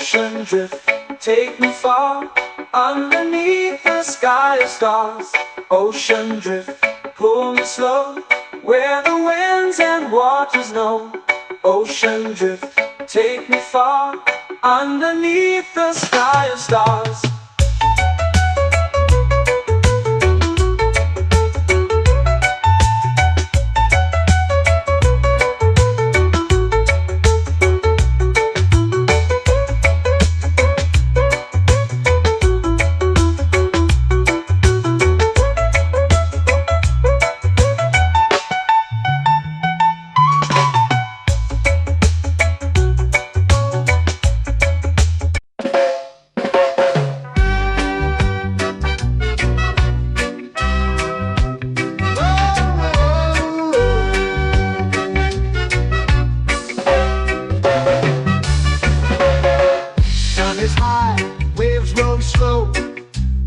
Ocean drift, take me far, underneath the sky of stars. Ocean drift, pull me slow, where the winds and waters know. Ocean drift, take me far, underneath the sky of stars.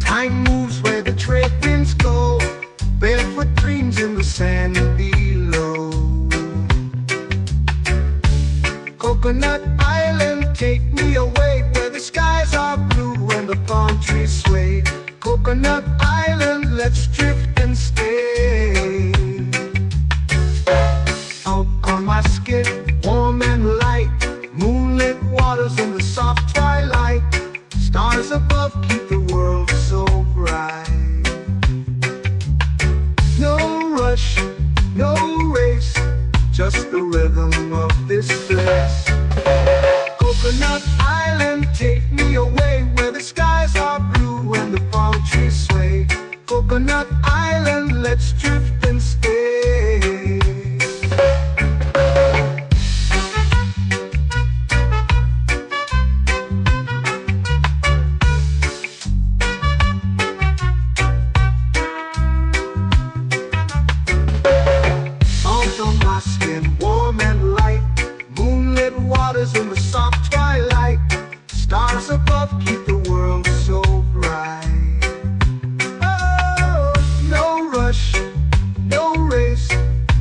Time moves where the trade winds go, barefoot dreams in the sand below. Coconut Island, take me away, where the skies are blue and the palm trees sway. Coconut Island, let's drift and stay. Out on my skin, warm and light, moonlit waters in the soft twilight. Stars above keep the world so bright. No rush, no race, just the rhythm of this place. Coconut Island, take me away, where the skies are blue and the palm trees sway. Coconut Island, let's drift and stay. Warm and light, moonlit waters in the soft twilight. Stars above keep the world so bright. Oh, no rush, no race,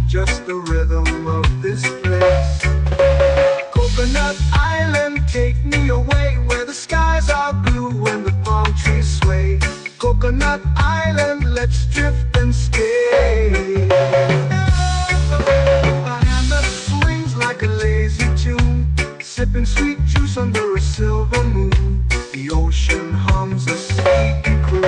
just the rhythm of this place. Coconut Island, take me away, where the skies are blue and the palm trees sway. Coconut Island, let's drift and stay. Sipping sweet juice under a silver moon, the ocean hums a sleepy croon.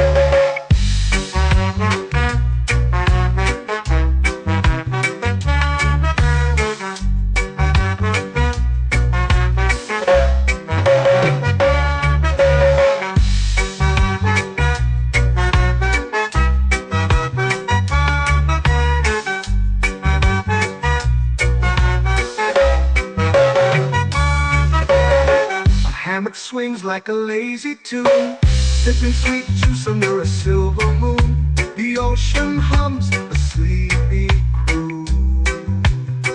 Hammock swings like a lazy tune, sipping sweet juice under a silver moon. The ocean hums a sleepy croon.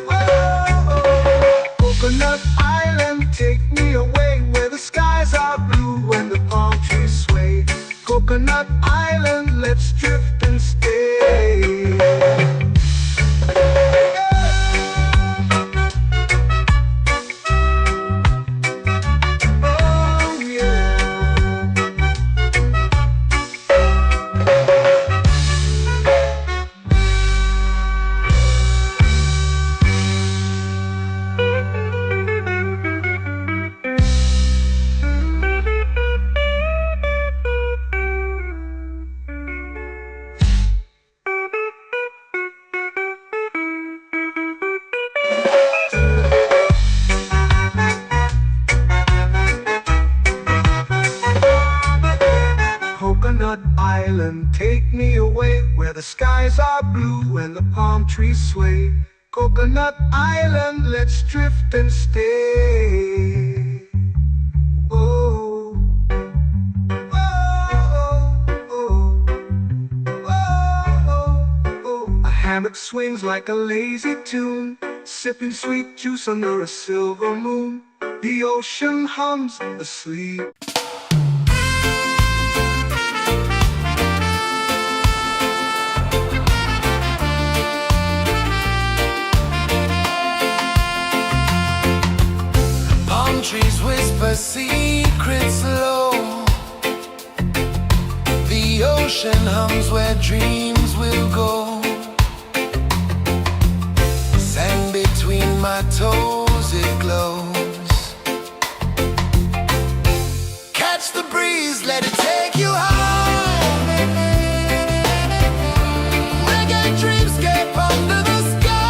Oh, Coconut Island, take me away, where the skies are blue and the palm trees sway. Coconut Island, let's drift and stay. Coconut Island, take me away, where the skies are blue and the palm trees sway. Coconut Island, let's drift and stay. Oh, oh, oh, oh, oh. A hammock swings like a lazy tune, sipping sweet juice under a silver moon. The ocean hums asleep. Trees whisper secrets. ocean hums where dreams will go. Sand between my toes, it glows. Catch the breeze, let it take you high. Reggae dreamscape under the sky.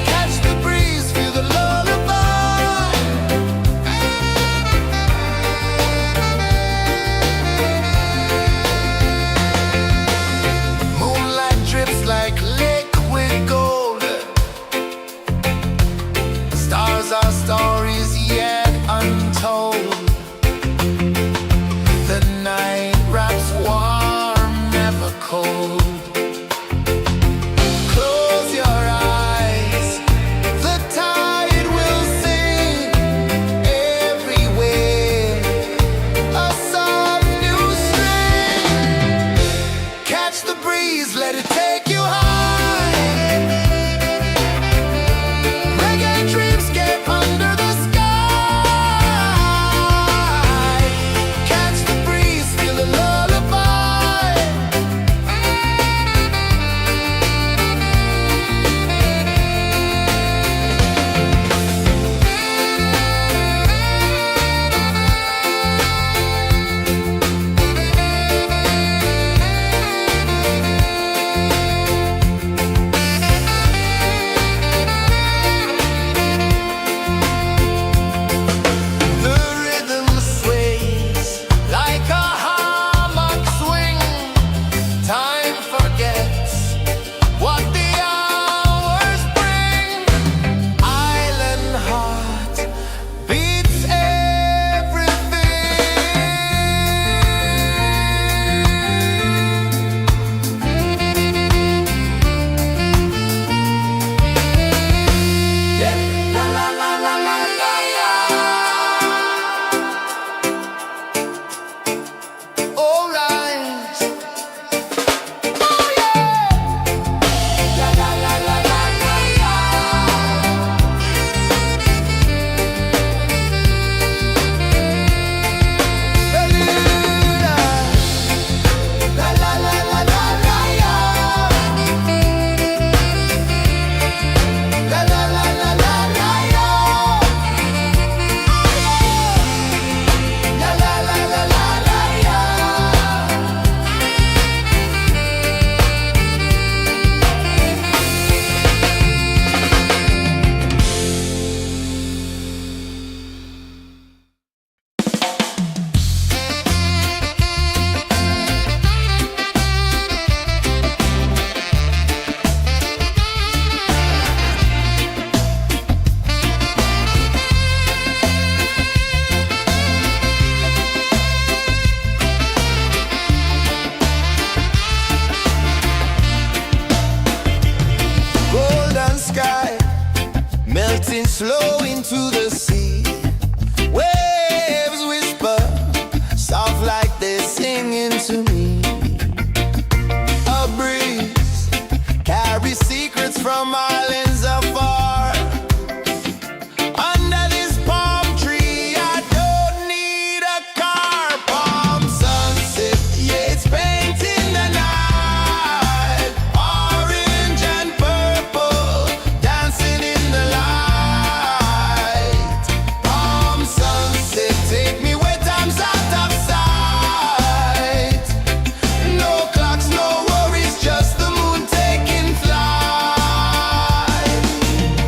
Catch the breeze, feel the lullaby. Moonlight drips like liquid gold. Stars are stories yet untold. The night wraps warm, never cold. Close your eyes, the tide will sing everywhere. A soft new string. Catch the breeze, let it take you high. Reggae dreamscape under the sky. Catch the breeze, feel the lullaby. The rhythm sways like a hammock swing. Time forgets what the hours bring. Island heart beats everything. Yeah. La la la la la la la. All right. Oh yeah. La la la la la la la. La la la la la la la. La la la la la la la. La la la la la la la. Golden sky melting slow into the sea. Waves whisper soft like they're singing to me. A breeze carries secrets from islands afar. Under this palm tree, I don't need a car. Palm sunset, yeah, it's painting the night. Orange and purple, dancing in the light. Palm sunset, take me where time's out of sight. No clocks, no worries, just the moon taking flight.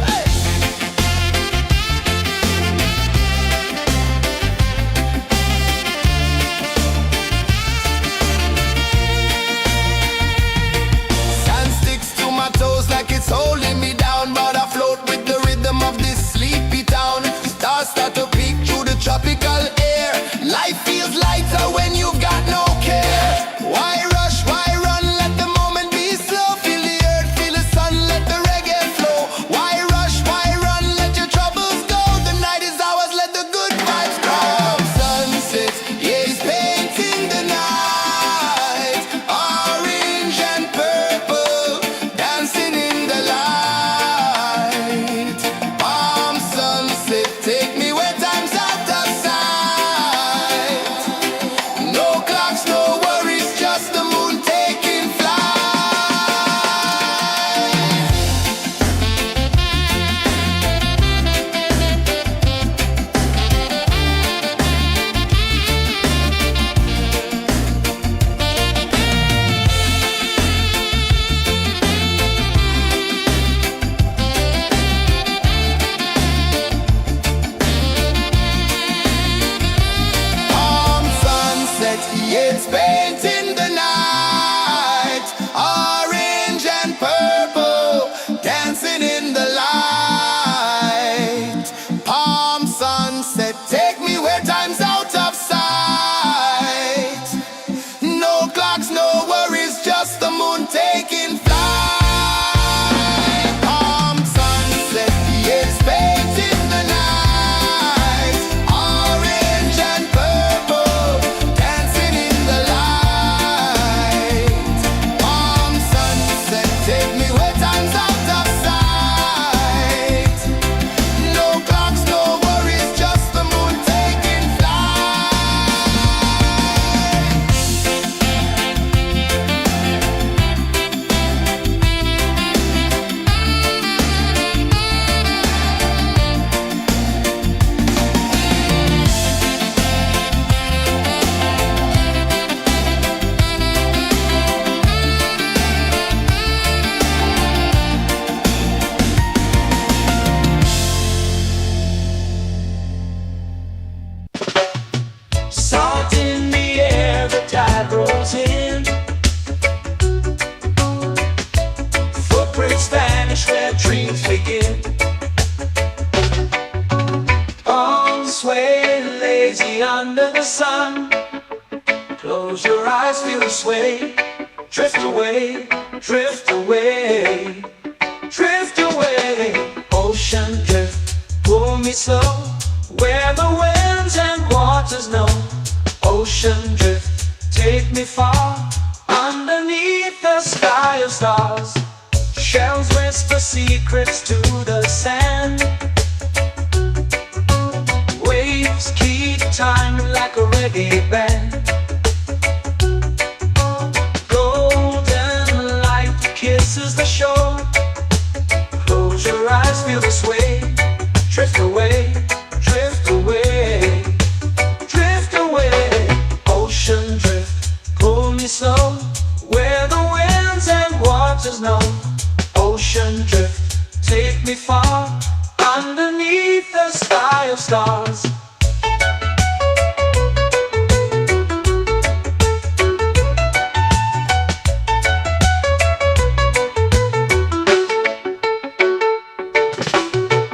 Hey! Sand sticks to my toes like it's holding me down, but I float with the rhythm of this sleepy town. Stars start to peek through the tropical air. Life feels lighter when you've got no care. Why rush, why run, let the moment be slow. Feel the earth, feel the sun, let the reggae flow. Why rush, why run, let your troubles go. The night is ours, let the good vibes grow. Sunset, yeah, it's painting the night. Orange and purple, dancing in the light. Palm sunset, take me where time lazy under the sun. Close your eyes, feel the sway. Drift away, drift away, drift away. Ocean drift, pull me slow, where the winds and waters know. Ocean drift, take me far, underneath the sky of stars. Shells whisper secrets to the sand. Waves keep time like a reggae band. Golden light kisses the shore. Close your eyes, feel the sway. Drift away, drift away, drift away. Ocean drift, pull me slow, where the winds and waters know. Ocean drift, take me far, underneath the sky of stars.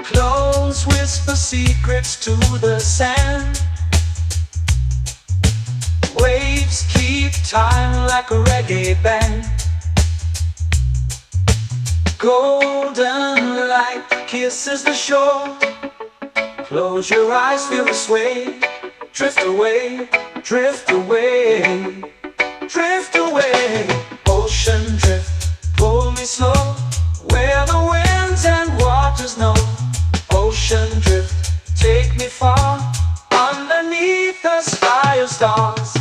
Close whisper secrets to the sand. Waves keep time like a reggae band. Golden light kisses the shore. Close your eyes, feel the sway. Drift away, drift away, drift away. Ocean drift, pull me slow, where the winds and waters know. Ocean drift, take me far, underneath the sky of stars.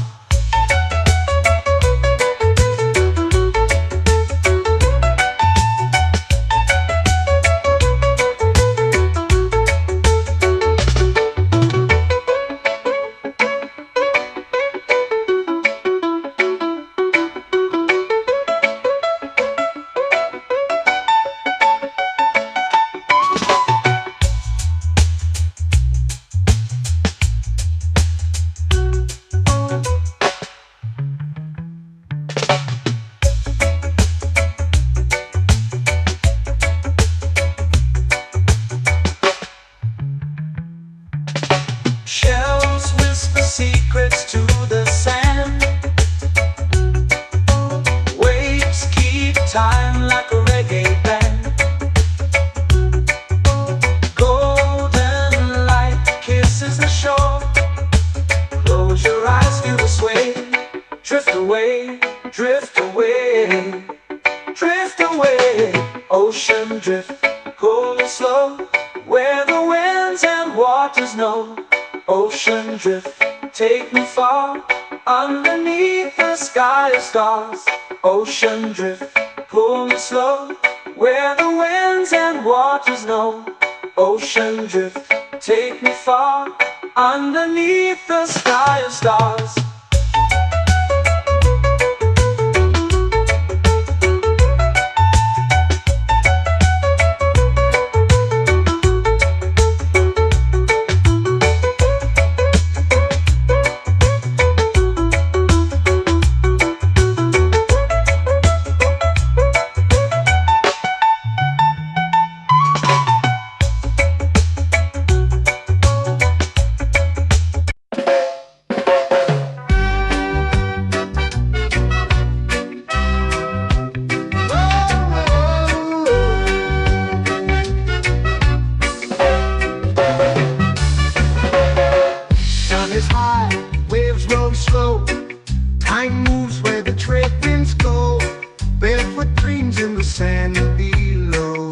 Shells whisper secrets to the sand. Waves keep time like a reggae band. Golden light kisses the shore. Close your eyes, feel the sway. Drift away, drift away, drift away. Ocean drift, pull me slow, where the winds and waters know. Ocean drift, take me far, underneath the sky of stars. Ocean drift, pull me slow, where the winds and waters know. Ocean drift, take me far, underneath the sky of stars. Time moves where the trade winds go. Barefoot dreams in the sand below.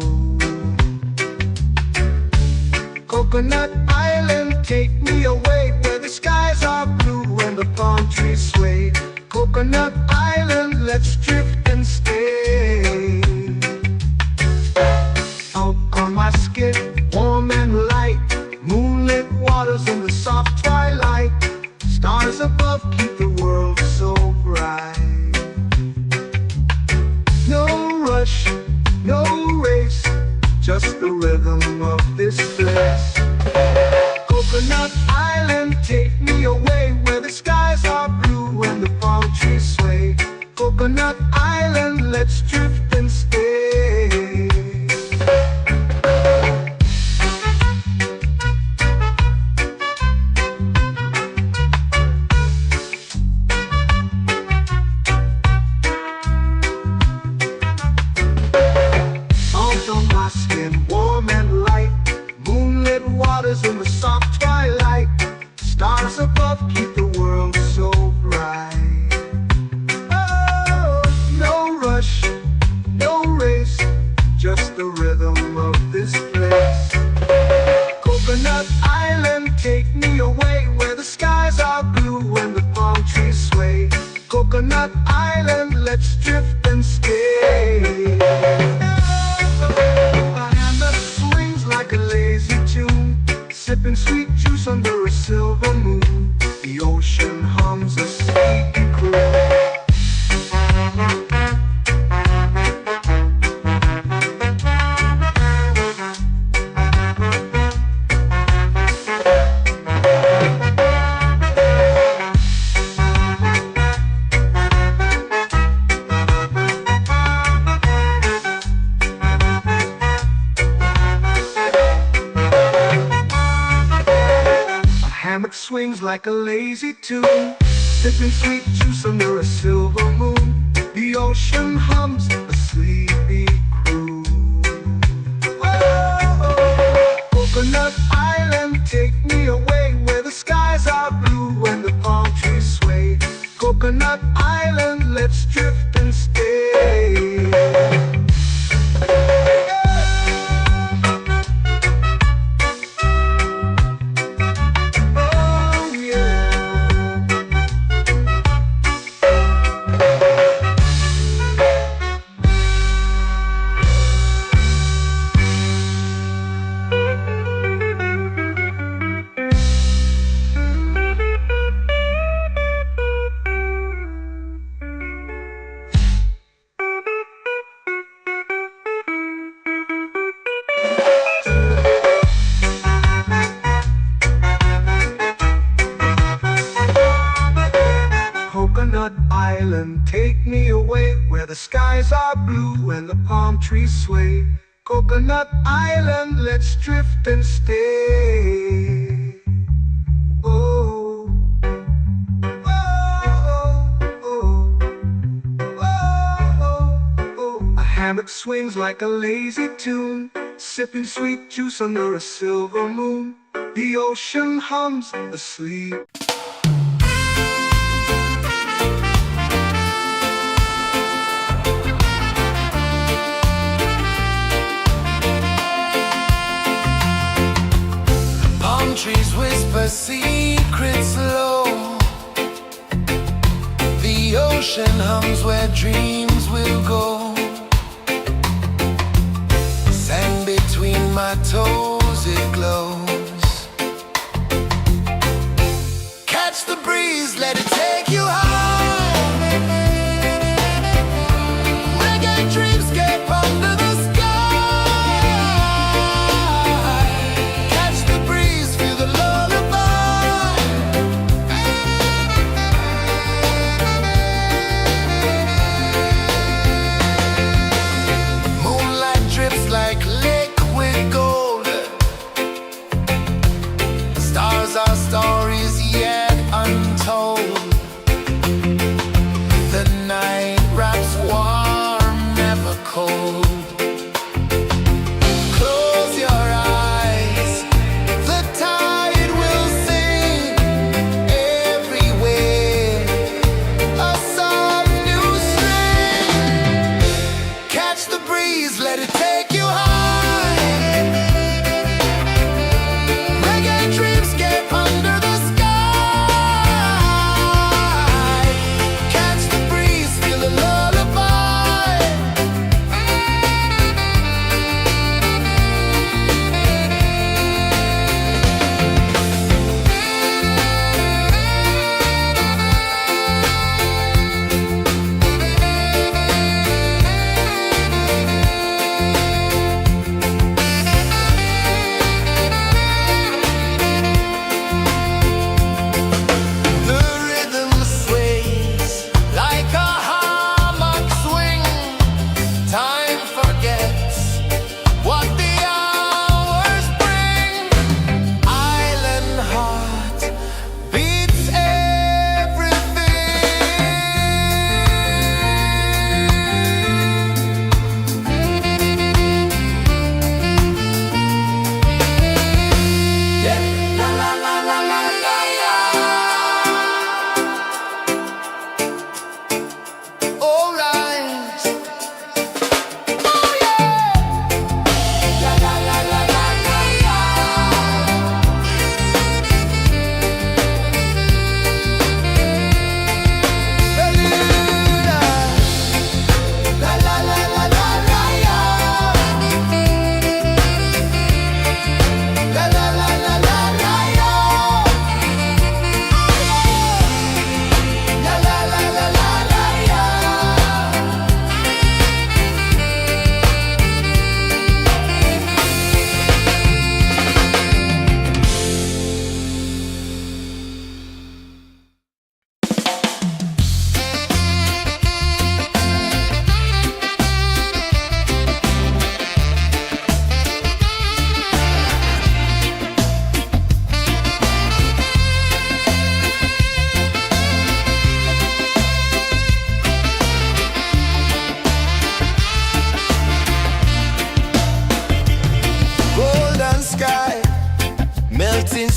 Coconut Island, take me away, where the skies are blue and the palm trees sway. Coconut Island, let's drift and stay. Out on my skin, warm and light, moonlit waters in the soft twilight. Stars above keep the world so bright. No rush, no race, just the rhythm of this place. Coconut Island, take me away, where the skies are blue and the palm trees sway. Coconut in the soft twilight. Stars above keep the world so bright. Oh, no rush, no race, just the rhythm of this place. Coconut Island, take me away where the skies are blue and the palm trees sway. Coconut Island, let's drift and stay. A hand that swings like a lazy tune, sipping sweet juice under a silver moon. The ocean hums a sleepy croon. Hammock swings like a lazy tune, sipping sweet juice under a silver moon. The ocean hums a sleepy croon. Oh, Coconut Island, take me away where the skies are blue and the palm trees sway. Coconut Island, let's drift and stay. Coconut Island, take me away where the skies are blue and the palm trees sway. Coconut Island, let's drift and stay. Oh, oh, oh, oh, oh. A hammock swings like a lazy tune, sipping sweet juice under a silver moon. The ocean hums asleep. Trees whisper secrets low. The ocean hums where dreams will go. Sand between my toes, it glows. Catch the breeze, let it take you high. Reggae dreamscape under the sky.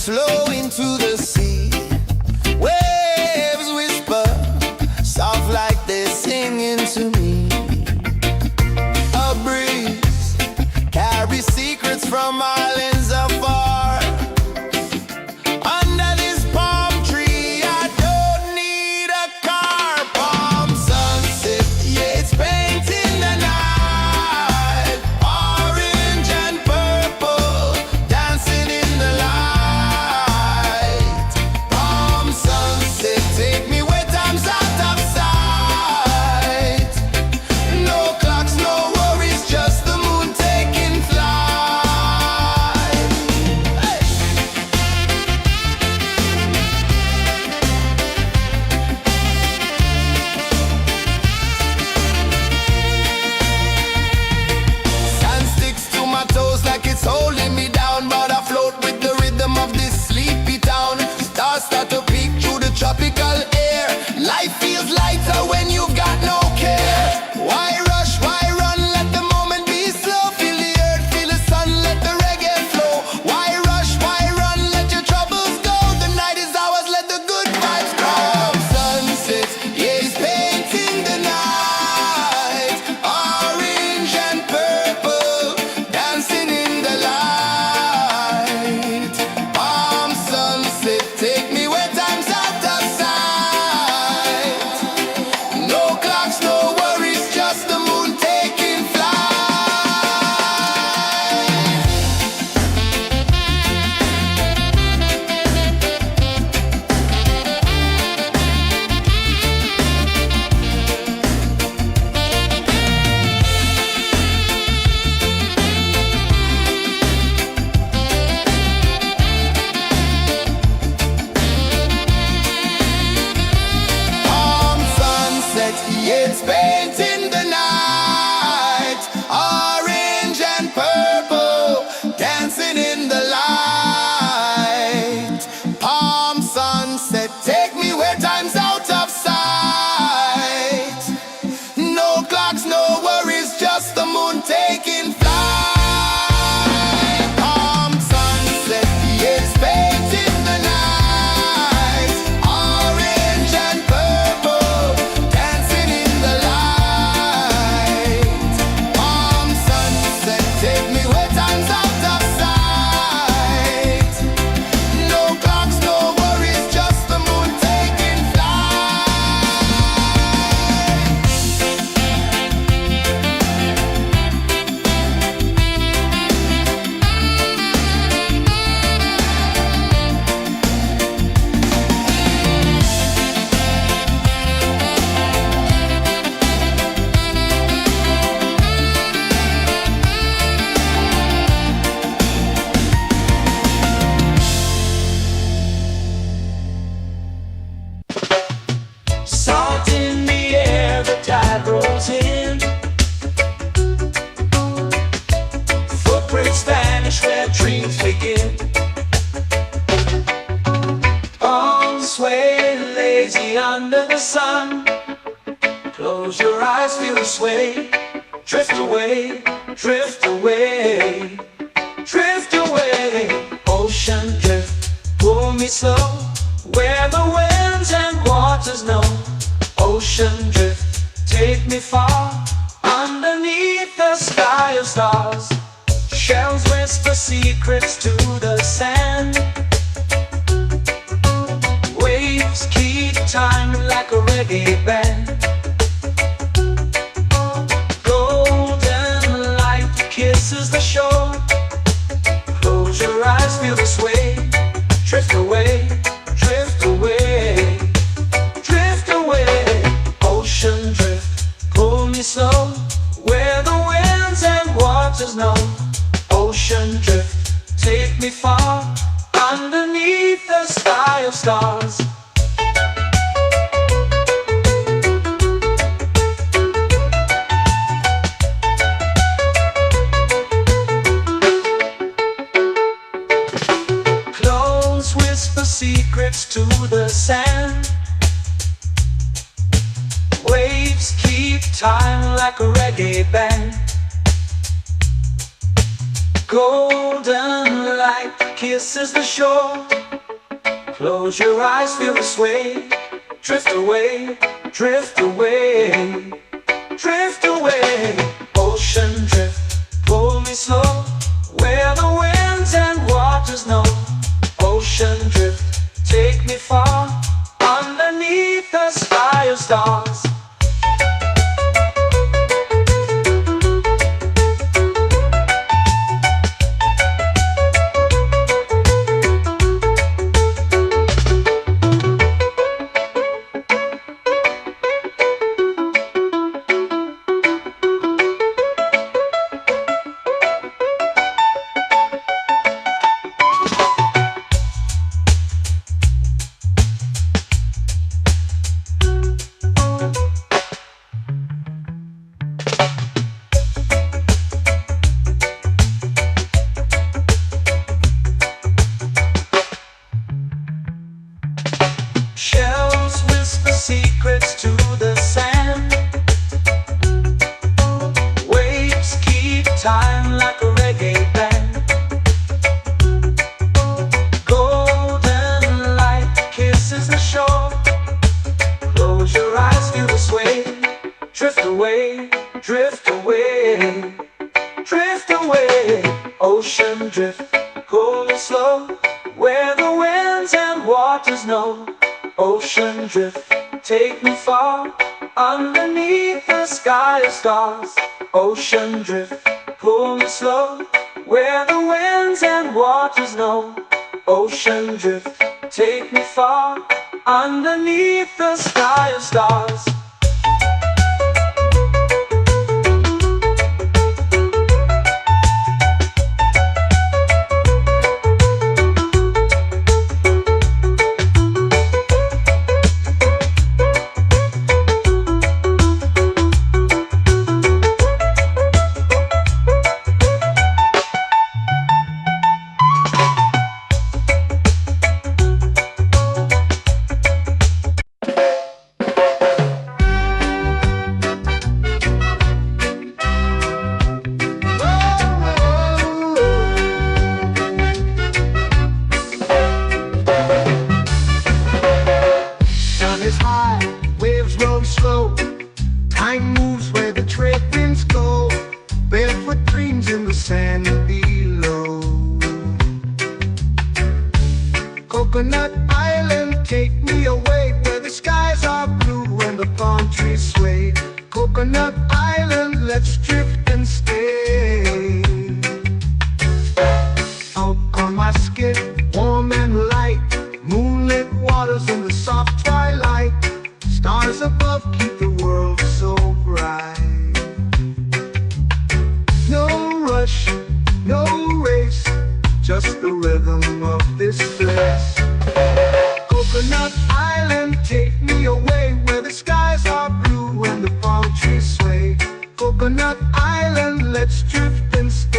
flow into the sea. Waves whisper, soft like they're singing to me. A breeze carries secrets from islands afar. Under this palm tree, I don't need a car. Palm sunset, yeah, it's painting the night. Orange and purple, dancing in the light. Palm sunset, take me where time's out of sight. No clocks, no worries, just the moon taking flight. Hey! Sand sticks to my toes like it's holding me down, but I float with the rhythm of this sleepy town. Stars start to peek through the tropical air. Life feels lighter when you've got no care. Why rush, why run, let the moment be slow. Feel the earth, feel the sun, let the reggae flow. Why rush, why run, let your troubles go. The night is ours, let the good vibes grow. Sunset, yeah, it's painting the night. Orange and purple, dancing in the light. Palm sunset, take me where time's out of sight. No clocks, no worries, just the moon taking flight. Palm sunset, yeah, it's painting the night. Orange and purple, dancing in the light. Palm sunset, take me where time's out of sight. No clocks, no worries, just the moon taking flight. Palm sunset, yeah, it's painting the night. Orange and purple, dancing in the light. Palm sunset, take me where time's out of sight. No clocks, no worries, just the moon taking flight. Salt in the air, the tide rolls in. Footprints vanish where dreams begin. Arms sway lazy under the sun. Close your eyes, feel the sway. Drift away, drift away, drift away. Ocean drift, pull me slow, where the winds and waters know. Ocean drift, take me far, underneath the sky of stars. Shells whisper secrets to the sand. Waves keep time like a reggae band. Golden light kisses the shore. Close your eyes, feel the sway. Drift away, drift away, drift away. Ocean drift, pull me slow, where the winds and waters know. Ocean drift, take me far, underneath the sky of stars. Close whisper secrets to the sand. Waves keep time like a reggae band. Golden light kisses the shore. Close your eyes, feel the sway. Drift away, drift away, drift away. Ocean drift, pull me slow, where the winds and waters know. Ocean drift, take me far, underneath the sky of stars. Shells whisper secrets to the sand. Waves keep time like a reggae band. Golden light kisses the shore. Close your eyes, feel the sway. Drift away, drift away, drift away. Ocean drift, pull me slow, where the winds and waters know. Ocean drift, take me far, underneath the sky of stars. Ocean drift, pull me slow, where the winds and waters know. Ocean drift, take me far, underneath the sky of stars. Waves roll slow, time moves where the trade winds go. Barefoot dreams in the sand below. Coconut Island, take me away, where the skies are blue and the palm trees sway. Coconut Island, let's drift and stay. Out on my skin, warm and light, moonlit waters in the soft twilight. Stars above keep the world so bright. No rush, no race, just the rhythm of this place. Coconut Island, take me away, where the skies are blue and the palm trees sway. Coconut Island, let's drift and stay.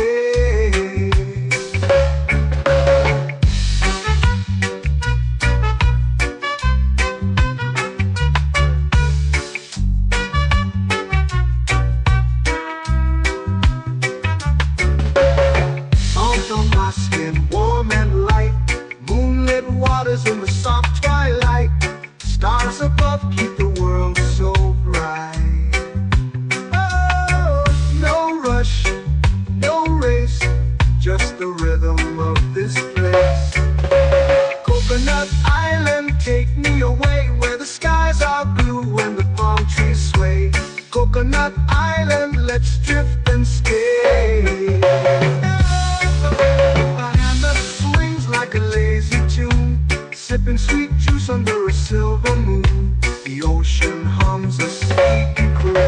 In the soft twilight, stars above keep the world so bright. Oh, no rush, no race, just the rhythm of this place. Coconut Island, take me away, where the skies are blue and the palm trees sway. Coconut Island, let's drift and stay. My hand that swings like a lazy tune, sipping sweet juice under a silver moon. The ocean hums a sleepy croon.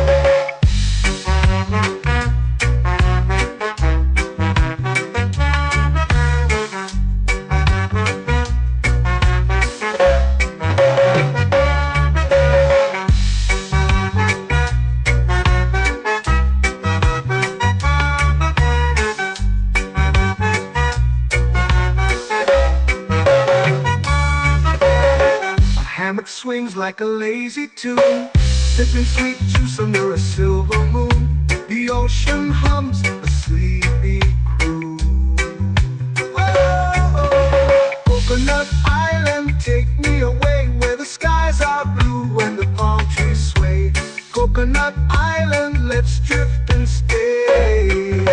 Hammock swings like a lazy tune, sipping sweet juice under a silver moon. The ocean hums a sleepy croon. Coconut Island, take me away where the skies are blue and the palm trees sway. Coconut Island, let's drift and stay.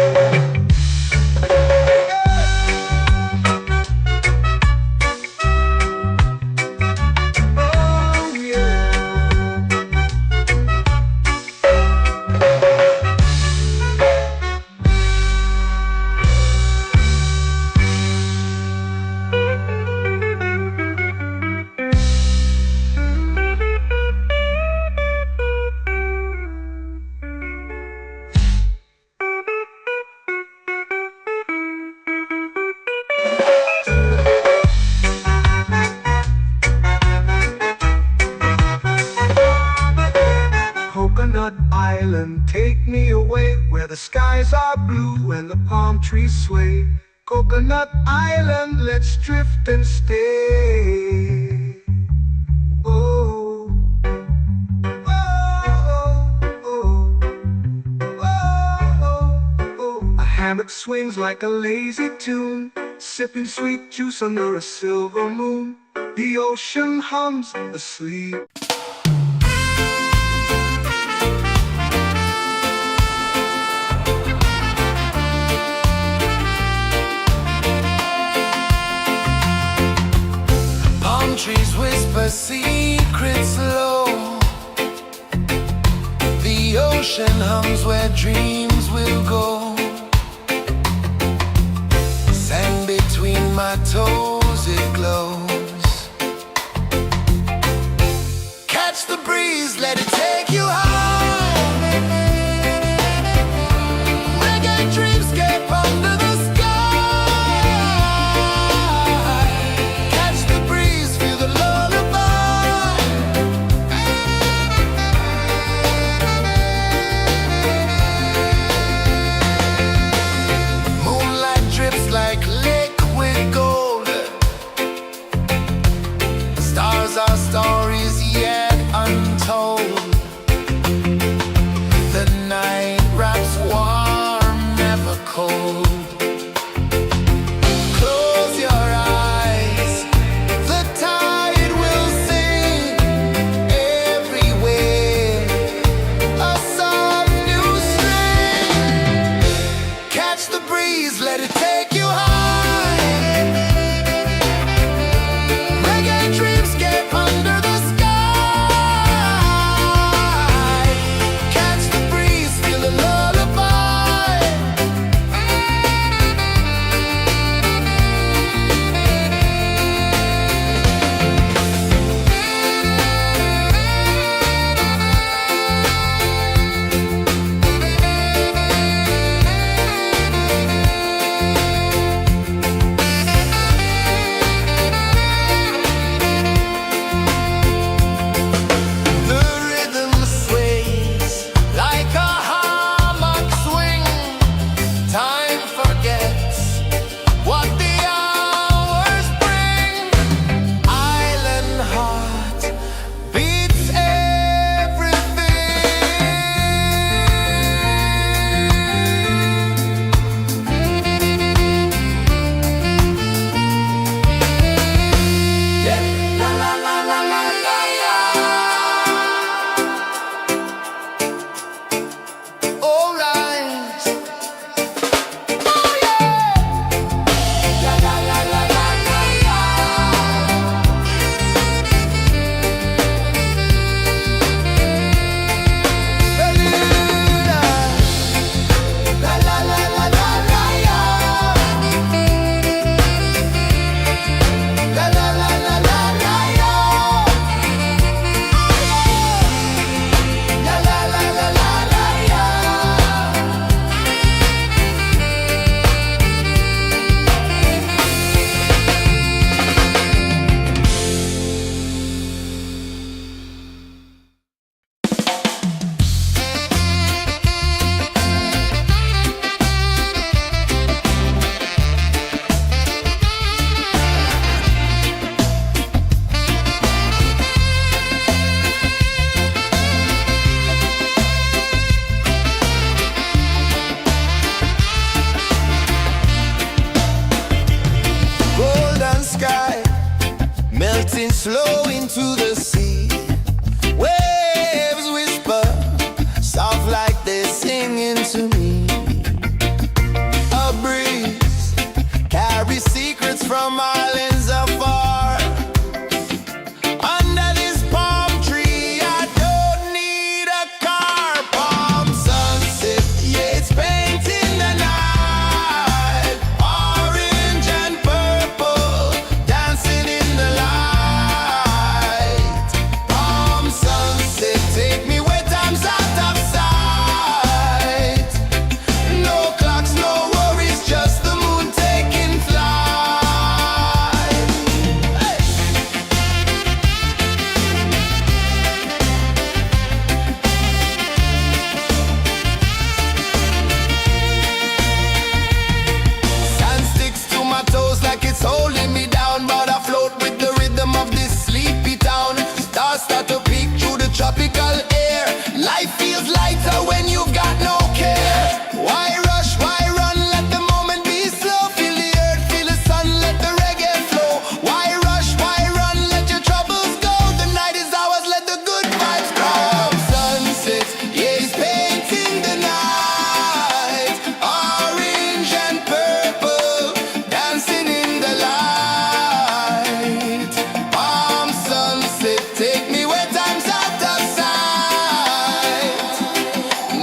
Oh yeah. Coconut Island, take me away where the skies are blue and the palm trees sway. Coconut Island, let's drift and stay. Oh, oh, oh, oh, oh. A hammock swings like a lazy tune, sipping sweet juice under a silver moon. The ocean hums asleep. Palm trees whisper secrets low. The ocean hums where dreams will go. Sand between my toes, it glows. Catch the breeze, let it take you high. Reggae dreamscape under the sky. Catch the breeze, feel the lullaby. Moonlight drips like liquid gold. flow into the sea. Waves whisper, soft like they're singing to me. A breeze carries secrets from islands afar. Under this palm tree, I don't need a car. Palm sunset, yeah, it's painting the night. Orange and purple, dancing in the light. Palm sunset, take me where time's out of sight. No clocks, no worries, just the moon taking flight. Hey! Sand sticks to my toes like it's holding me down, but I float with the rhythm of this sleepy town. Stars start to peek through the tropical air. Life feels lighter when you've got no care. Why rush, why run, let the moment be slow. Feel the earth, feel the sun, let the reggae flow. Why rush, why run, let your troubles go. The night is ours, let the good vibes come. Sunset, yeah, it's painting the night. Orange and purple, dancing in the light. Palm sunset, take me where time's out of sight.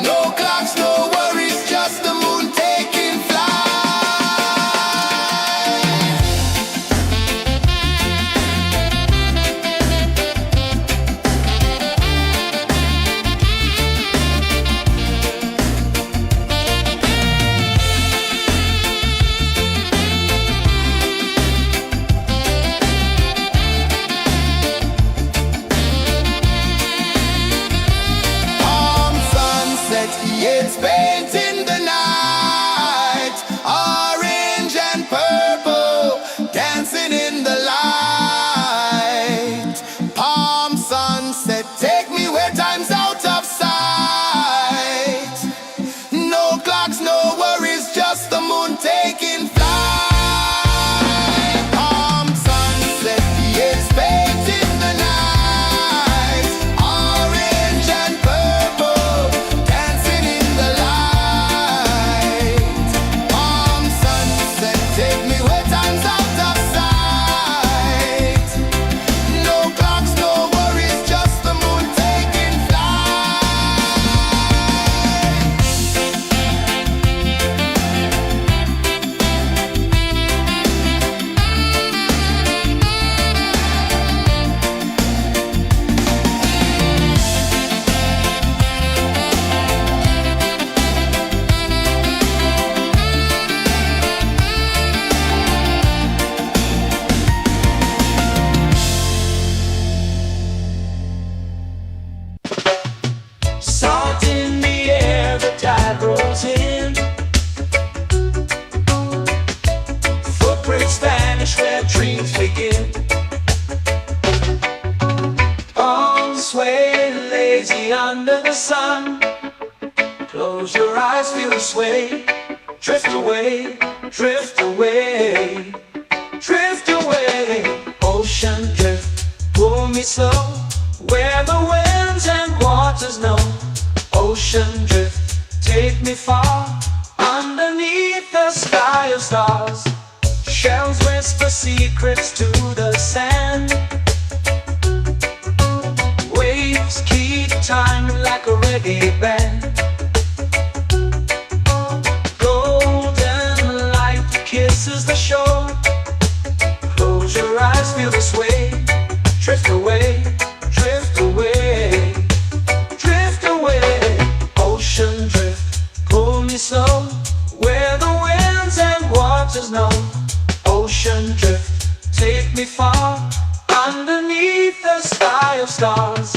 No clocks, no worries, just the moon taking flight. Palm sunset, yeah, it's painting the night. Orange and purple, dancing in the light. Palm sunset, take me where time's out of sight. No clocks, no worries, just the moon taking flight. Palm sunset, yeah, it's painting the night. Orange and purple, dancing in the light. Palm sunset, take me where time's out of sight. No clocks, no worries, just the moon taking flight. Salt in the air, the tide rolls in. Footprints vanish where dreams begin. Arms sway lazy under the sun. Close your eyes, feel the sway. Drift away, drift away, drift away. Ocean drift, pull me slow. Where the winds and waters know. Ocean drift, take me far. Underneath the sky of stars. Shells whisper secrets to the sand. Waves keep time like a reggae band. Golden light kisses the shore. Close your eyes, feel the sway. Drift away, drift away, drift away. Ocean drift, pull me slow. Where the winds and waters know. Ocean drift, take me far. Underneath the sky of stars.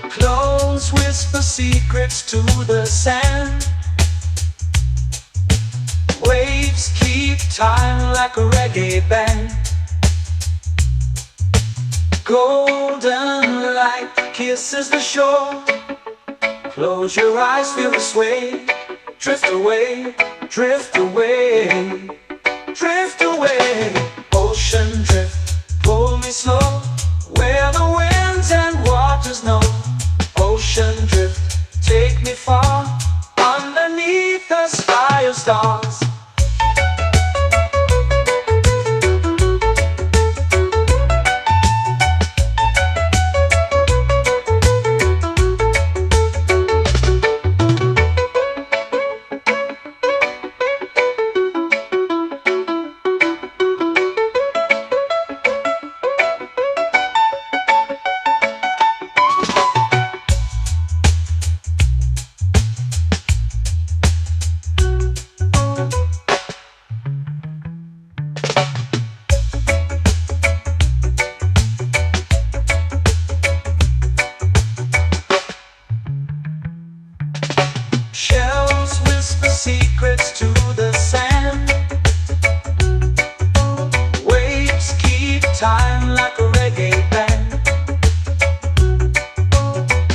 Close whisper secrets to the sand. Waves keep time like a reggae band. Golden light kisses the shore. Close your eyes, feel the sway. Drift away, drift away, drift away. Ocean drift, pull me slow, where the winds and waters know. Ocean drift, take me far, underneath the sky of stars. Shells whisper secrets to the sand. Waves keep time like a reggae band.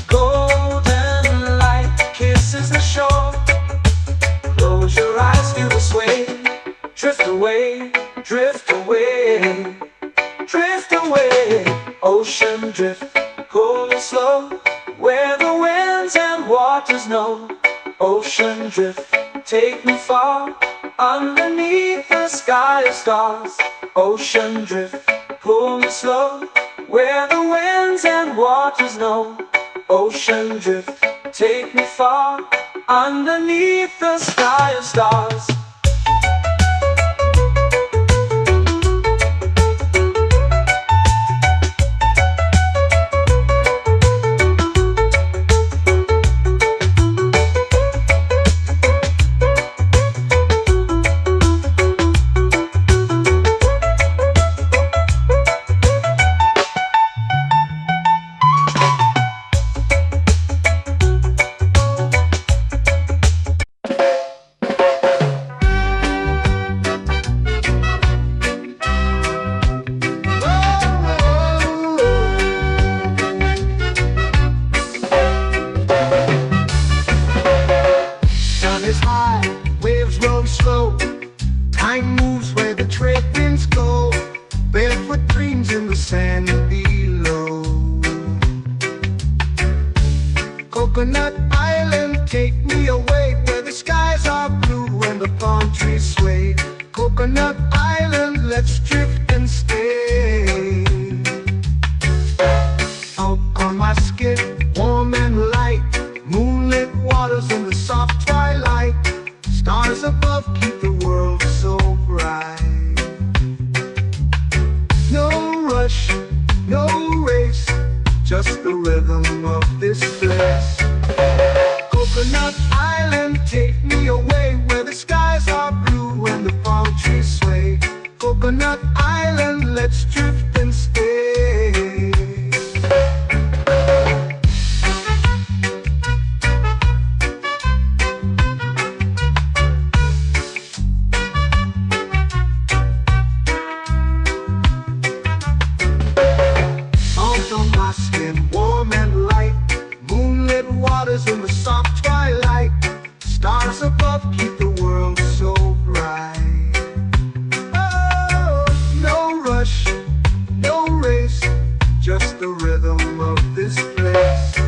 Golden light kisses the shore. Close your eyes, feel the sway. Drift away, drift away, drift away. Ocean drift, cool and slow, where the winds and waters know. Ocean drift, take me far, underneath the sky of stars. Ocean drift, pull me slow, where the winds and waters know. Ocean drift, take me far, underneath the sky of stars. Is high, waves roll slow. Time moves where the trade winds go. Barefoot dreams in the sand below. Coconut Island, take me away, where the skies are blue and the palm trees sway. Coconut Island, let's drift and stay. Out on my skin, warm and light, moonlit waters in the soft twilight. Stars above keep the world so bright. No rush, no race, just the rhythm of this place. Coconut Island, take me away, where the skies are blue and the palm trees sway. Coconut Island, let's drift and stay. In the soft twilight, stars above keep the world so bright. Oh, no rush, no race, just the rhythm of this place.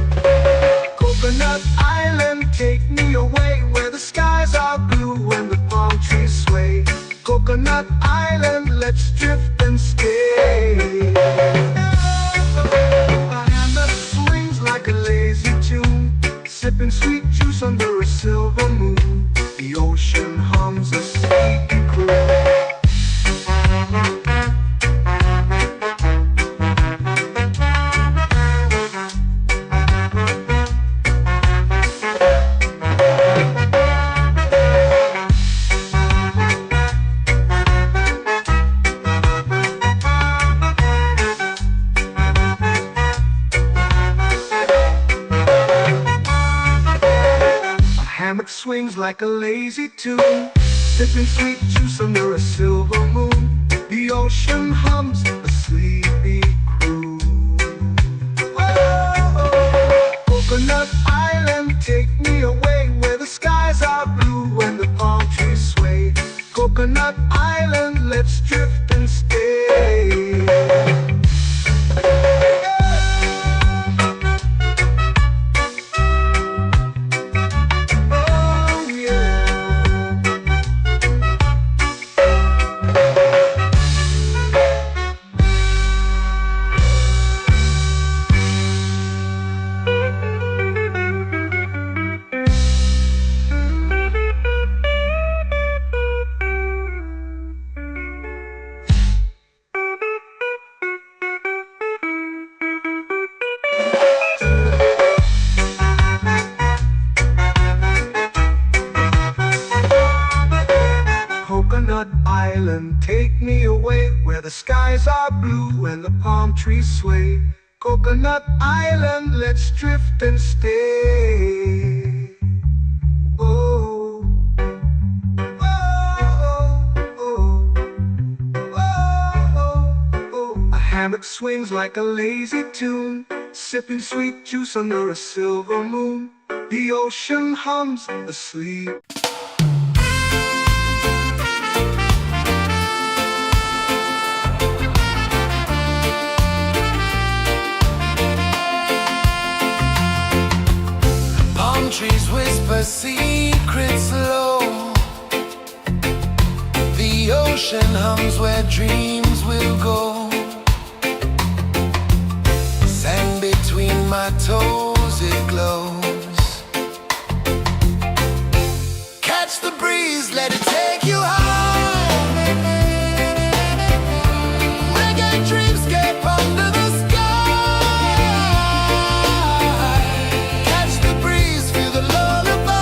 Coconut Island, take me away, where the skies are blue and the palm trees sway. Coconut Island, let's drift and stay. My hand that swings like a lazy tune, sipping sweet juice under a silver moon. The ocean hums a sleepy croon. Swings like a lazy tune, sipping sweet juice under a silver moon. The ocean hums a sleepy croon. skies are blue and the palm trees sway. Coconut Island, let's drift and stay. Oh, oh, oh, oh, oh. A hammock swings like a lazy tune, sipping sweet juice under a silver moon. The ocean hums asleep. Palm trees whisper secrets low. The ocean hums where dreams will go. Sand between my toes, it glows. Catch the breeze, let it take you high. Reggae dreamscape under the sky. Catch the breeze, feel the lullaby.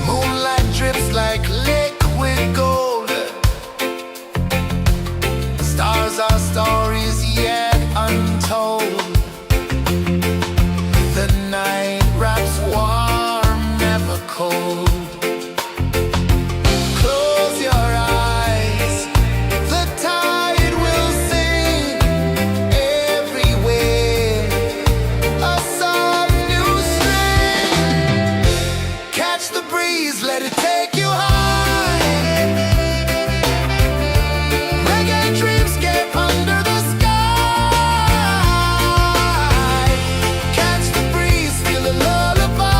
Moonlight drips like liquid gold. Stars are stories yet untold. The night wraps warm, never cold. Close your eyes, the tide will sing everywhere. A soft new string. Catch the breeze, let it take you high. Reggae dreamscape under the sky. Catch the breeze, feel the lullaby.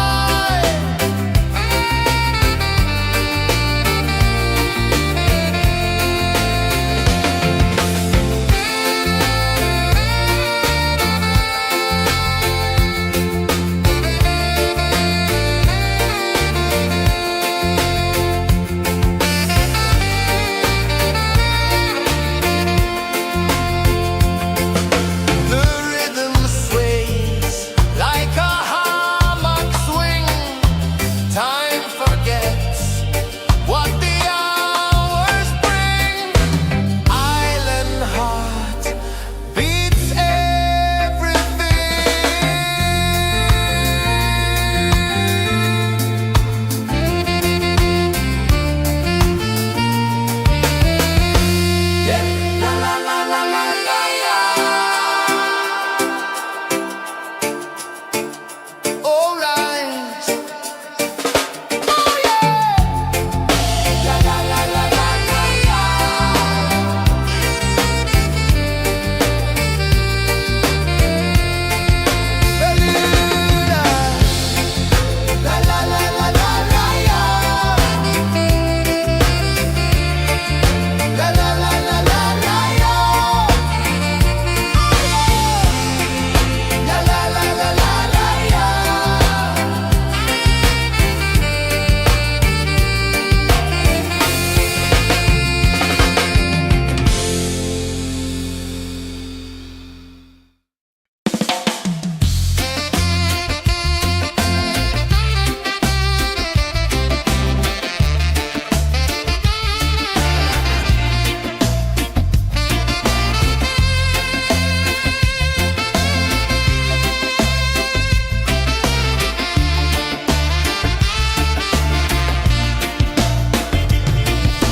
The rhythm sways like a hammock swing. Time forgets what the hours bring. Island heart beats everything. Yeah. La la la la la la la. All right. Oh yeah. La la la la la la la. Beluga. La la la la la la la. La la la la la la la. La la la la la la la.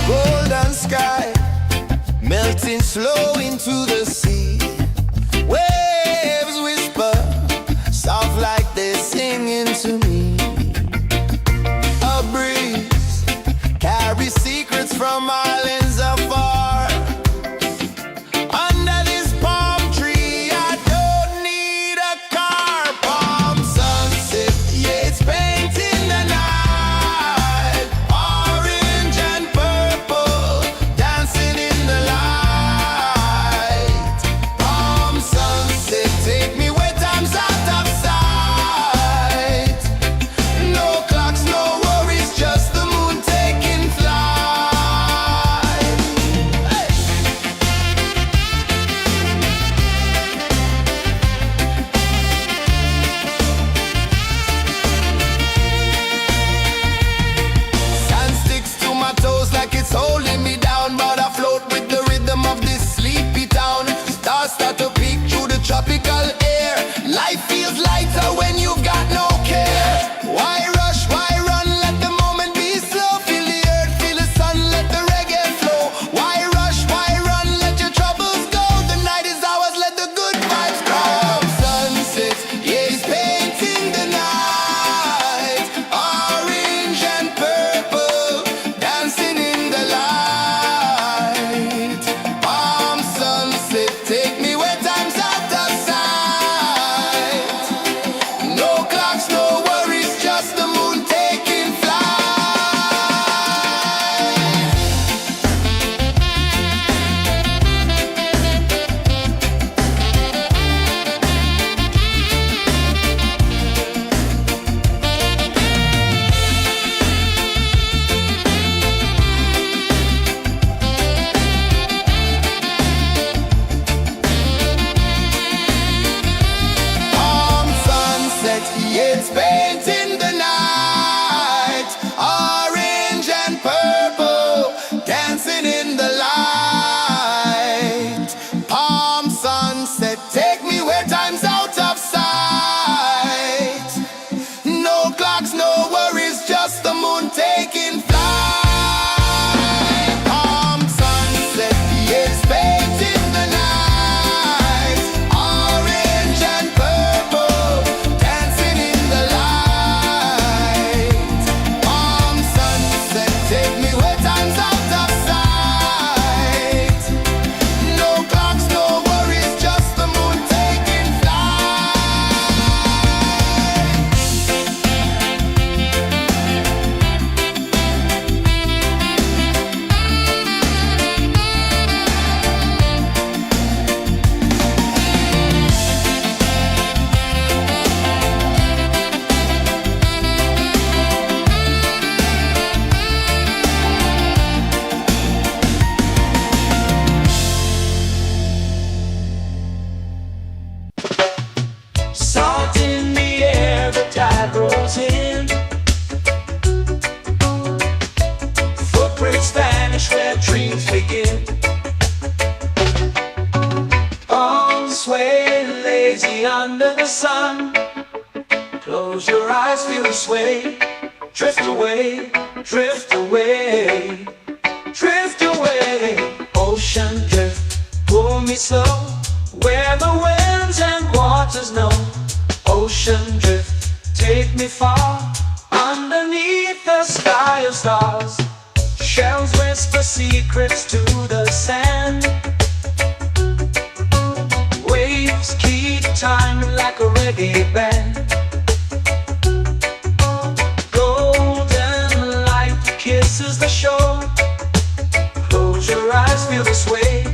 Golden sky melting slow into the sea. Waves whisper soft like they're singing to me. A breeze carries secrets from islands afar. Under this palm tree, I don't need a car. Palm sunset, yeah, it's painting the night. Orange and purple, dancing in the light. me under the sun. Close your eyes, feel the sway. Drift away, drift away, drift away. Ocean drift, pull me slow, where the winds and waters know. Ocean drift, take me far, underneath the sky of stars. Shells whisper secrets to the sand. Waves keep time like a reggae band. Golden light kisses the shore. Close your eyes, feel the sway.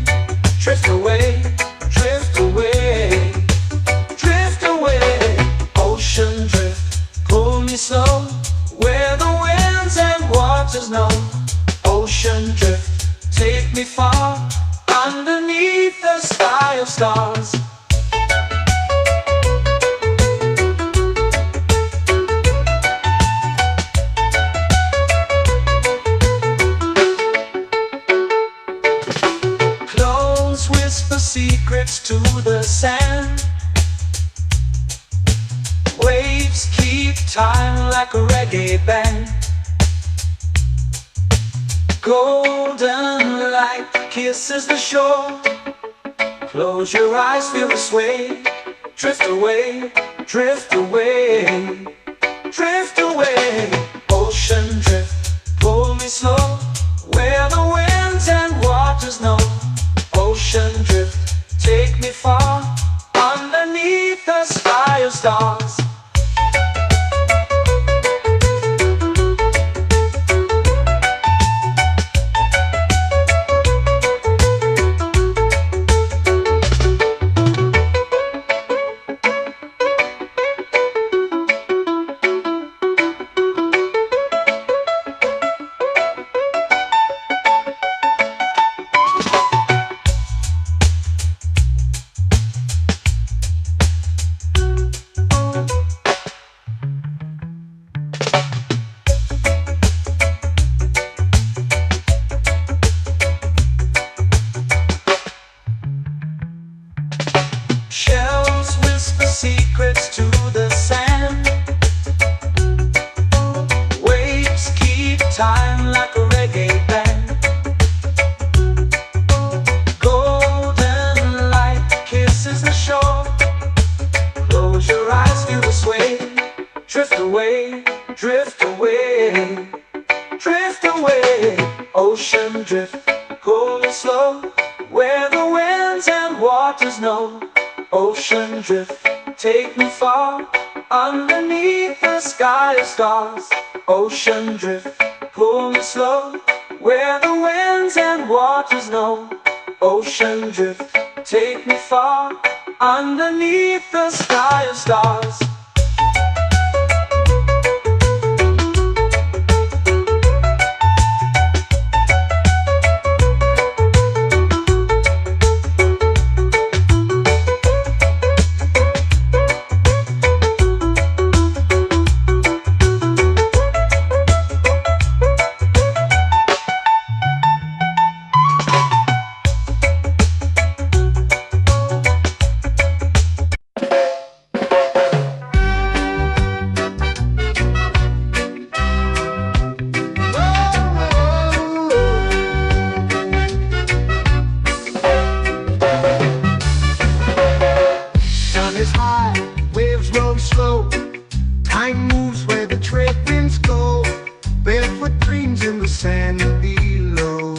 Drift away, drift away, drift away. Ocean drift, pull me slow, where the winds and waters know. Ocean drift, take me far, underneath the sky of stars. Clones whisper secrets to the sand. Waves keep time like a reggae band. Golden light kisses the shore. Close your eyes, feel the sway. Drift away, drift away, drift away. Ocean drift, pull me slow, where the winds and waters know. Ocean drift, take me far, underneath the sky of stars. Shells whisper secrets to the sand. Waves keep time like a reggae band. Golden light kisses the shore. Close your eyes, feel the sway. Drift away, drift away, drift away. Ocean drift, pull me slow, where the winds and waters know. Ocean drift, take me far, underneath the sky of stars. Ocean drift, pull me slow, where the winds and waters know. Ocean drift, take me far, underneath the sky of stars. Is high, waves roll slow. Time moves where the trade winds go. Barefoot dreams in the sand below.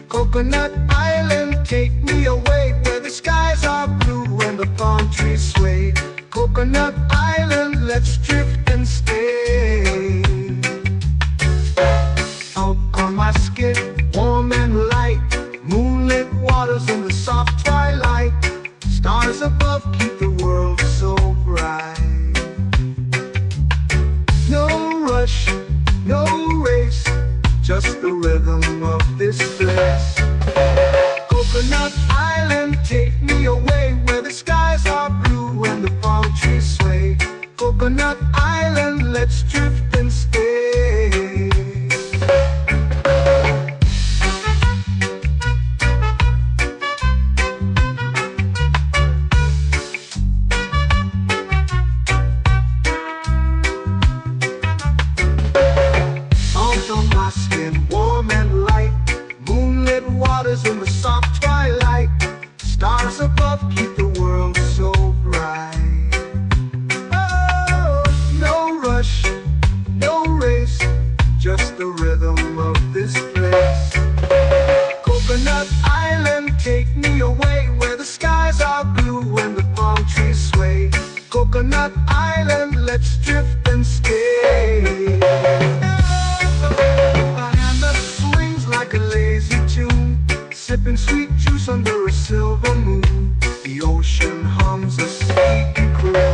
Coconut Island, take me away, where the skies are blue and the palm trees sway. Coconut Island, let's drift and stay. Out on my skin, warm and light, moonlit waters in the soft twilight. Stars above keep the world so bright. No rush, no race, just the rhythm of this place. Coconut Island, take me away, where the skies are blue and the palm trees sway. Coconut Island, let's drift and stay. warm and light. Moonlit waters in the soft twilight. Stars above keep the world so bright. Oh, no rush, no race, just the rhythm of this place. Coconut Island, take me away where the skies are blue and the palm trees sway. Coconut Island, let's drift and stay. A hand that swings like a lazy tune, sipping sweet juice under a silver moon. The ocean hums a sleepy croon.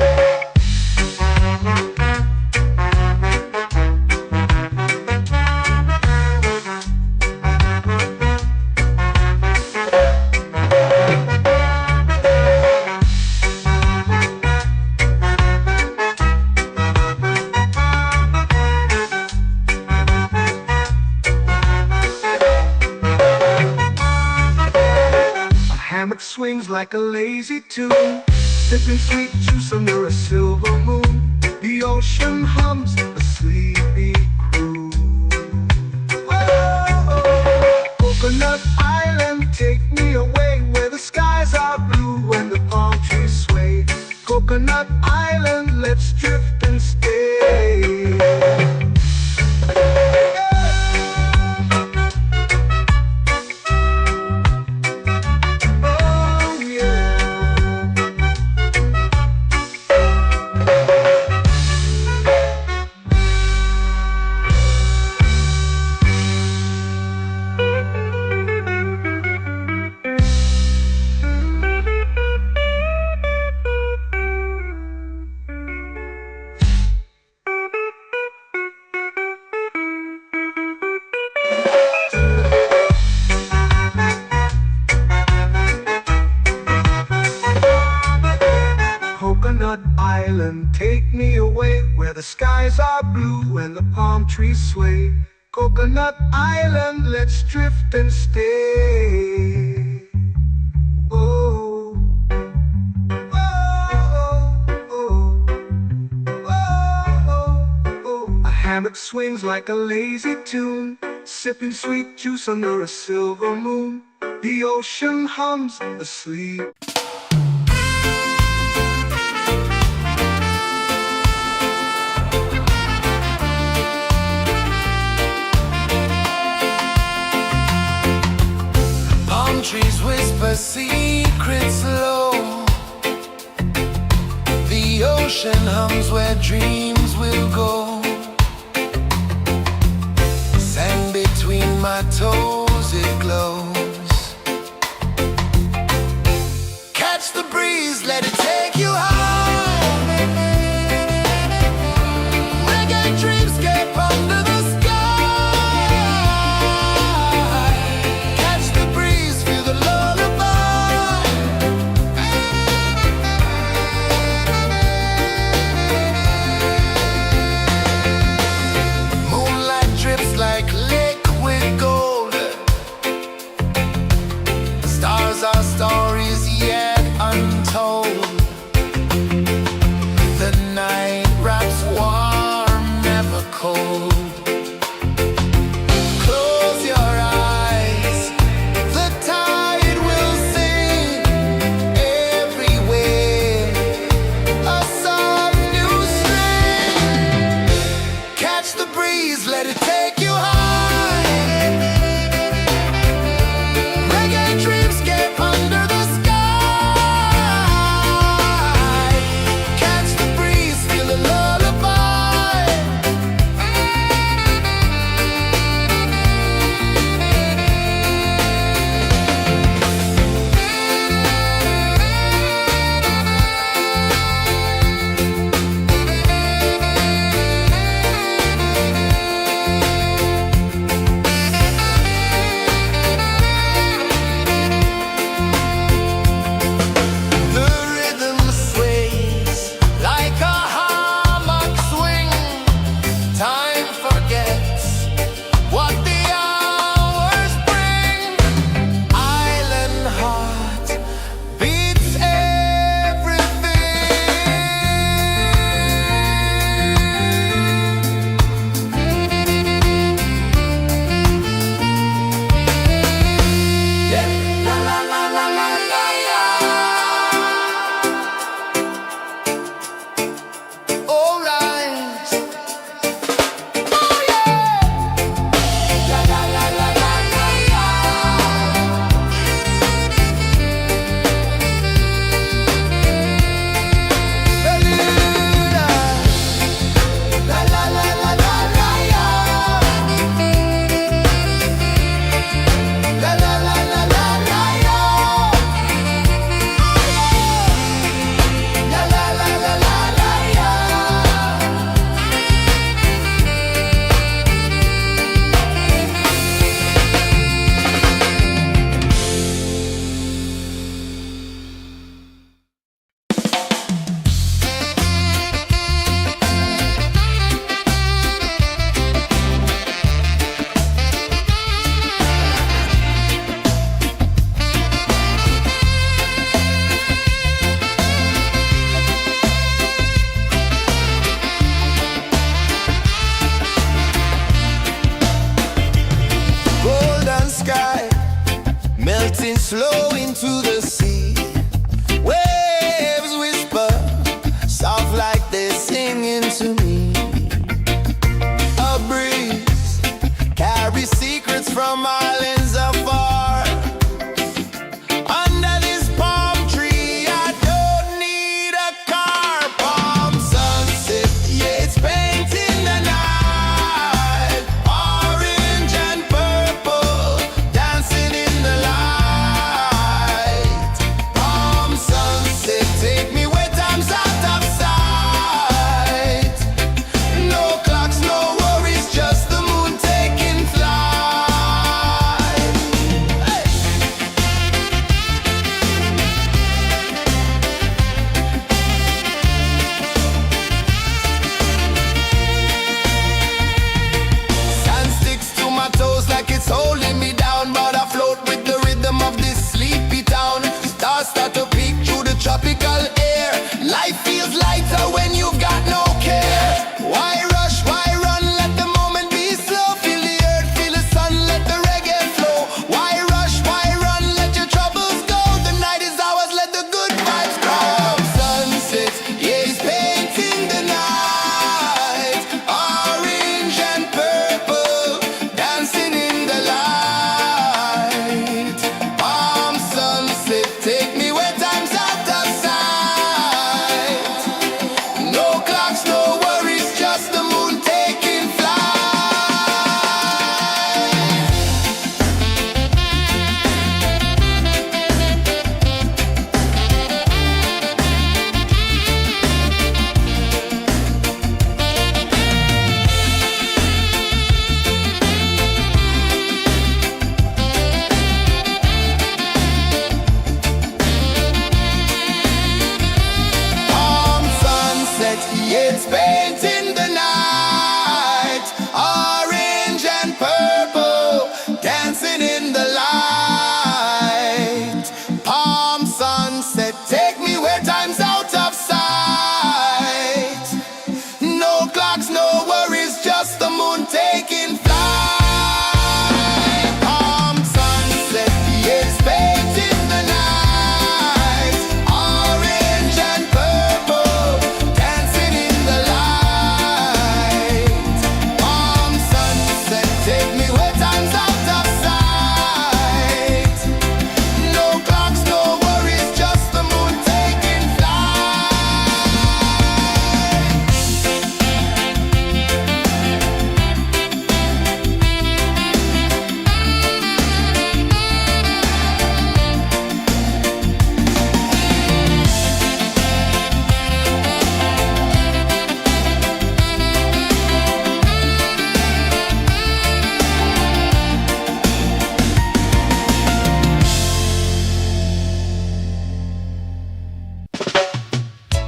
Hammock swings like a lazy tune, sipping sweet juice under a silver moon. The ocean hums a sleepy croon. Oh, Coconut Island, take me away where the skies are blue and the palm trees sway. Coconut Island, let's drift and stay. Coconut Island, take me away where the skies are blue and the palm trees sway. Coconut Island, let's drift and stay. Oh, oh, oh, oh, oh. A hammock swings like a lazy tune, sipping sweet juice under a silver moon. The ocean hums asleep. Trees whisper secrets low. The ocean hums where dreams will go. Sand between my toes, it glows. Catch the breeze, let it take you high. Reggae dreamscape under the sky. flow into the sea. Waves whisper, soft like they're singing to me. A breeze carries secrets from islands afar. Under this palm tree, I don't need a car. Palm sunset, yeah, it's painting the night. Orange and purple, dancing in the light. Palm sunset, take me where time's out of sight. No clocks, no worries, just the moon taking flight. Hey! Sand sticks to my toes like it's holding me down, but I float with the rhythm of this sleepy town. Stars start to peek through the tropical air. Life feels lighter when you've got no care. Why rush, why run, let the moment be slow. Feel the earth, feel the sun, let the reggae flow. Why rush, why run, let your troubles go. The night is ours, let the good vibes grow. Sunset, yeah, it's painting the night. Orange and purple, dancing in the light. Palm sunset, take me where time's out of sight. No clocks, no worries, just the moon taking flight. Palm sunset, yeah, it's painting the night. Orange and purple, dancing in the light. Palm sunset, take me where time's out of sight. No clocks, no worries, just the moon taking flight. Palm sunset, yeah, it's painting the night. Orange and purple, dancing in the light. Palm sunset, take me where time's out of sight. No clocks, no worries, just the moon taking flight.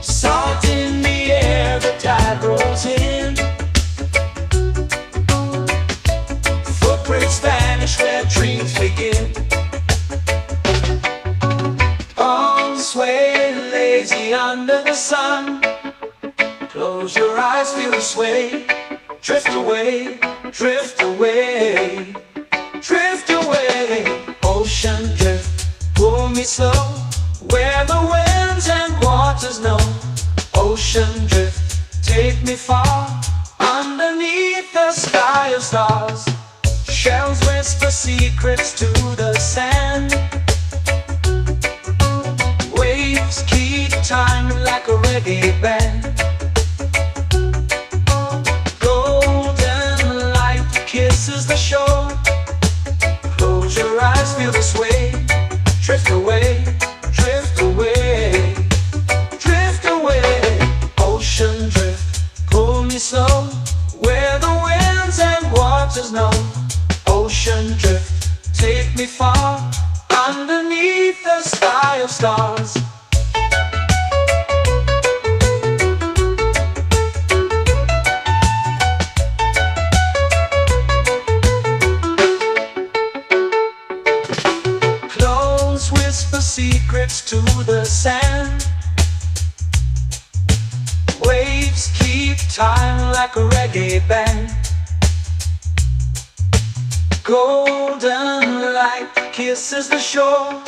Salt in the air, the tide rolls in. Footprints vanish where dreams begin. Arms sway lazy under the sun. Close your eyes, feel the sway. Drift away, drift away, drift away. Ocean drift, pull me slow. Where the winds and waters know. Ocean drift, take me far. Underneath the sky of stars. Shells whisper secrets to the sand. Waves keep time like a reggae band. Golden light kisses the shore. Close your eyes, feel the sway. Drift away, drift away, drift away. Ocean drift, pull me slow. Where the winds and waters know. Ocean drift, take me far. Underneath the sky of stars. Clones whisper secrets to the sand. Waves keep time like a reggae band. Golden light kisses the shore.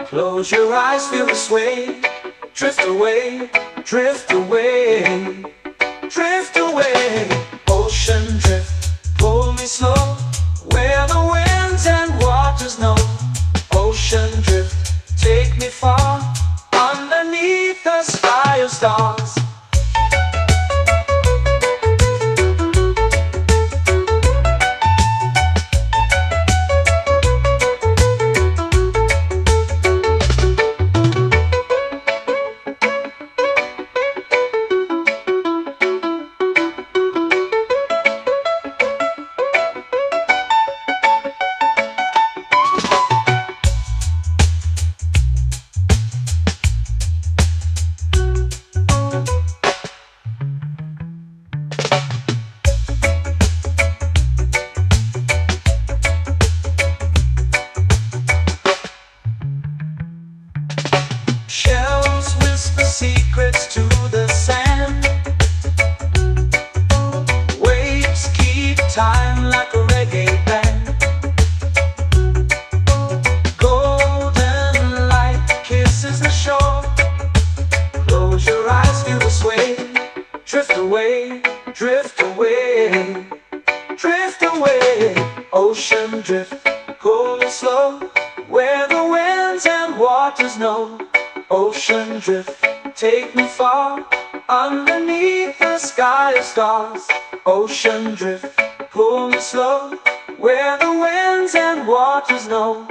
Close your eyes, feel the sway. Drift away, drift away, drift away. Ocean drift, pull me slow, where the winds and waters know. Ocean drift, take me far, underneath the sky of stars. Shells whisper secrets to the sand. Waves keep time like a reggae band. Golden light kisses the shore. Close your eyes, feel the sway. Drift away, drift away, drift away. Ocean drift, cool and slow, where the winds and waters know. Ocean drift, take me far, underneath the sky of stars. Ocean drift, pull me slow, where the winds and waters know.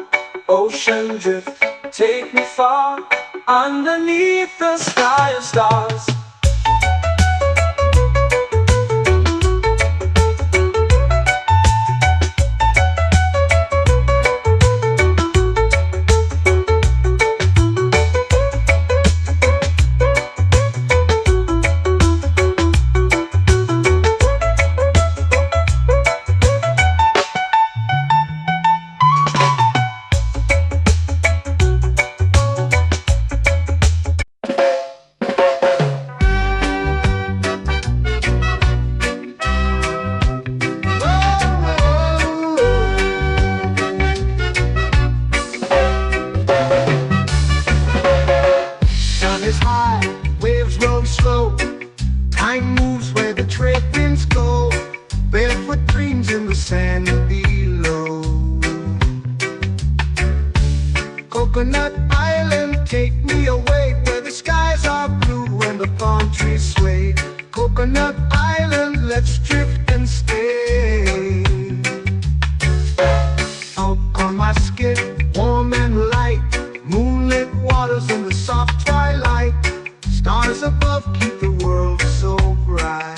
Ocean drift, take me far, underneath the sky of stars. Sun is high, waves roll slow. Time moves where the trade winds go. Barefoot dreams in the sand below. Coconut Island, take me away, where the skies are blue and the palm trees sway. Coconut Island, let's drift and stay. Out on my skin, warm and light, moonlit waters in the soft twilight. Stars above keep the world so bright.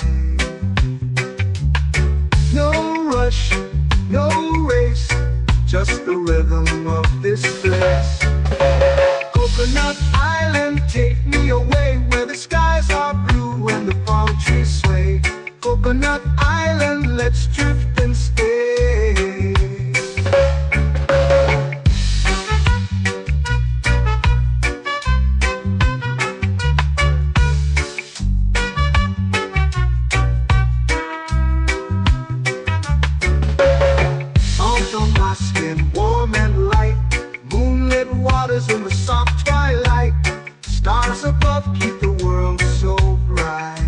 No rush, no race, just the rhythm of this place. Coconut Island, take me away, where the skies are blue and the palm trees sway. Coconut Island, let's drift and stay. Out on my skin, warm and light, moonlit waters in the soft twilight. Stars above keep the world so bright.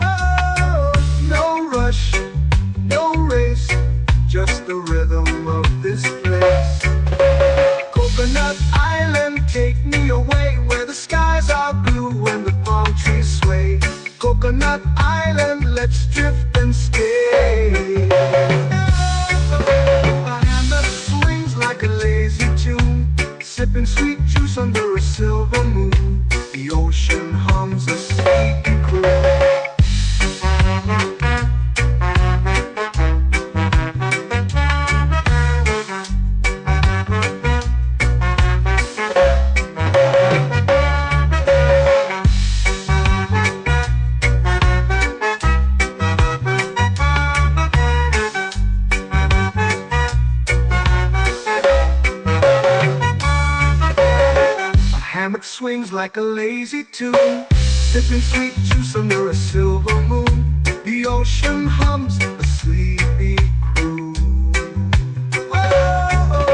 Oh, no rush, no race, just the rhythm of this place. Coconut Island, take me away, where the skies are blue and the palm trees sway. Coconut Island, let's drift and stay. A hand that swings like a lazy tune, sipping sweet juice under a silver moon. The ocean hums a sleepy croon. Hammock swings like a lazy tune, sipping sweet juice under a silver moon. The ocean hums a sleepy croon. Whoa,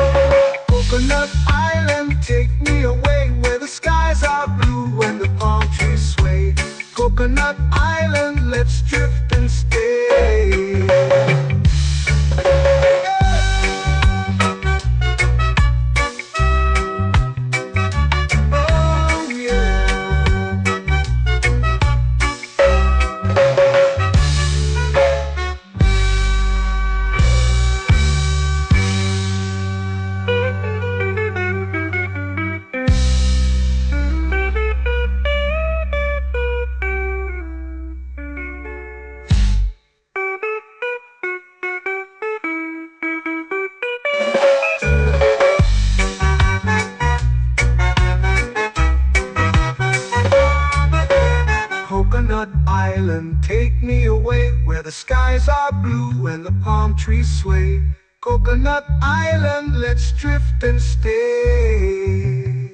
Take me away where the skies are blue and the palm trees sway. Coconut Island, let's drift and stay.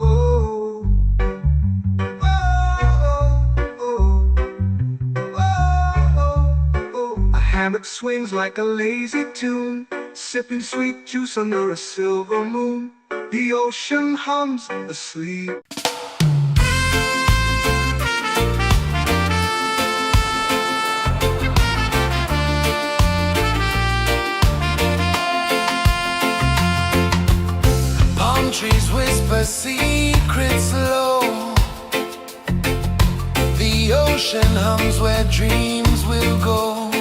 Oh, oh, oh, oh, oh. A hammock swings like a lazy tune, sipping sweet juice under a silver moon. The ocean hums asleep. Trees whisper secrets low. The ocean hums where dreams will go.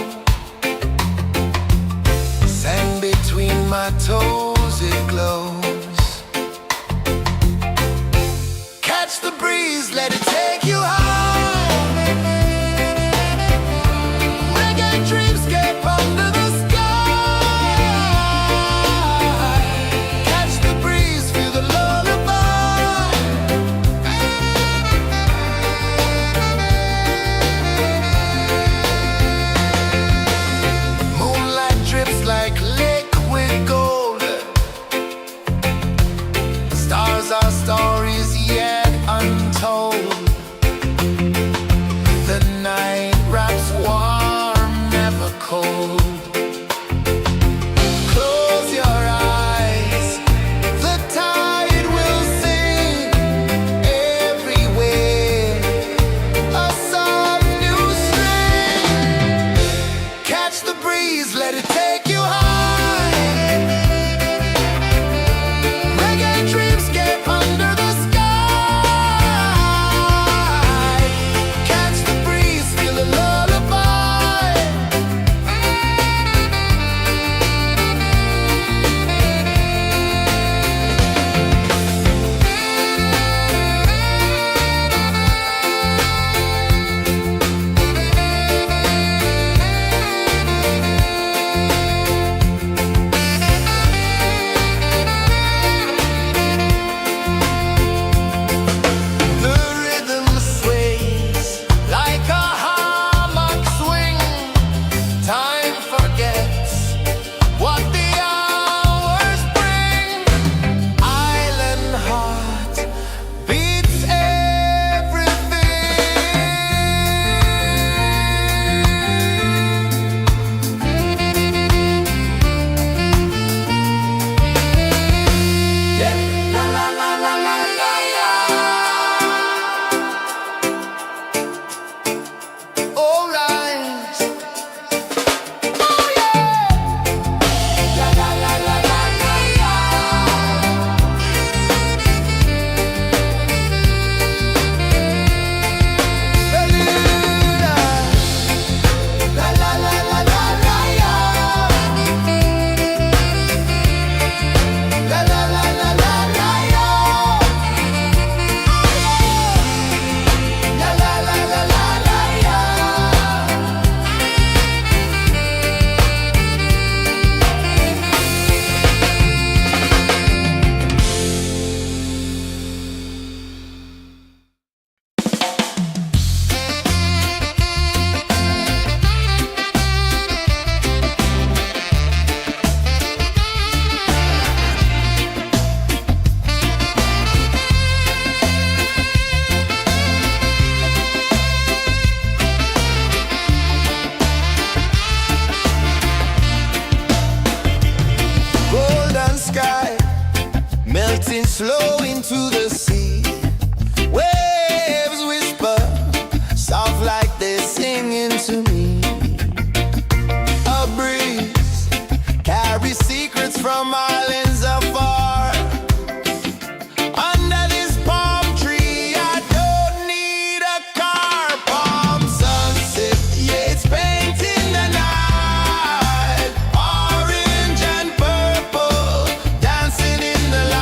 Sand between my toes, it glows. Catch the breeze, let it take you high. Reggae dreamscape under the our stories yet untold. The night wraps warm, never cold. Close your eyes, the tide will sing everywhere. A soft new string. Catch the breeze, let it take you high. Slow into the sea. Waves whisper, soft like they're singing to me. A breeze carries secrets from islands afar. Under this palm tree, I don't need a car. Palm sunset, yeah, it's painting the night. Orange and purple, dancing in the light.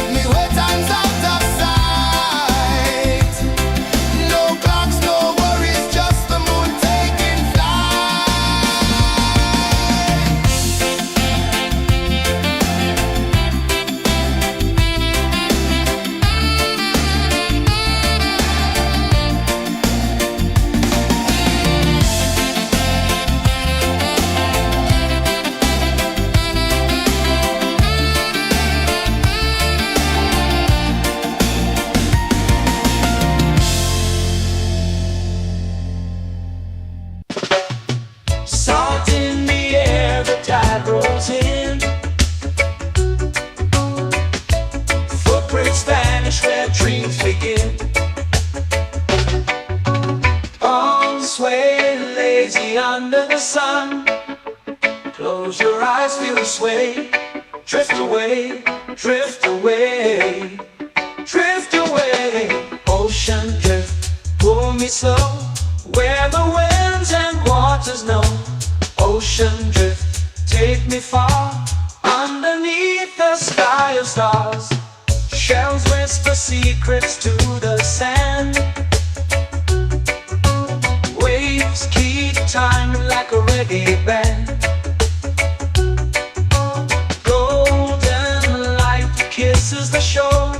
take me where time's out of sight. No clocks, no worries, just the moon taking flight. Salt in the air, the tide rolls in. Footprints vanish where dreams begin. Arms sway lazy under the sun. Close your eyes, feel the sway. Drift away, drift away, drift away. Ocean drift, pull me slow, where the winds and waters know. Ocean drift, take me far, underneath the sky of stars. Shells whisper secrets to the sand. Waves keep time like a reggae band. Golden light kisses the shore.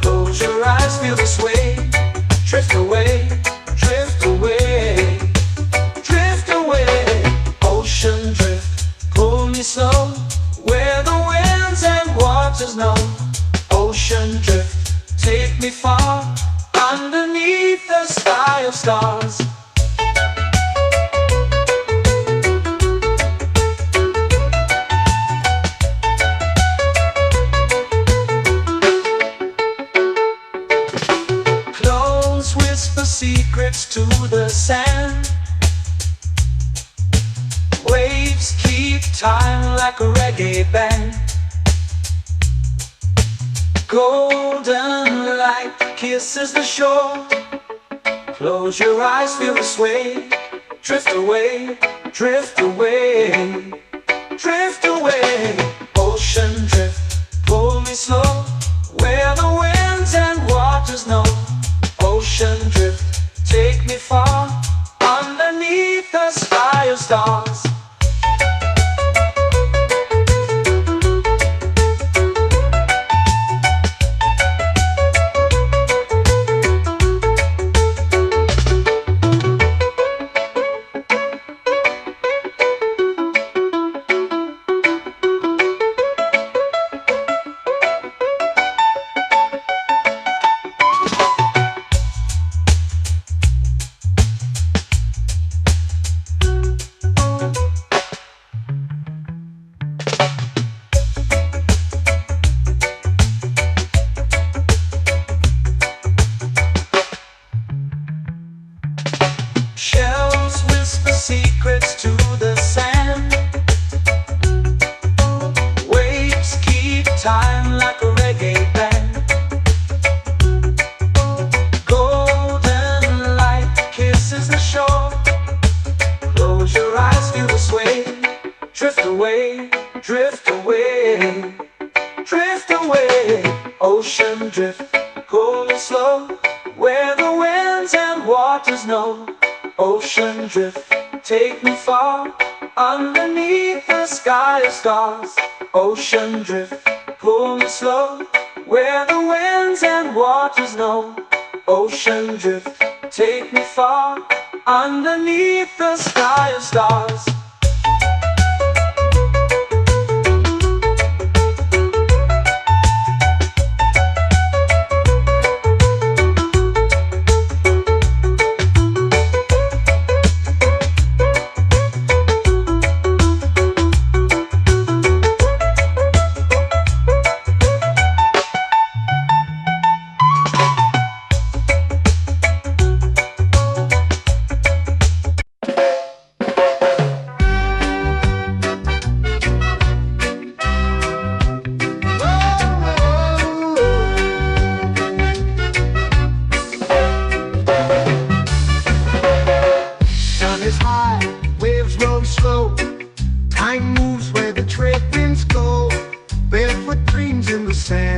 Close your eyes, feel the sway. Drift away, drift away, drift away. Ocean drift, pull me slow, where the winds and waters know. Ocean drift, take me far, underneath the sky of stars. Close whisper secrets to the sand. Waves keep time like a reggae band. Golden light kisses the shore. Close your eyes, feel the sway. Drift away, drift away, drift away. Ocean drift, pull me slow, where the winds and waters know. Ocean drift, take me far, underneath the sky of stars. Shells whisper secrets to the sand. Waves keep time like a reggae band. Golden light kisses the shore. Close your eyes, feel the sway. Drift away, drift away, drift away. Ocean drift, pull me slow, where the winds and waters know. Ocean drift, take me far, underneath the sky of stars. Ocean drift, pull me slow, where the winds and waters know. Ocean drift, take me far, underneath the sky of stars.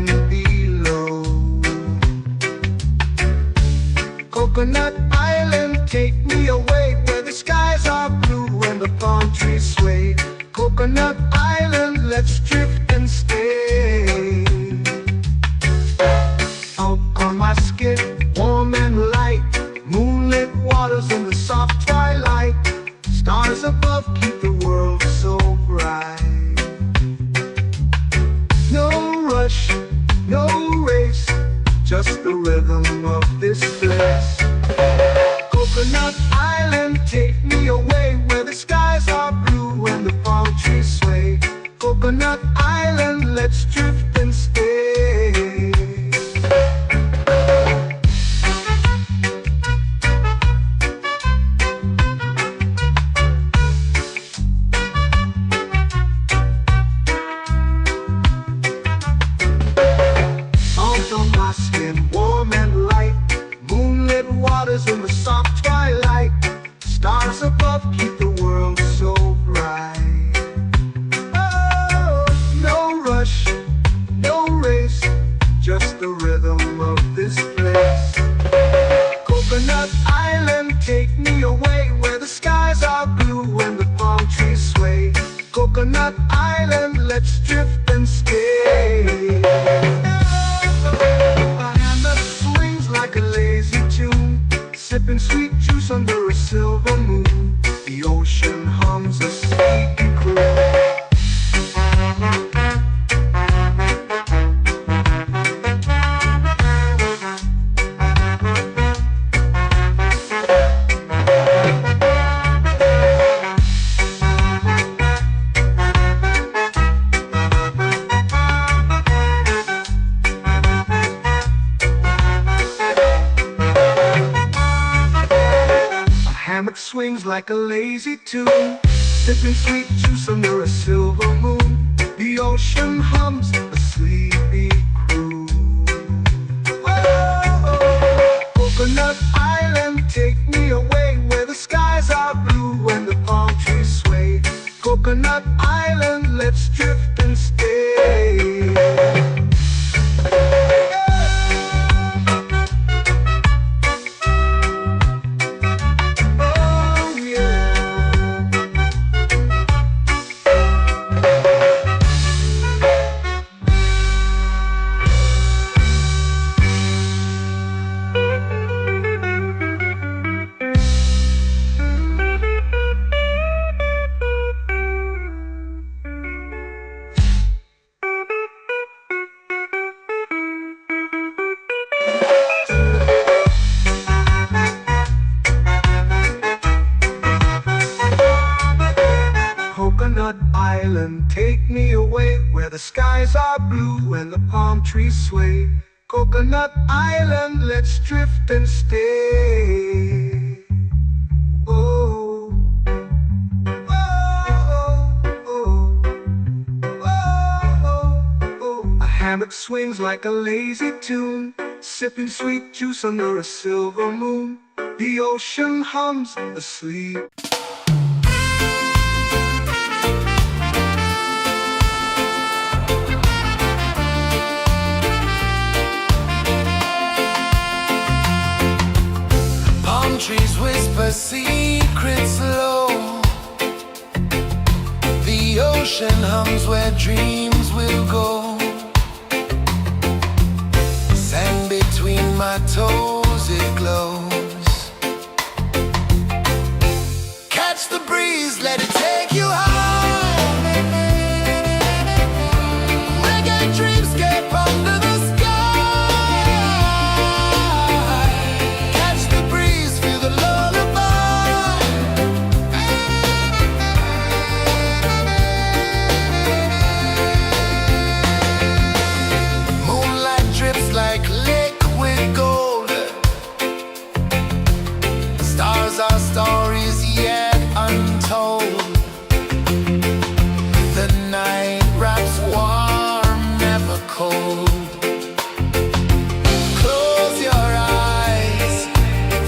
and below. Coconut Island, take me away where the skies are blue and the palm trees sway. Coconut Island, let's drift and stay. Out on my skin, warm and light, moonlit waters in the soft twilight. Stars above keep the world so bright. No rush, no race, just the rhythm of this place. Coconut Island, take me away where the skies are blue and the palm trees sway. Coconut Island, let's drift and stay. Out on my skin, warm and light, moonlit waters in the soft twilight. Stars above keep the world so bright. Oh, no rush, no race, just the rhythm of this place. Coconut Island, take me away where the skies are blue and the palm trees sway. Coconut Island, let's drift and stay. A hand that swings like a lazy tune, sipping sweet juice under a silver moon. The ocean hums a sleepy croon. Hammock swings like a lazy tune, sipping sweet juice under a silver moon. The ocean hums a sleepy croon. Oh, Coconut Island, take me away where the skies are blue and the palm trees sway. Coconut Island, let's drift and stay. Coconut Island, take me away where the skies are blue and the palm trees sway. Coconut Island, let's drift and stay. Oh, oh, oh, oh, oh. A hammock swings like a lazy tune, sipping sweet juice under a silver moon. The ocean hums asleep. Trees whisper secrets low. The ocean hums where dreams will go. Sand between my toes, it glows. Catch the breeze, let it take you home. Reggae dreamscape under the sky. Our stories yet untold. The night wraps warm, never cold. Close your eyes,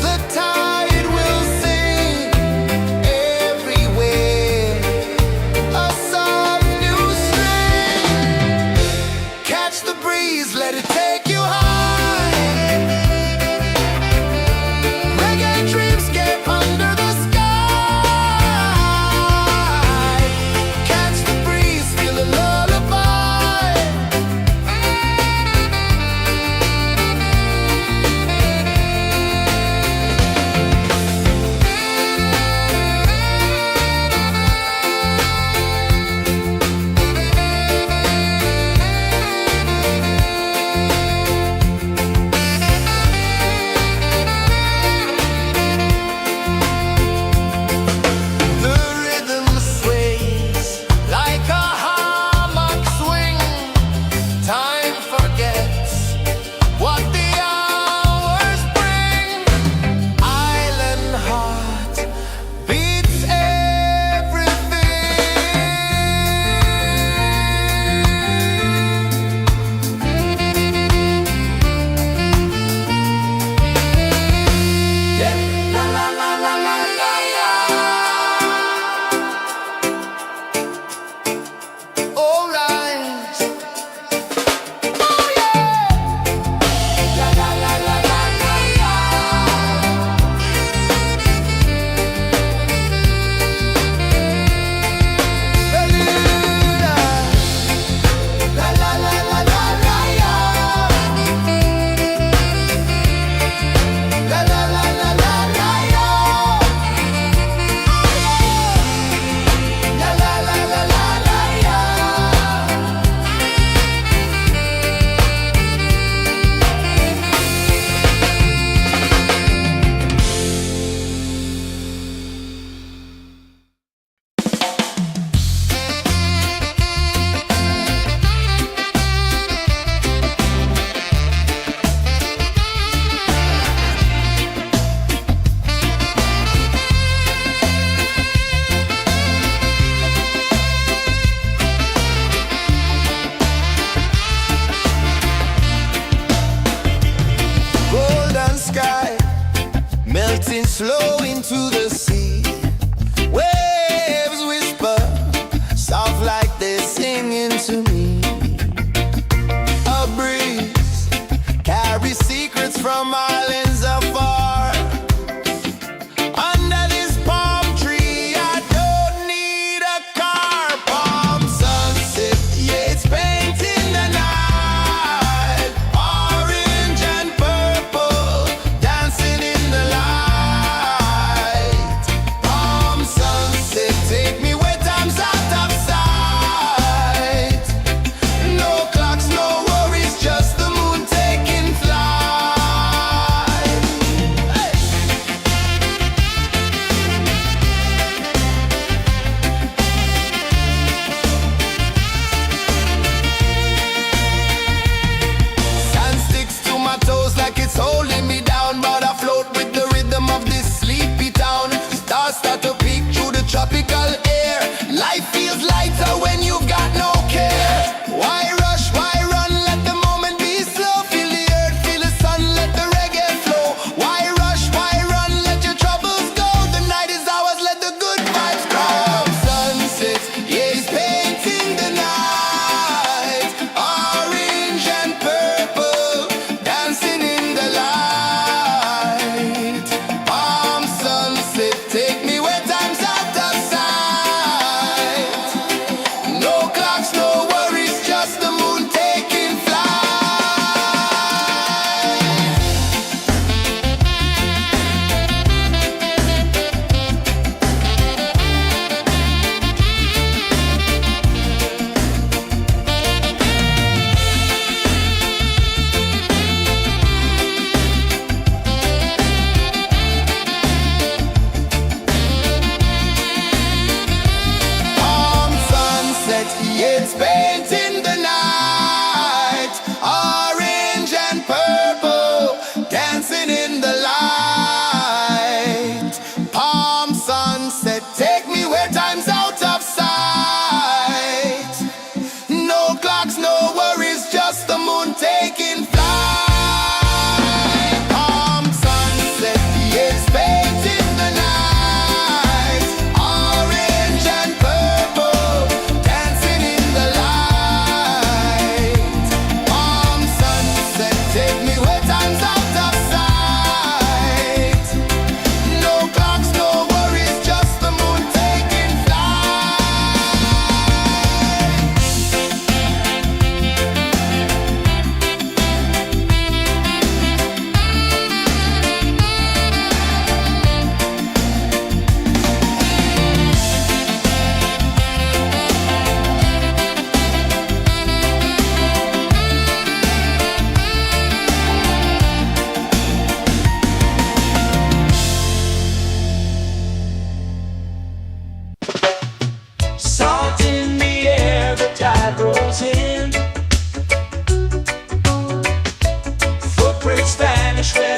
the tide will sing everywhere. A soft new string. Catch the breeze. breeze, let it take you high. Reggae dreamscape under the sky. Catch the breeze, feel the lullaby. The rhythm sways like a hammock swing. Time forgets what the hours bring. Island heart beats everything. Yeah. La la la la la la la. All right. Oh yeah. La la la la la la la. Beluga. La la la la la la la. La la la la la la la. La la la la la la la. Golden sky melting slow into the sea. Waves whisper soft like they're singing to me. A breeze carries secrets from islands afar. Under this palm tree, I don't need a car. Palm sunset, yeah, it's painting the night. Orange and purple, dancing in the light.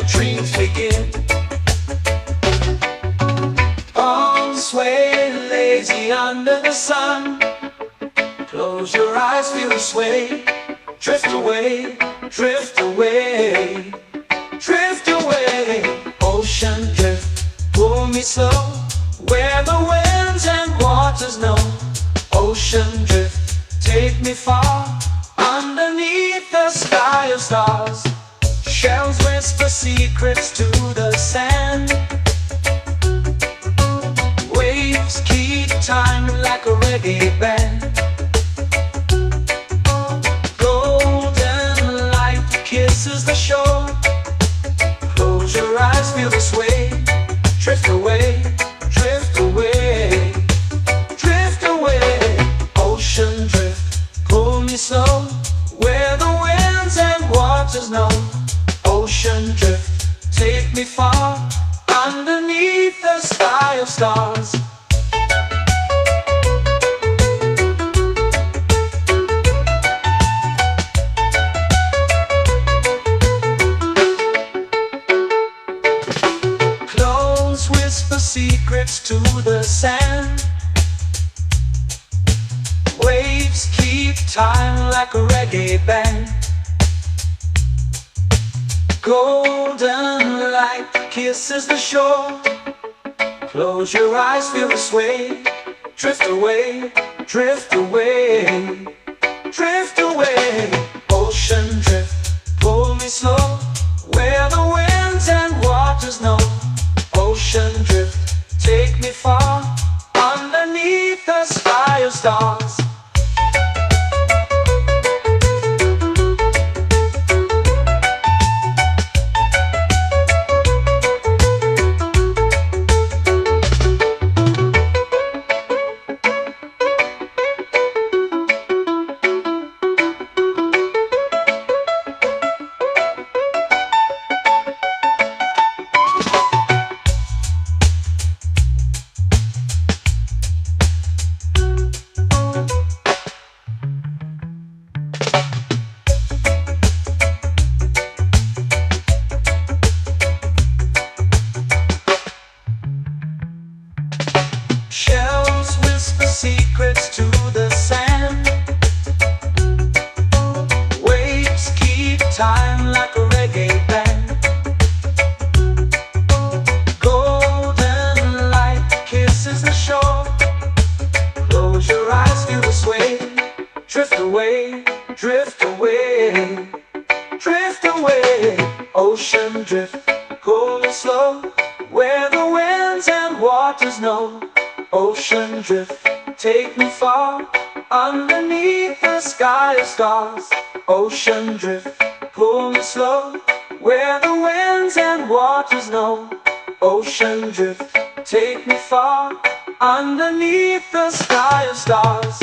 dreams begin. Arms sway lazy under the sun. Close your eyes, feel the sway. Drift away, drift away, drift away. Ocean drift, pull me slow, where the winds and waters know. Ocean drift, take me far, underneath the sky of stars. Shells whisper secrets to the sand. Waves keep time like a reggae band. Golden light kisses the shore. Close your eyes, feel the sway. Drift away, drift away, drift away. Ocean drift, pull me slow, where the winds and waters know. Ocean drift, take me far, underneath the sky of stars. Close whisper secrets to the sand. Waves keep time like a reggae band. Golden light kisses the shore. Close your eyes, feel the sway. Drift away, drift away, drift away. Ocean drift, pull me slow, where the winds and waters know. Ocean drift, take me far, underneath the sky of stars. Shells whisper secrets to the sand. Waves keep time like a reggae band. Golden light kisses the shore. Close your eyes, feel the sway. Drift away, drift away, drift away. Ocean drift, pull me slow, where the winds and waters know. Ocean drift, take me far, underneath the sky of stars. Ocean drift, pull me slow, where the winds and waters know. Ocean drift, take me far, underneath the sky of stars.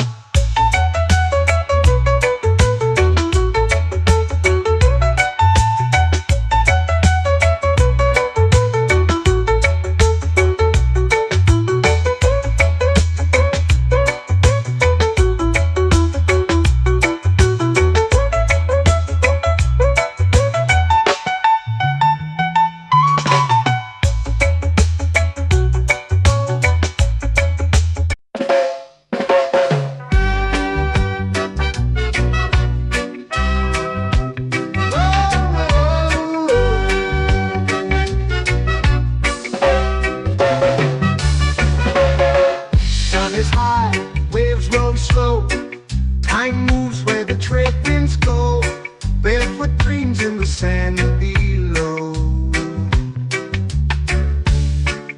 Time moves where the trade winds go. Barefoot dreams in the sand below.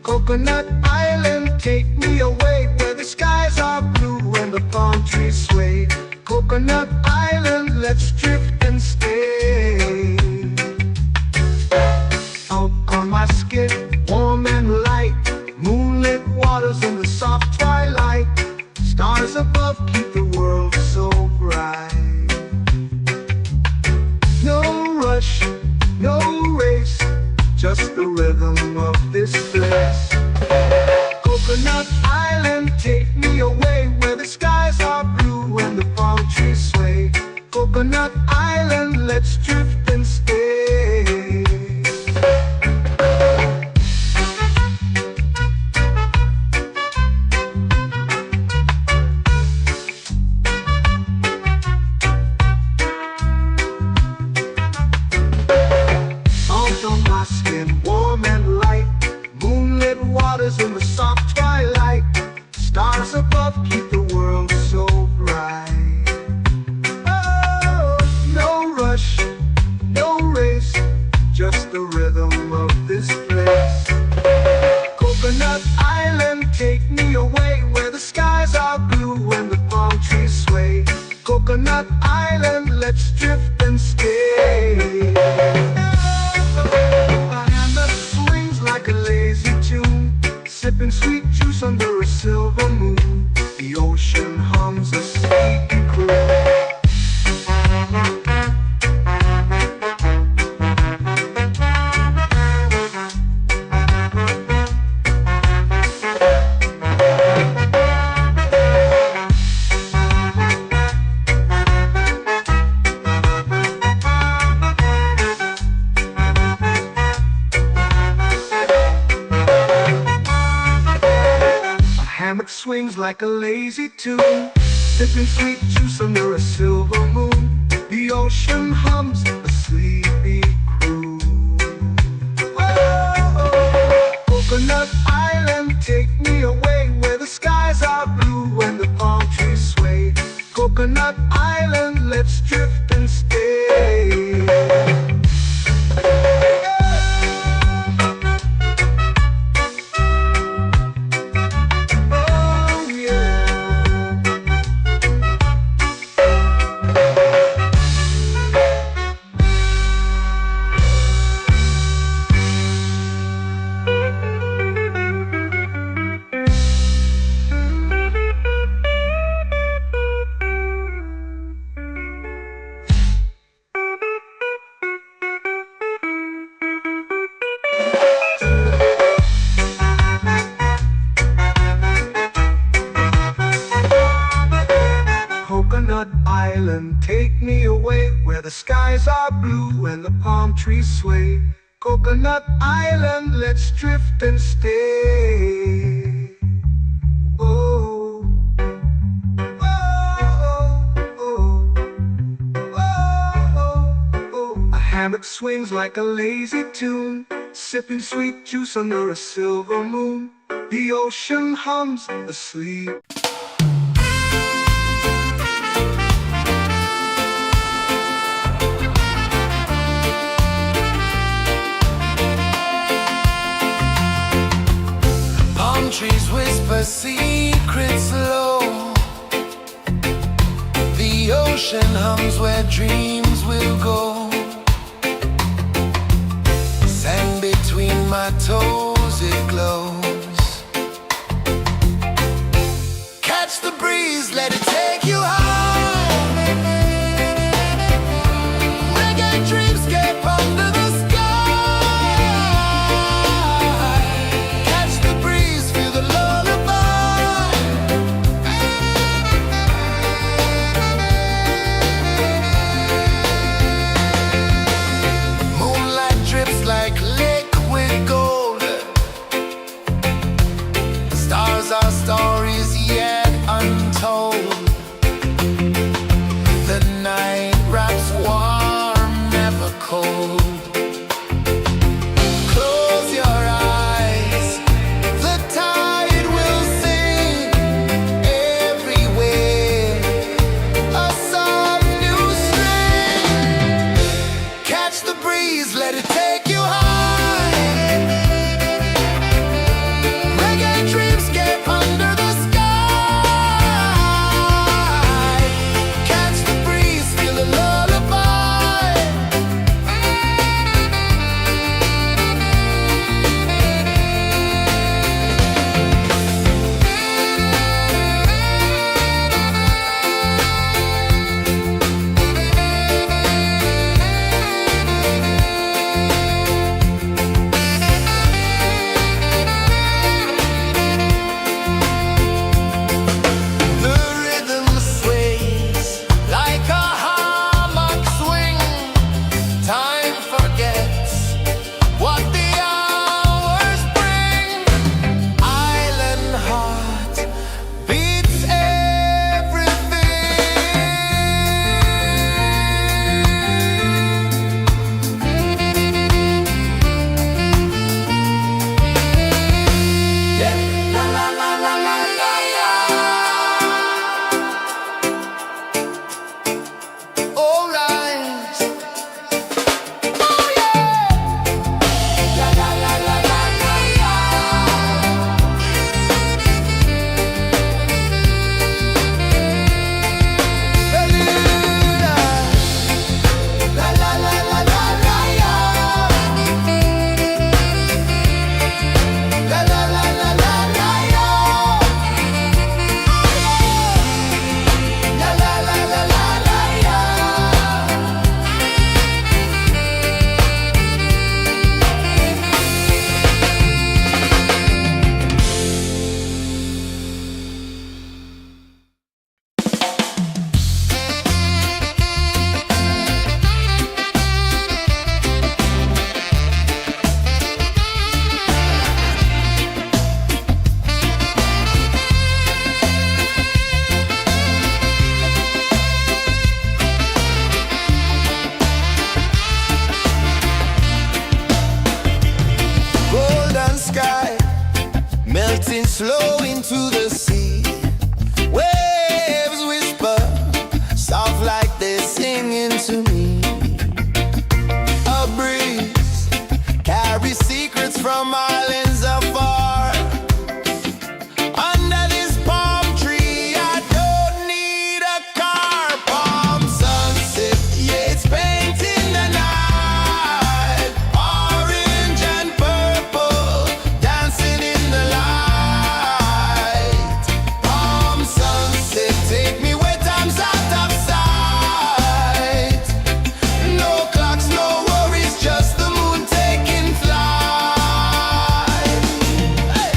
Coconut Island, take me away, where the skies are blue and the palm trees sway. Coconut Island, let's drift and stay. Out on my skin, warm and light, moonlit waters in the soft twilight. Stars above keep the world so bright. No rush, no race, just the rhythm of this place. Coconut Island, take me away, where the skies are blue and the palm trees sway. Coconut Island, let's drift and stay. hammock swings like a lazy tune, sipping sweet juice under a silver moon. The ocean hums a sleepy croon. Whoa, Coconut Island, take me away where the skies are blue and the palm trees sway. Coconut Island, let's drift and stay. Coconut Island, take me away where the skies are blue and the palm trees sway. Coconut Island, let's drift and stay. Oh, oh, oh, oh, oh. A hammock swings like a lazy tune, sipping sweet juice under a silver moon. The ocean hums asleep. Trees whisper secrets low. The ocean hums where dreams will go. Sand between my toes, it glows. Catch the breeze, let it take you high. Reggae dreamscape under the sky. Our stories yet untold. The night wraps warm, never cold. Close your eyes, the tide will sing everywhere. A soft new string. Catch the breeze, let it take you high. Under the sky, catch the breeze, feel a lullaby. Oh, rise. Oh, yeah. sky, melting slow into the sea. Waves whisper, soft like they're singing to me. A breeze carries secrets from islands afar. Under this palm tree, I don't need a car. Palm sunset, yeah, it's painting the night. Orange and purple, dancing in the light. Palm sunset, take me where time's out of sight. No clocks, no worries, just the moon taking flight. Hey!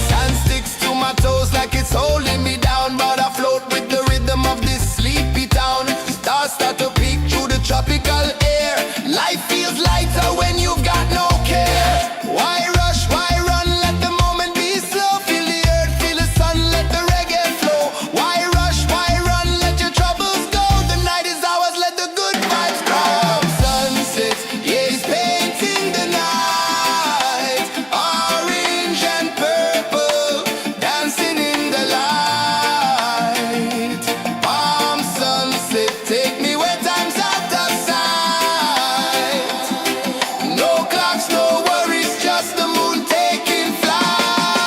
Sand sticks to my toes like it's holding me down, but I float with the rhythm of this sleepy town. Stars start to peek through the tropical air. Life feels lighter when you've got no care. Why rush, why run, let the moment be slow. Feel the earth, feel the sun, let the reggae flow. Why rush, why run, let your troubles go. The night is ours, let the good vibes come. Sunset, yeah, it's painting the night. Orange and purple, dancing in the light. Palm sunset, take me where time's out of sight. No clocks, no worries, just the moon taking flight.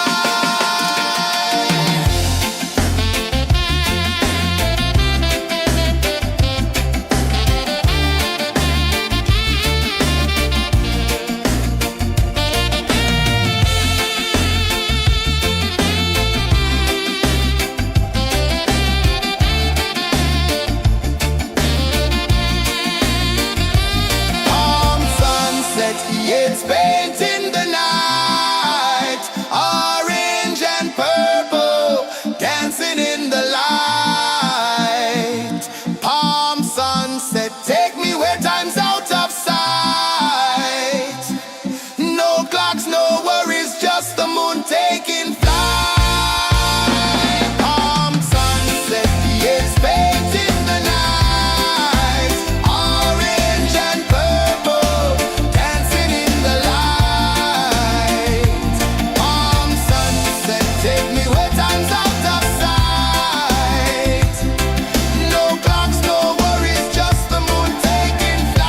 Palm sunset, yeah, it's painting the night. Orange and purple, dancing in the light. Palm sunset, take me where time's out of sight. No clocks, no worries, just the moon taking flight. Palm sunset, yeah, it's painting the night. Orange and purple, dancing in the light. Palm sunset, take me where time's out of sight. No clocks, no worries, just the moon taking flight.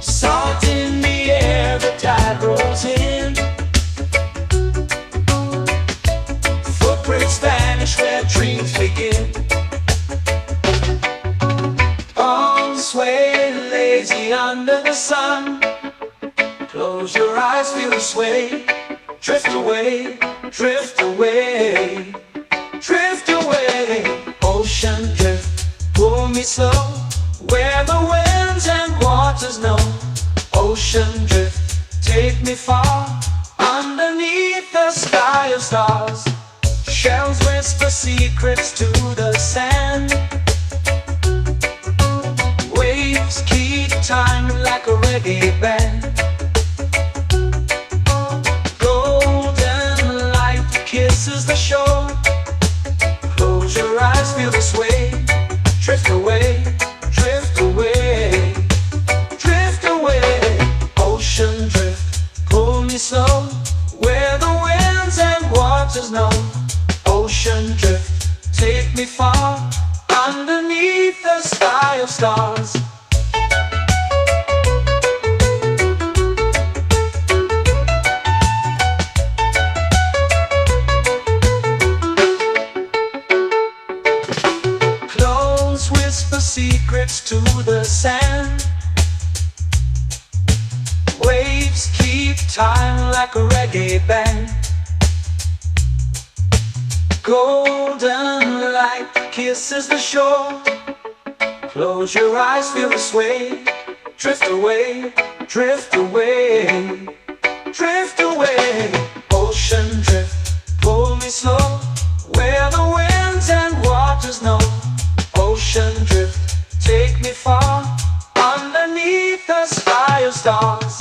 Salt in the air, the tide rolls in. Footprints vanish where dreams begin. Arms sway lazy under the sun. Close your eyes, feel the sway. Drift away, drift away, drift away. Ocean drift, pull me slow. Where the winds and waters know. Ocean drift, take me far. Underneath the sky of stars. Shells whisper secrets to the sand. Waves keep time like a reggae band. Golden light kisses the shore. Close your eyes, feel the sway. Drift away, drift away, drift away. Ocean drift, pull me slow. Where the winds and waters know. Ocean drift, take me far. Underneath the sky of stars. Close whisper secrets to the sand. Waves keep time like a reggae band. Golden light kisses the shore. Close your eyes, feel the sway. Drift away, drift away, drift away. Ocean drift, pull me slow, where the winds and waters know. Ocean drift, take me far, underneath the sky of stars.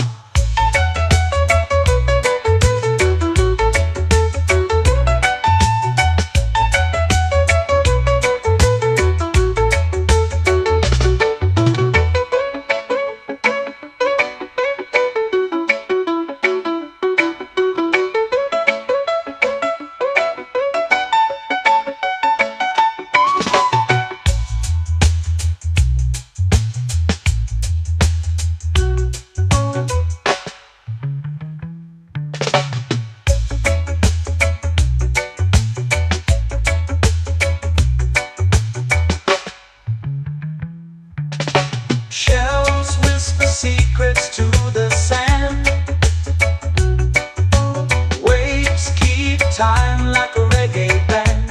Shells whisper secrets to the sand. Waves keep time like a reggae band.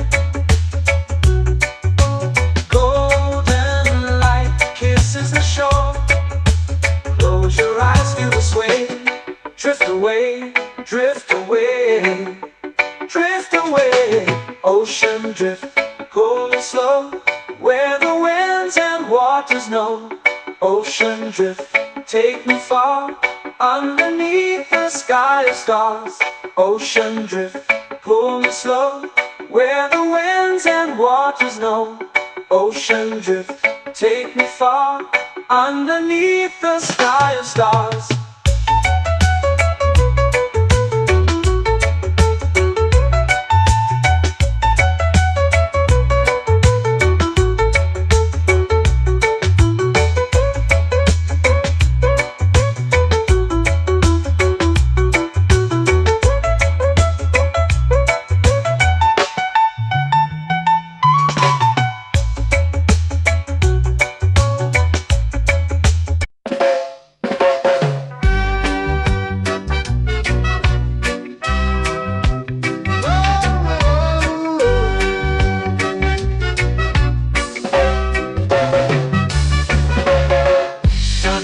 Golden light kisses the shore. Close your eyes, feel the sway. Drift away, drift away, drift away. Ocean drift, cool and slow, where the winds and waters know. Ocean drift, take me far, underneath the sky of stars. Ocean drift, pull me slow, where the winds and waters know. Ocean drift, take me far, underneath the sky of stars.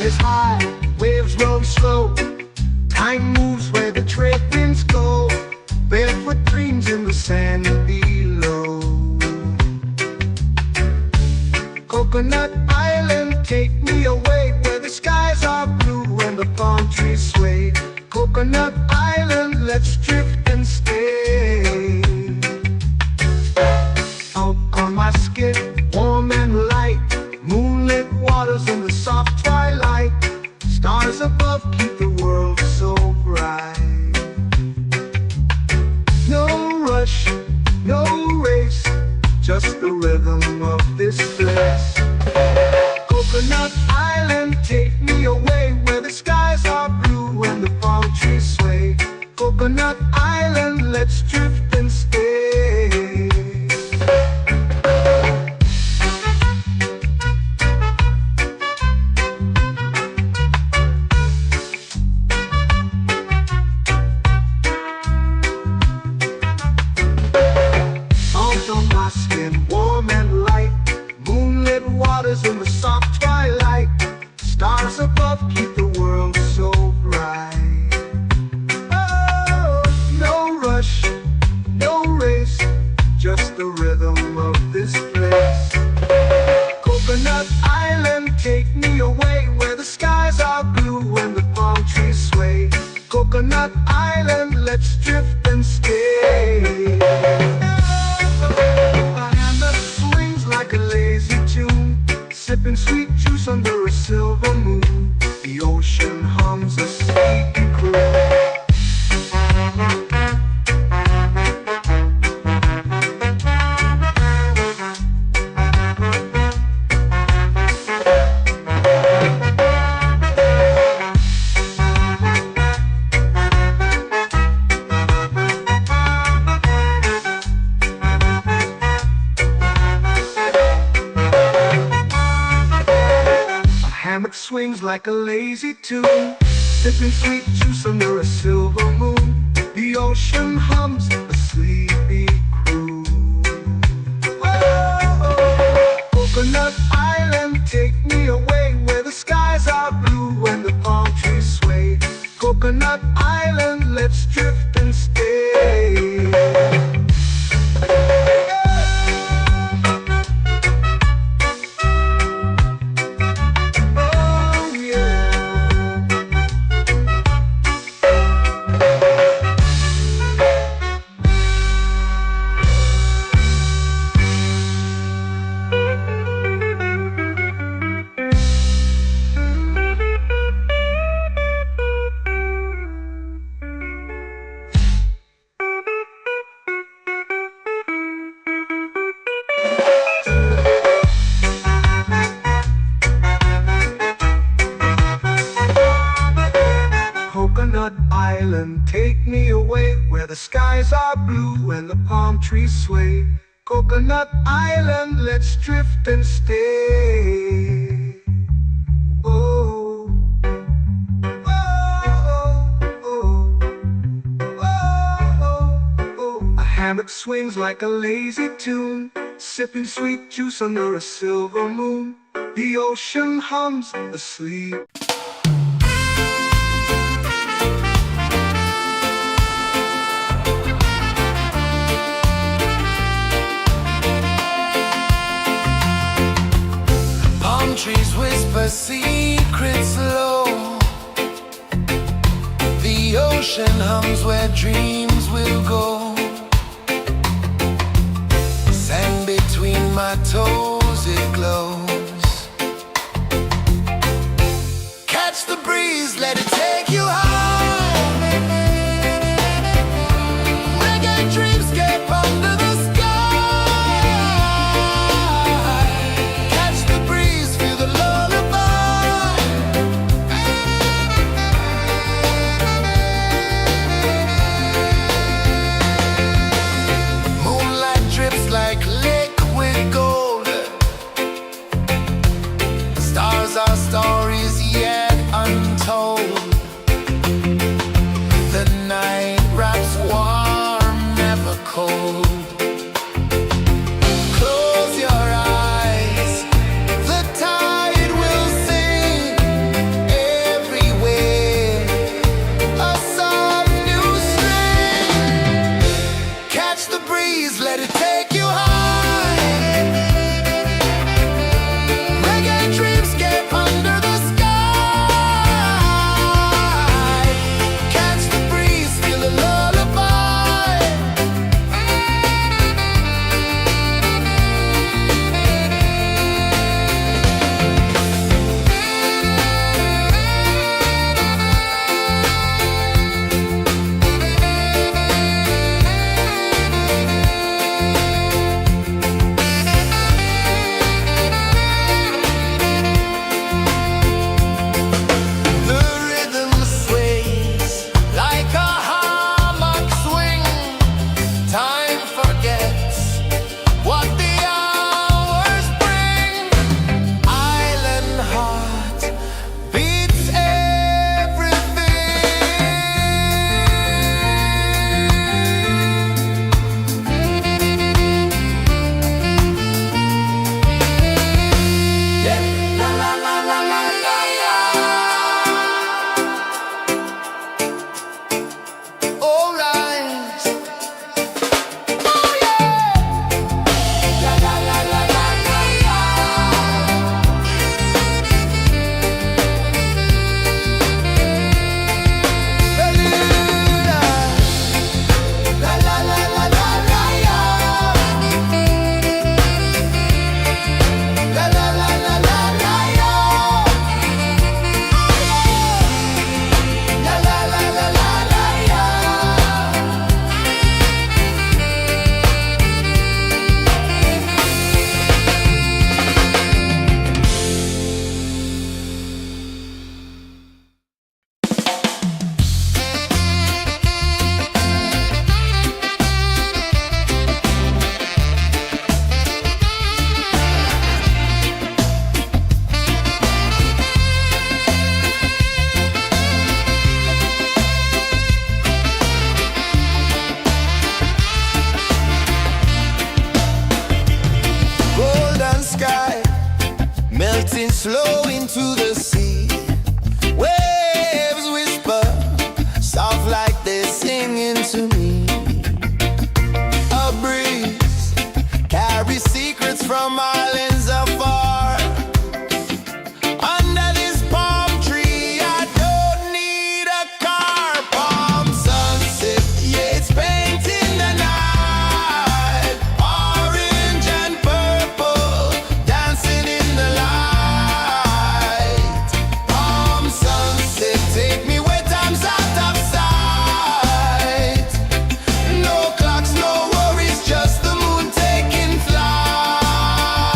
Is high, waves roll slow. Time moves where the trade winds go. Barefoot dreams in the sand below. Coconut Island, take me away, where the skies are blue and the palm trees sway. Coconut Island, let's drift and stay. Out on my skin, warm and light, moonlit waters in the soft twilight. Stars above keep the world so bright. No rush, no race, just the rhythm of this place. Coconut Island, take me away, where the skies are blue and the palm trees sway. Coconut Island, let's drift and stay. Warm and light, moonlit waters in the soft twilight. Stars above keep the world so bright. Oh, no rush, no race, just the rhythm of this place. Coconut Island, take me away, where the skies are blue and the palm trees sway. Coconut Island, let's drift and stay. Like a lazy tune, sipping sweet juice under a silver moon. The ocean hums a sleepy croon. Swings like a lazy tune, sipping sweet juice under a silver moon. The ocean hums a sleepy croon. Whoa! are blue and the palm trees sway. Coconut Island, let's drift and stay. Oh, oh, oh, oh, oh. A hammock swings like a lazy tune, sipping sweet juice under a silver moon. The ocean hums asleep. Palm trees whisper secrets low. The ocean hums where dreams will go. Sand between my toes, it glows. Catch the breeze, let it take you high. Reggae dreamscape under the sky. Catch the breeze, feel the lullaby. Moonlight drips like liquid gold. Stars are stories yet untold. The night wraps warm, never cold. Close your eyes, the tide will sing everywhere. A soft new string. Catch the breeze, let it take you high. Reggae dreamscape under the sky. Catch the breeze, feel the lullaby. The rhythm sways like a hammock swing. Time forgets what the hours bring. Island heart beats everything. Yeah. La la la la la la la. All rise. Oh yeah. La la la la la la la. Beluga. La la la la la la la. La la la la la la la. La la la la la la la. Golden sky melting slow into the sea. Waves whisper soft like they're singing to me. A breeze carries secrets from islands afar. Under this palm tree, I don't need a car. Palm sunset, yeah, it's painting the night. Orange and purple, dancing in the light. Palm sunset, take me where time's out of sight. No clocks, no worries, just the moon taking flight.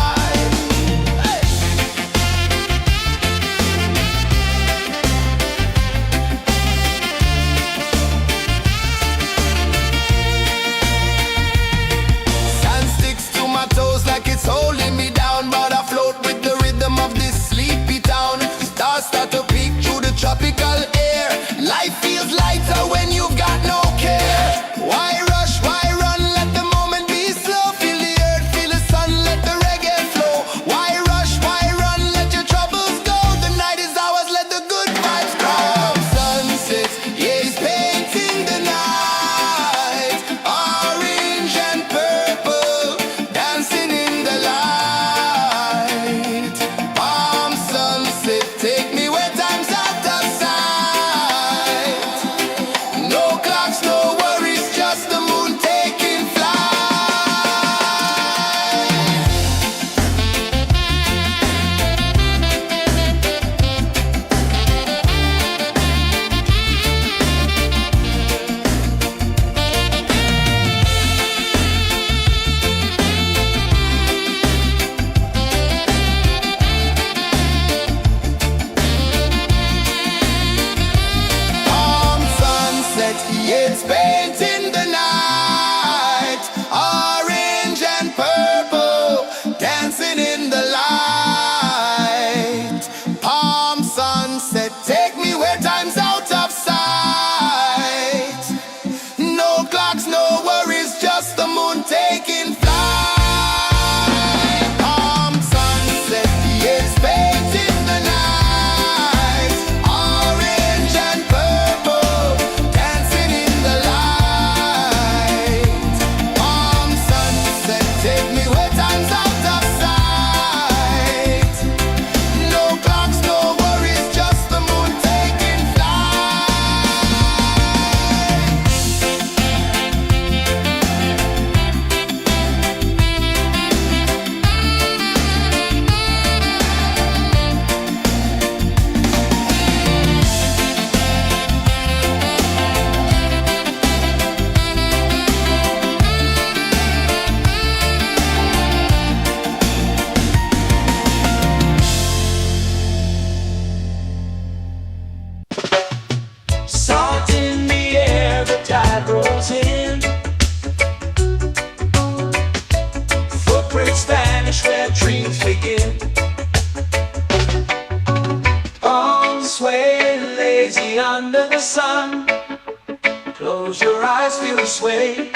eyes feel the sway.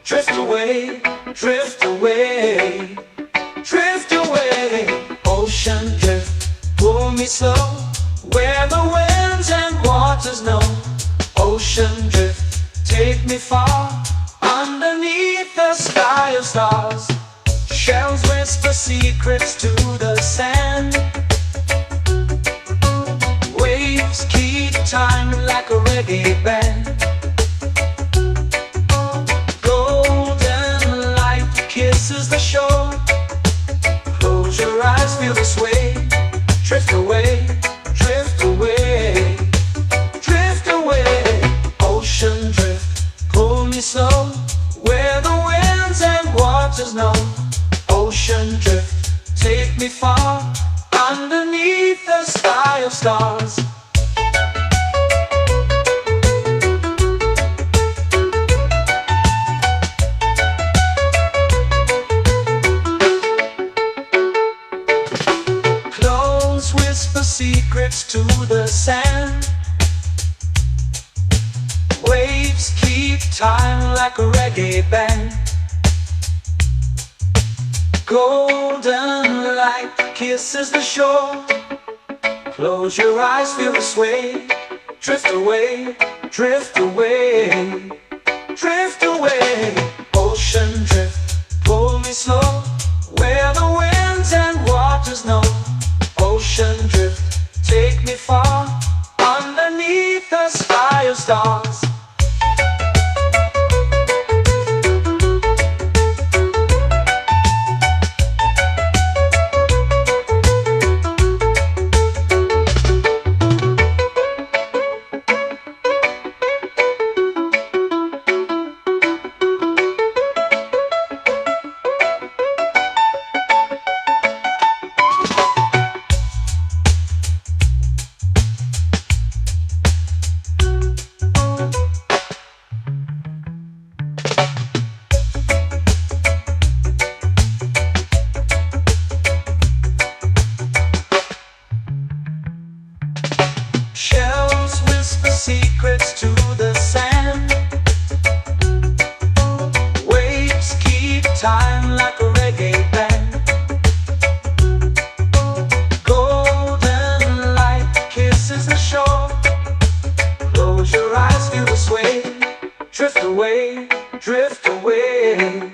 Drift away, drift away, drift away. Ocean drift, pull me slow, where the winds and waters know. Ocean drift, take me far, underneath the sky of stars. Shells whisper secrets to the sand. Waves keep time like a reggae band. Golden light kisses the shore. Close your eyes, feel the sway. Drift away, drift away, drift away. Ocean drift, pull me slow, where the winds and waters know. Ocean drift, take me far, underneath the sky of stars. Close whisper secrets to the sand. Waves keep time like a reggae band. Golden light kisses the shore. Close your eyes, feel the sway. Drift away, drift away, drift away. Ocean drift, pull me slow, where the winds and waters know. Ocean drift, take me far, underneath the sky of stars. Shells whisper secrets to the sand. Waves keep time like a reggae band. Golden light kisses the shore. Close your eyes, feel the sway. Drift away, drift away,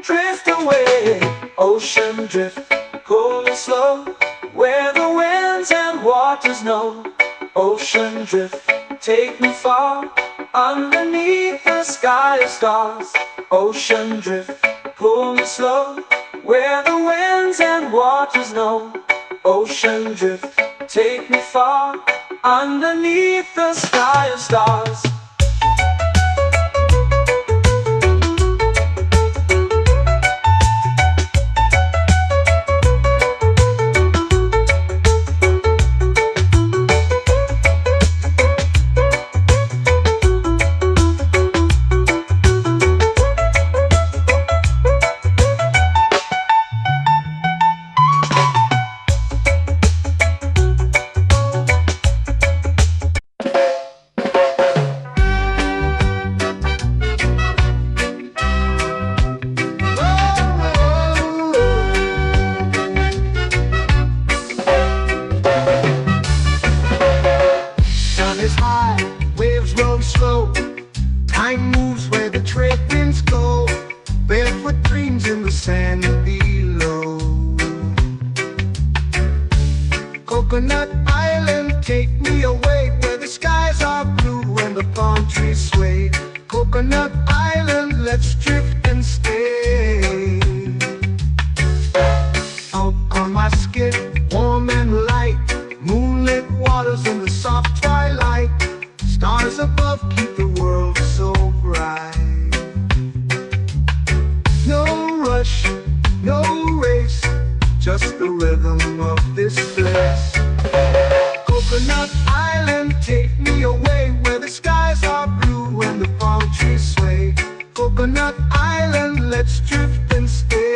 drift away. Ocean drift, pull me slow, where the winds and waters know. Ocean drift, take me far, underneath the sky of stars. Ocean drift, pull me slow, where the winds and waters know. Ocean drift, take me far, underneath the sky of stars. Is high, waves roll slow. Time moves where the trade winds go. Barefoot dreams in the sand below. Coconut Island, take me away, where the skies are blue and the palm trees sway. Coconut Island, let's drift and stay. Out on my skin, warm and light, moonlit waters in the soft twilight. Stars above keep the world so bright. No rush, no race, just the rhythm of this place. Coconut Island, take me away, where the skies are blue and the palm trees sway. Coconut Island, let's drift and stay.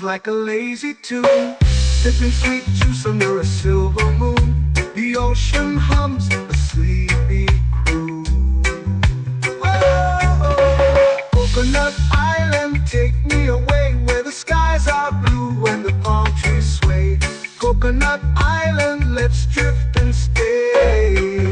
like a lazy tune, sipping sweet juice under a silver moon. The ocean hums a sleepy croon. Whoa, Coconut Island, take me away where the skies are blue and the palm trees sway. Coconut Island, let's drift and stay.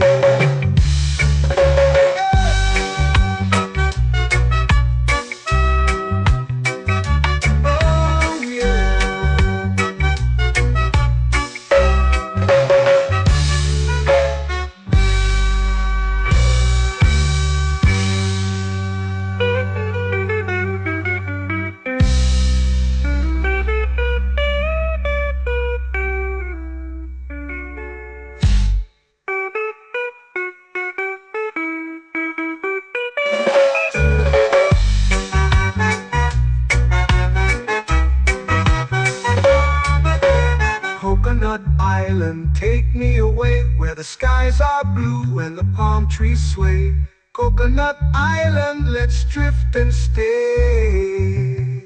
Coconut Island, take me away where the skies are blue and the palm trees sway. Coconut Island, let's drift and stay.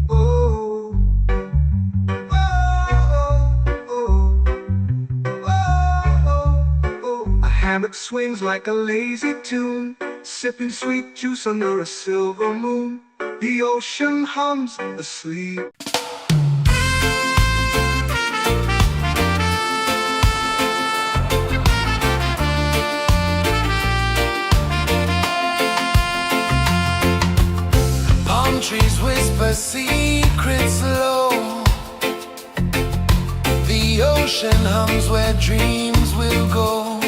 Oh, oh, oh, oh, oh. A hammock swings like a lazy tune, sipping sweet juice under a silver moon. The ocean hums asleep. Trees whisper secrets low. The ocean hums where dreams will go.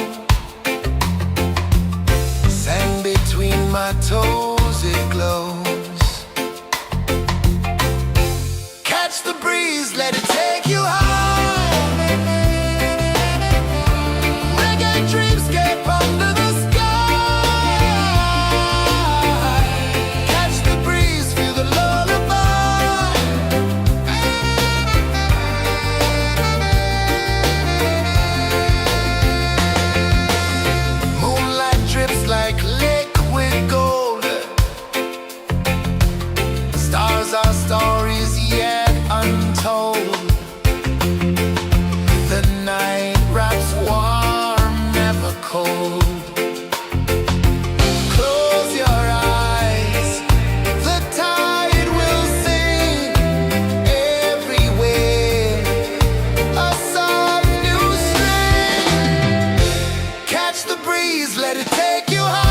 Sand between my toes, it glows. Catch the breeze, let it take you high. Reggae dreamscape under the sky. Our stories yet untold. The night wraps warm, never cold. Close your eyes, the tide will sing everywhere. A soft new string. Catch the breeze, let it take you high.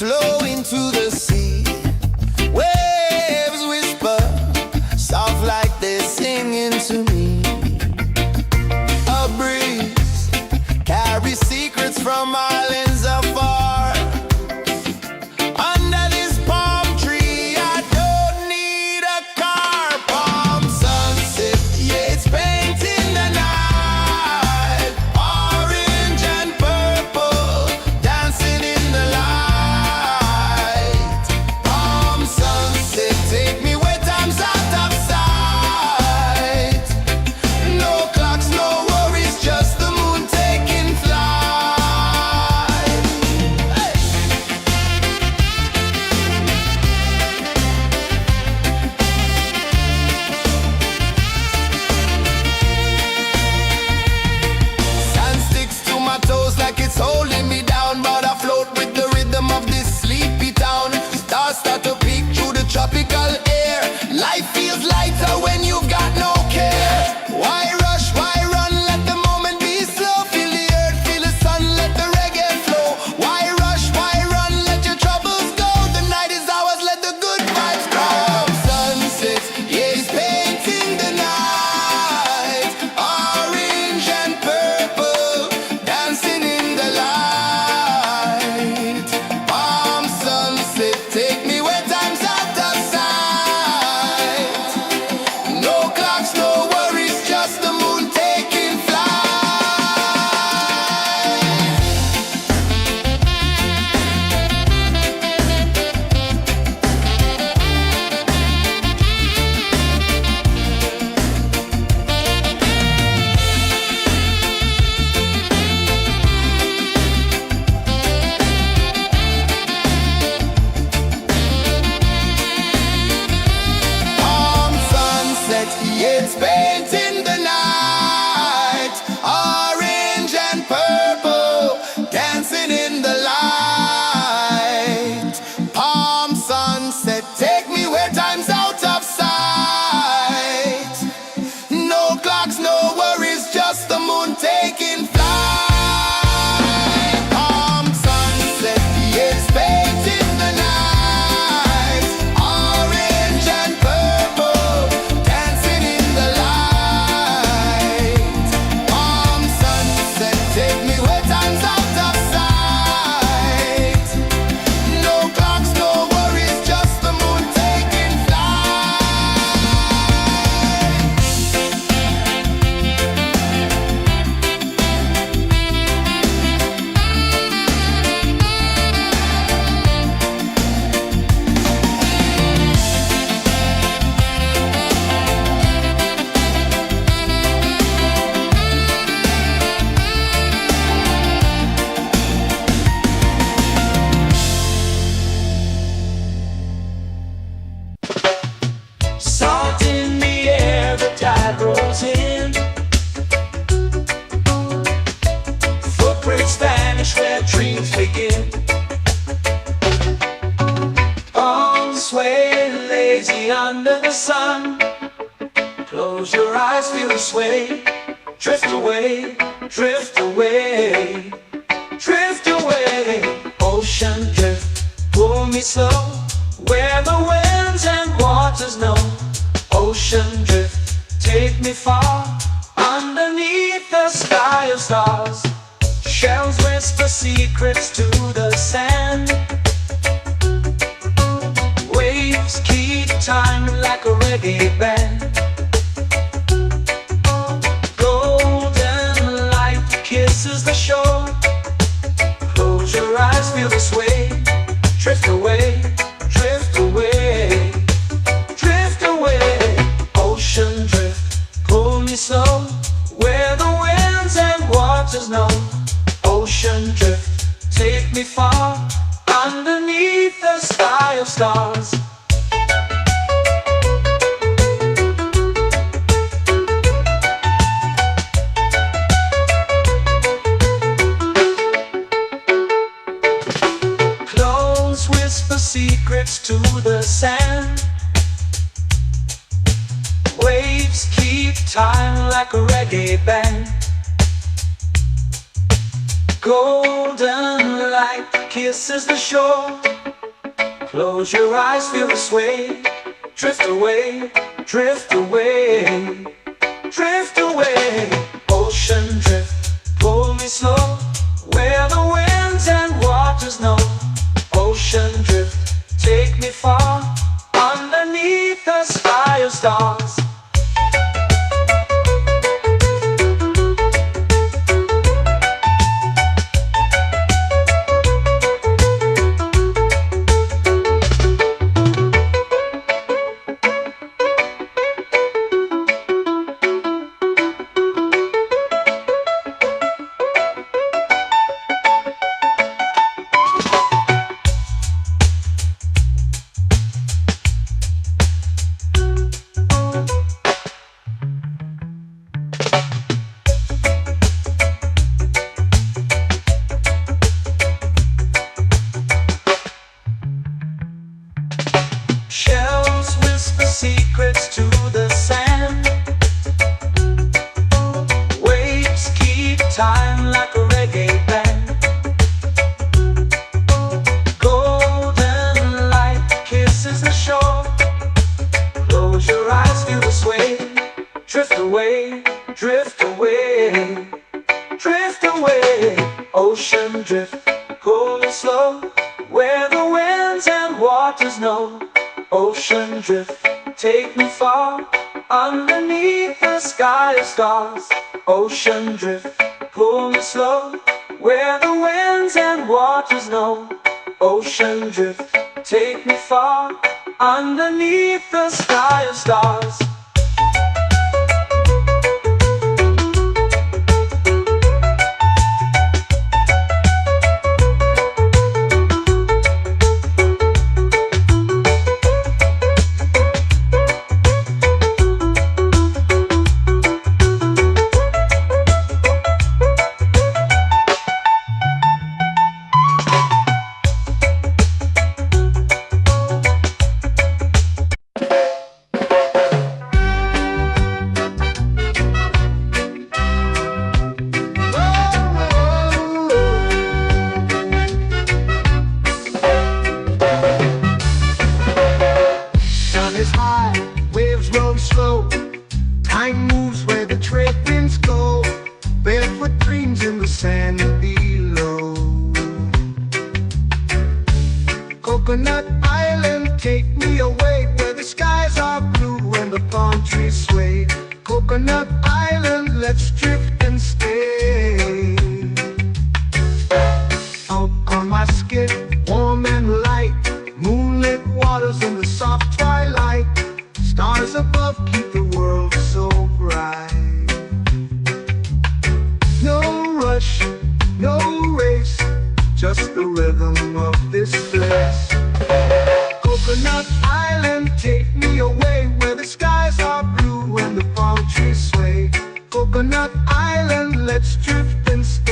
flow into the sea. Waves whisper, soft like they're singing to me. A breeze carries secrets from islands afar. Under this palm tree, I don't need a car. Palm sunset, yeah, it's painting the night. Orange and purple, dancing in the light. Palm sunset, take me where time's out of sight. No clocks, no worries, just the moon taking flight. Hey! Sand sticks to my toes like it's holding me down, but I float with the rhythm of this sleepy town. Stars start to peek through the tropical air. Life feels lighter when you've got no care. Why rush, why run, let the moment be slow. Feel the earth, feel the sun, let the reggae flow. Why rush, why run, let your troubles go. The night is ours, let the good vibes grow. Sunset, yeah, it's painting the night. Orange and purple, dancing in the light. Palm sunset, take me where time's out of sight. No clocks, no worries, just the moon taking flight. Palm sunset, yeah, it's painting the night. Orange and purple, dancing in the light. Palm sunset, take me where time's out of sight. No clocks, no worries, just the moon taking flight. Palm sunset, yeah, it's painting the night. Orange and purple, dancing in the light. Palm sunset, take me where time's out of sight. No clocks, no worries, just the moon taking flight. Salt in the air, the tide rolls in. Footprints vanish where dreams begin. Arms sway lazy under the sun. Close your eyes, feel the sway. Drift away, drift away, drift away. Ocean drift, pull me slow, where the winds and waters know. Ocean drift, take me far, underneath the sky of stars. Shells whisper secrets to the sand. Waves keep time like a reggae band. Golden light kisses the shore. Close your eyes, feel the sway. Drift away, drift away, drift away. Ocean drift, pull me slow, where the winds and waters know. Ocean drift, take me far, underneath the sky of stars. Clones whisper secrets to the sand. Waves keep time like a reggae band. Golden light kisses the shore. Close your eyes, feel the sway. Drift away, drift away, drift away. Ocean drift, pull me slow, where the winds and waters know. Ocean drift, take me far, underneath the sky of stars. Shells whisper secrets to the sand. Waves keep time like a reggae band. Golden light kisses the shore. Close your eyes, feel the sway. Drift away, drift away, drift away. Ocean drift, pull me slow, where the winds and waters know. Ocean drift, take me far, underneath the sky of stars. Ocean drift, pull me slow, where the winds and waters know. Ocean drift, take me far, underneath the sky of stars. Time moves where the trade winds go. Barefoot dreams in the sand below. Coconut Island, take me away, where the skies are blue and the palm trees sway. Coconut Island, let's drift and stay. Out on my skin, warm and light, moonlit waters in the soft twilight. Stars above keep the world so bright. No rush, no race, just the rhythm of this place. Coconut Island, take me away, where the skies are blue and the palm trees sway. Coconut Island, let's drift and stay.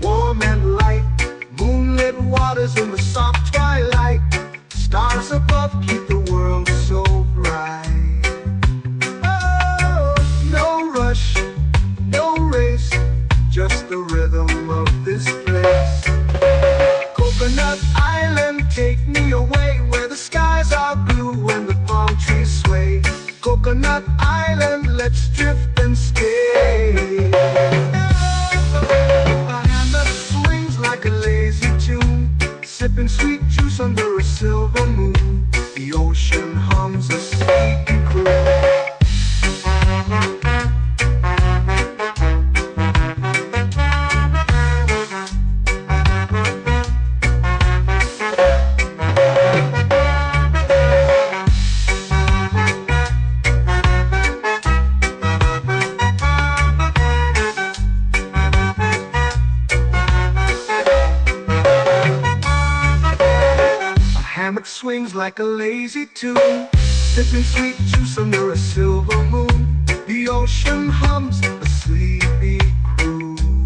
Warm and light, moonlit waters in the soft twilight. Stars above keep the world so bright. Oh, no rush, no race, just the rhythm of this place. Coconut Island, take me away, where the skies are blue and the palm trees sway. Coconut Island, let's drift and stay. Sipping sweet juice under a silver moon. The ocean hums a sleepy croon. Swings like a lazy tune, sipping sweet juice under a silver moon. The ocean hums a sleepy croon.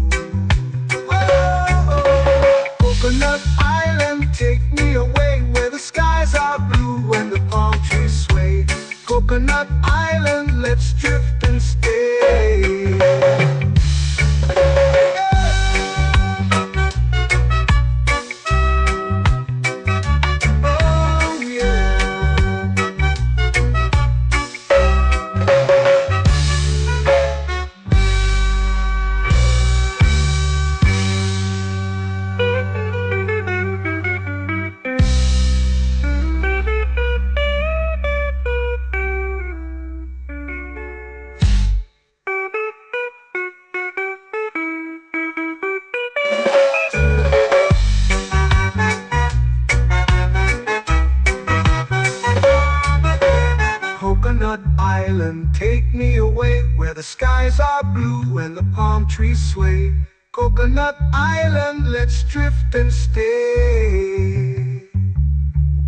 Take me away where the skies are blue and the palm trees sway. Coconut Island, let's drift and stay.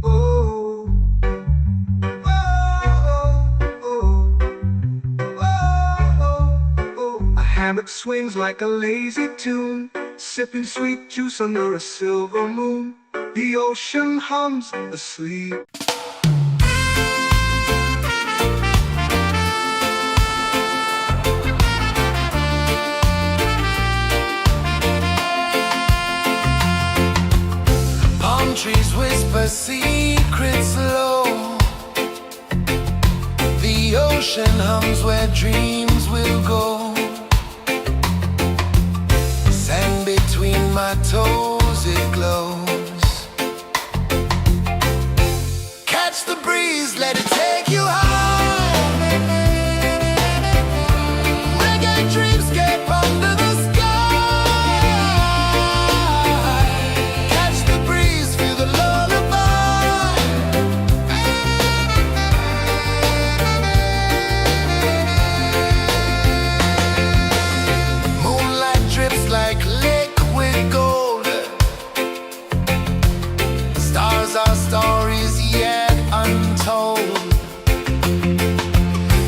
Oh, oh, oh, oh, oh. A hammock swings like a lazy tune, sipping sweet juice under a silver moon. The ocean hums asleep. Trees whisper secrets low. The ocean hums where dreams will go. Sand between my toes, it glows. Catch the breeze, let it take you high. Reggae dreamscape under the our stories yet untold.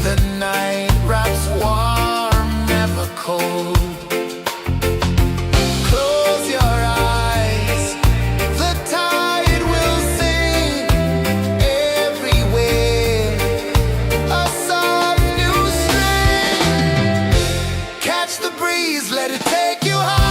The night wraps warm, never cold. Close your eyes, the tide will sing everywhere. A soft new string. Catch the breeze, let it take you high.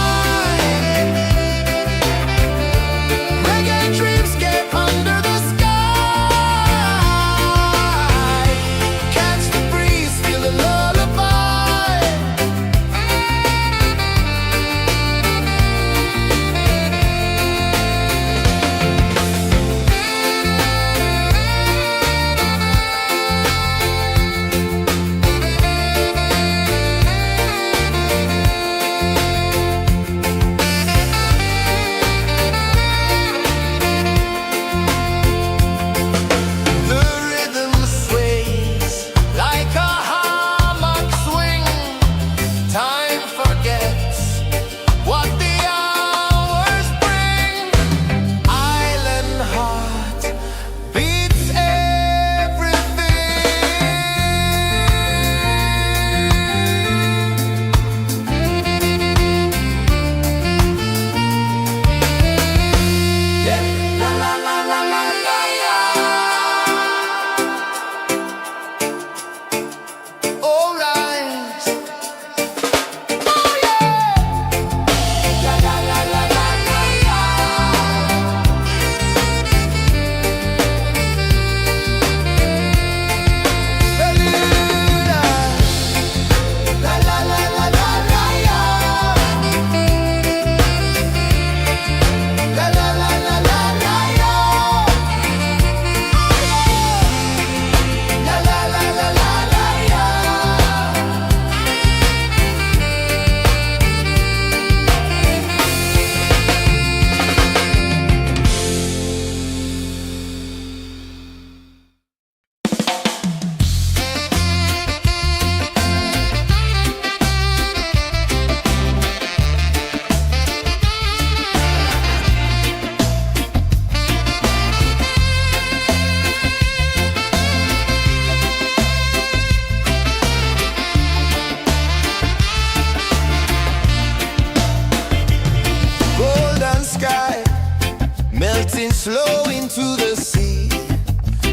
Slow into the sea.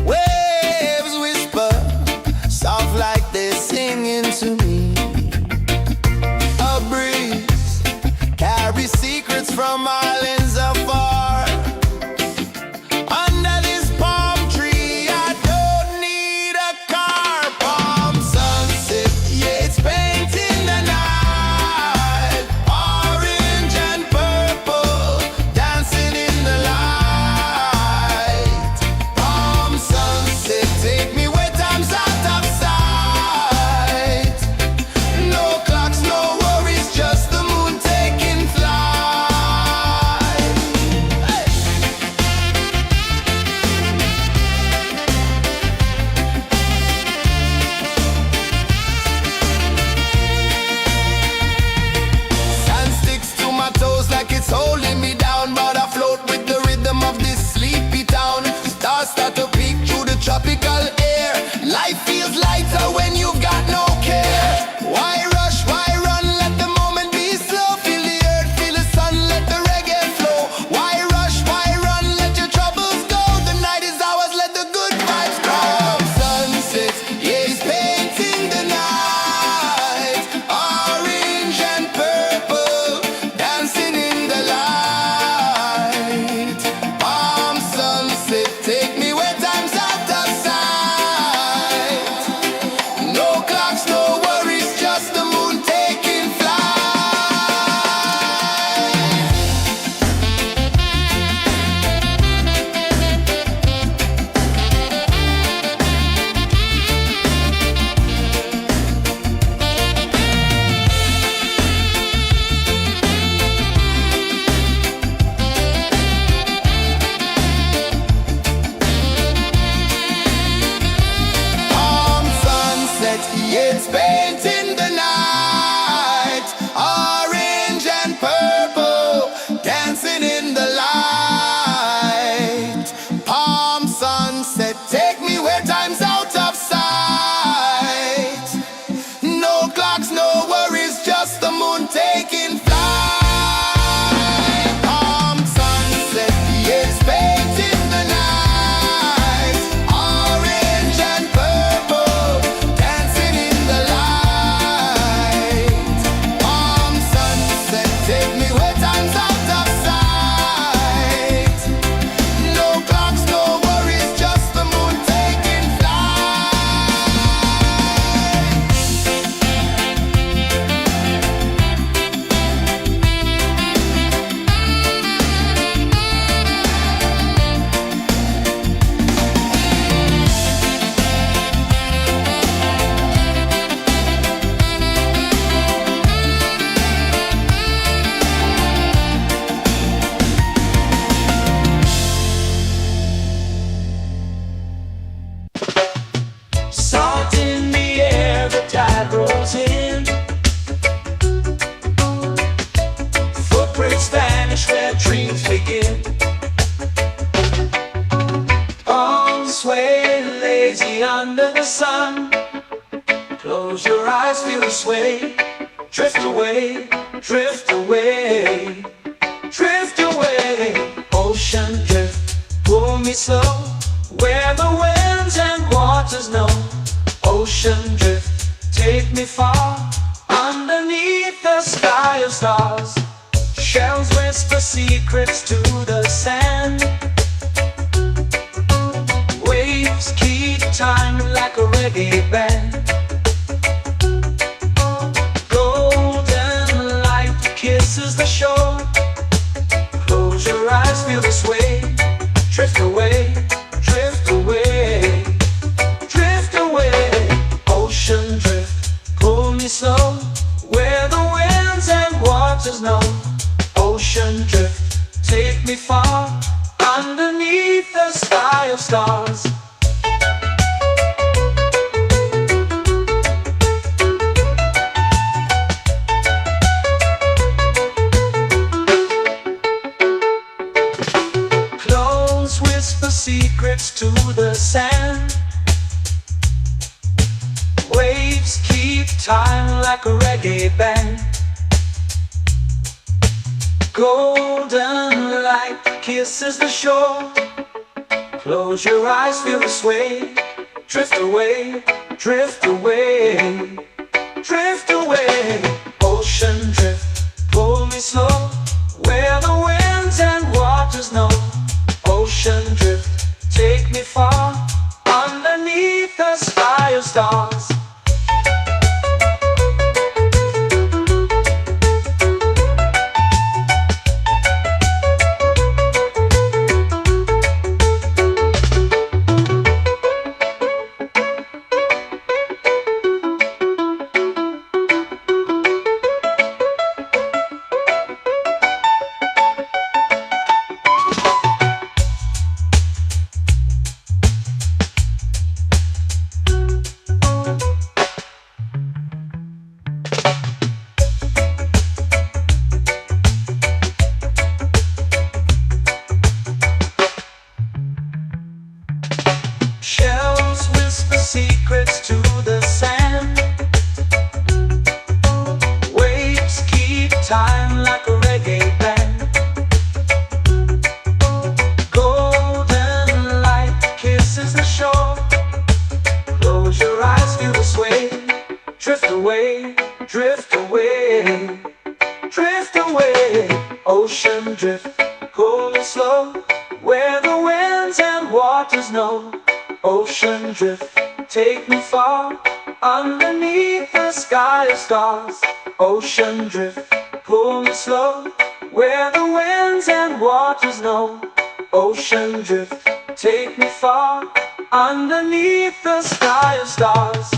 Waves whisper, soft like they're singing to me. A breeze carries secrets from islands afar. Under this palm tree, I don't need a car. Palm sunset, yeah, it's painting the night. Orange and purple, dancing in the light. painting the night, orange and purple, dancing in the light. Palm sunset, take me where time's out of sight. No clocks, no worries, just the moon taking flight. Palm sunset, yes, painting the night, orange and purple, dancing in the light. Palm sunset, take me where time's out of sight. No clocks, no worries, just the moon taking flight. Salt in the air, the tide rolls in. Footprints vanish where dreams begin. Arms sway lazy under the sun. Close your eyes, feel the sway. Drift away, drift away, drift away. Ocean drift, pull me slow, where the winds and waters know. Ocean drift, take me far, underneath the sky of stars. Shells whisper secrets to the sand. Waves keep time like a reggae band. Golden light kisses the shore. Close your eyes, feel the sway. Drift away, drift away, drift away. Ocean drift, pull me slow, where the winds and waters know. Ocean drift, take me far, underneath the sky of stars. Close whisper secrets to the sand. Waves keep time like a reggae band. Golden light kisses the shore. Close your eyes, feel the sway. Drift away, drift away, drift away. Ocean drift, pull me slow, where the winds and waters know. Ocean drift, take me far, underneath the sky of stars. Shells whisper secrets to the sand. Waves keep time like a reggae band. Golden light kisses the shore. Close your eyes, feel the sway. Drift away, drift away, drift away. Ocean drift, pull me slow, where the winds and waters know. Ocean drift, take me far, underneath the sky of stars. Ocean drift, pull me slow, where the winds and waters know. Ocean drift, take me far, underneath the sky of stars.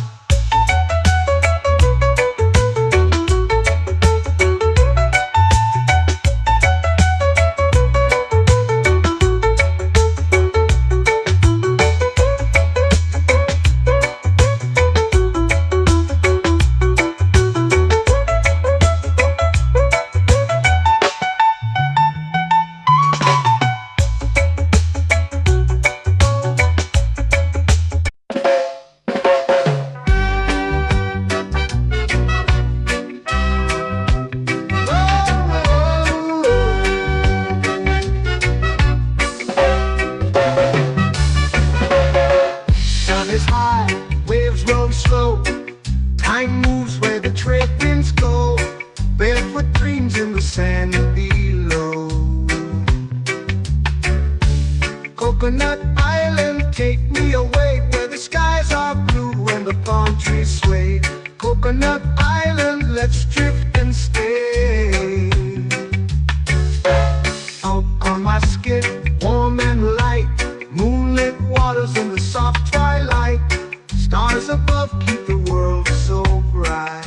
Mind moves where the trade winds go, barefoot dreams in the sand below. Coconut Island, take me away where the skies are blue and the palm trees sway. Coconut Island, let's drift and stay. Out on my skin, warm and light, moonlit waters in the soft twilight. Stars above keep the world so bright.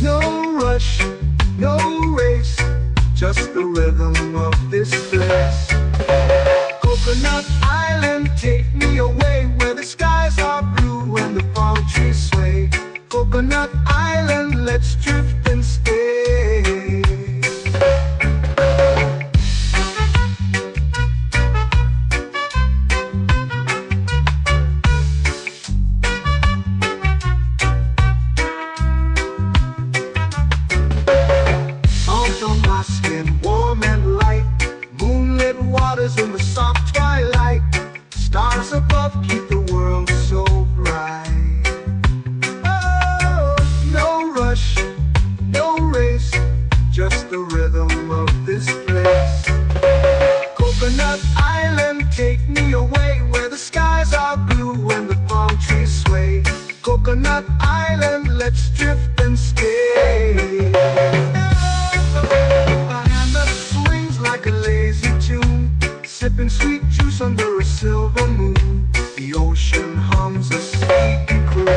No rush, no race, just the rhythm of this place. Coconut Island, take me away where the skies are blue and the palm trees sway. Coconut Island, let's drift and stay. Out on my skin, warm and light, moonlit waters in the soft twilight. Stars above keep the world so bright. Oh, no rush, no race, just the rhythm of this place. Coconut Island, take me away where the skies are blue and the palm trees sway. Coconut Island, let's drift and stay. A hand that swings like a lazy tune, sipping sweet juice under a silver moon. The ocean hums a sleepy croon.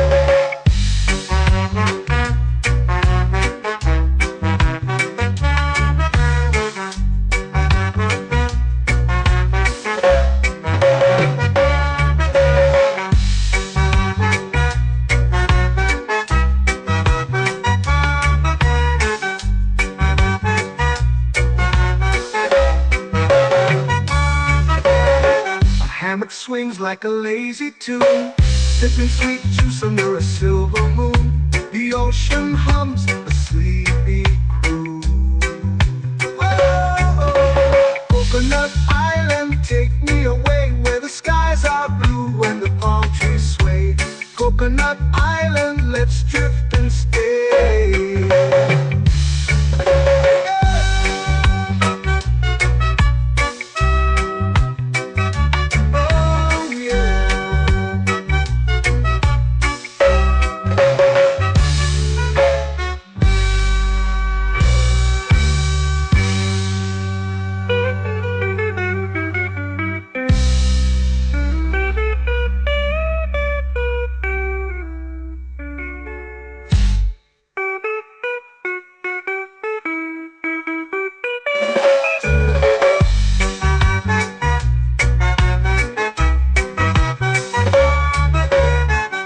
Hammock swings like a lazy tune, sipping sweet juice under a silver moon. The ocean hums a sleepy croon. Whoa, Coconut Island, take me away where the skies are blue and the palm trees sway. Coconut Island, let's drift and stay.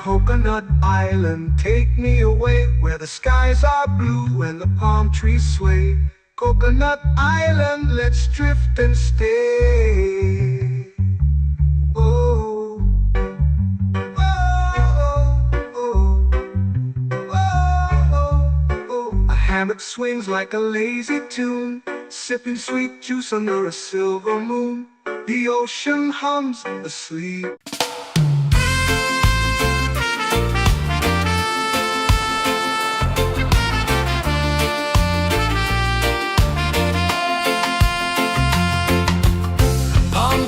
Coconut Island, take me away where the skies are blue and the palm trees sway. Coconut Island, let's drift and stay. Oh, oh, oh, oh, oh. A hammock swings like a lazy tune, sipping sweet juice under a silver moon. The ocean hums asleep.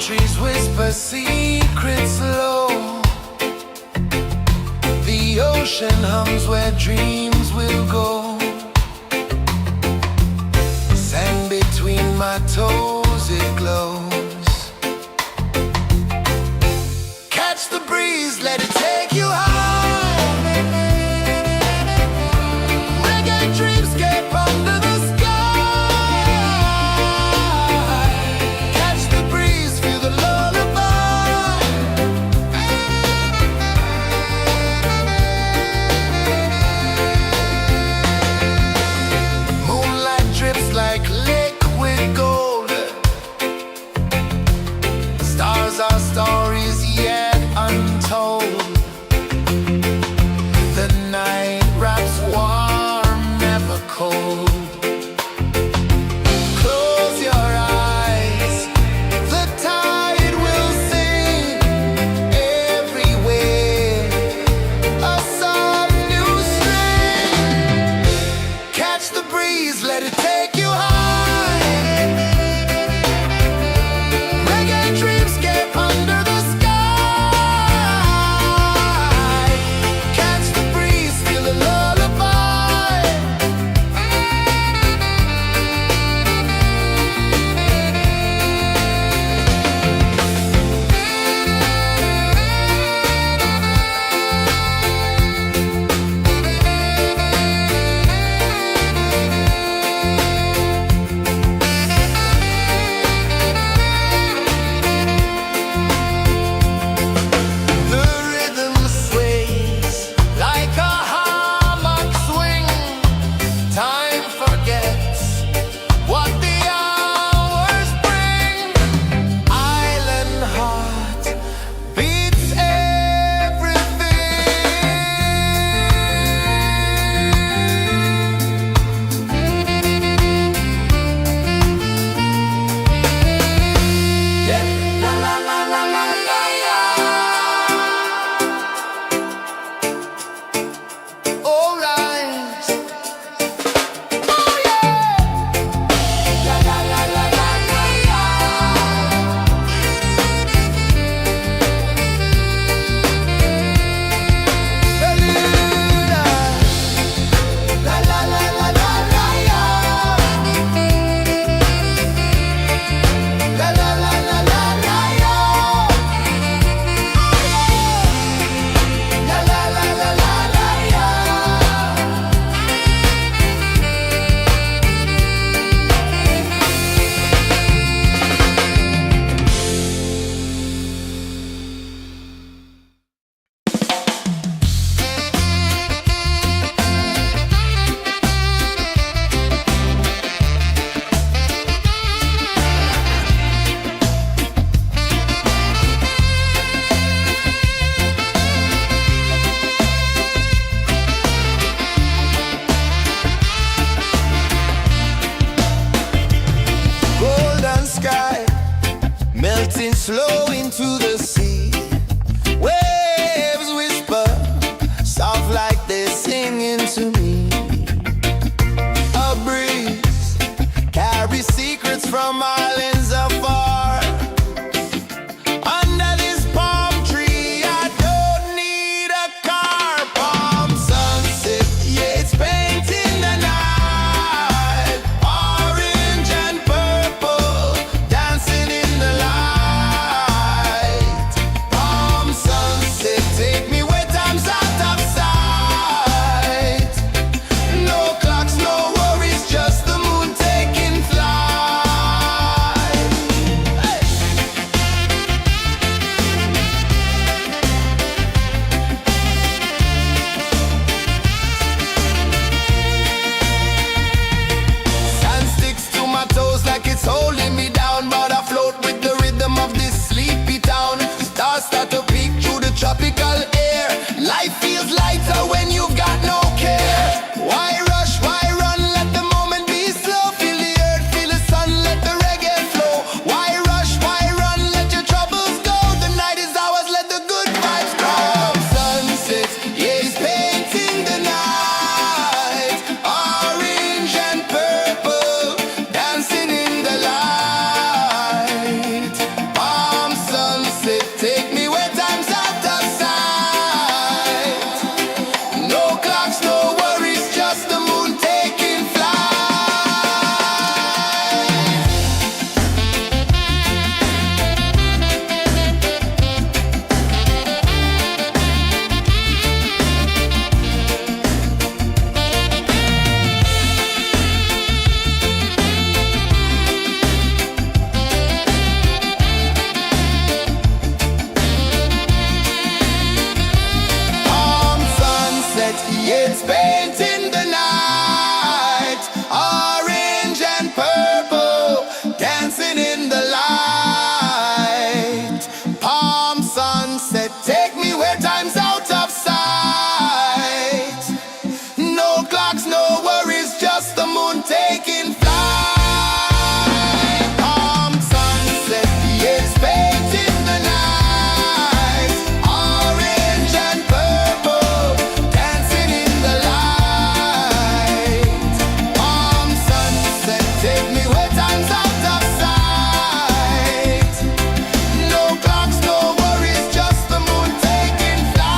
Trees whisper secrets low. The ocean hums where dreams will go. Sand between my toes, it glows. Catch the breeze, let it take you high. Reggae dreamscape under the sky. they're singing to me. A breeze carries secrets from islands afar. Under this palm tree, I don't need a car. Palm sunset, yeah, it's painting the night. Orange and purple, dancing in the light. Palm sunset, take me where time's out of sight. No clocks, no worries, just the moon taking flight. Hey! Sand sticks to my toes like it's holding me down, but I float with the rhythm of this sleepy town. Stars start to peek through the tropical air. Life feels lighter when you've got no care. Why rush, why run, let the moment be slow. Feel the earth, feel the sun, let the reggae flow. Why rush, why run, let your troubles go. The night is ours, let the good vibes grow. Sunset, yeah, it's painting the night. Orange and purple, dancing in the light. Palm sunset, take me where time's out of sight. No clocks, no worries, just the moon taking flight. Palm sunset, yeah, it's painting the night. Orange and purple, dancing in the light. Palm sunset, take me where time's out of sight. No clocks, no worries, just the moon taking flight. Palm sunset, yeah, it's painting the night. Orange and purple, dancing in the light. Palm sunset, take me where time's out of sight. No clocks, no worries, just the moon taking flight.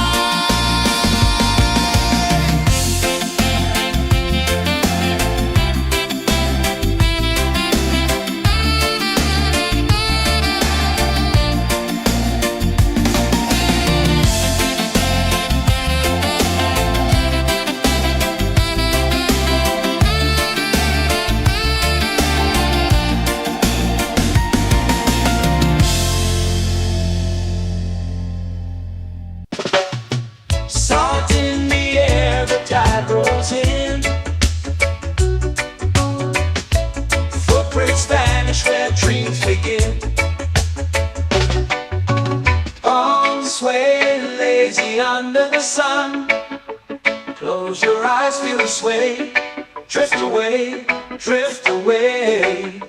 Salt in the air, the tide rolls in. Footprints vanish where dreams begin. Arms sway lazy under the sun. Close your eyes, feel the sway. Drift away, drift away,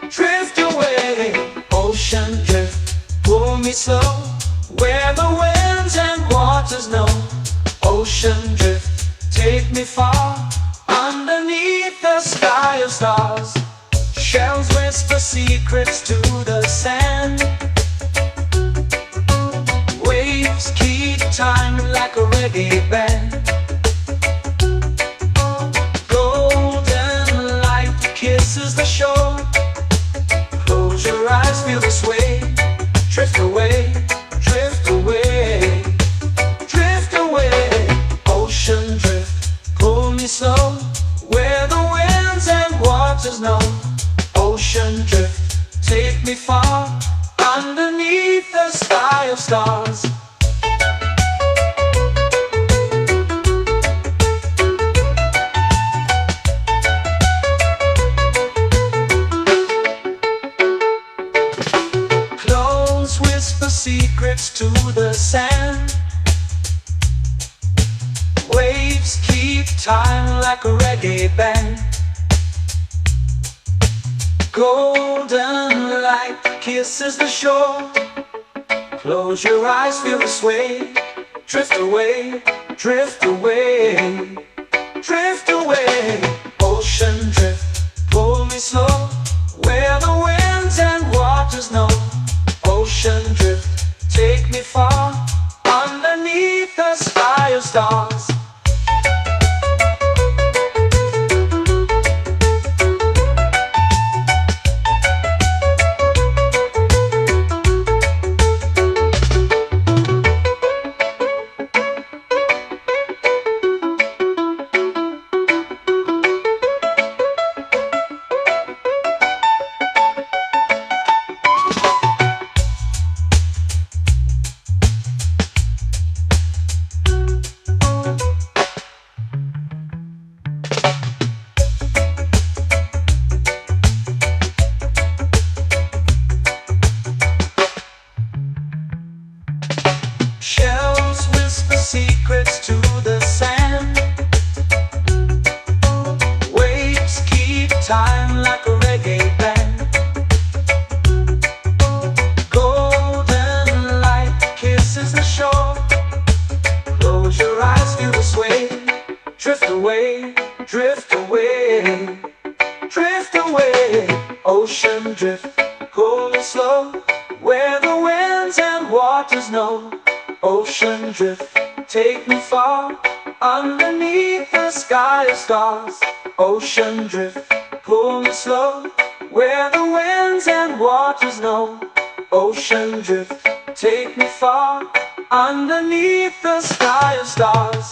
drift away. Ocean drift, pull me slow, where the winds and waters know. Ocean drift, take me far, underneath the sky of stars. Shells whisper secrets to the sand. Waves keep time like a reggae band. Golden light kisses the shore. Close your eyes, feel the sway. Drift away, drift away, drift away. Ocean drift, pull me slow, where the winds and waters know. Ocean drift, take me far, underneath the sky of stars. Close whisper secrets to the sand. Waves keep time like a reggae band. Golden light kisses the shore. Close your eyes, feel the sway. Drift away, drift away, drift away. Ocean drift, pull me slow, where the winds and waters know. Ocean drift, take me far, underneath the sky of stars. Shells whisper secrets to the sand. Waves keep time like a reggae band. Golden light kisses the shore. Close your eyes, feel the sway. Drift away, drift away, drift away. Ocean drift, pull me slow, where the winds and waters know. Ocean drift, take me far, underneath the sky of stars. Ocean drift, pull me slow, where the winds and waters know. Ocean drift, take me far, underneath the sky of stars.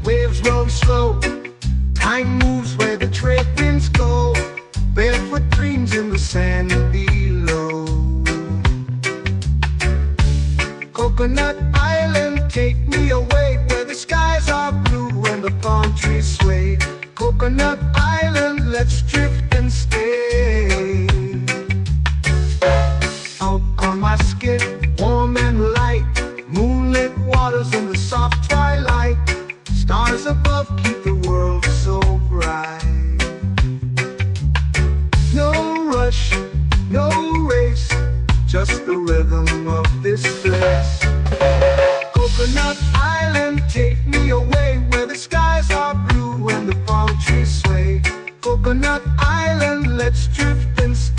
Waves roll slow, time moves where the trade winds go. Barefoot dreams in the sand below. Coconut Island, take me away, where the skies are blue and the palm trees sway. Coconut Island, let's drift and stay. Out on my skin, warm and light, moonlit waters in the soft twilight. Stars above keep the world so bright. No rush, no race, just the rhythm of this place. Coconut Island, take me away, where the skies are blue and the palm trees sway. Coconut Island, let's drift and stay.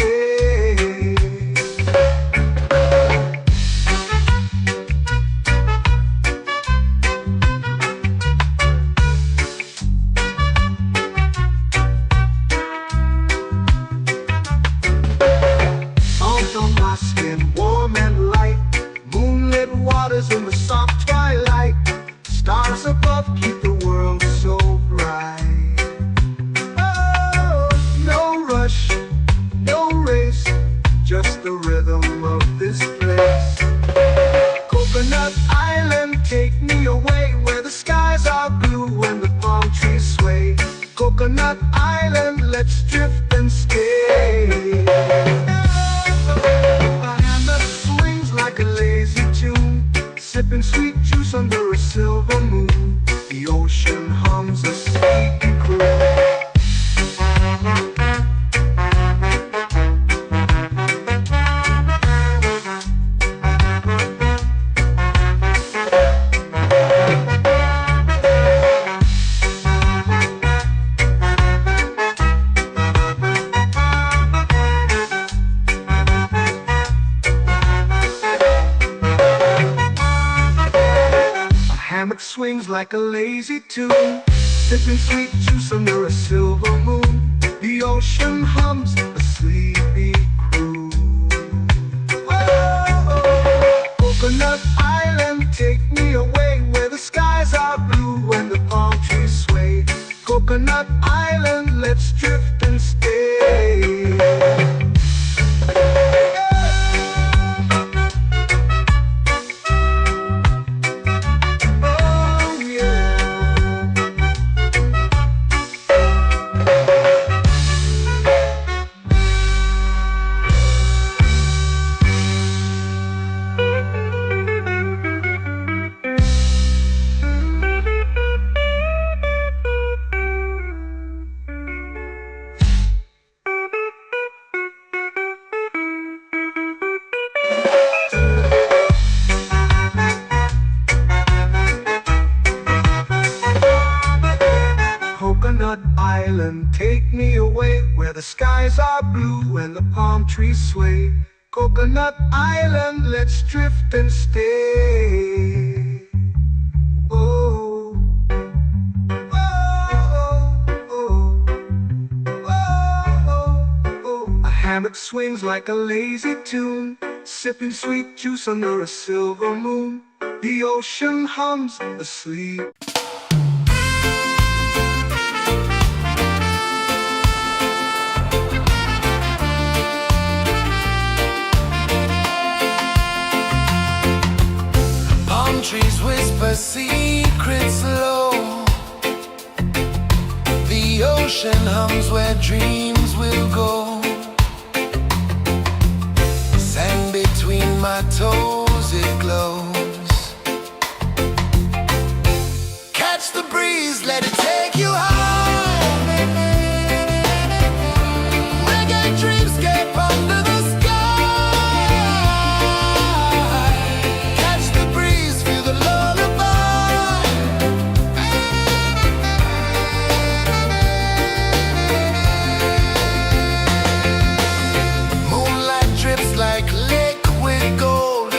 In the soft twilight, stars above keep the world so bright. Oh, no rush, no race, just the rhythm of this place. Coconut Island, take me away, where the skies are blue and the palm trees sway. Coconut Island, let's drift and stay. A hand that swings like a lazy tune, sipping sweet juice under a silver moon. The ocean hums a sleepy croon. Hammock swings like a lazy tune, sipping sweet juice under a silver moon. The ocean hums a sleepy croon. Whoa, Coconut Island, take me away, where the skies are blue and the palm trees Coconut Island, let's drift and stay. Oh yeah. Coconut Island, take me away where the skies are blue and the palm trees sway. Coconut Island, let's drift and stay. Oh, oh, oh, oh, oh. A hammock swings like a lazy tune, sipping sweet juice under a silver moon. The ocean hums asleep. Palm trees whisper secrets low. The ocean hums where dreams will go. Sand between my toes, it glows. Catch the breeze, let it take you high. Reggae dreamscape under the sky. Catch the breeze, feel the lullaby. Moonlight drips like liquid gold.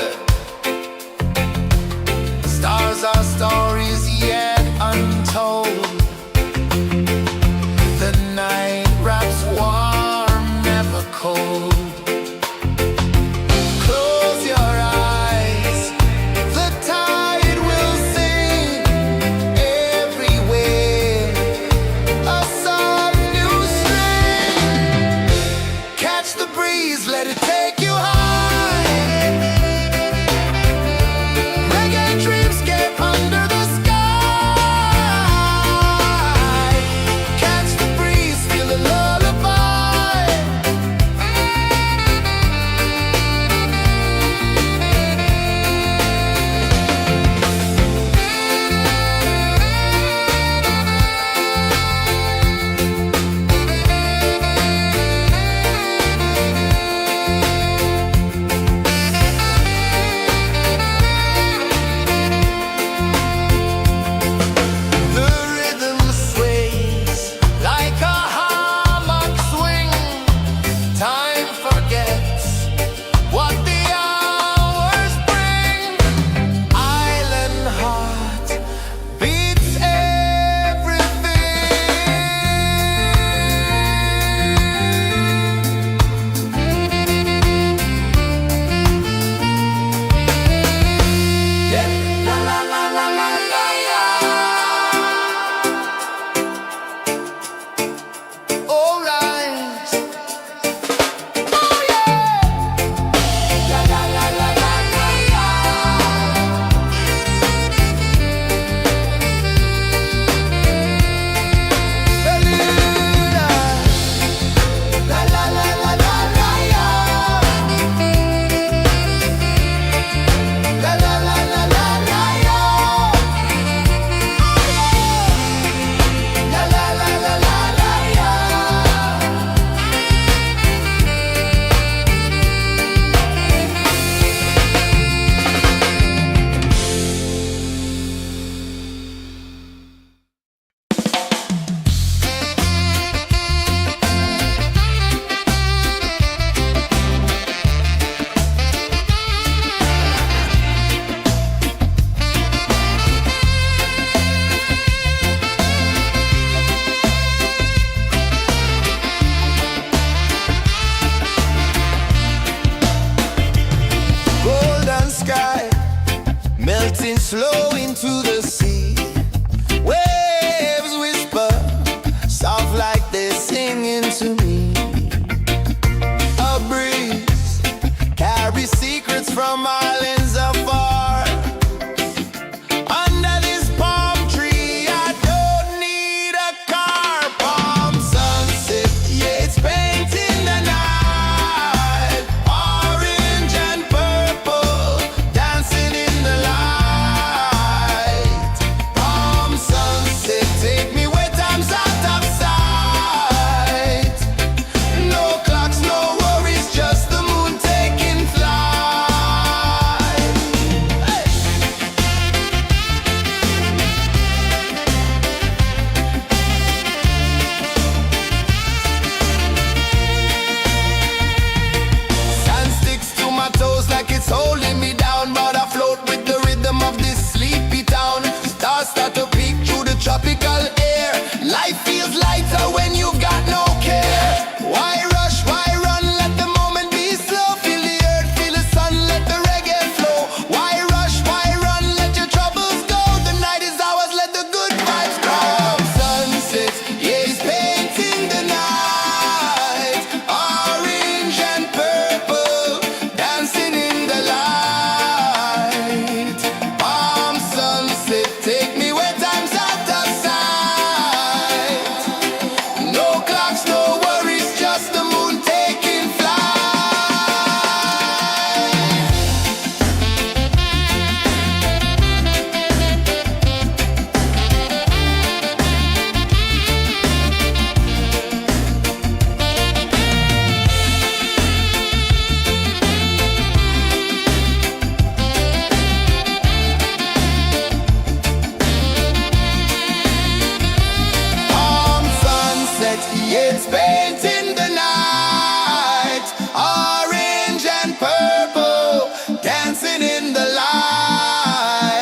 shades painting the night, orange and purple, dancing in the light.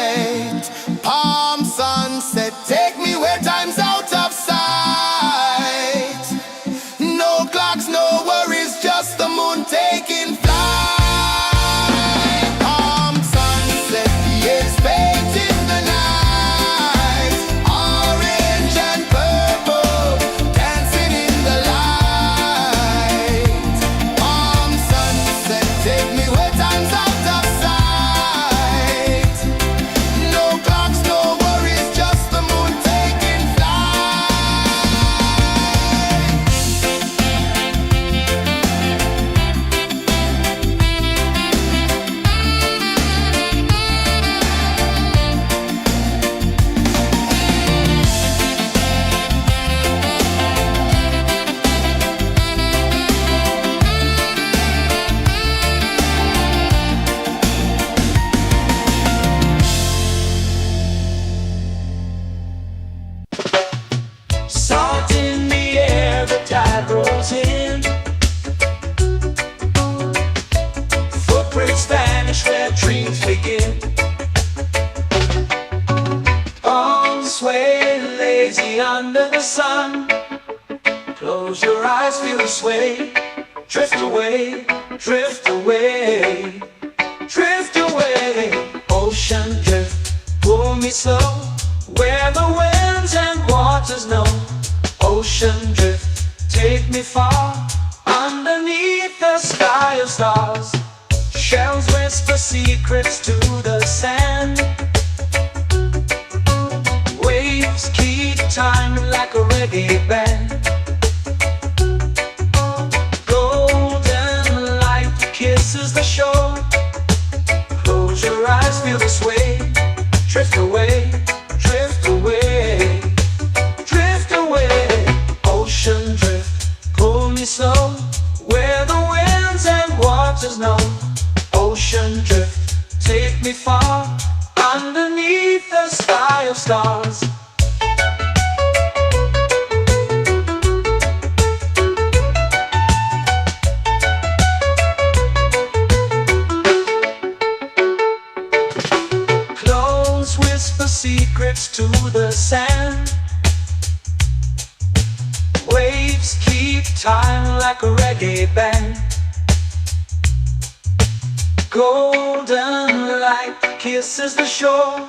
Palm sunset, take me where time's out of sight. No clocks, no worries, just the moon taking flight. Palm sunset, yes, painting the night, orange and purple, dancing in the light. Palm sunset, take me where time's out of sight. No clocks, no worries, just the moon taking flight. Salt in the air, the tide rolls in. Footprints vanish where dreams begin. Arms sway lazy under the sun. Close your eyes, feel the sway. Drift away, drift away, drift away. Ocean drift, pull me slow, where the winds and waters know. Ocean drift, take me far, underneath the sky of stars. Shells whisper secrets to the sand. Waves keep time like a reggae band. Golden light kisses the shore. Close your eyes, feel the sway. Drift away, drift away, drift away. Ocean drift, pull me slow, where the winds and waters know. Ocean drift, take me far, underneath the sky of stars. Close whisper secrets to the sand. Waves keep time like a reggae band. Golden light kisses the shore.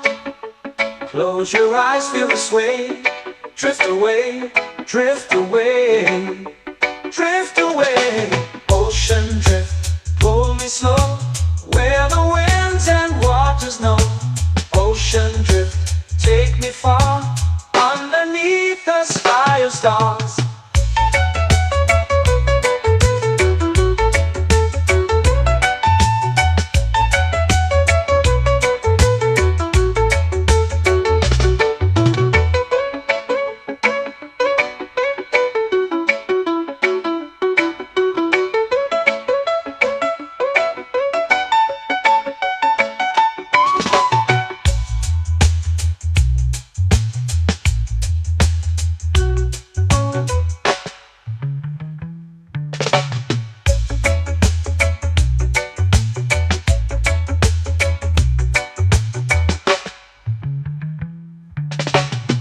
Close your eyes, feel the sway. Drift away, drift away, drift away. Ocean drift, pull me slow, where the winds and waters know. Ocean drift, take me far, underneath the sky of stars.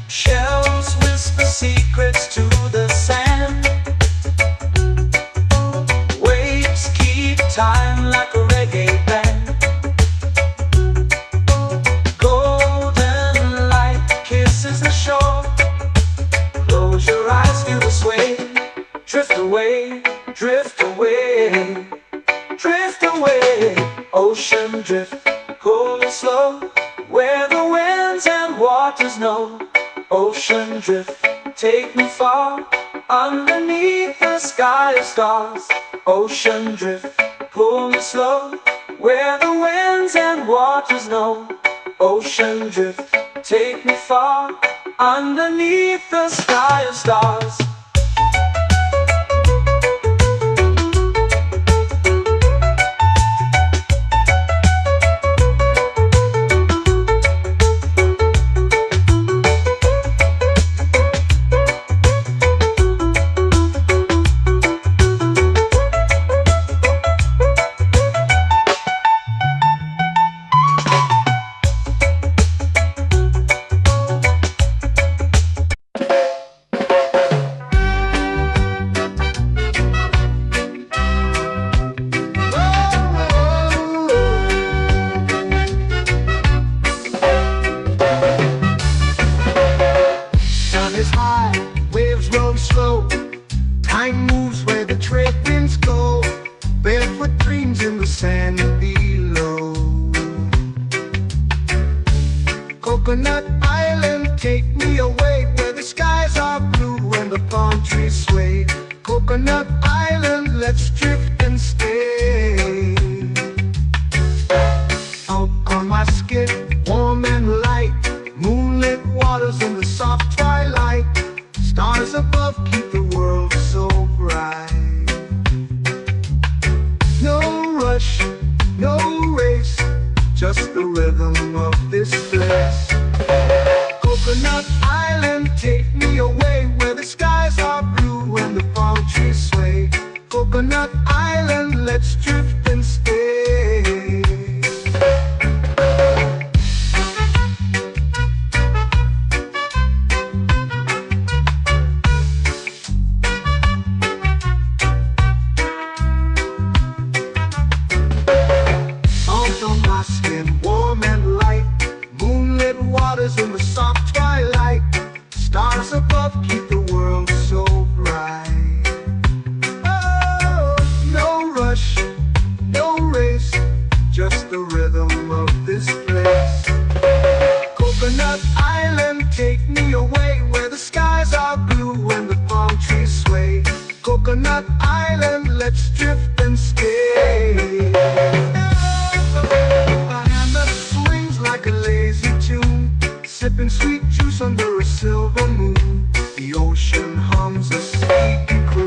Shells whisper secrets to the sand. Waves keep time like a reggae band. Golden light kisses the shore. Close your eyes, feel the sway. Drift away, drift away, drift away. Ocean drift, pull me slow, where the winds and waters know. Ocean drift, take me far, underneath the sky of stars. Ocean drift, pull me slow, where the winds and waters know. Ocean drift, take me far, underneath the sky of stars. world slow. Time moves where the trade winds go. Barefoot dreams in the sand below. Coconut Island, take me away where the skies are blue and the palm trees sway. Coconut Island, let's drift and stay. Out on my skin, warm and light, moonlit waters in the soft twilight. Stars above keep the world so bright. No rush, no race, just the rhythm of this place. Coconut Island, take me away where the skies are blue and the palm trees sway. Coconut Island, let's drift and stay. In the soft twilight, stars above keep the world so bright. Oh, no rush, no race, just the rhythm of this place. Coconut Island, take me away where the skies are blue and the palm trees sway. Coconut Island, let's drift and stay. A hand that swings like a lazy tune, sipping sweet juice under a silver moon. The ocean hums a sleepy croon.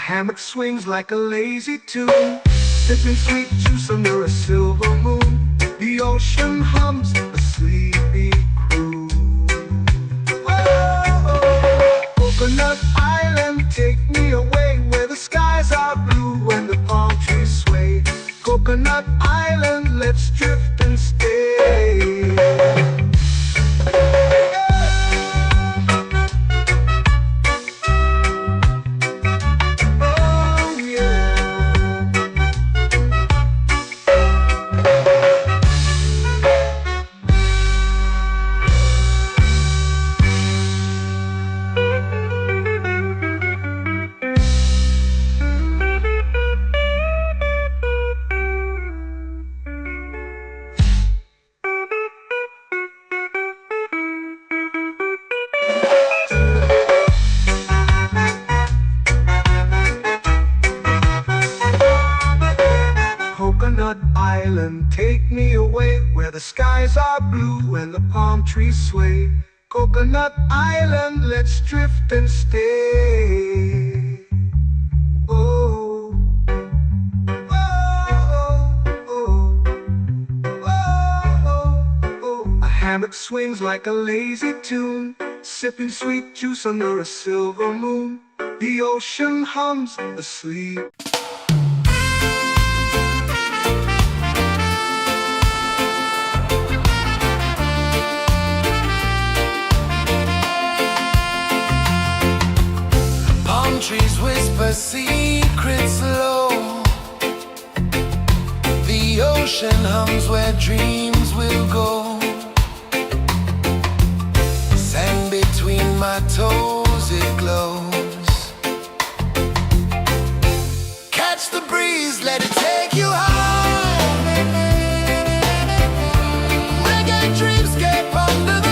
Hammock swings like a lazy tune, sipping sweet juice under a silver moon. The ocean hums a sleepy croon. Oh, Coconut Island, take me away where the skies are blue and the palm trees sway. Coconut Island, let's drift and stay. Coconut Island, take me away where the skies are blue and the palm trees sway. Coconut Island, let's drift and stay. Oh, oh, oh, oh, oh. A hammock swings like a lazy tune, sipping sweet juice under a silver moon. The ocean hums asleep. Trees whisper secrets low. The ocean hums where dreams will go. Sand between my toes, it glows. Catch the breeze, let it take you high. Reggae dreamscape under the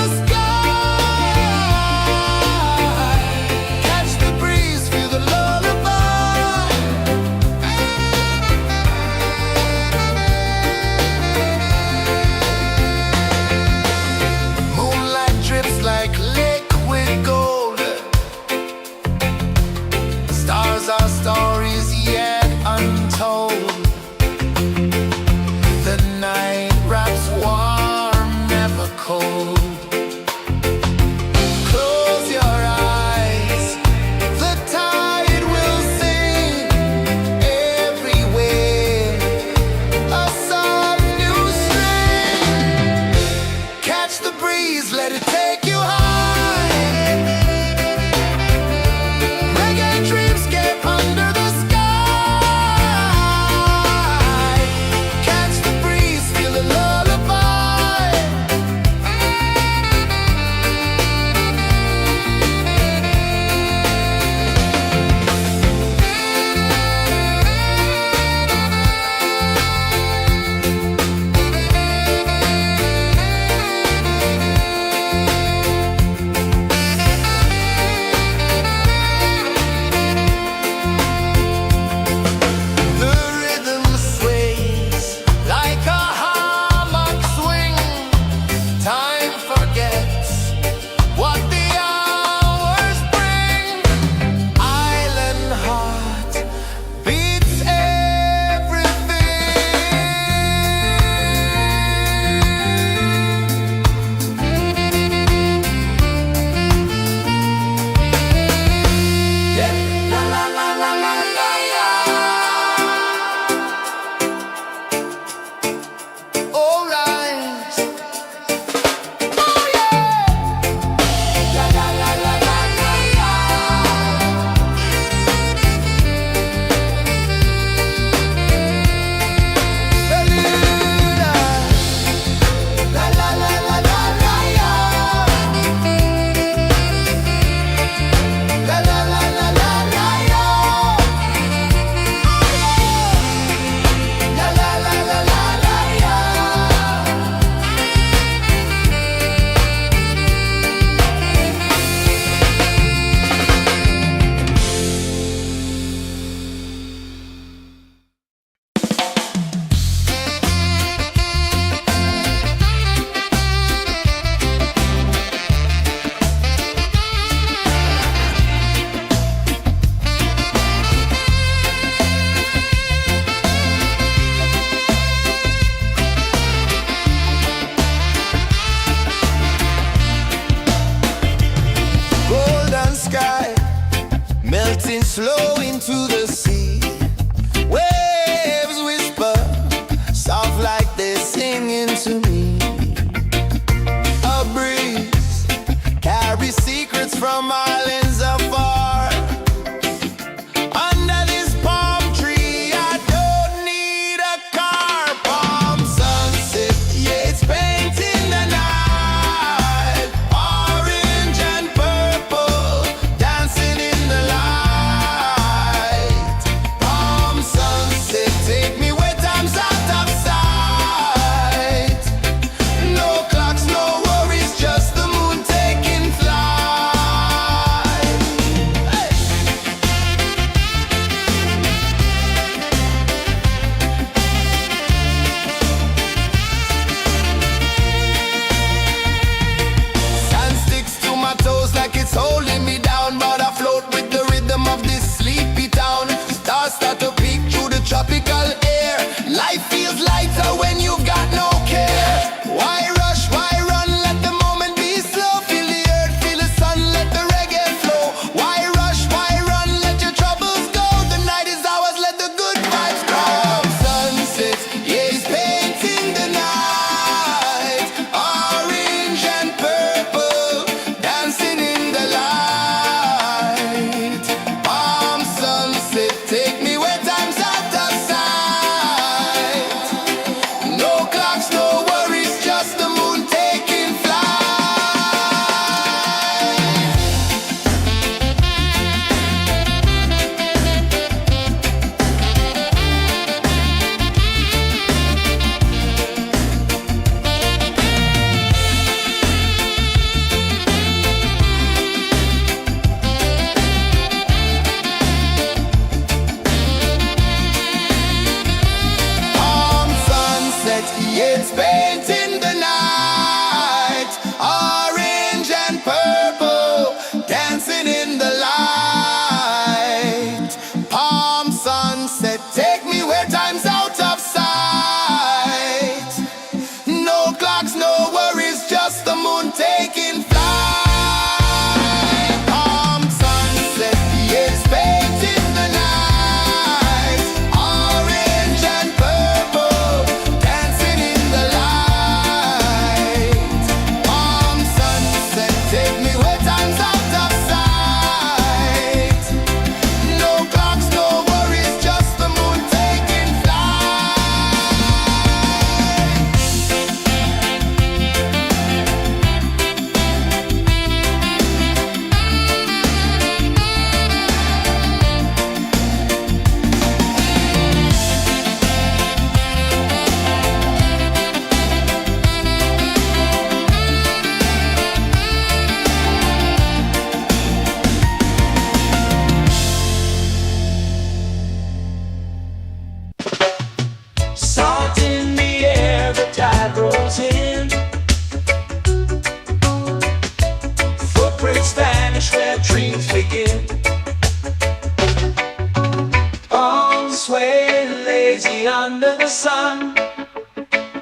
lazy under the sun.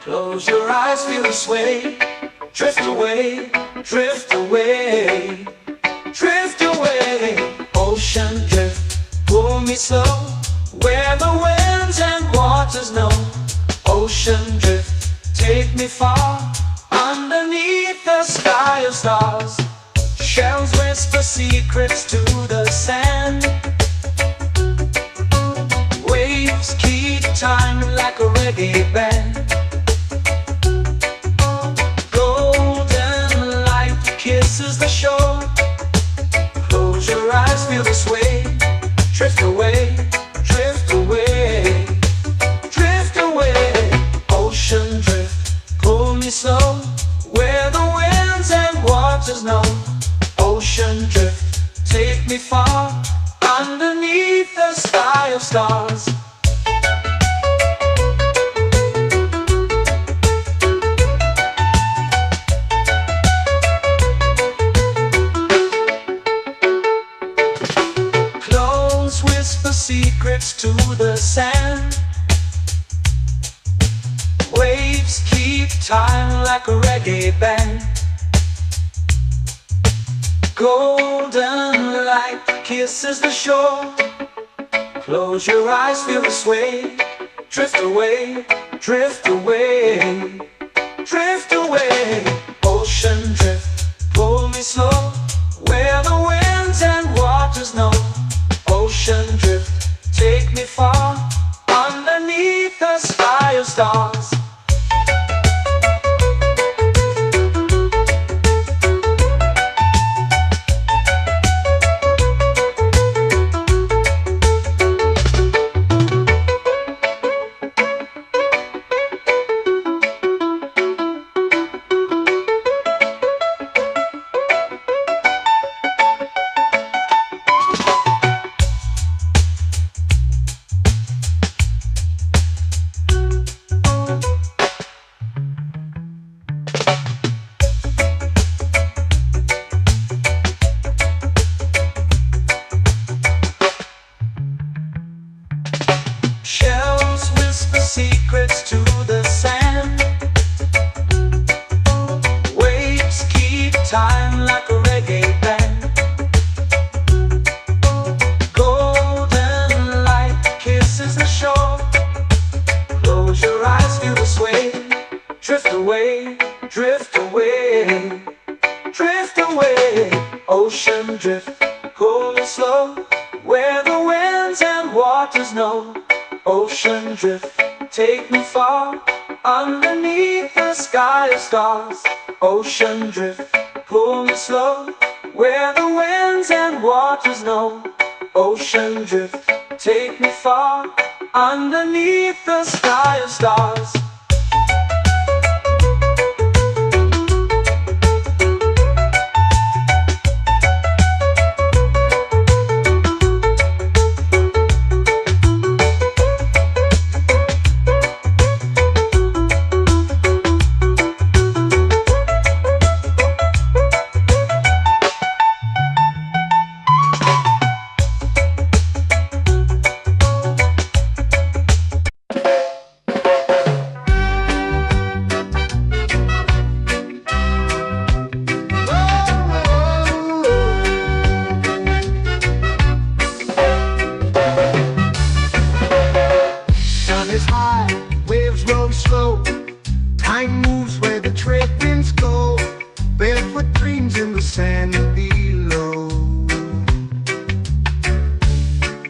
Close your eyes, feel the sway. Drift away, drift away, drift away. Ocean drift, pull me slow, where the winds and waters know. Ocean drift, take me far, underneath the sky of stars. Shells whisper secrets to the sand. Waves keep time like a reggae band. Golden light kisses the shore. Close your eyes, feel the sway. Drift away, drift away, drift away. Ocean drift, pull me slow, where the winds and waters know. Ocean drift, take me far, underneath the sky of stars. Close whisper secrets to the sand. Waves keep time like a reggae band. Golden light kisses the shore. Close your eyes, feel the sway. Drift away, drift away, drift away. Ocean drift, pull me slow, where the winds and waters know. Ocean drift, take me far, underneath the sky of stars. Shells whisper secrets to the sand. Waves keep time like a reggae band. Golden light kisses the shore. Close your eyes, feel the sway. Drift away, drift away, drift away. Ocean drift, pull me slow, where the winds and waters know. Ocean drift, take me far, underneath the sky of stars. Ocean drift, pull me slow, where the winds and waters know. Ocean drift, take me far, underneath the sky of stars. Is high, waves roll slow. Time moves where the trade winds go. Barefoot dreams in the sand below.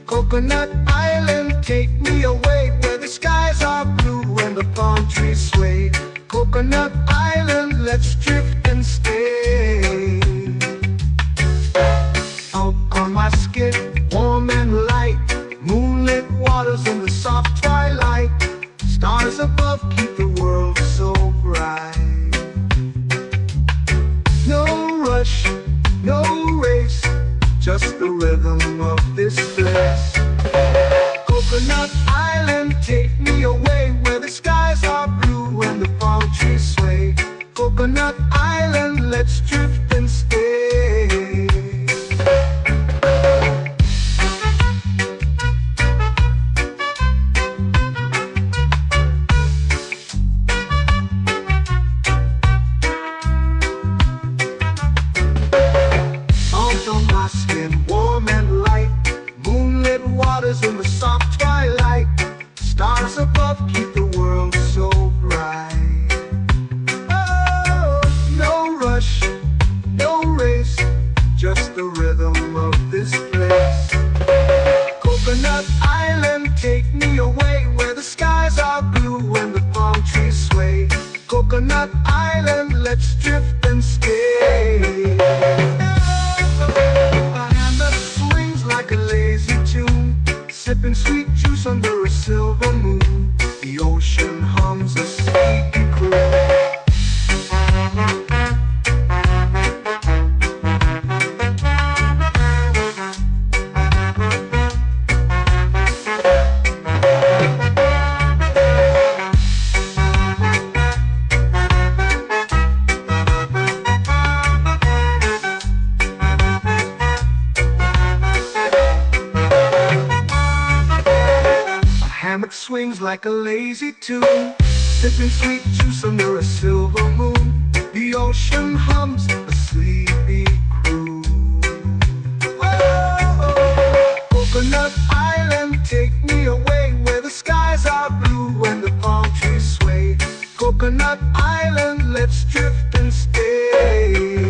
Coconut Island, take me away, where the skies are blue and the palm trees sway. Coconut Island, let's drift and stay. Out on my skin, warm and light, moonlit waters in the soft twilight. Stars above keep the world so bright. No rush, no race, just the rhythm of this place. Coconut Island, take me away, where the skies are blue and the palm trees sway. Coconut Island, let's drift and stay. above keep the world so bright. Oh, no rush, no race, just the rhythm of this place. Coconut Island, take me away where the skies are blue and the palm trees sway. Coconut Island, let's drift and stay. A hand that swings like a lazy tune, sipping sweet juice under a silver moon. The ocean hums a sleepy croon. Hammock swings like a lazy tune, sipping sweet juice under a silver moon. The ocean hums a sleepy croon. Oh, Coconut Island, take me away where the skies are blue and the palm trees sway. Coconut Island, let's drift and stay.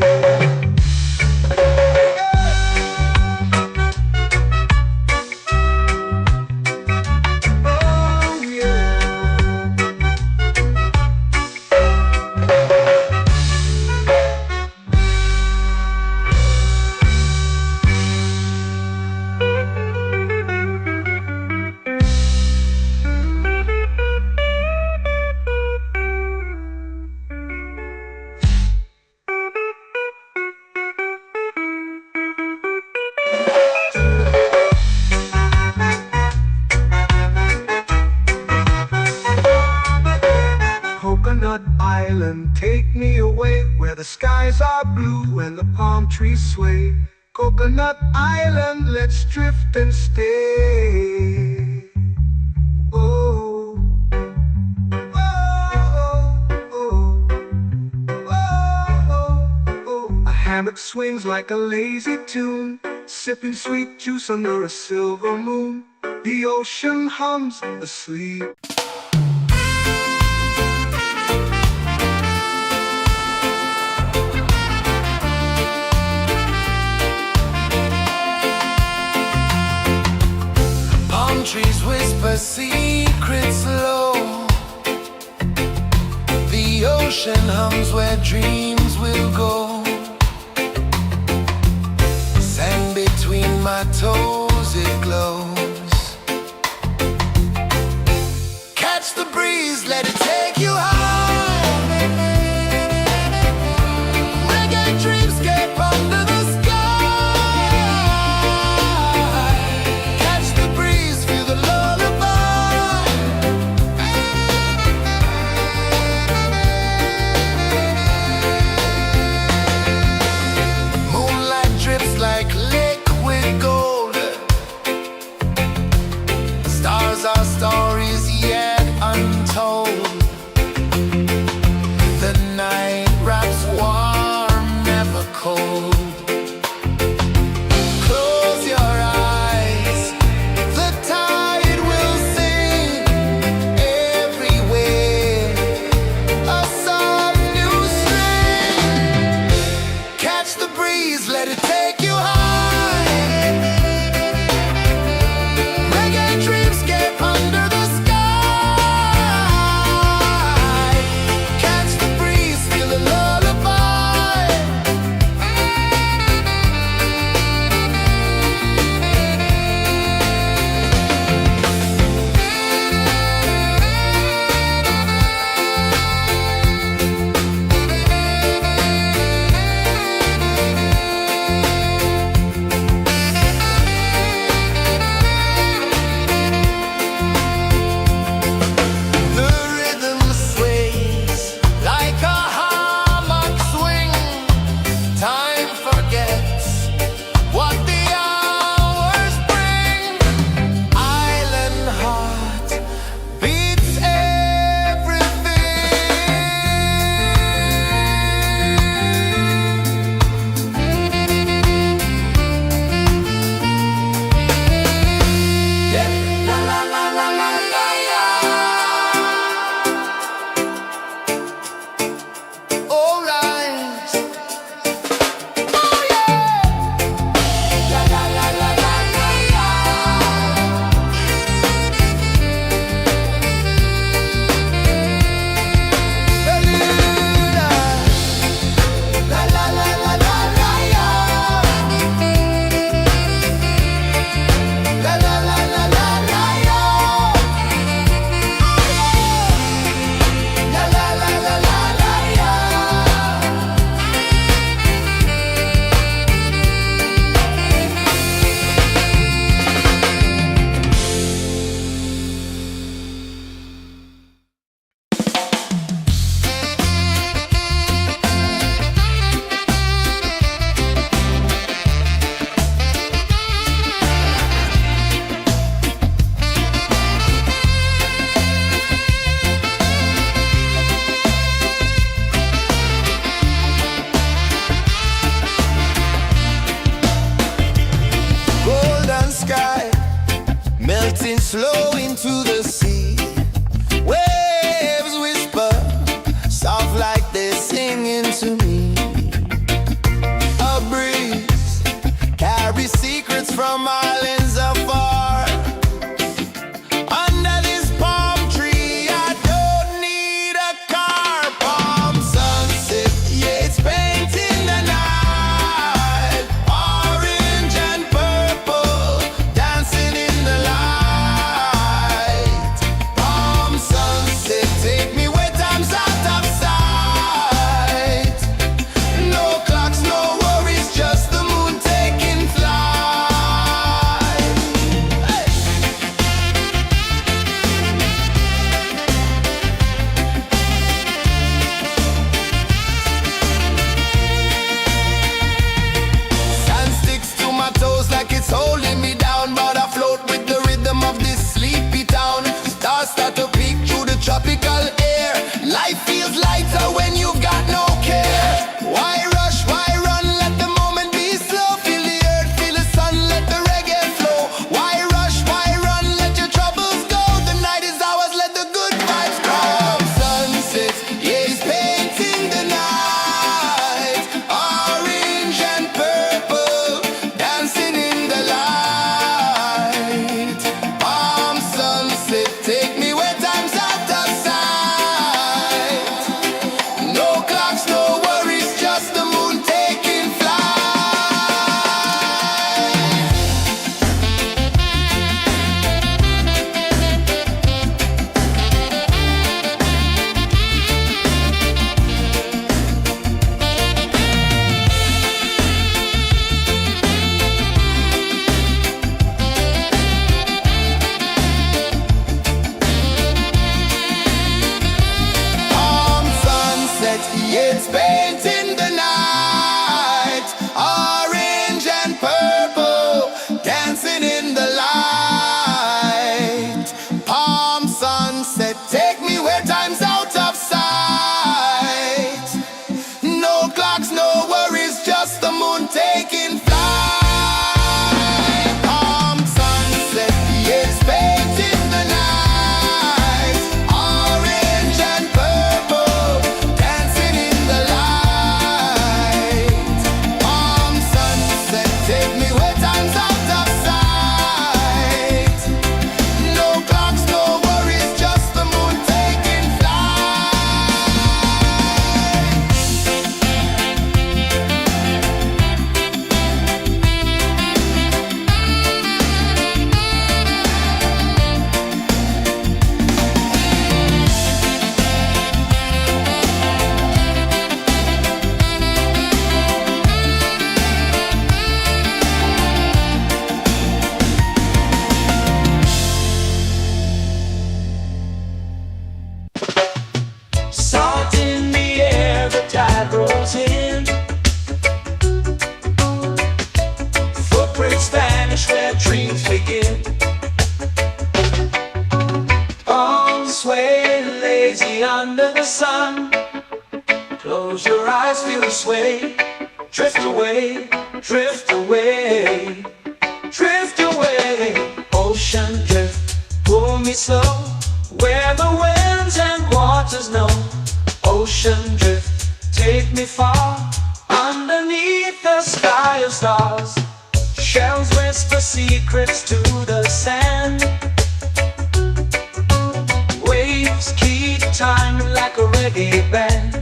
Coconut Island, take me away where the skies are blue and the palm trees sway. Coconut Island, let's drift and stay. Oh, oh, oh, oh, oh. A hammock swings like a lazy tune, sipping sweet juice under a silver moon. The ocean hums asleep. Trees whisper secrets low. The ocean hums where dreams will go. Sand between my toes, it glows. Catch the breeze, let it take you high. Reggae dreamscape under the sky. Our stories yet untold. Salt in the air, the tide rolls in. Footprints vanish where dreams begin. Arms sway lazy under the sun. Close your eyes, feel the sway. Drift away, drift away, drift away. Ocean drift, pull me slow, where the winds and waters know. Ocean drift, take me far, underneath the sky of stars. Shells whisper secrets to the sand. Waves keep time like a reggae band.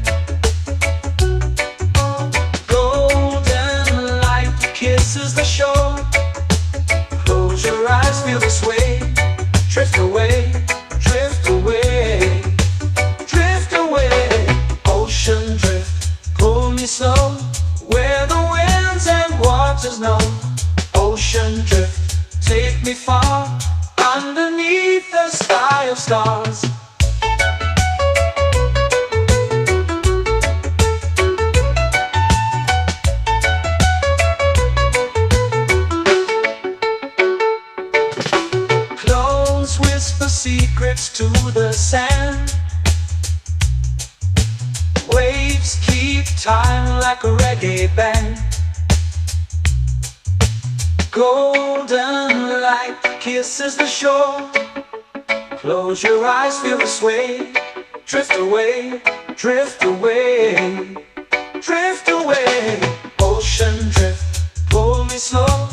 Golden light kisses the shore. Close your eyes, feel the sway. Drift away, drift away, drift away. Ocean drift, pull me slow, where the winds and waters know. Ocean drift, take me far, underneath the sky of stars. Clones whisper secrets to the sand. Waves keep time like a reggae band. Golden light kisses the shore. Close your eyes, feel the sway. Drift away, drift away, drift away. Ocean drift, pull me slow,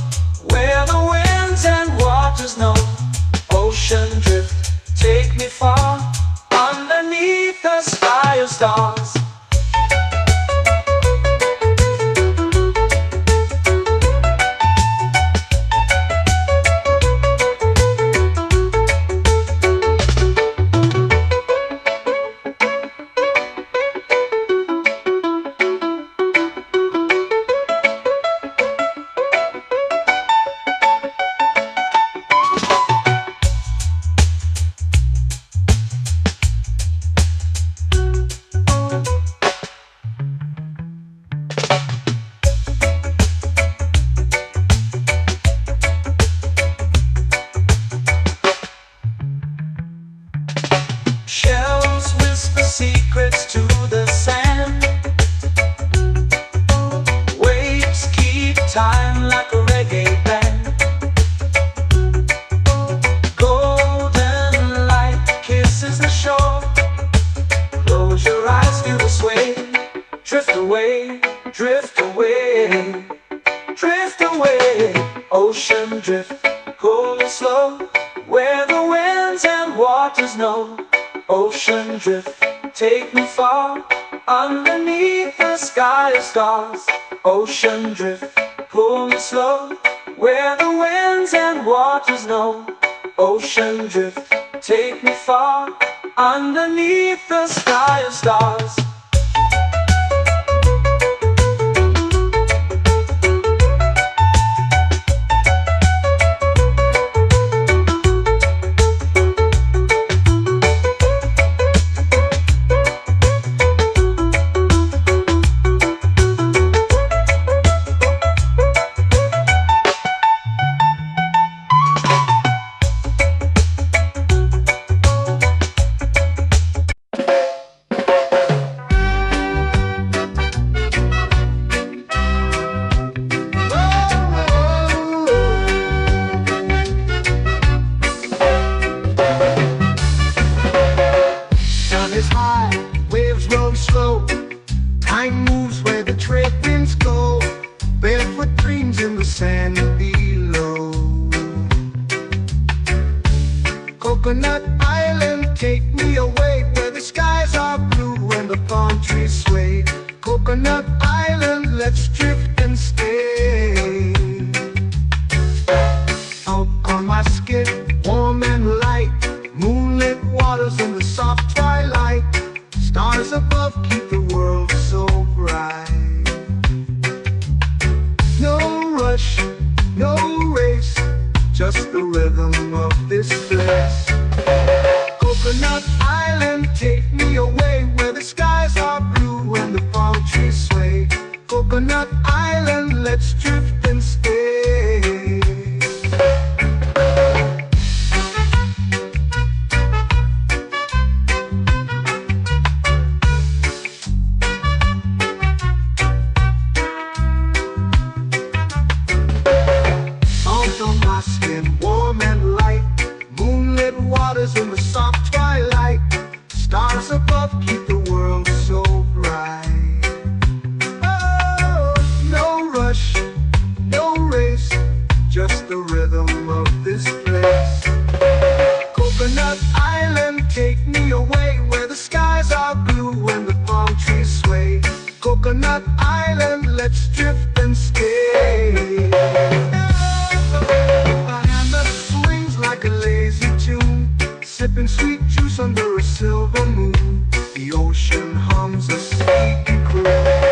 where the winds and waters know. Ocean drift, take me far, underneath the sky of stars. Shells whisper secrets to the sand. Waves keep time like a reggae band. Golden light kisses the shore. Close your eyes, feel the sway. Drift away, drift away, drift away. Ocean drift, pull me slow, where the winds and waters know. Ocean drift, take me far, underneath the sky of stars. Ocean drift, pull me slow, where the winds and waters know. Ocean drift, take me far, underneath the sky of stars. Coconut Island, take me away where the skies are blue and the palm trees sway. Coconut Island, let's drift and stay. Out on my skin, warm and light, moonlit waters in the soft twilight. Stars above keep the world so bright. No rush, no race, just the rhythm of this place. Coconut Island, take me away where Coconut Island, let's drift and stay. A hand that swings like a lazy tune, sipping sweet juice under a silver moon. The ocean hums a sleepy croon.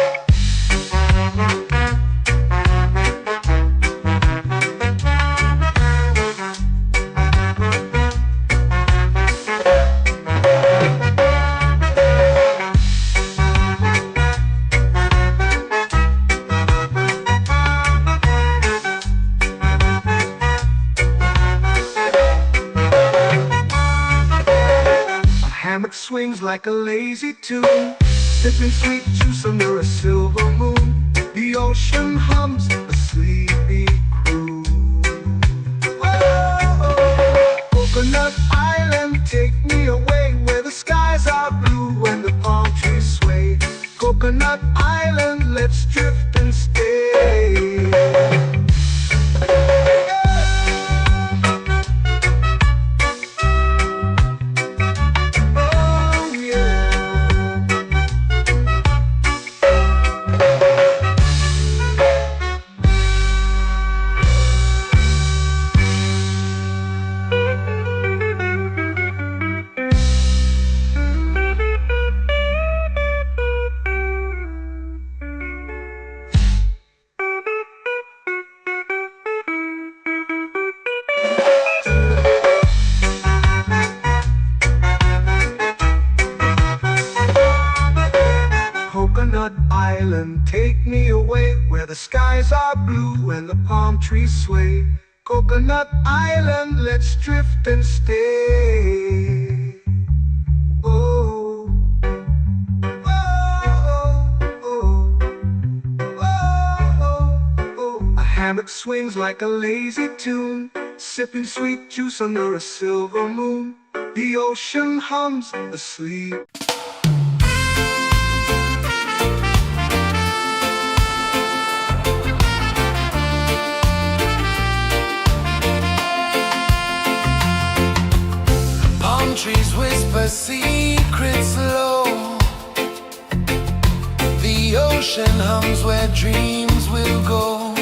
Hammock swings like a lazy tune, sipping sweet juice under a silver moon. The ocean hums a sleepy croon. Whoa, Coconut Island, take me away where the skies are blue and the palm trees sway. Coconut Island, let's drift and stay. Coconut Island, take me away where the skies are blue and the palm trees sway. Coconut Island, let's drift and stay. Oh, oh, oh, oh, oh. A hammock swings like a lazy tune, sipping sweet juice under a silver moon. The ocean hums asleep. Trees whisper secrets low. The ocean hums where dreams will go.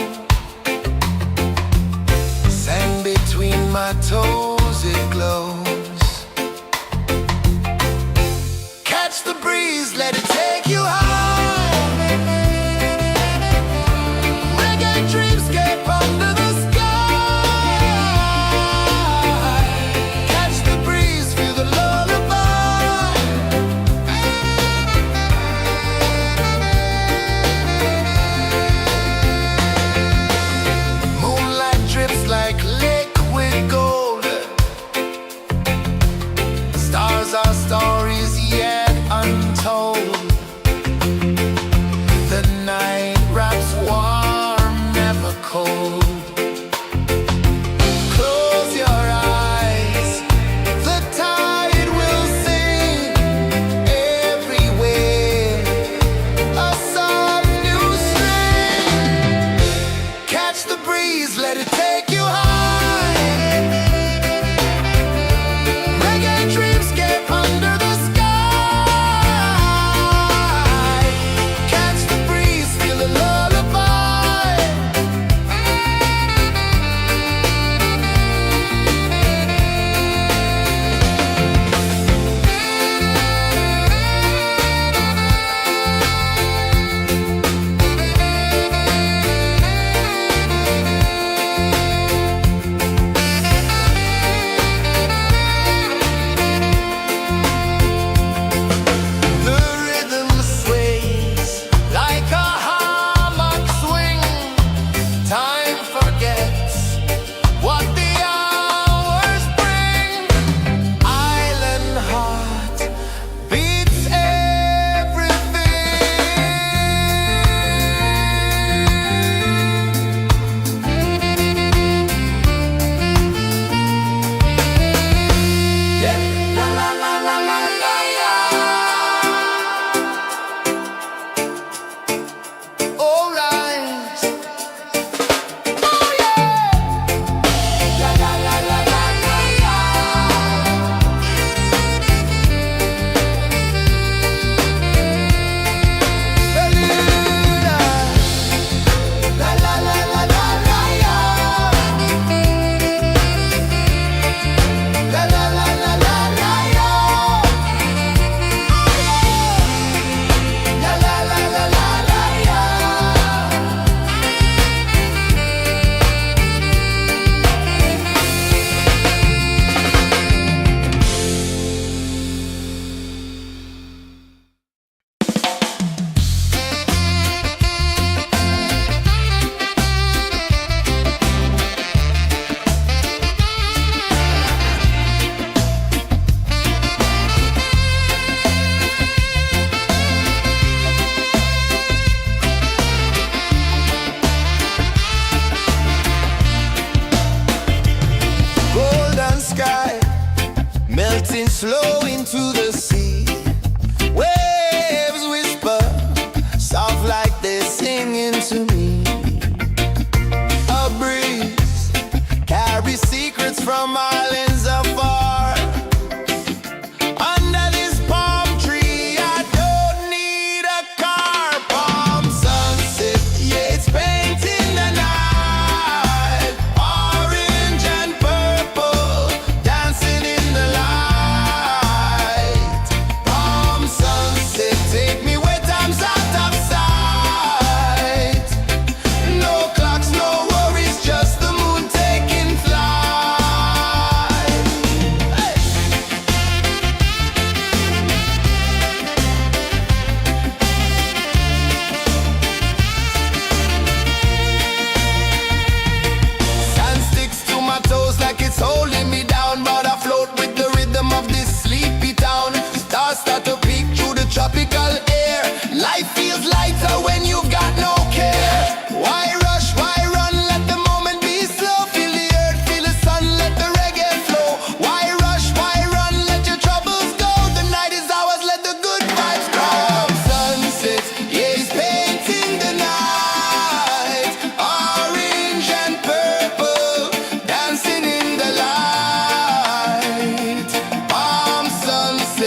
Sand between my toes, it glows. Catch the breeze, let it take you high. Reggae dreamscape under the our stories yet untold.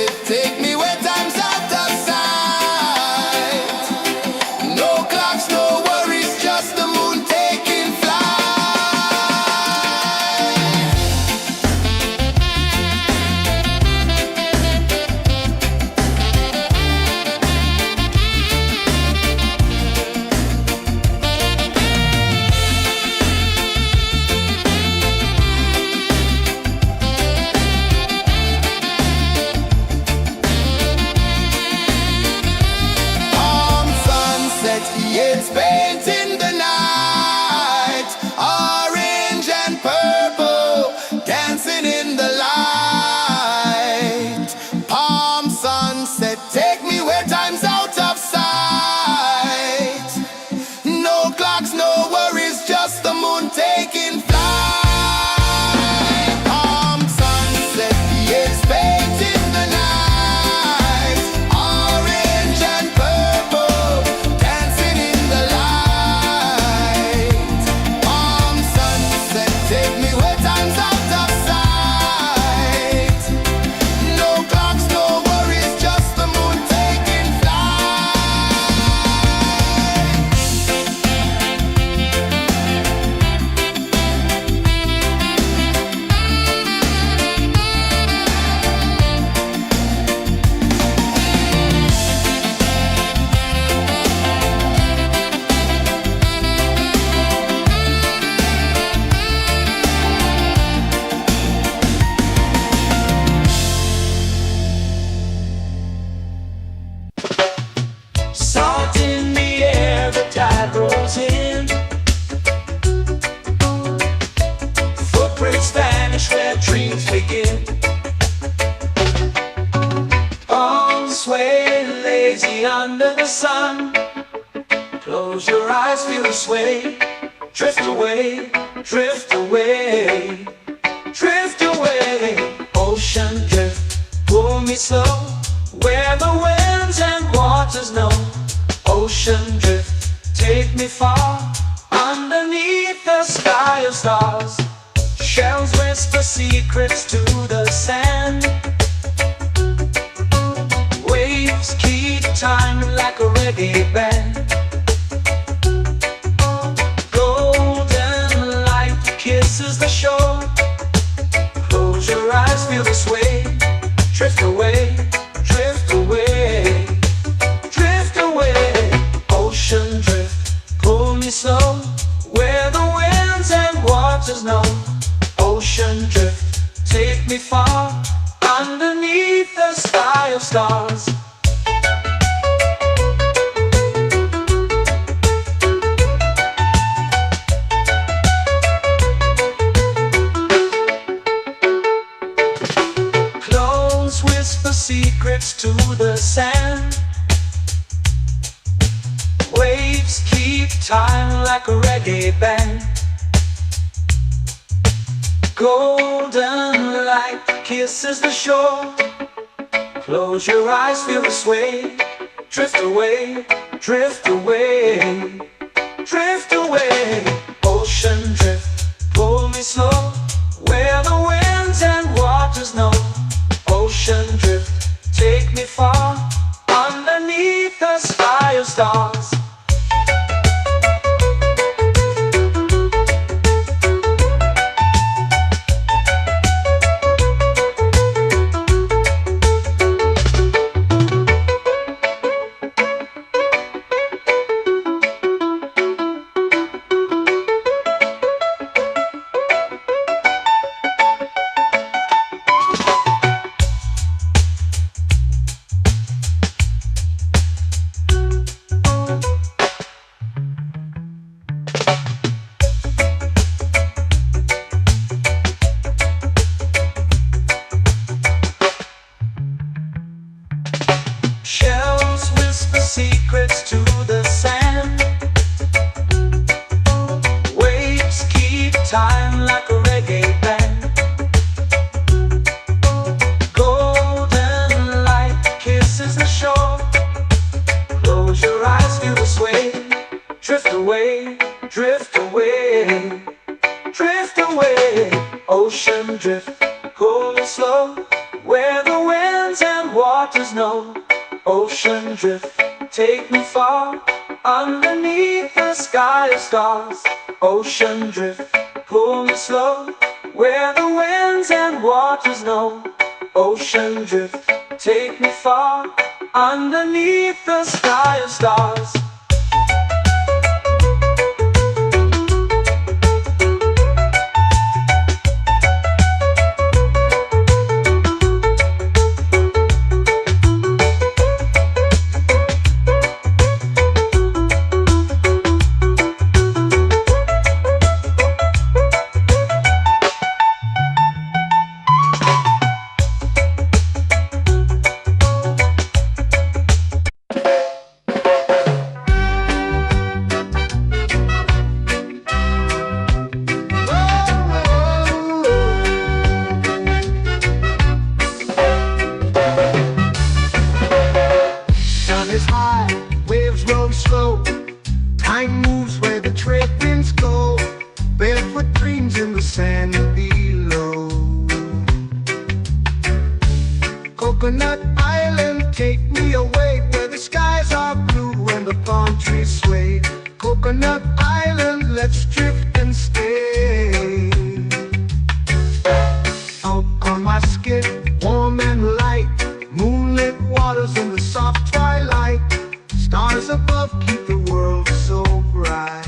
drift, take me where time's out of sight. No clocks, no worries, just the moon taking flight. It's painting the night, orange and purple, dancing in the light. Palm sunset, take me where time's out of sight. No clocks, no worries, just the moon taking flight. Palm sunset, it's painting the night, orange and purple, dancing in the light. Palm sunset, take me where time's out of sight. No clocks, no worries, just the moon taking Salt in the air, the tide rolls in. Footprints vanish where dreams begin. Palms sway lazy under the sun. Close your eyes, feel the sway. Drift away, drift away, drift away. Ocean drift, pull me slow, where the winds and waters know. Ocean drift, take me far, underneath the sky of stars. Shells whisper secrets to the sand. Waves keep time like a reggae band. Golden light kisses the shore. Close your eyes, feel the sway. Drift away, drift away, drift away. Ocean drift, pull me slow, where the winds and waters know. Ocean drift, take me far, underneath the sky of stars. Clones whisper secrets to the sand. Waves keep time like a reggae band. Golden light kisses the shore. Close your eyes, feel the sway. Drift away, drift away, drift away. Ocean drift, pull me slow, where the winds and waters know. Ocean drift, take me far, underneath the sky of stars. Shells whisper secrets to the sand. Waves keep time like a reggae band. Golden light kisses the shore. Close your eyes, feel the sway. Drift away, drift away, drift away. Ocean drift, cool and slow, where the winds and waters waters know. Ocean drift, take me far, underneath the sky of stars. Ocean drift, pull me slow, where the winds and waters know. Ocean drift, take me far, underneath the sky of stars. Sun is high, waves roll slow. Time moves where the trade winds go. Barefoot dreams in the sand below. Coconut Island, take me away, where the skies are blue and the palm trees sway. Coconut Island, let's drift and stay. Out on my skin, warm and light, moonlit waters in the soft twilight. Stars above keep the world so bright.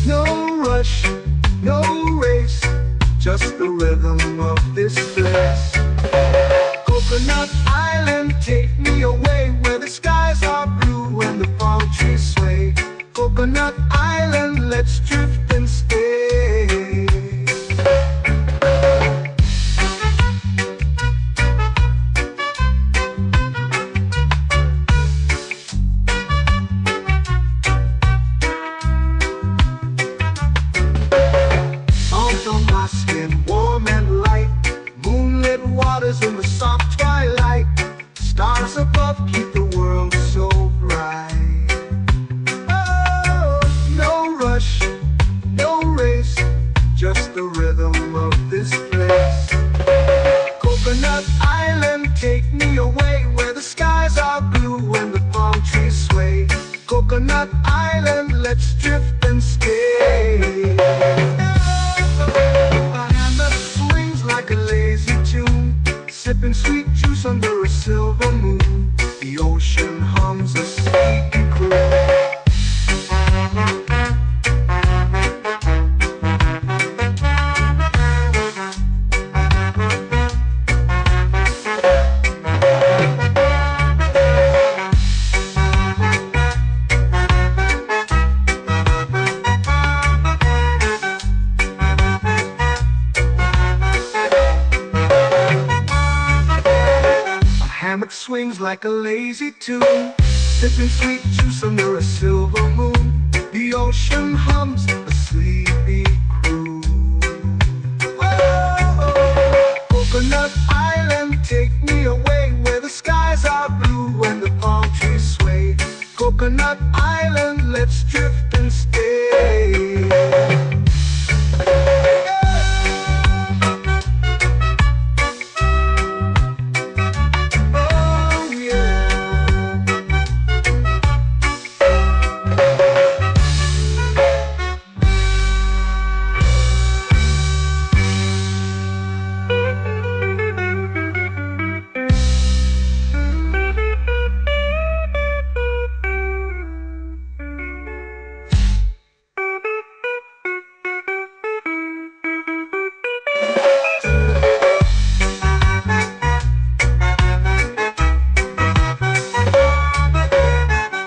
No rush, no race, just the rhythm of this place. Coconut Island, take me away, where the skies are blue and the palm trees sway. Coconut Island, let's drift and stay. Salt on my skin, warm and light, moonlit waters in the soft twilight. Stars above keep the world so bright. Oh, no rush, no race, just the rhythm of this place. Coconut Island, take me away, where the skies are blue and the palm trees sway. Coconut Island, let's drift and stay. A hand that swings like a lazy tune, sipping sweet juice under a silver moon. The ocean hums a sleepy croon. Hammock swings like a lazy tune, sipping sweet juice under a silver moon. The ocean hums a sleepy croon. Oh, Coconut Island, take me away, where the skies are blue and the palm trees sway. Coconut Island, let's drift and stay.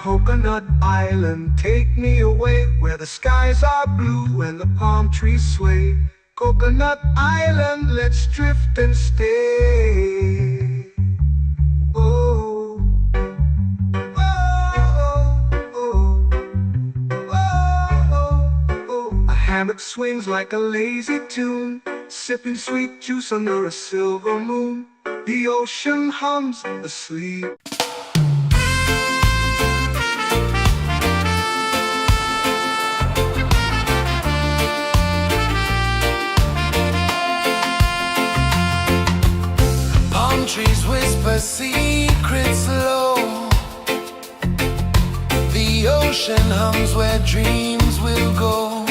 Coconut Island, take me away, where the skies are blue and the palm trees sway. Coconut Island, let's drift and stay. Oh, oh, oh, oh, oh. A hammock swings like a lazy tune, sipping sweet juice under a silver moon. The ocean hums asleep. trees whisper secrets low. The ocean hums where dreams will go.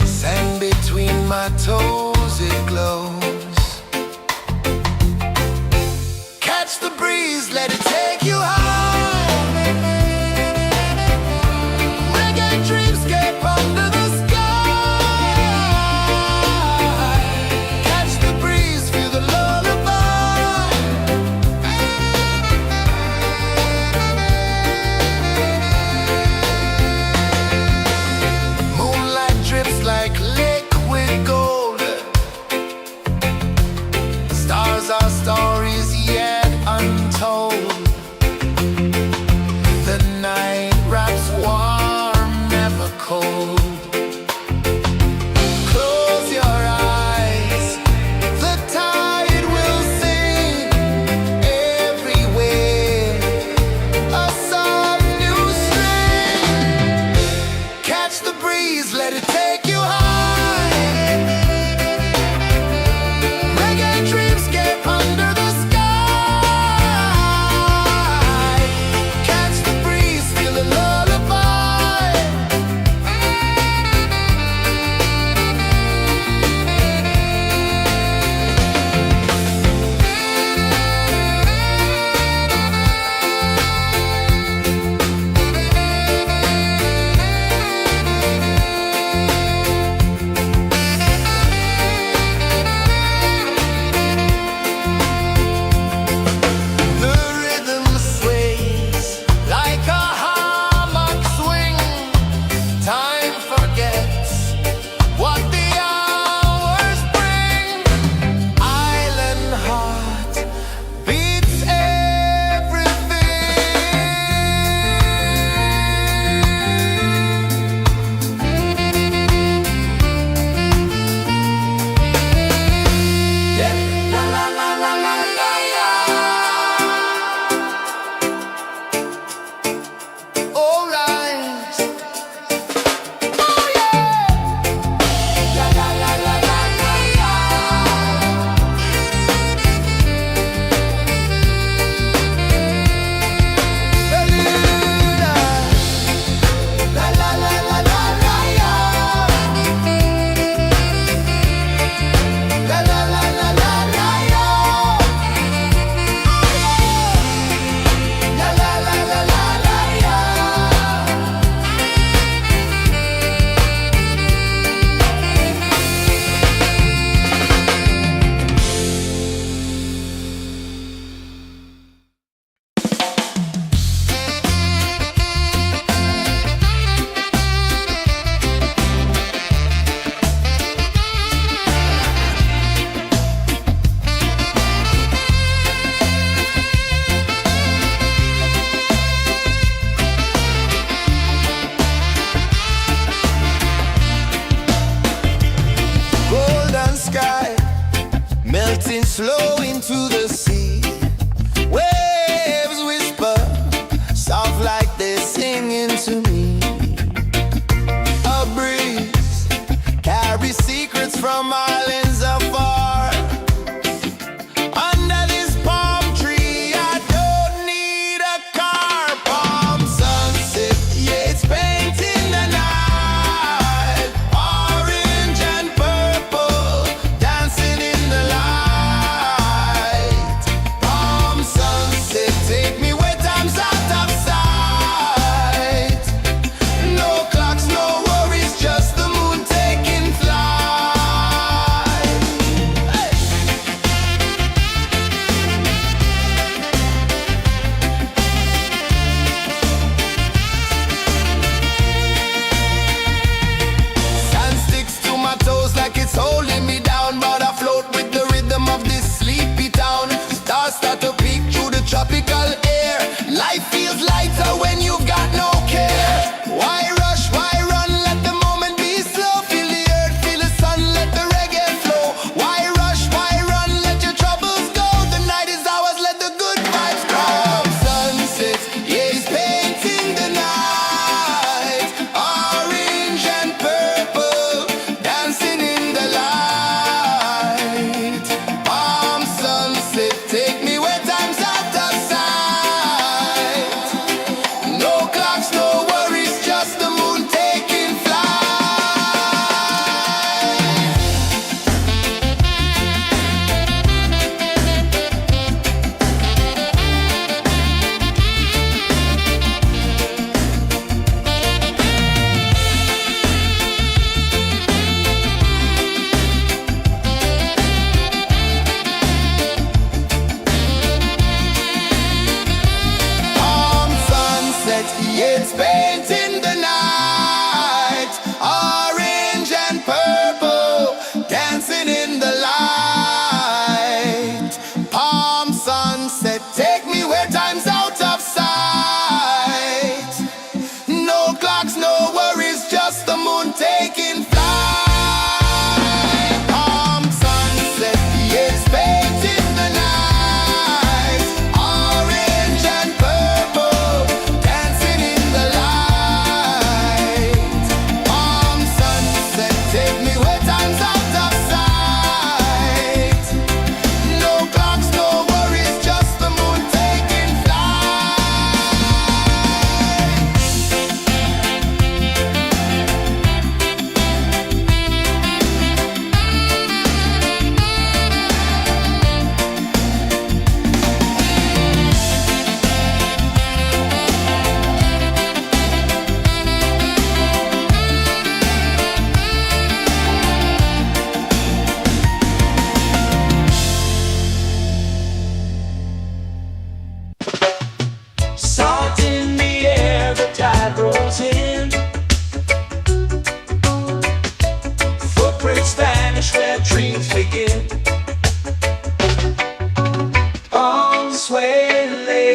Sand between my toes, it glows. Catch the breeze, let it take you high. Reggae dreamscape under the sky. Catch the breeze, feel the lullaby. Moonlight drips like liquid gold. Stars are stories yet untold. The night wraps warm, never cold. Close your eyes, the tide will sing everywhere. A soft new string. Catch the breeze, let it take you high. Reggae dreamscape under the sky. Catch the breeze, feel the lullaby. The rhythm sways like a hammock swing. Time forgets what the hours bring. Island heart beats everything. Yeah. La la la la la la la. All right. Oh yeah. La la la la la la la. La la la la la la la. La la la la la la la. La la la la la la la. Golden sky melting slow into the sea. Waves whisper soft like they're singing to me. A breeze carries secrets from islands afar. Under this palm tree, I don't need a car. Palm sunset, yeah, it's painting the night. Orange and purple dancing in the light.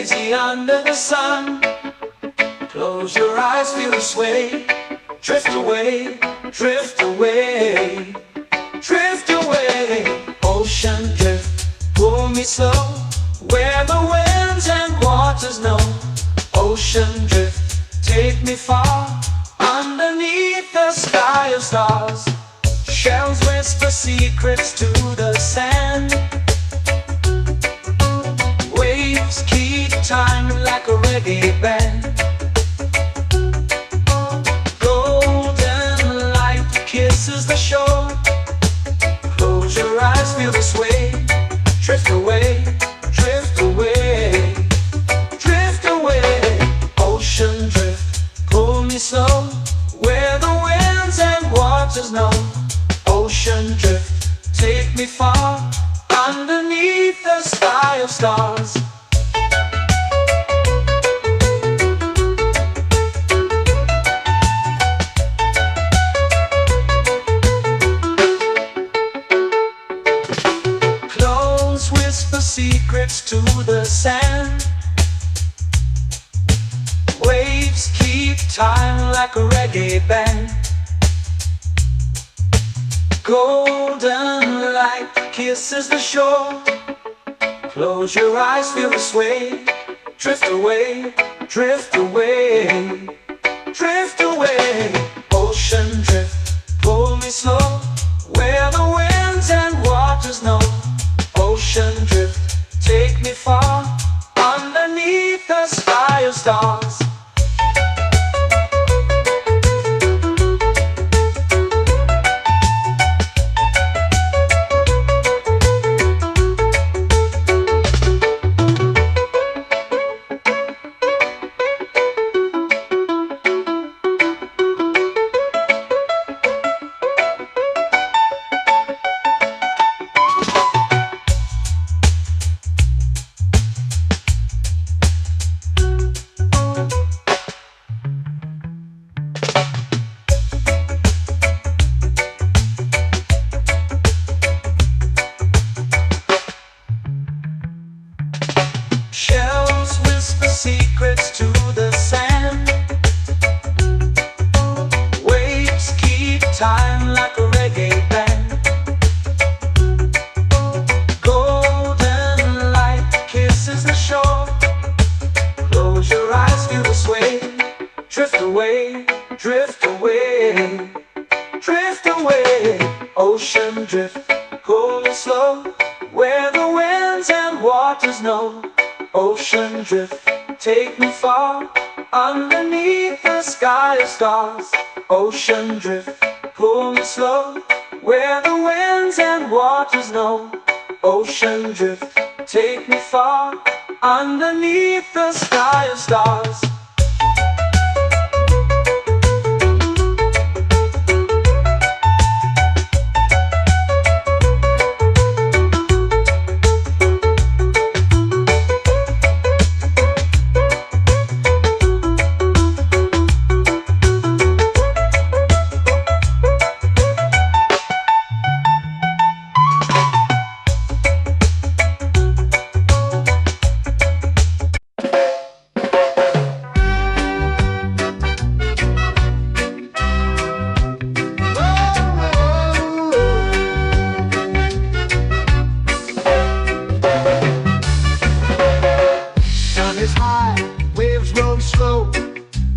Lazy under the sun. Close your eyes, feel the sway. Drift away, drift away, drift away. Ocean drift, pull me slow, where the winds and waters know. Ocean drift, take me far, underneath the sky of stars. Shells whisper secrets to the sand. Waves keep time like a reggae band. Golden light kisses the shore. Close your eyes, feel the sway. Drift away, drift away, drift away. Ocean drift, pull me slow, where the winds and waters know. Ocean drift, take me far, underneath the sky of stars. Close whisper secrets to the sand. Waves keep time like a reggae band. Golden light kisses the shore. Close your eyes, feel the sway. Drift away, drift away, drift away. Ocean drift, pull me slow, where the winds and waters know. Ocean drift, take me far, underneath the sky of stars. Shells whisper secrets to the sand. Waves keep time like a reggae band. Golden light kisses the shore. Close your eyes, feel the sway. Drift away, drift away, drift away. Ocean drift, pull me slow, where the winds and waters know. Ocean drift, take me far, underneath the sky of stars. Ocean drift, pull me slow, where the winds and waters know. Ocean drift, take me far, underneath the sky of stars.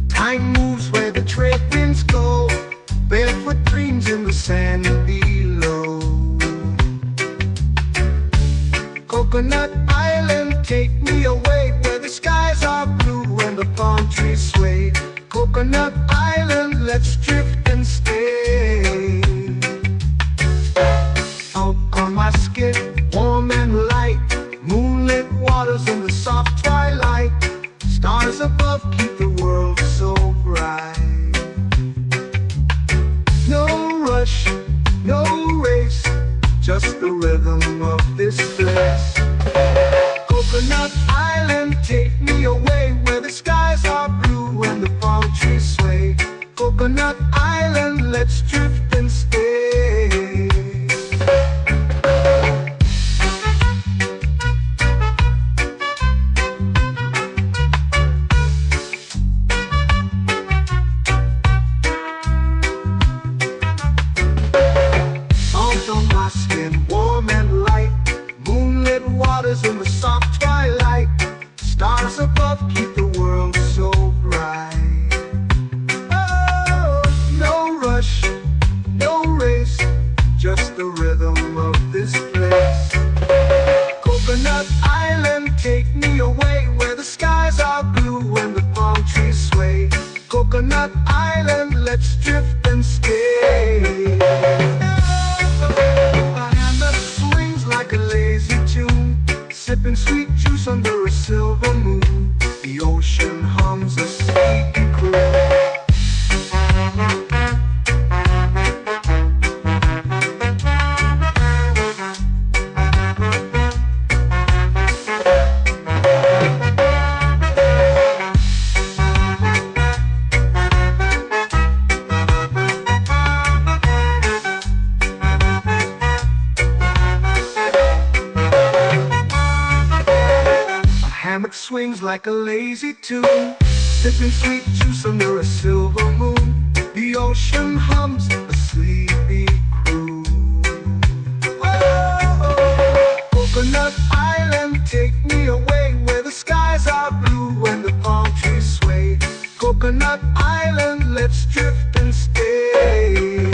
Time moves where the trade winds go. Barefoot dreams in the sand below. Coconut Island, take me away, where the skies are blue and the palm trees sway. Coconut Island, let's drift and stay. Out on my skin, warm and light, moonlit waters in the soft twilight. Stars above keep the world so bright. No rush, no race, just the rhythm of this place. Coconut Island, take me away, where the skies are blue and the palm trees sway. Coconut Island, let's drift and stay. waters in the soft twilight. Stars above keep the world so bright. Oh, no rush, no race, just the rhythm of this place. Coconut Island, take me away where the skies are blue and the palm trees sway. Coconut Island, let's drift and stay. A hand that swings like a lazy tune, sipping sweet juice under a silver moon. The ocean hums a sleepy croon. Hammock swings like a lazy tune, sipping sweet juice under a silver moon. The ocean hums a sleepy croon. Whoa, Coconut Island, take me away where the skies are blue and the palm trees sway. Coconut Island, let's drift and stay.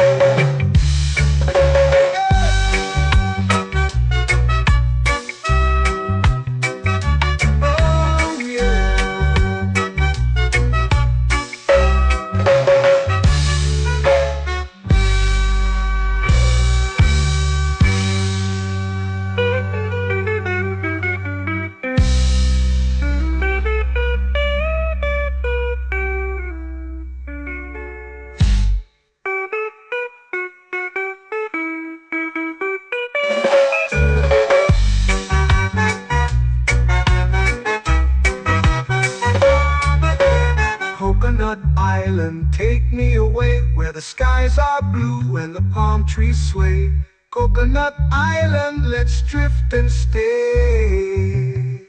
Coconut Island, take me away where the skies are blue and the palm trees sway. Coconut Island, let's drift and stay.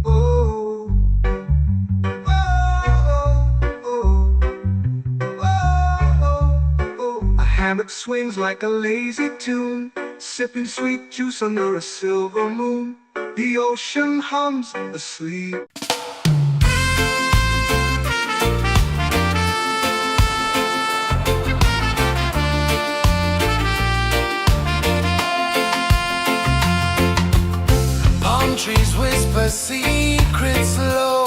Oh, oh, oh, oh, oh. A hammock swings like a lazy tune, sipping sweet juice under a silver moon. The ocean hums asleep. Trees whisper secrets low.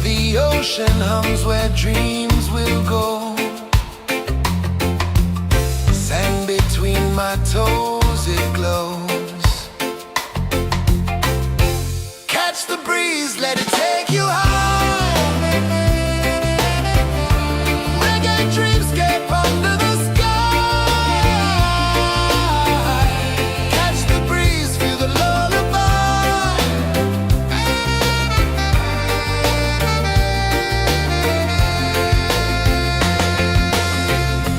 The ocean hums where dreams will go. Sand between my toes, it glows. Catch the breeze, let it take you high. Reggae dreamscape under the sky. Catch the breeze, feel the lullaby.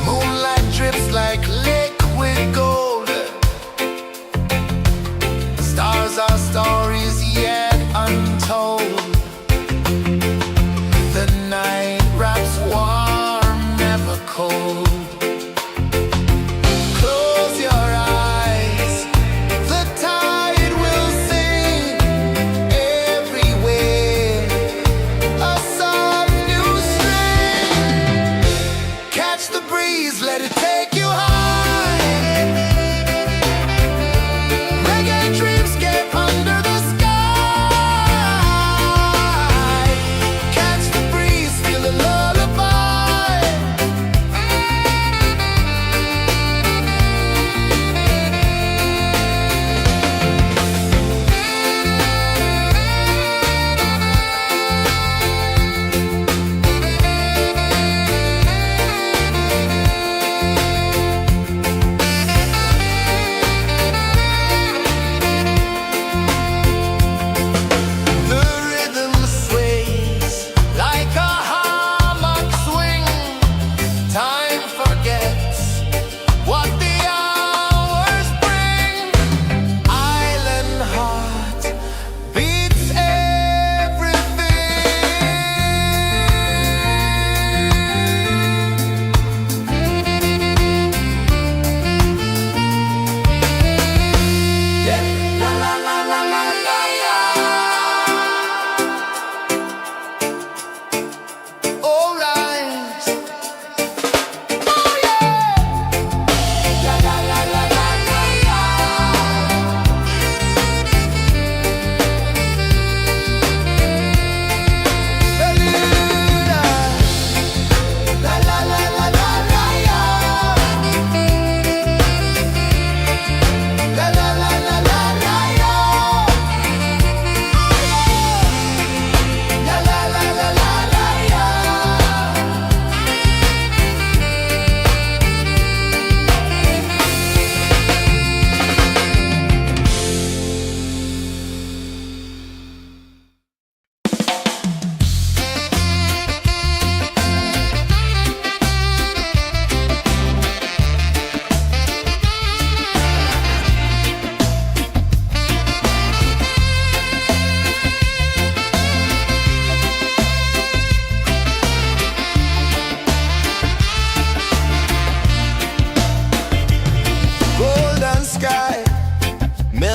Moonlight drips like liquid gold.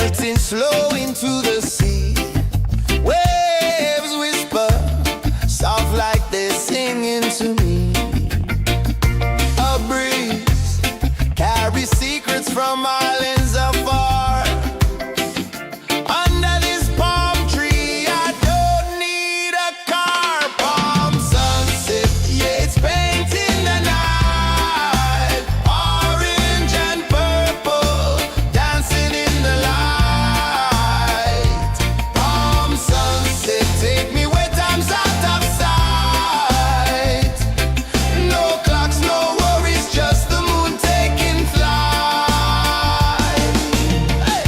melting slow into the sea. Waves whisper, soft like they're singing to me. A breeze carries secrets from islands afar. Under this palm tree, I don't need a car. Palm sunset, yeah, it's painting the night. Orange and purple, dancing in the light. Palm sunset, take me where time's out of sight. No clocks, no worries, just the moon taking flight. Hey!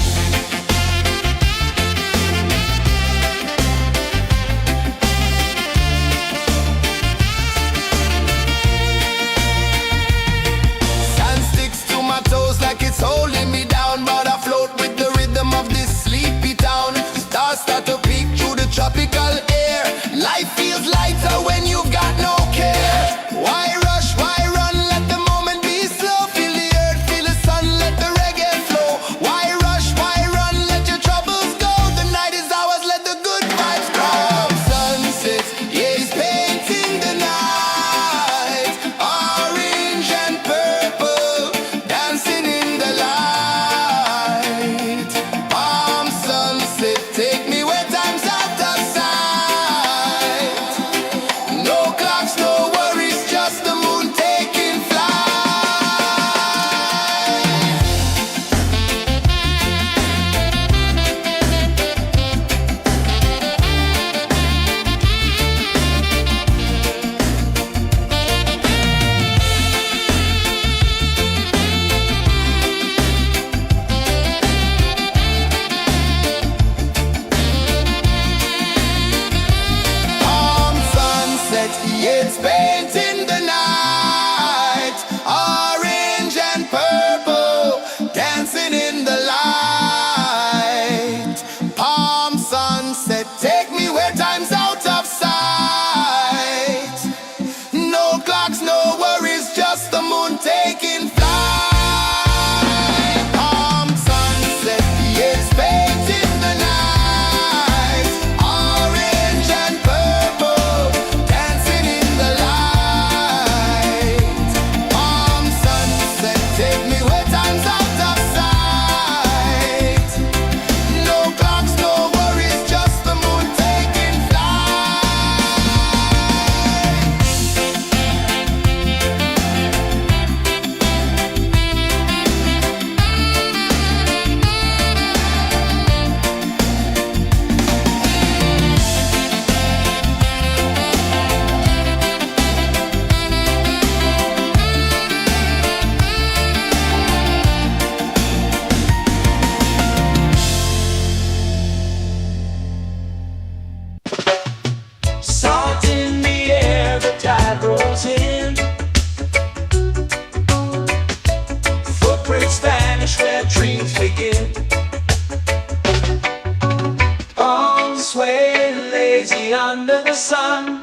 Sand sticks to my toes like it's holding me down, but I float with the rhythm of this sleepy town. Stars start to peek through the tropical air. Life feels lighter when you've got no care. Why rush, why run, let the moment be slow. Feel the earth, feel the sun, let the reggae flow. Why rush, why run, let your troubles go. The night is ours, let the good vibes grow. Sunset, yeah, it's painting the night. Orange and purple, dancing in the light. Palm sunset, take me where time's out of sight. No clocks, no worries, just the moon taking flight. Palm sunset, yeah, it's painting the night. Orange and purple, dancing in the light. Palm sunset, take me where time's out of sight. No clocks, no worries, just the moon taking flight. Palm sunset, yeah, it's painting the night. Orange and purple, dancing in the light. Palm sunset, take me where time's out of sight. No clocks, no worries, just the moon taking flight. Salt in the air, the tide rolls in. Footprints vanish where dreams begin. Arms sway lazy under the sun.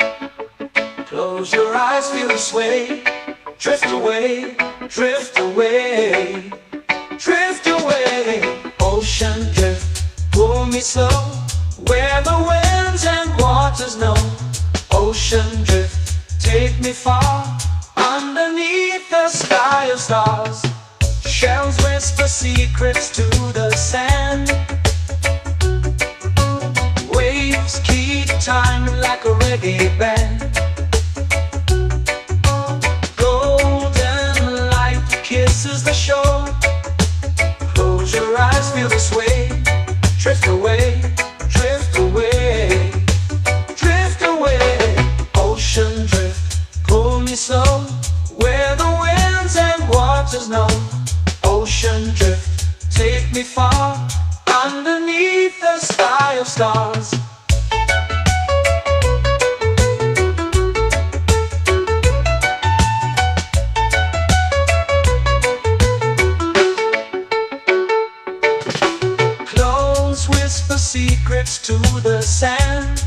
Close your eyes, feel the sway. Drift away, drift away, drift away. Ocean drift, pull me slow. Where the winds and waters know. Ocean drift, take me far. Underneath the sky of stars. Shells whisper secrets to the sand. Waves keep time like a reggae band. Golden light kisses the shore. Close your eyes, feel the sway. Drift away, drift away, drift away. Ocean drift, pull me slow. Where the winds and waters know. Ocean drift, take me far. Underneath the sky of stars. Close whisper secrets to the sand.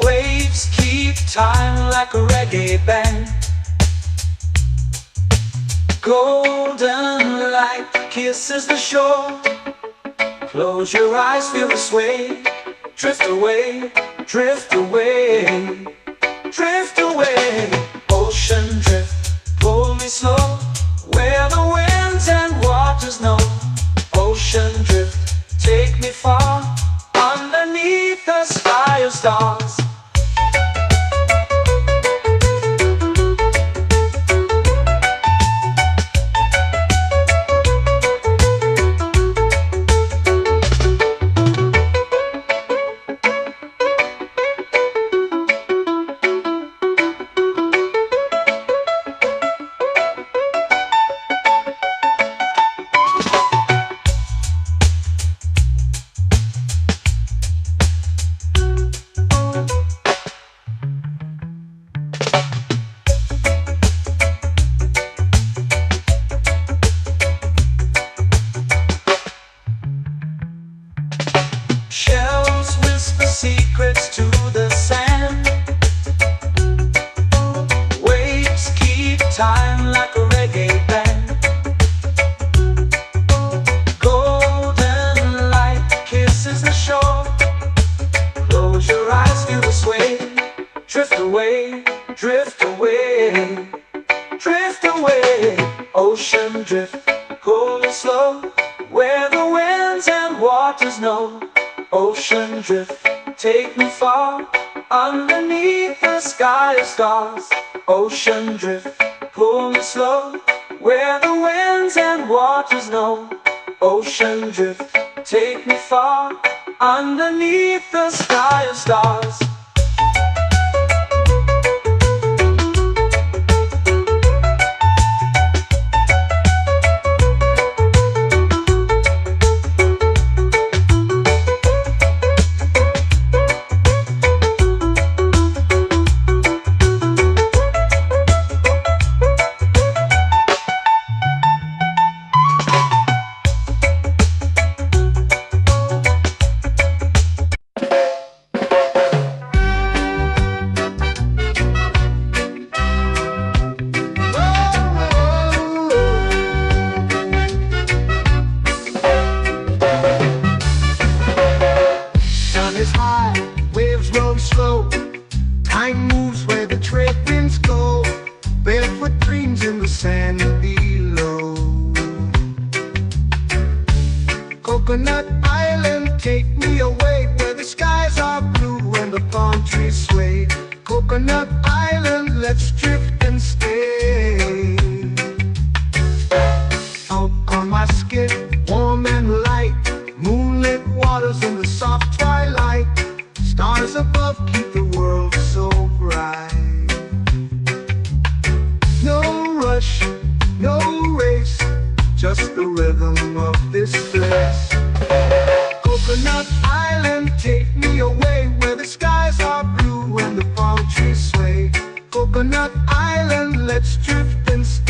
Waves keep time like a reggae band. Golden light kisses the shore. Close your eyes, feel the sway. Drift away, drift away, drift away. Ocean drift, pull me slow, where the winds and waters know. Ocean drift, take me far, underneath the sky of stars. Shells whisper secrets to the sand. Waves keep time like a reggae band. Golden light kisses the shore. Close your eyes, feel the sway. Drift away, drift away, drift away. Ocean drift, pull me slow, where the winds and waters know. Ocean drift, take me far, underneath the sky of stars. Ocean drift, pull me slow, where the winds and waters know. Ocean drift, take me far, underneath the sky of stars. Is high, waves roll slow. Time moves where the trade winds go. Barefoot dreams in the sand below. Coconut Island, take me away, where the skies are blue and the palm trees sway. Coconut Island, let's drift and stay. Out on my skin, warm and light, moonlit waters in the soft twilight. Stars above keep the world so bright. No rush, no race, just the rhythm of this place. Coconut Island, take me away, where the skies are blue and the palm trees sway. Coconut Island, let's drift and stay.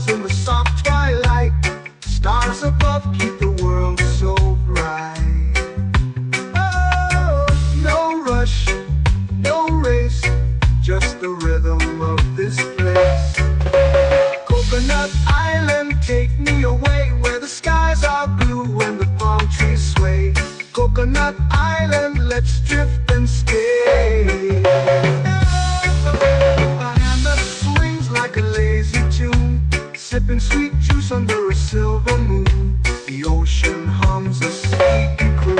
In the soft twilight, stars above keep the world so bright. Oh, no rush, no race, just the rhythm of this place. Coconut Island, take me away, where the skies are blue and the palm trees sway. Coconut Island, let's drift and stay. My hand that swings like a lazy tune, sipping sweet juice under a silver moon. The ocean hums a sleepy croon.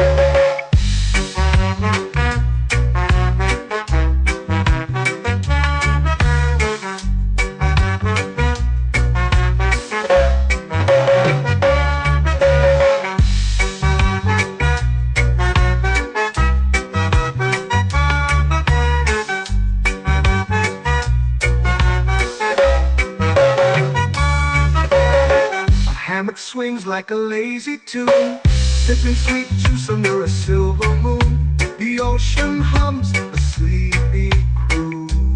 Swings like a lazy tune, sipping sweet juice under a silver moon. The ocean hums a sleepy croon.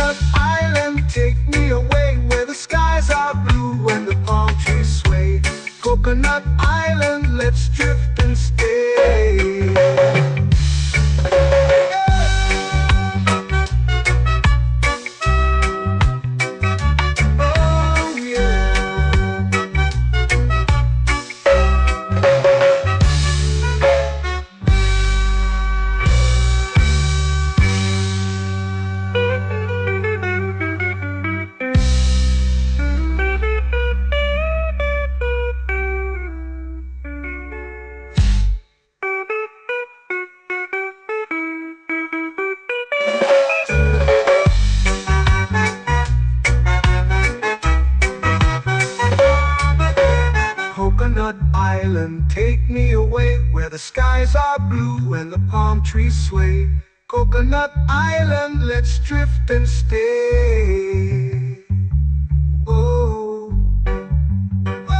Coconut Island, take me away where the skies are blue and the palm trees sway. Coconut Island, let's drift and stay. Oh yeah. Coconut Island, take me away where the skies are blue and the palm trees sway. Coconut Island, let's drift and stay. Oh, oh,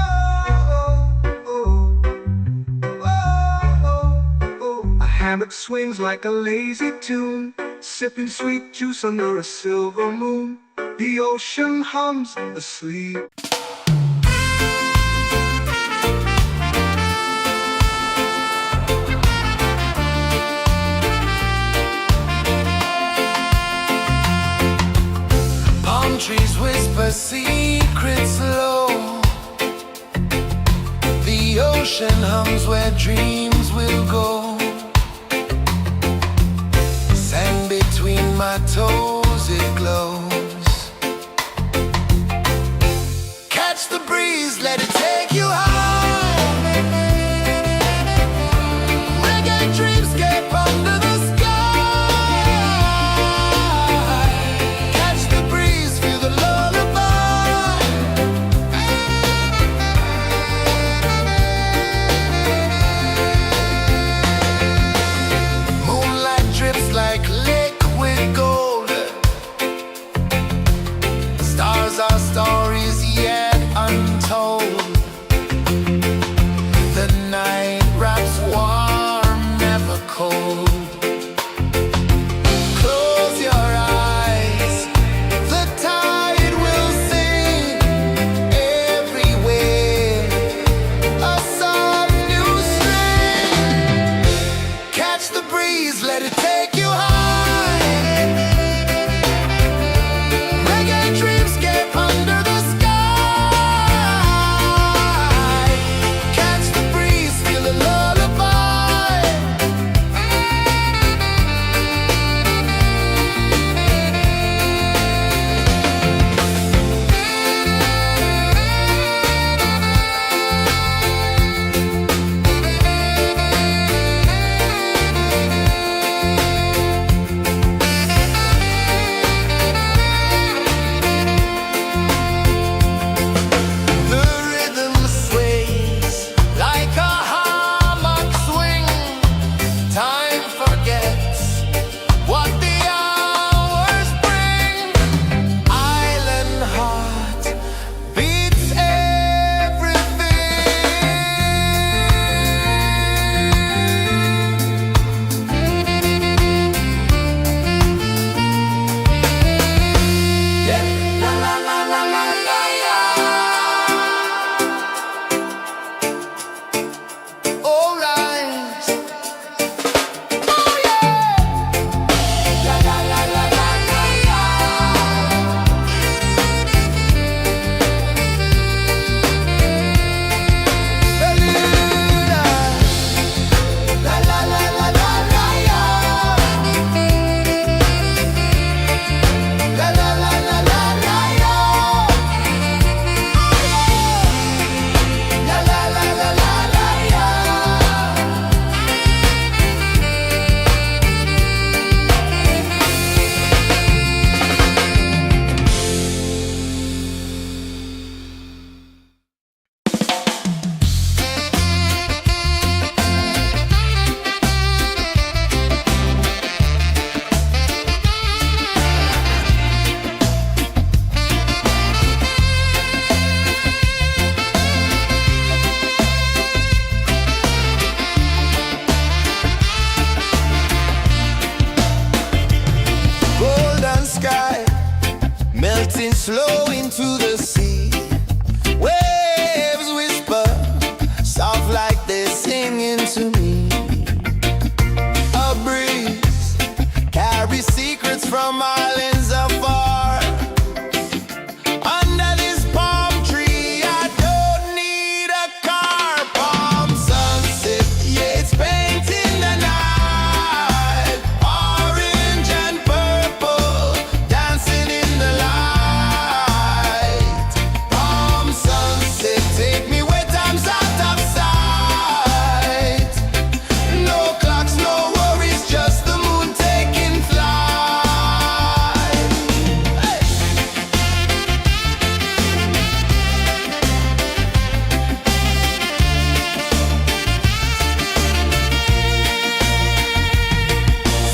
oh, oh, oh. A hammock swings like a lazy tune, sipping sweet juice under a silver moon. The ocean hums asleep. Palm trees whisper secrets low. The ocean hums where dreams will go. Sand between my toes, it glows. Catch the breeze, let it take you high. Reggae dreamscape under the sky. Catch the breeze, feel the lullaby. Moonlight drips like liquid gold. flow into the sea. Waves whisper, soft like they're singing to me. A breeze carries secrets from islands afar. Under this palm tree, I don't need a car. Palm sunset, yeah, it's painting the night. Orange and purple, dancing in the light. Palm sunset, take me where time's out of sight. No clocks, no worries, just the moon taking flight. Hey!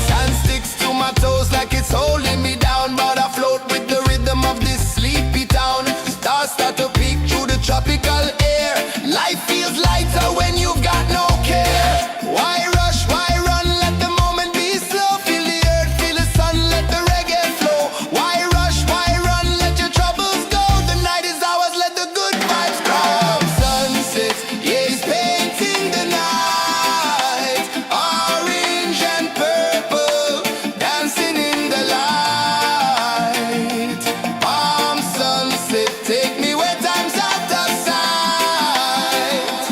Sand sticks to my toes like it's holding me down, but I float with the rhythm of this sleepy town. Stars start to peek through the tropical air. Life feels lighter when you've got no care. Why rush, why run, let the moment be slow. Feel the earth, feel the sun, let the reggae flow. Why rush, why run, let your troubles go. The night is ours, let the good vibes come. Sunset, yeah, it's painting the night. Orange and purple, dancing in the light. Palm sunset, take me where time's out of sight.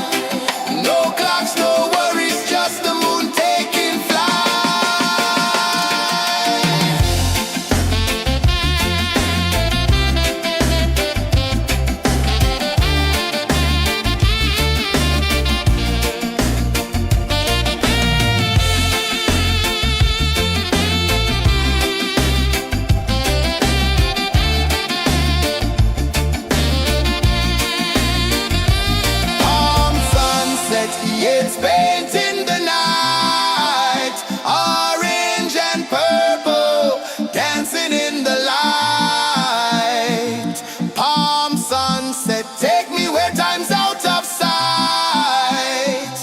No clocks, no worries, just the moon taking flight. Palm sunset, yeah, it's painting the night. Orange and purple, dancing in the light. Palm sunset, take me where time's out of sight.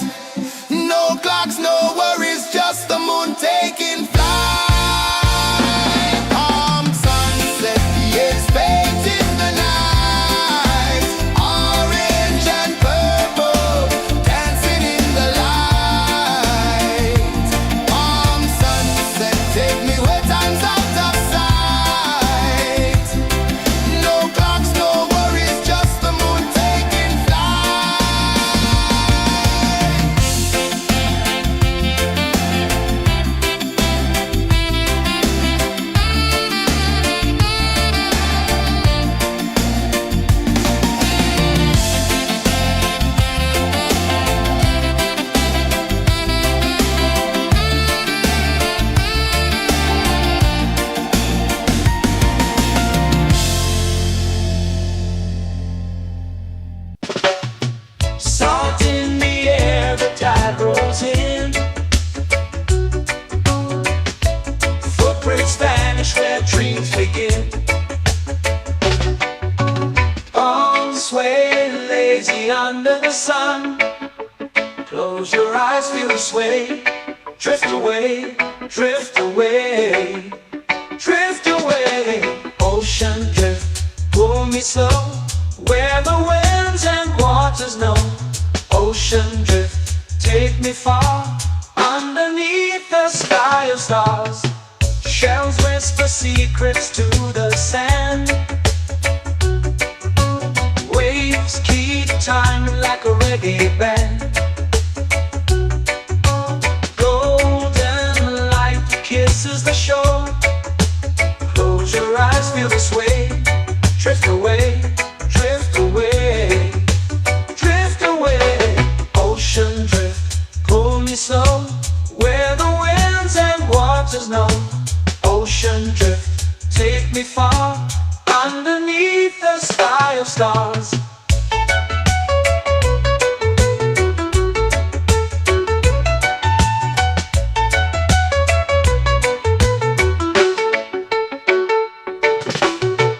No clocks, no worries, just the moon taking flight. Palm sunset, yeah, it's painting the night. Orange and purple, dancing in the light. Palm sunset, take me where time's out of sight. No clocks, no worries, just the moon taking flight. Salt in the air, the tide rolls in. Footprints vanish where dreams begin. Arms sway lazy under the sun. Close your eyes, feel the sway. Drift away, drift away, drift away. Ocean drift, pull me slow. Where the winds and waters know. Ocean drift, take me far. Underneath the sky of stars. Shells whisper secrets to the sand. Waves keep time like a reggae band. Golden light kisses the shore. Close your eyes, feel the sway. Drift away, drift away, drift away. Ocean drift, pull me slow. Where the winds and waters know. Ocean drift, take me far. Underneath the sky of stars.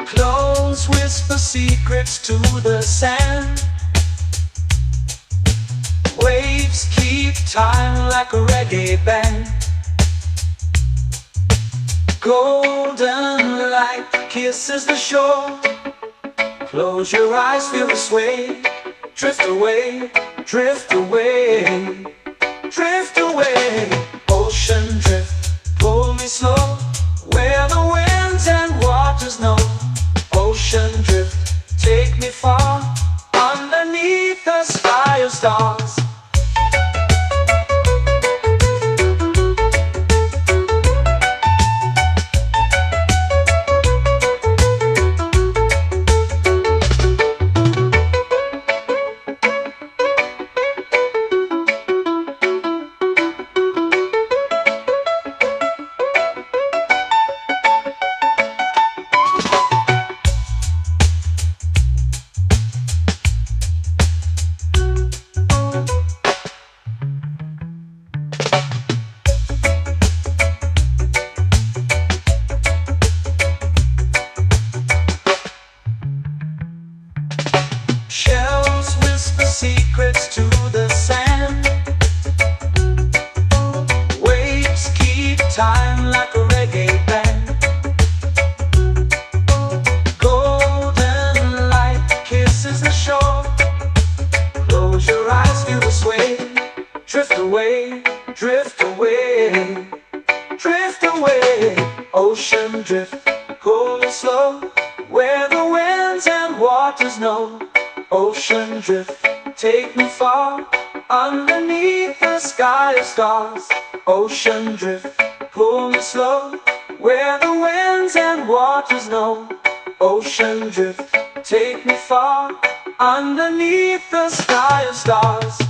Close whisper secrets to the sand. Waves keep time like a reggae band. Golden light kisses the shore. Close your eyes, feel the sway. Drift away, drift away, drift away. Ocean drift, pull me slow, where the winds and waters know. Ocean drift, take me far, underneath the sky of stars. Shells whisper secrets to the sand. Waves keep time like a reggae band. Golden light kisses the shore. Close your eyes, feel the sway. Drift away, drift away, drift away. Ocean drift, cool and slow, where the winds and waters know. Ocean drift, take me far, underneath the sky of stars. Ocean drift, pull me slow, where the winds and waters know. Ocean drift, take me far, underneath the sky of stars.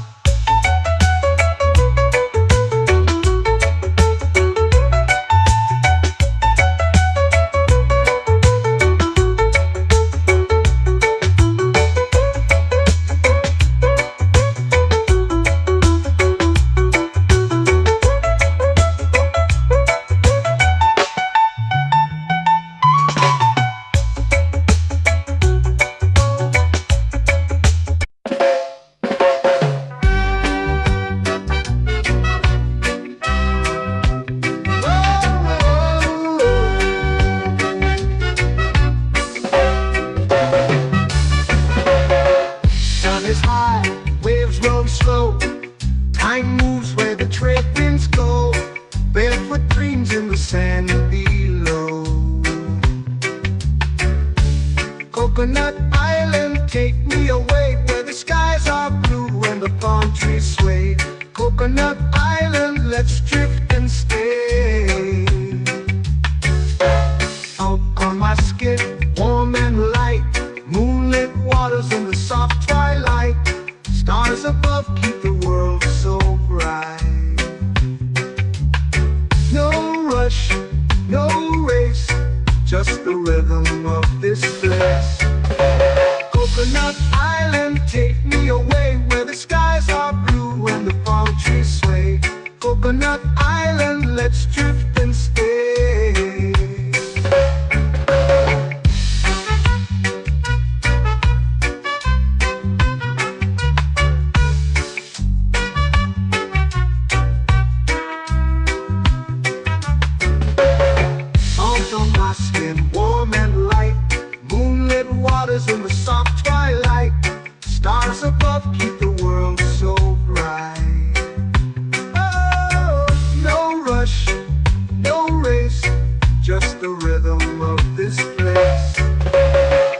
Is high, waves roll slow. Time moves where the trade winds go. Barefoot dreams in the sand below. Coconut Island, take me away, where the skies are blue and the palm trees sway. Coconut Island, let's drift and stay. Out on my skin, warm and light, moonlit waters in the soft twilight. Stars above keep the world so bright. No rush, no race, just the rhythm of this place. Coconut Island, take me away, where the skies are blue and the palm trees sway. Coconut Island, let's drift and stay. Warm and light, moonlit waters in the soft twilight. Stars above keep the world so bright. Oh, no rush, no race, just the rhythm of this place.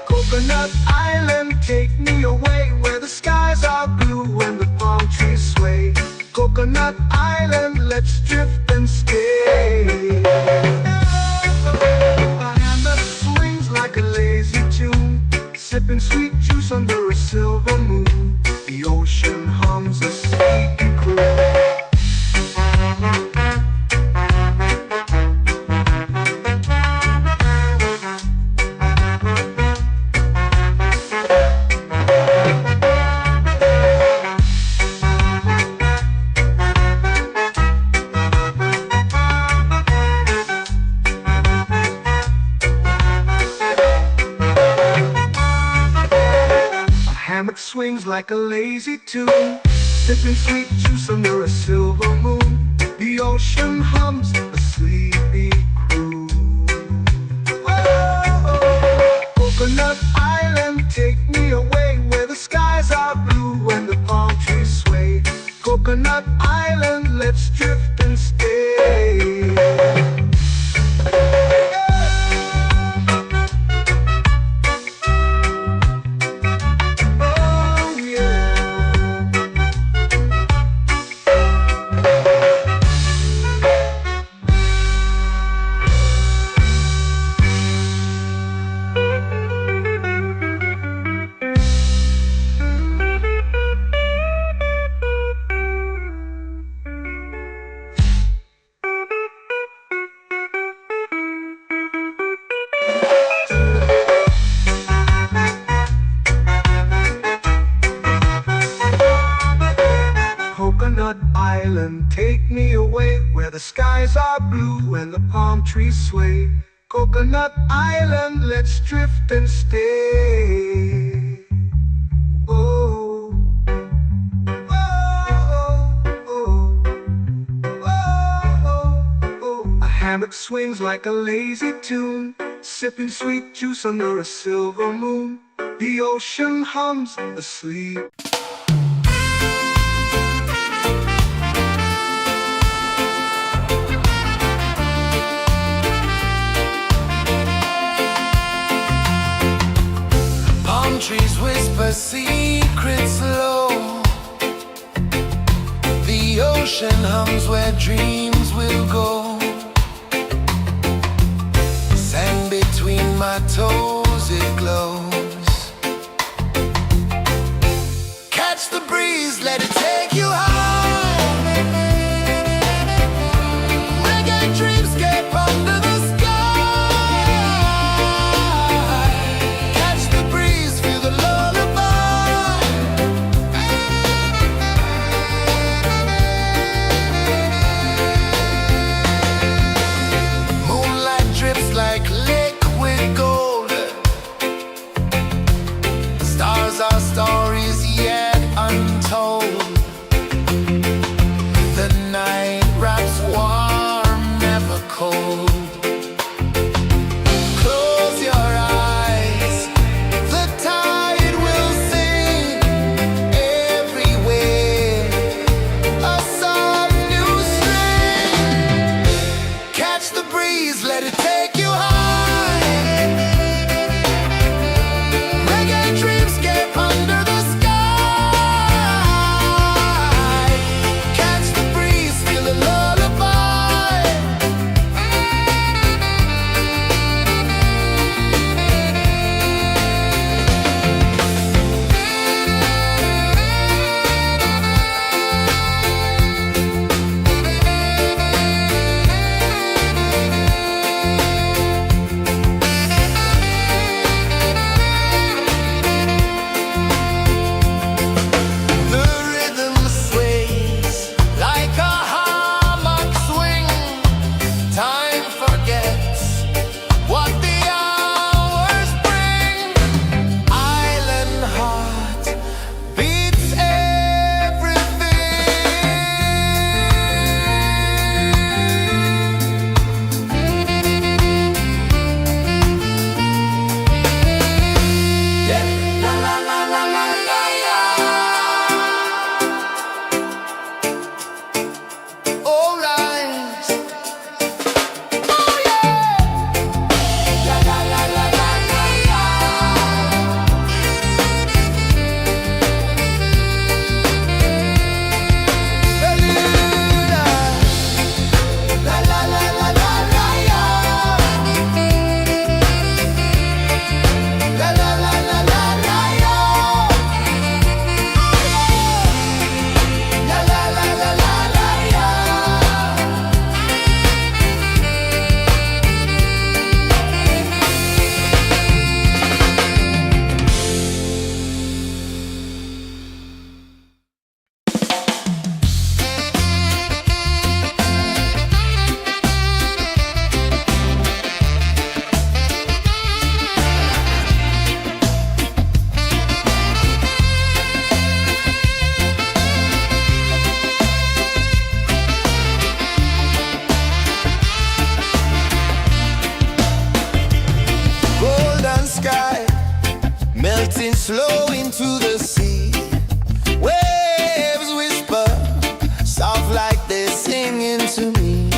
Coconut Island, take me away, where the skies are blue and the palm trees sway. Coconut Island, let's drift and stay. Like a lazy tune, sipping sweet juice under a silver moon. The ocean hums a sleepy croon. Swings like a lazy tune, sipping sweet juice under a silver moon. The ocean hums a sleepy croon. island, take me away where the skies are blue and the palm trees sway. Coconut Island, let's drift and stay. Oh, oh, oh, oh, oh. A hammock swings like a lazy tune, sipping sweet juice under a silver moon. The ocean hums asleep. Palm trees whisper secrets low. The ocean hums where dreams will go. Sand between my toes, it glows. Catch the breeze, let it take you high. Reggae dreamscape under the sky. Catch the breeze, feel the lullaby. Moonlight drips like liquid gold. Stars are stories yet untold. The night wraps warm, never cold. Close your eyes, the tide will sing everywhere. A soft new string. Catch the breeze, let it take you high. Reggae dreamscape under the sky. Catch the breeze, feel the lullaby. The rhythm sways like a hammock swing. Time forgets what the hours bring. Island heart beats everything. La la la la la la la. All rise. Oh yeah. La la la la la la la. La la la la la la la. La la la la la la la. La la la la la la la. Golden sky melting slow into the sea. Waves whisper soft like they're singing to me.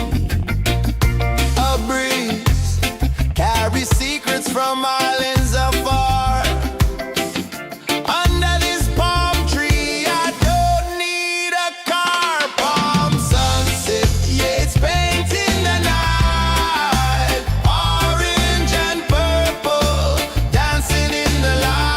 A breeze carries secrets from islands afar. Under this palm tree, I don't need a car. Palm sunset, yeah, it's painting the night. Orange and purple dancing in the light.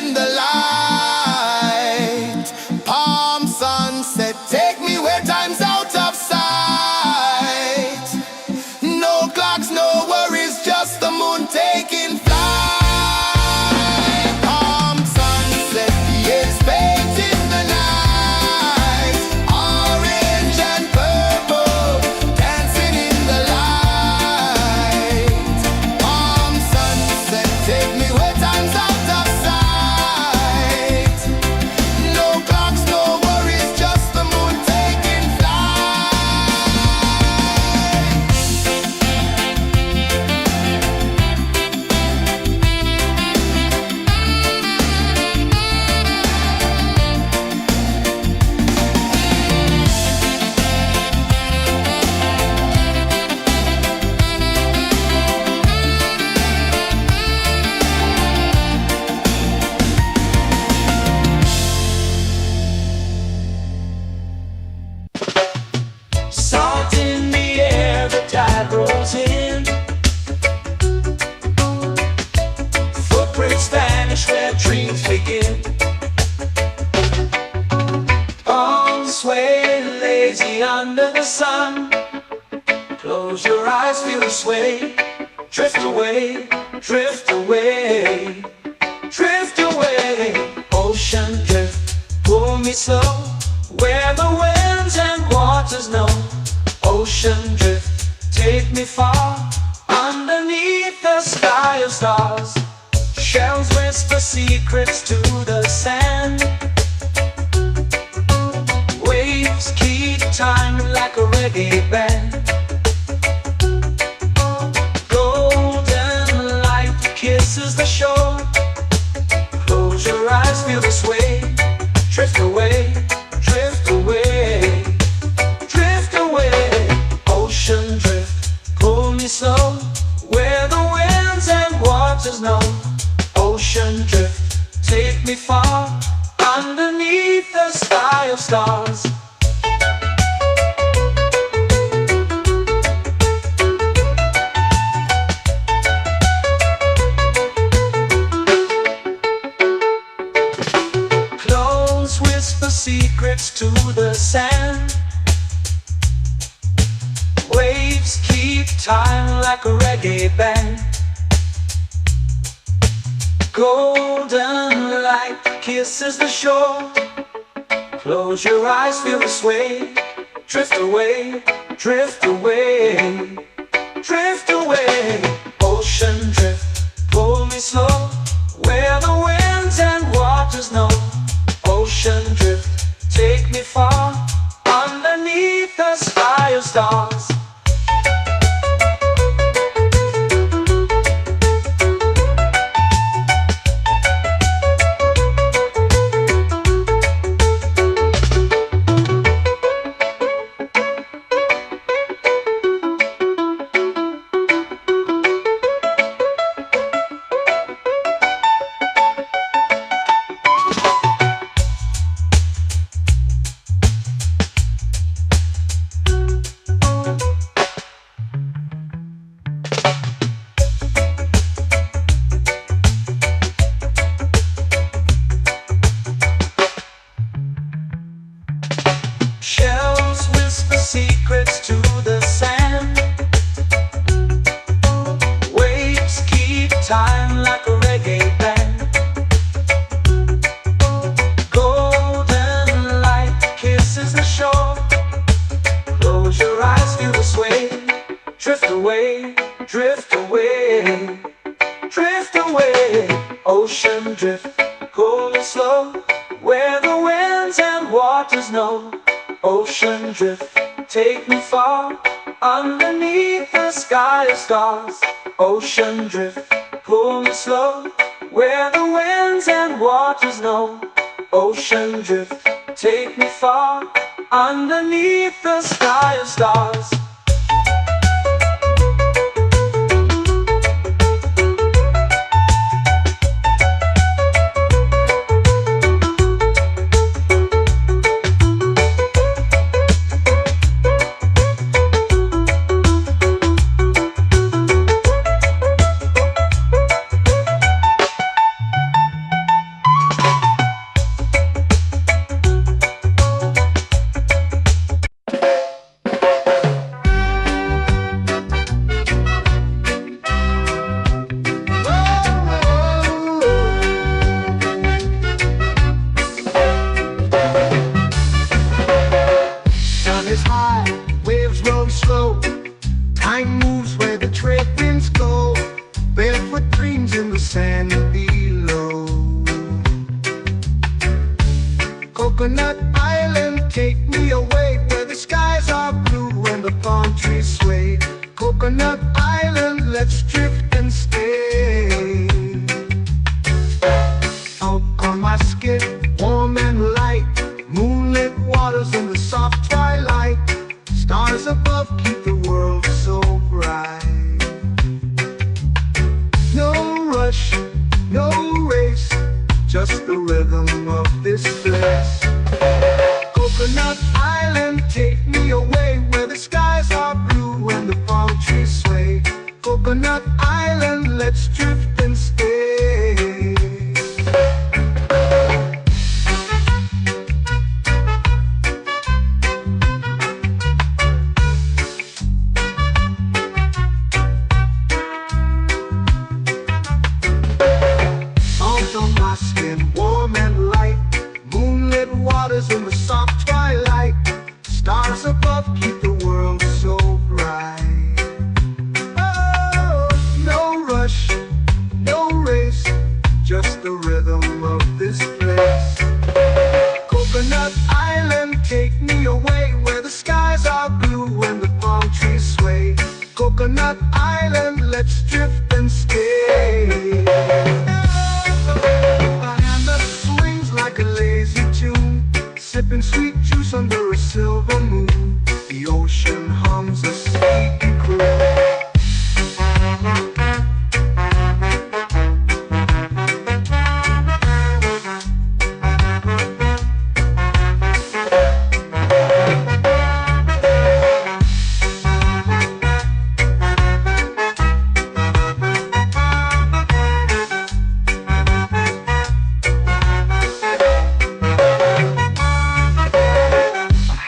in the light. Palm sunset, take me where time's out of sight. No clocks, no worries, just the moon taking flight. Palm sunset, yes, baked in the night. Orange and purple, dancing in the light. Palm sunset, take me where time's out of sight. No clocks, no worries, just the moon taking flight. Salt in the air, the tide rolls in. Footprints vanish where dreams begin. Arms sway lazy under the sun. Close your eyes, feel the sway. Drift away, drift away, drift away. Ocean drift, pull me slow, where the winds and waters know. Ocean drift, take me far, underneath the sky of stars. Shells whisper secrets to the sand. Waves keep time like a reggae band. Golden light kisses the shore. Close your eyes, feel the sway. Drift away, drift away, drift away. Ocean drift, pull me slow, where the winds and waters know. Ocean drift, take me far, underneath the sky of stars. Clones whisper secrets to the sand. Waves keep time like a reggae band. Golden light kisses the shore. Close your eyes, feel the sway. Drift away, drift away, drift away. Ocean drift, pull me slow, where the winds and waters know. Ocean drift, take me far, underneath the sky of stars. Shells whisper secrets to the sand. Waves keep time like a reggae band. Golden light kisses the shore. Close your eyes, feel the sway. Drift away, drift away, drift away. Ocean drift, cool and slow, where the winds and waters know. Ocean drift, take me far, underneath the sky of stars. Ocean drift, pull me slow, where the winds and waters know. Ocean drift, take me far, underneath the sky of stars. Coconut Island, take me away where the skies are blue and the palm trees sway. Coconut Island, let's drift and stay. Out on my skin, warm and light, moonlit waters in the soft twilight. Stars above keep the world so bright. No rush, no race, just the rhythm of this place. Coconut Island, take me away where the skies are blue and the palm trees sway. Coconut Island, let's drift and stay. Out on my skin, warm and light, moonlit waters in the soft twilight. Stars above keep the world so bright. Oh, no rush, no race, just the rhythm of this place. Coconut Island, take me away where the skies are blue and the palm trees sway. Coconut Island, let's drift and stay. A hand that swings like a lazy tune, sipping sweet juice under a silver moon. The ocean hums a sleepy croon.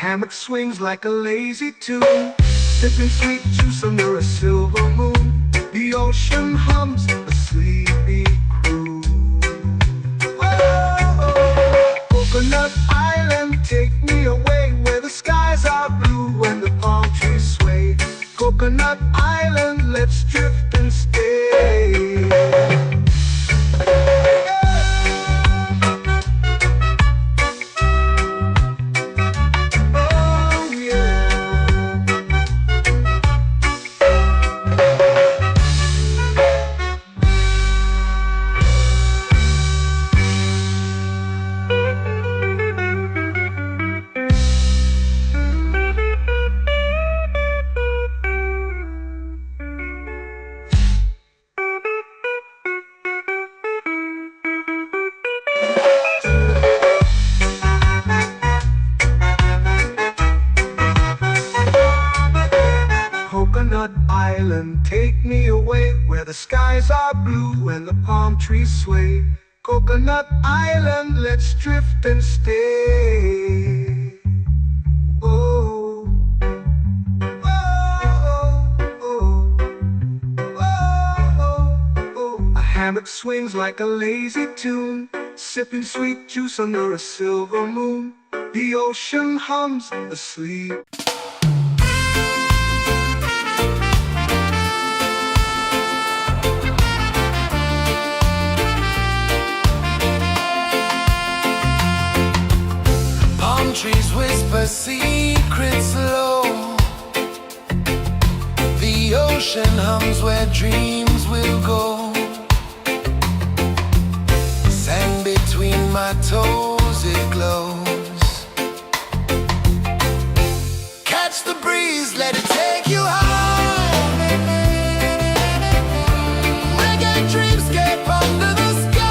Hammock swings like a lazy tune, sipping sweet juice under a silver moon. The ocean hums a sleepy croon. Oh, Coconut Island, take me away where the skies are blue and the palm trees sway. Coconut Island, let's drift and stay. Coconut Island, take me away where the skies are blue and the palm trees sway. Coconut Island, let's drift and stay. Oh, oh, oh, oh, oh. A hammock swings like a lazy tune, sipping sweet juice under a silver moon. The ocean hums asleep. Trees whisper secrets low. The ocean hums where dreams will go. Sand between my toes, it glows. Catch the breeze, let it take you high. Reggae dreamscape under the sky.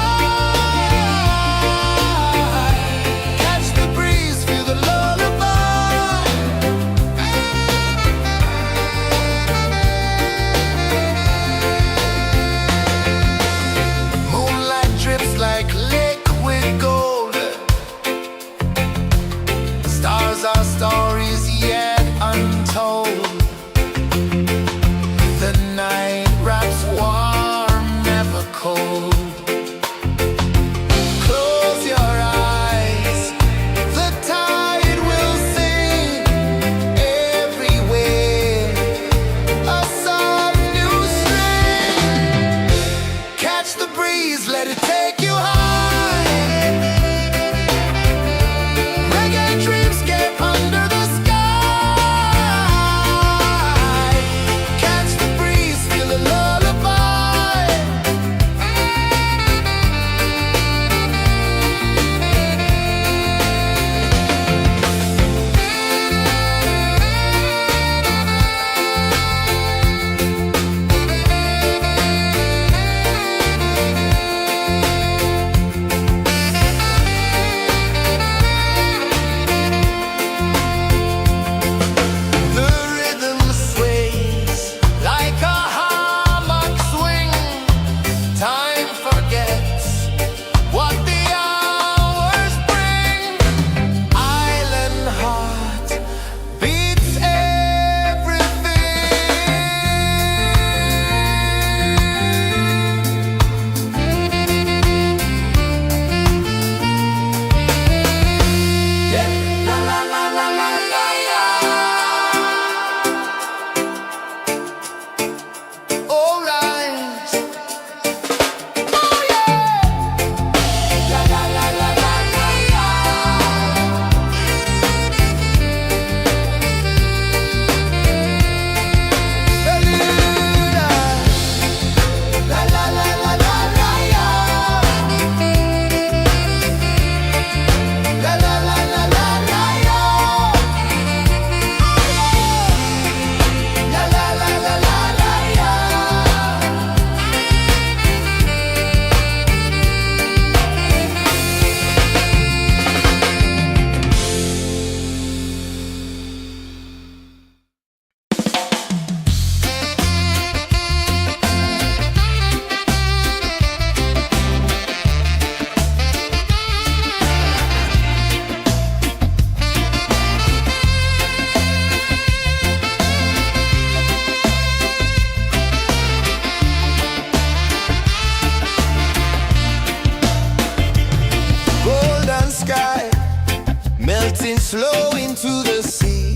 flow into the sea.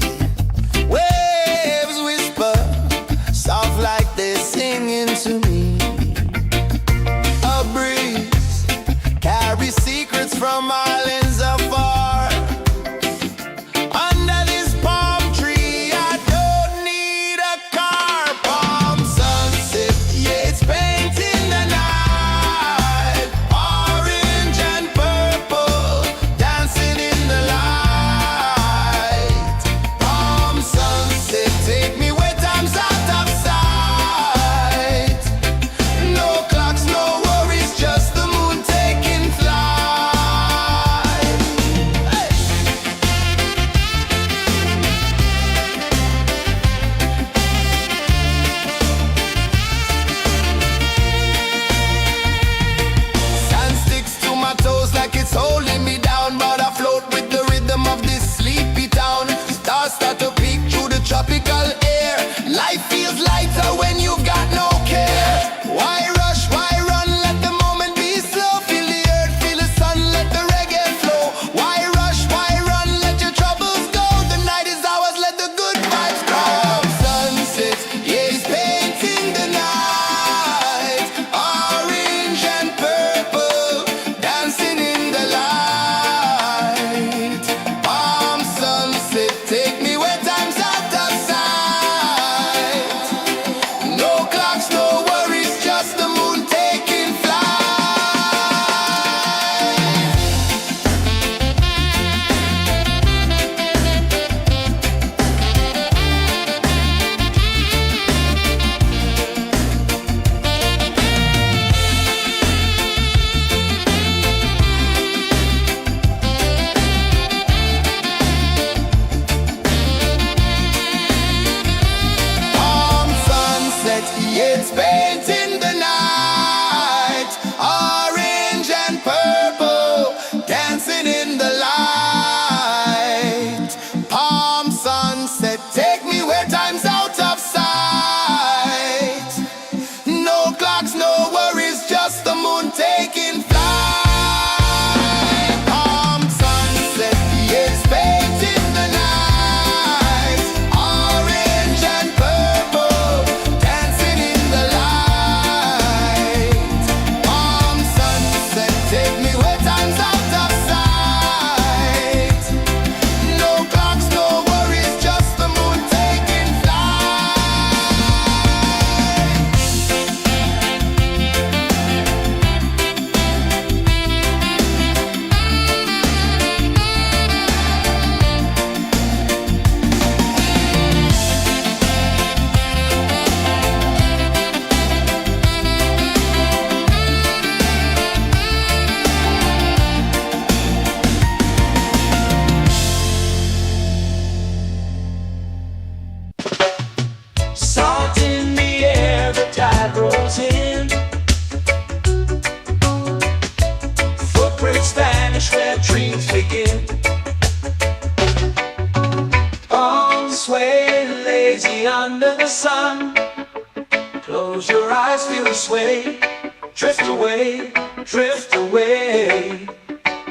Waves whisper, soft like they're singing to me. A breeze carries secrets from islands afar. Under this palm tree, I don't need a car. Palm sunset, yeah, it's painting the night. Orange and purple, dancing in the light. Palm sunset, take me where time's out of sight. No clocks, no worries, just the moon taking flight. Hey! Sand sticks to my toes like it's holding me down, but I float with the rhythm of this sleepy town. Stars start to peek through the tropical air. Life feels lighter when you've got no care. Why rush, why run, let the moment be slow. Feel the earth, feel the sun, let the reggae flow. Why rush, why run, let your troubles go. The night is ours, let the good vibes grow. Sunset, yeah, it's painting the night. Orange and purple, dancing in the light. Palm sunset, take me where time's out of sight. No clocks, no worries, just the moon taking flight. Palm sunset, yeah, it's painting the night. Orange and purple, dancing in the light. Palm sunset, take me where time's out of sight. No clocks, no worries, just the moon taking flight. Palm sunset, yeah, it's painting the night. Orange and purple, dancing in the light. Palm sunset, take me where time's out of sight. No clocks, no worries, just the moon taking flight. Salt in the air, the tide rolls in. Footprints vanish where dreams begin. Palms sway lazy under the sun. Close your eyes, feel the sway. Drift away, drift away,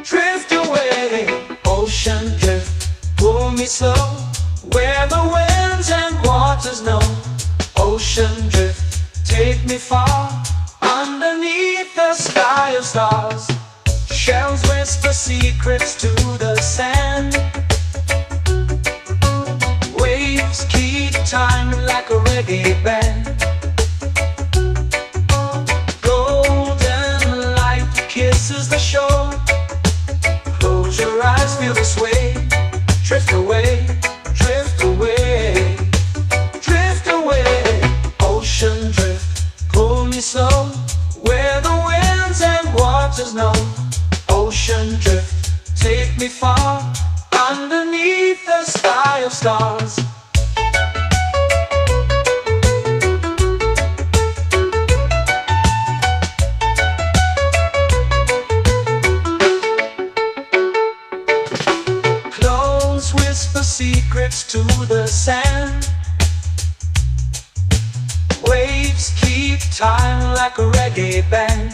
drift away. Ocean drift, pull me slow. Where the winds and waters know. Ocean drift, take me far. Underneath the sky of stars. Shells whisper secrets to the sand. Waves keep time like a reggae band. Golden light kisses the shore. Close your eyes, feel the sway. Drift away, drift away, drift away. Ocean drift, pull me slow. Where the winds and waters know. Ocean drift, take me far. Underneath the sky of stars. Clones whisper secrets to the sand. Waves keep time like a reggae band.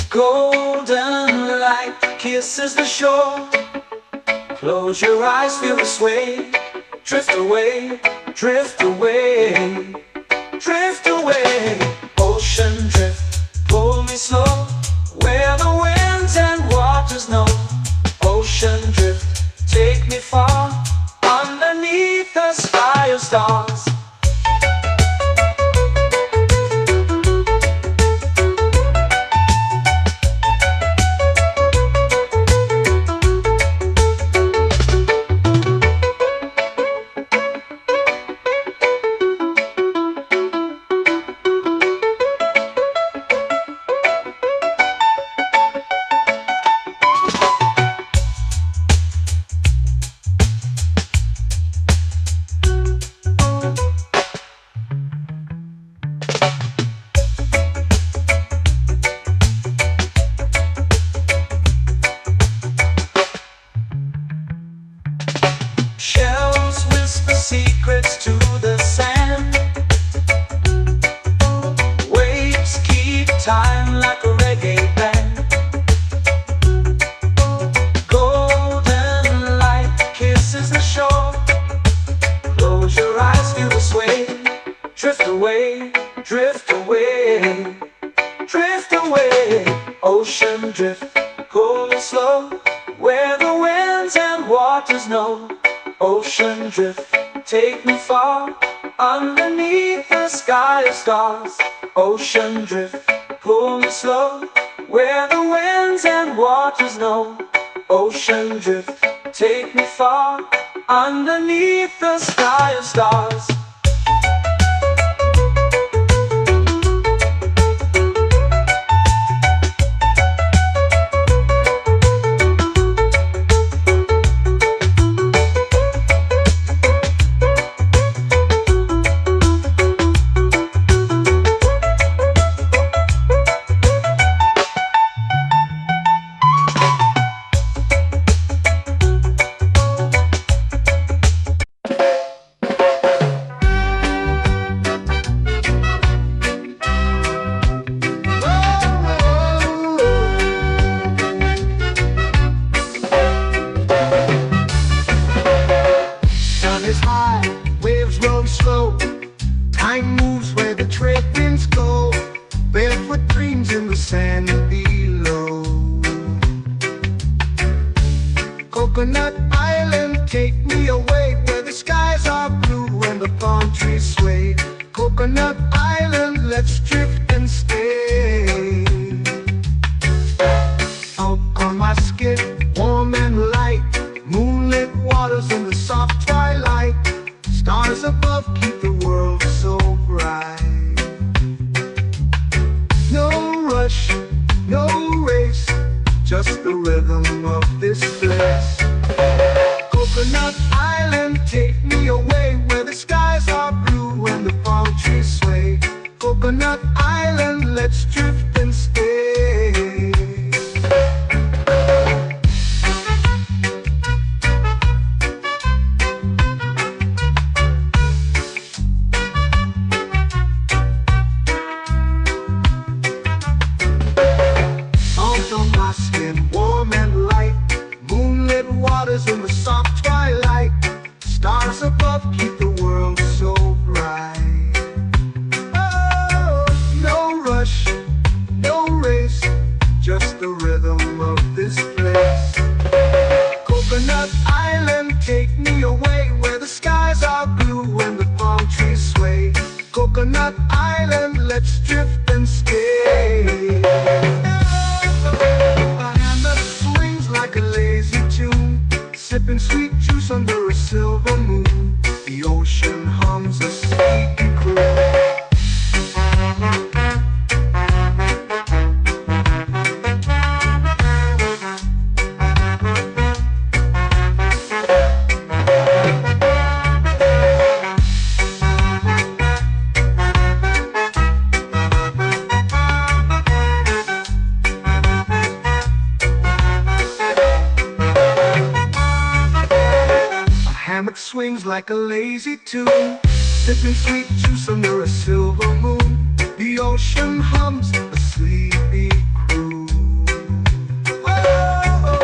Golden light kisses the shore. Close your eyes, feel the sway. Drift away, drift away, drift away. Ocean drift, pull me slow, where the winds and waters know. Ocean drift, take me far, underneath the sky of stars. Shells whisper secrets to the sand. Waves keep time like a reggae band. Golden light kisses the shore. Close your eyes, feel the sway. Drift away, drift away, drift away. Ocean drift, cool and slow, where the winds and waters know. Ocean drift, take me far, underneath the sky of stars. Ocean drift, pull me slow, where the winds and waters know. Ocean drift, take me far, underneath the sky of stars. Sun is high, waves roll slow. Time moves where the trade winds go. Barefoot dreams in the sand below. Coconut Island, take me away, where the skies are blue and the palm trees sway. Coconut Island, let's drift and stay. Out on my skin, warm and light, moonlit waters in the soft twilight. Stars above keep the world so bright. No rush, no race, just the rhythm of this place. Coconut Island, take me away, where the skies are blue and the palm trees sway. Coconut Island, let's drift and stay. Salt on my skin, warm and light, moonlit waters in the soft twilight. Stars above keep the world so bright. Oh, no rush, no race, just the rhythm of this place. Coconut Island, take me away, where the skies are blue and the palm trees sway. Coconut Island, let's drift and stay. A hand that swings like a lazy tune, sipping sweet juice under a silver moon. The ocean hums a sleepy croon. Hammock swings like a lazy tune, sipping sweet juice under a silver moon. The ocean hums a sleepy croon. Whoa,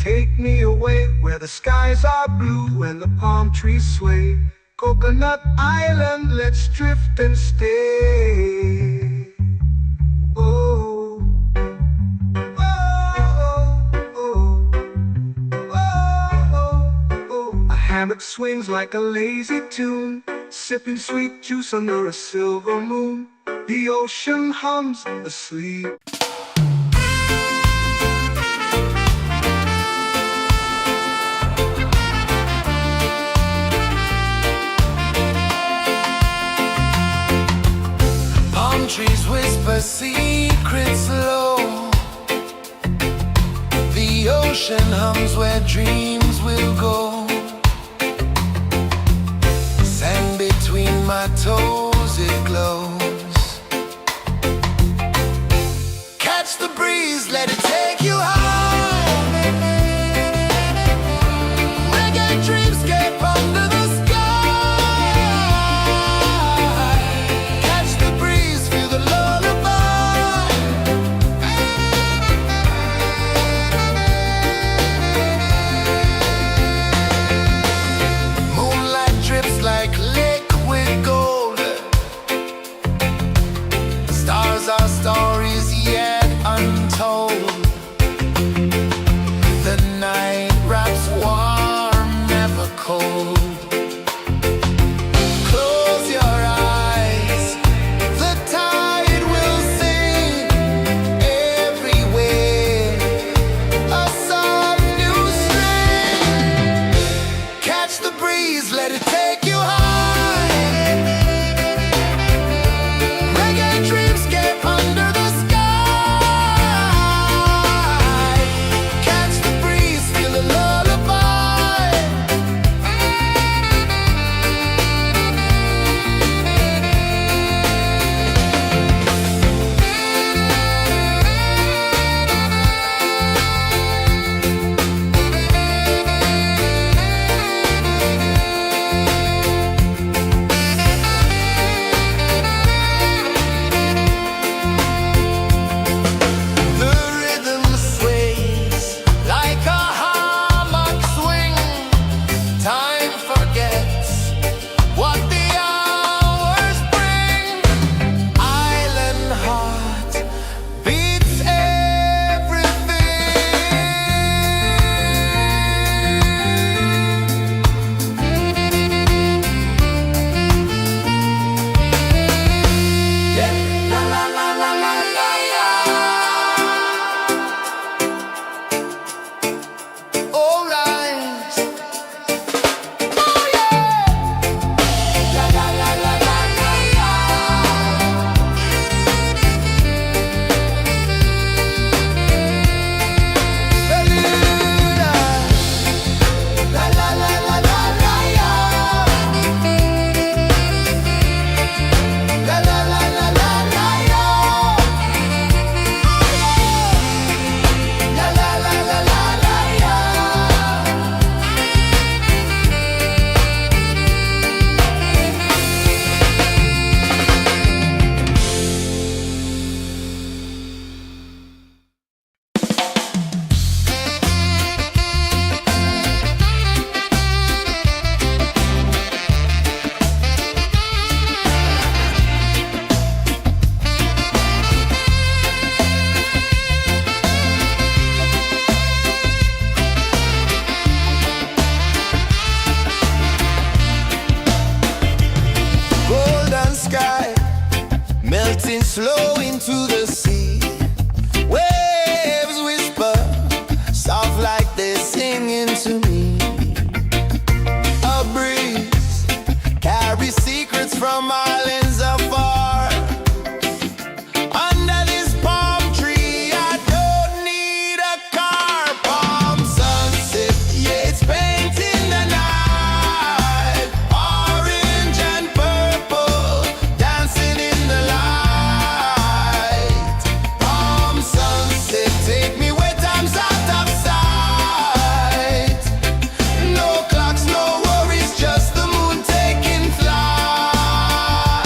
take me away where the skies are blue and the palm trees sway. Coconut Island, let's drift and stay. Oh, oh, oh, oh, oh. A hammock swings like a lazy tune, sipping sweet juice under a silver moon. The ocean hums asleep. Palm trees whisper secrets low. The ocean hums where dreams will go. Sand between my toes, it glows. Catch the breeze, let it take you high. Reggae dreamscape under the sky. Catch the breeze, feel the lullaby. Moonlight drips like liquid gold. Stars are stories yet untold. The night wraps warm, never cold. Close your eyes, the tide will sing everywhere. A soft new string. Catch the breeze, let it take you high. Reggae dreamscape under the sky. Catch the breeze, feel the lullaby. The rhythm sways like a hammock swing. Time forgets what the hours bring. Island heart beats everything. Yeah. La la la la la la la. All right. Oh yeah. La la la la la la la. Beluga. La la la la la la la. La la la la la la la. La la la la la la la. Golden sky melting slow into the sea. Waves whisper soft like they're singing to me. A breeze carries secrets from islands afar. Under this palm tree, I don't need a car. Palm sunset, yeah, it's painting the night. Orange and purple, dancing in the light. Palm sunset, take me where time's out of sight. No clocks, no worries, just the moon taking flight.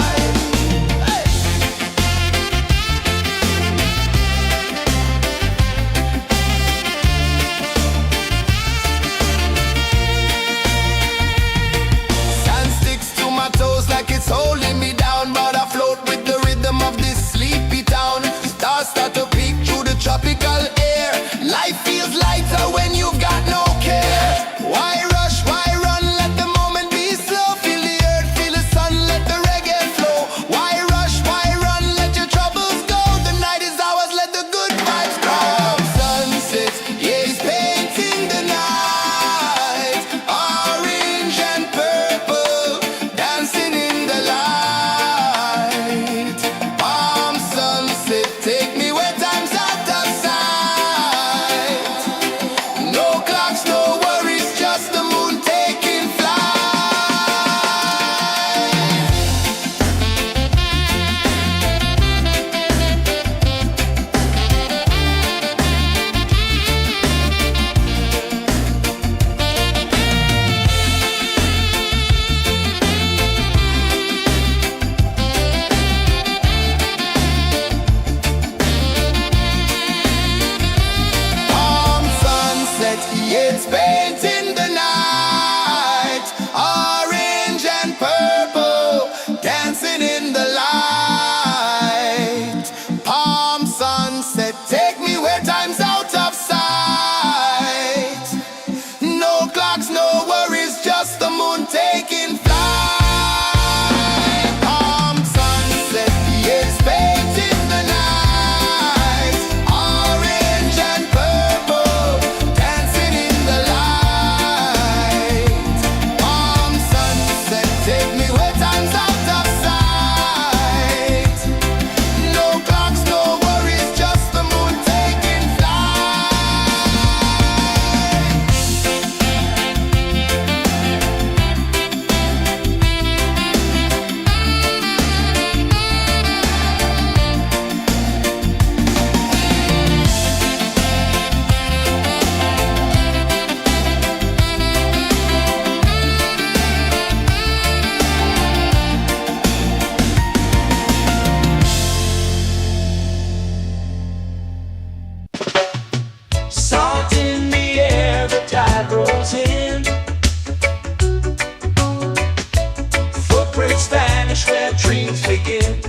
vanish where dreams begin.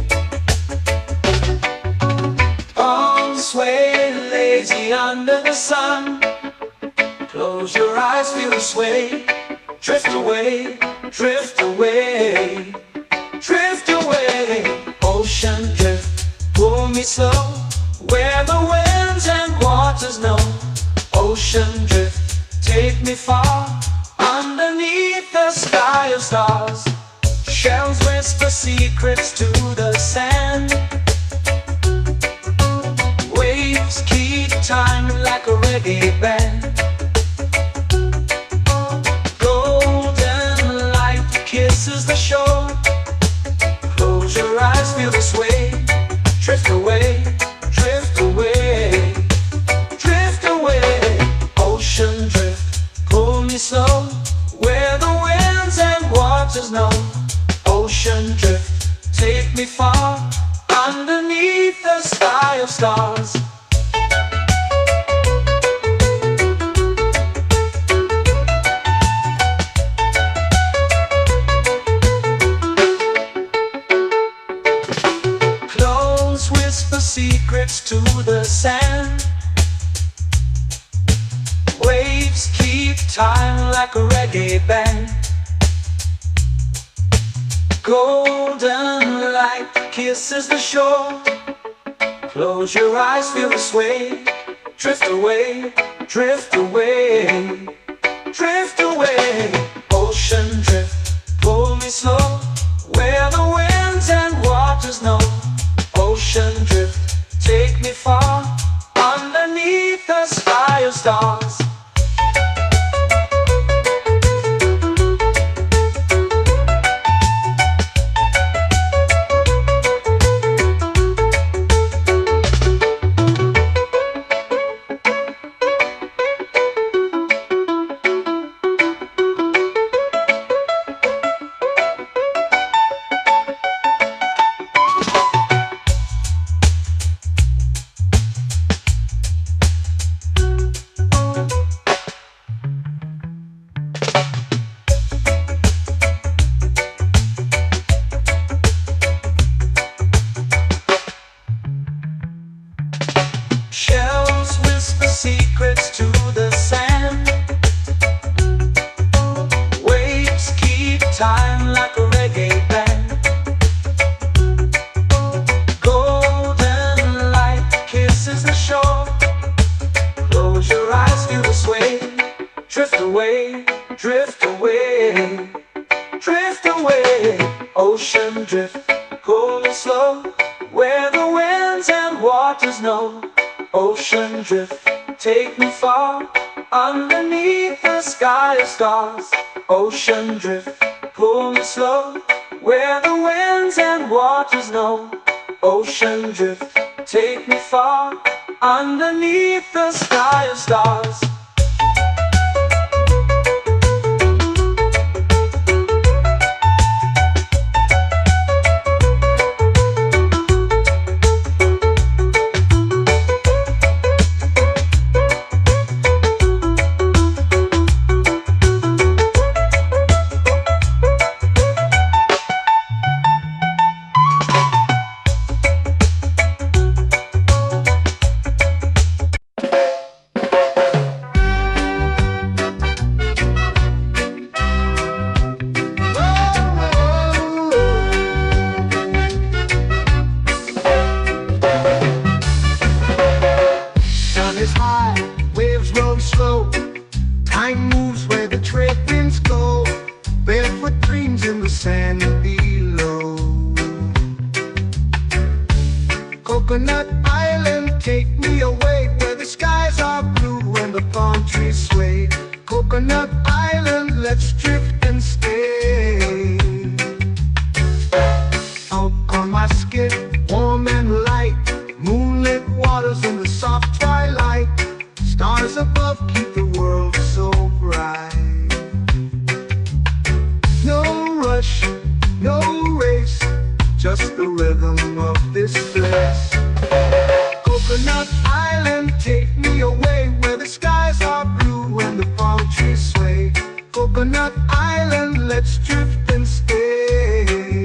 Arms sway lazy under the sun. Close your eyes, feel the sway. Drift away, drift away, drift away. Ocean drift, pull me slow, where the winds and waters know. Ocean drift, take me far, underneath the sky of stars. Shells whisper secrets to the sand. Waves keep time like a reggae band. Golden light kisses the shore. Close your eyes, feel the sway. Drift away, drift away, drift away. Ocean drift, pull me slow, where the winds and waters know. Ocean drift, take me far, underneath the sky of stars. Close whisper secrets to the sand. Waves keep time like a reggae band. Golden light kisses the shore. Close your eyes, feel the sway. Drift away, drift away, drift away. Ocean drift, pull me slow, where the winds and waters know. Ocean drift, take me far, underneath the sky of stars. Shells whisper secrets to the sand. Waves keep time like a reggae band. Golden light kisses the shore. Close your eyes, feel the sway. Drift away, drift away, drift away. Ocean drift, pull me slow, where the winds and waters know. Ocean drift, take me far, underneath the sky of stars. Ocean drift, pull me slow, where the winds and waters know. Ocean drift, take me far, underneath the sky of stars. Time moves where the trade winds go. Barefoot dreams in the sand below. Coconut Island, take me away, where the skies are blue and the palm trees sway. Coconut Island, let's drift and stay. Out on my skin, warm and light, moonlit waters in the soft twilight. Stars above keep the world so bright. No rush, no race, just the rhythm of this place. Coconut Island, take me away, where the skies are blue and the palm trees sway. Coconut Island, let's drift and stay.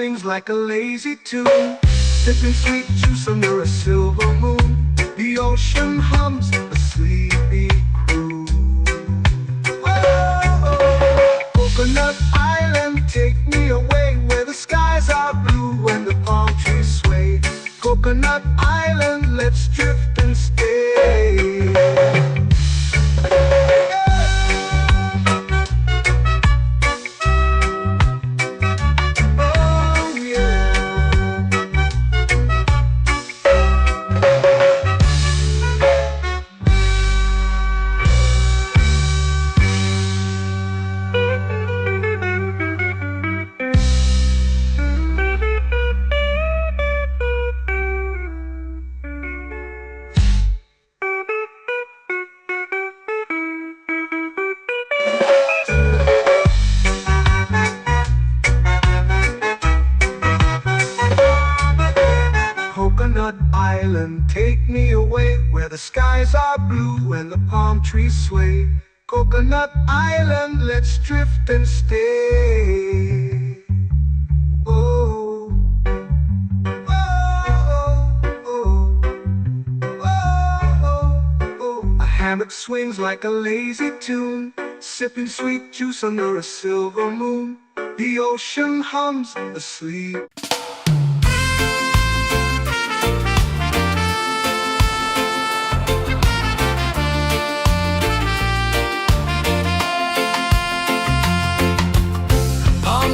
swings like a lazy tune, sipping sweet juice under a silver moon. The ocean hums a sleepy croon. Whoa, Coconut Island, take me away where the skies are blue and the palm trees sway. Coconut Island, let's drift and stay. Coconut Island, take me away where the skies are blue and the palm trees sway. Coconut Island, let's drift and stay. Oh, oh, oh, oh, oh. A hammock swings like a lazy tune, sipping sweet juice under a silver moon. The ocean hums asleep.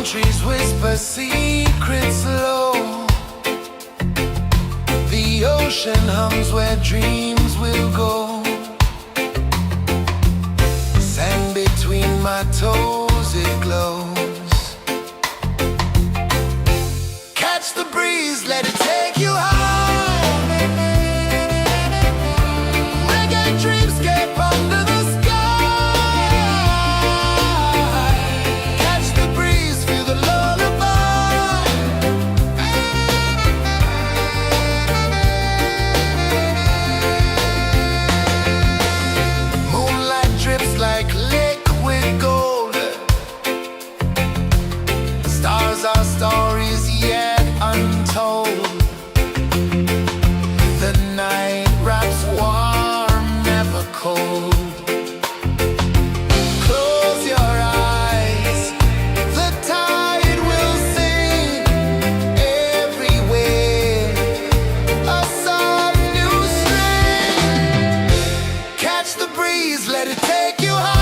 Trees whisper secrets low. The ocean hums where dreams will go. Sand between my toes, it glows. Catch the breeze, let it take you high. Reggae dreamscape under the sky. Our stories yet untold. The night wraps warm, never cold. Close your eyes, the tide will sing everywhere. A soft new string. Catch the breeze, let it take you high.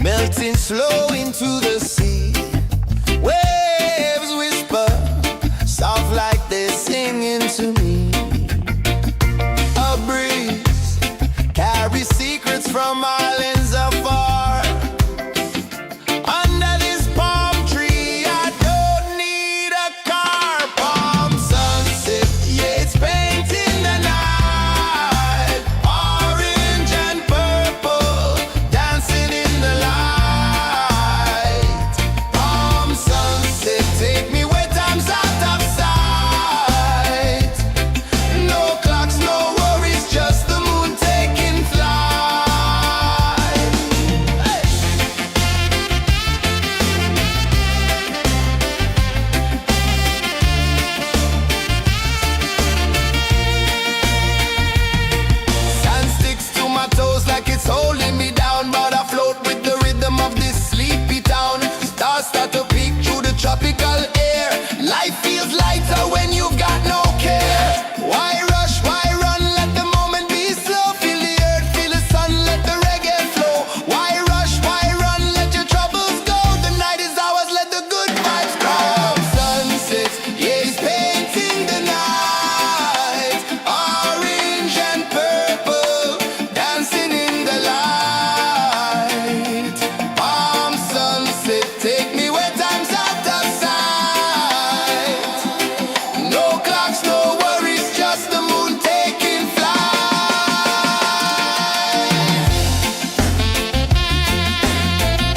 melting slow into the sea. Waves whisper, soft like they're singing to me. A breeze carries secrets from islands afar. Under this palm tree, I don't need a car. Palm sunset, yeah, it's painting the night. Orange and purple, dancing in the light. Palm sunset, take me where time's out of sight. No clocks, no worries, just the moon taking flight. Hey! Sand sticks to my toes like it's holding me down, but I float with the rhythm of this sleepy town. Stars start to peek through the tropical air. Life feels lighter when you've got no care. Why rush, why run, let the moment be slow. Feel the earth, feel the sun, let the reggae flow. Why rush, why run, let your troubles go. The night is ours, let the good vibes grow. Sunset, yeah, it's painting the night. Orange and purple, dancing in the light. Palm sunset, take me where time's out of sight. No clocks, no worries, just the moon taking flight. Palm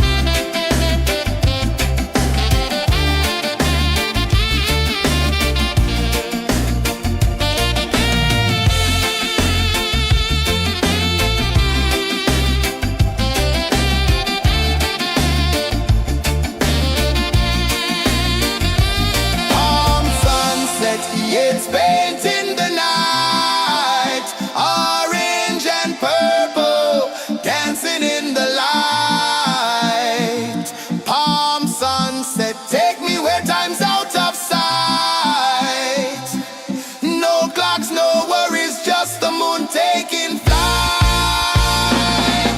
sunset, yeah, it's painting the night. Orange and purple, dancing in the light. Palm sunset, take me where time's out of sight. No clocks, no worries, just the moon taking flight.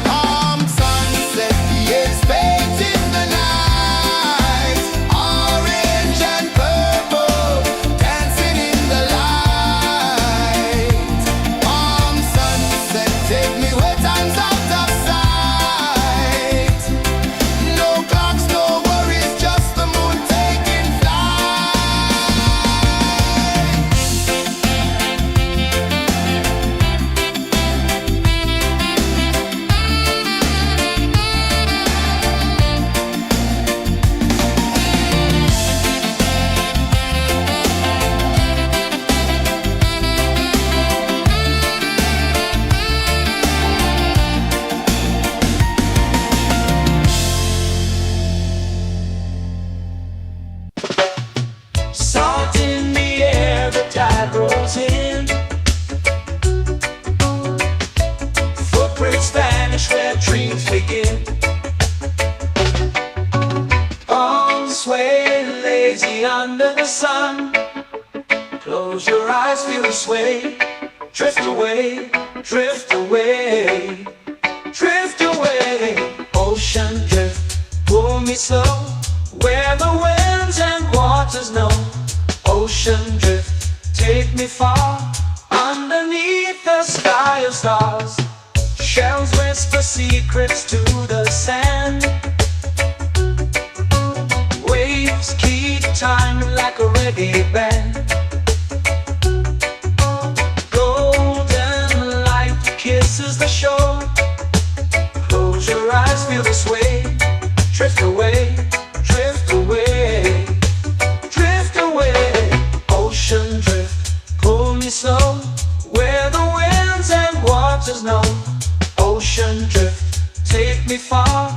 Palm sunset, yeah, it's painting the night. Orange and purple, dancing in the light. Palm sunset, take me where time's out of sight. No clocks, no worries, just the moon taking flight. Salt in the air, the tide rolls in. Footprints vanish where dreams begin. Arms sway lazy under the sun. Close your eyes, feel the sway. Drift away, drift away, drift away. Ocean drift, pull me slow, where the winds and waters know. Ocean drift, take me far, underneath the sky of stars. Shells whisper secrets to the sand. Waves keep time like a reggae band. Golden light kisses the shore. Close your eyes, feel the sway. Drift away, drift away, drift away. Ocean drift, pull me slow, where the winds and waters know. Ocean drift, take me far,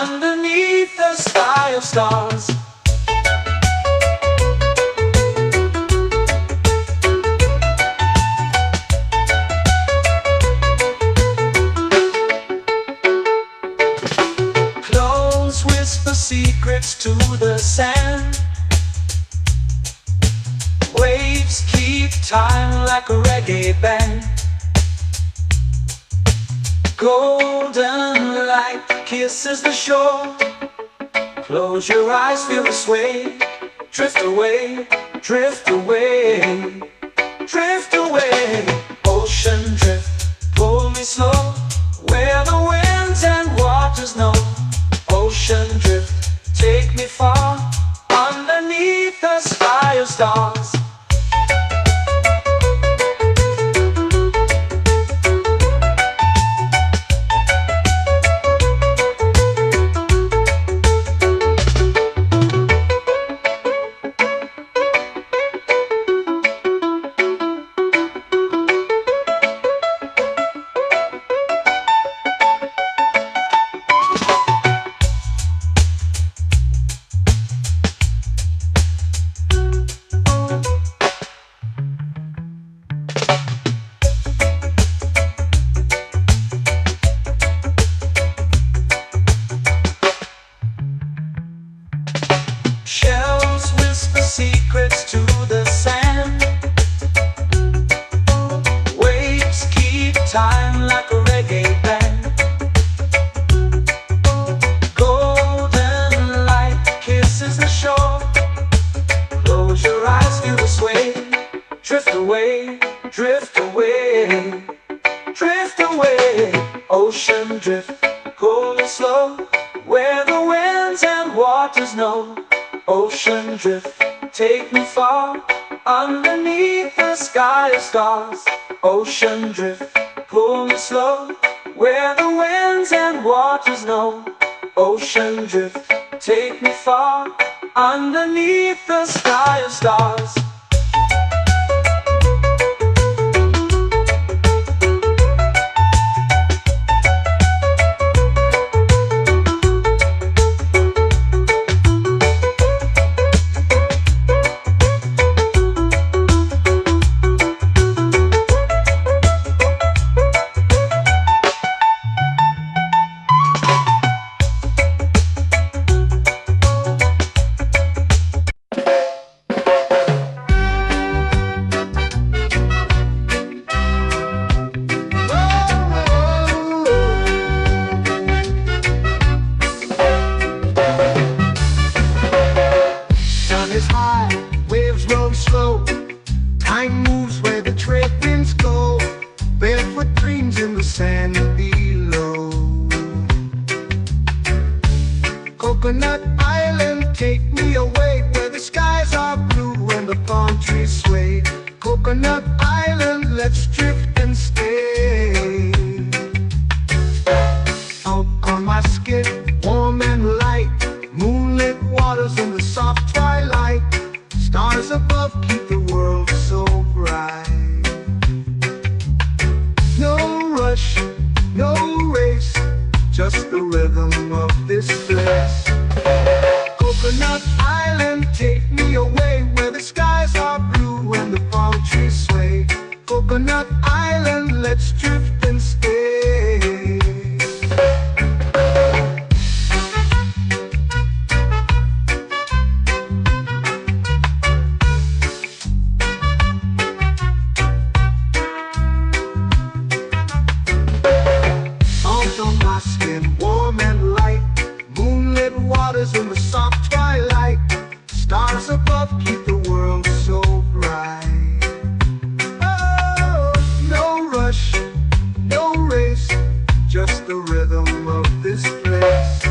underneath the sky of stars. Close whisper secrets to the sand. Waves keep time like a reggae band. Golden light kisses the shore. Close your eyes, feel the sway. Drift away, drift away, drift away. Ocean drift, pull me slow, where the winds and waters know. Ocean drift, take me far, underneath the sky of stars. Shells whisper secrets to the sand. Waves keep time like a reggae band. Golden light kisses the shore. Close your eyes, feel the sway. Drift away, drift away, drift away. Ocean drift, cool and slow, where the winds and waters know. Ocean drift, take me far, underneath the sky of stars. Ocean drift, pull me slow, where the winds and waters know. Ocean drift, take me far, underneath the sky of stars. Is high, waves roll slow. Time moves where the trade winds go. Barefoot dreams in the sand below. Coconut Island, take me away, where the skies are blue and the palm trees sway. Coconut Island, let's drift and stay. Out on my skin, warm and light, moonlit waters in the soft twilight. Stars above keep the world so bright. No rush, no race, just the rhythm of this place. Coconut Island, take me away, where the skies are blue and the palm trees sway. Coconut Island, let's drift and stay. Warm and light, moonlit waters in the soft twilight. Stars above keep the world so bright. Oh, no rush, no race, just the rhythm of this place.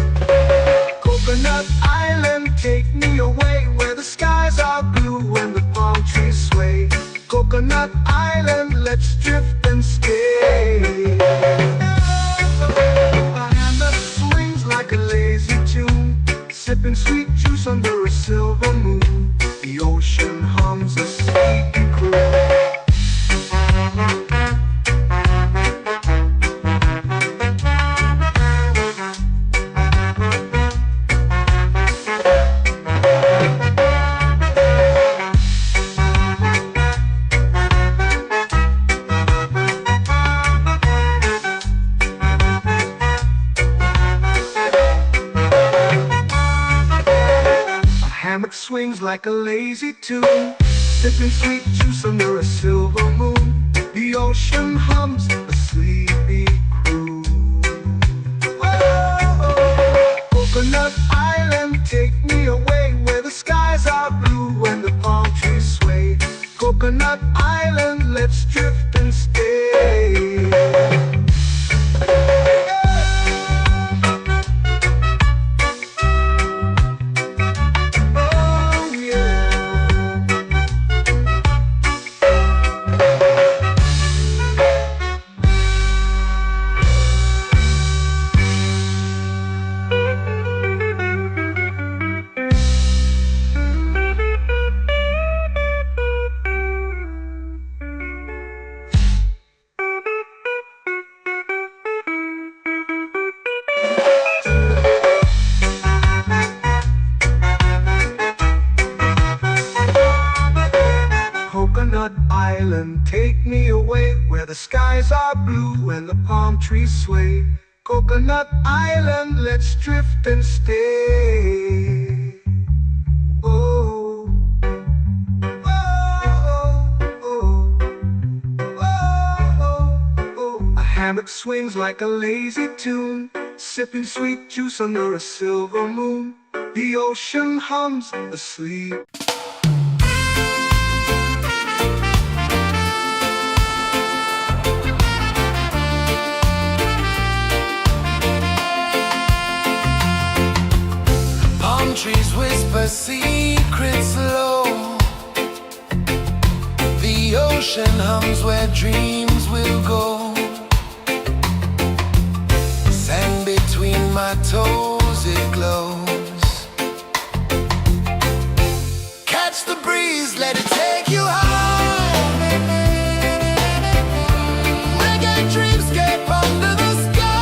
Coconut Island, take me away, where the skies are blue and the palm trees sway. Coconut Island, let's drift and stay. Like a lazy tune, sipping sweet juice under a silver moon. The ocean hums a sleepy croon. Swings like a lazy tune, sipping sweet juice under a silver moon. The ocean hums a sleepy croon. Whoa. are blue and the palm trees sway. Coconut Island, let's drift and stay. Oh, oh, oh, oh, oh. A hammock swings like a lazy tune, sipping sweet juice under a silver moon. The ocean hums asleep. Palm trees whisper secrets low. The ocean hums where dreams will go. Sand between my toes, it glows. Catch the breeze, let it take you high. Reggae dreamscape under the sky.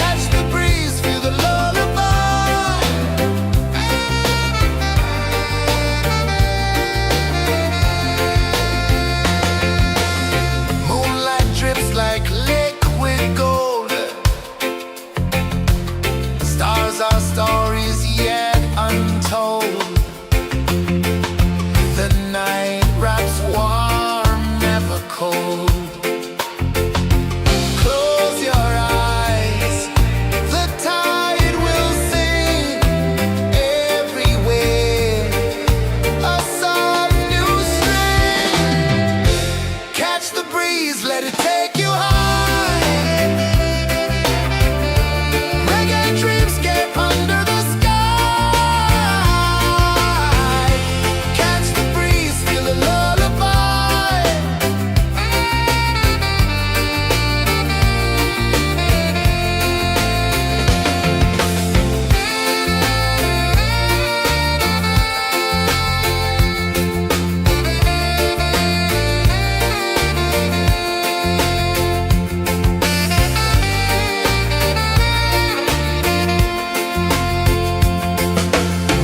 Catch the breeze, feel the lullaby. Moonlight drips like liquid gold. Stars are stories yet untold. The night wraps warm, never cold. Close your eyes, the tide will sing everywhere. A soft new string. Catch the breeze, let it take you high. Reggae dreamscape under the sky. Catch the breeze, feel a lullaby.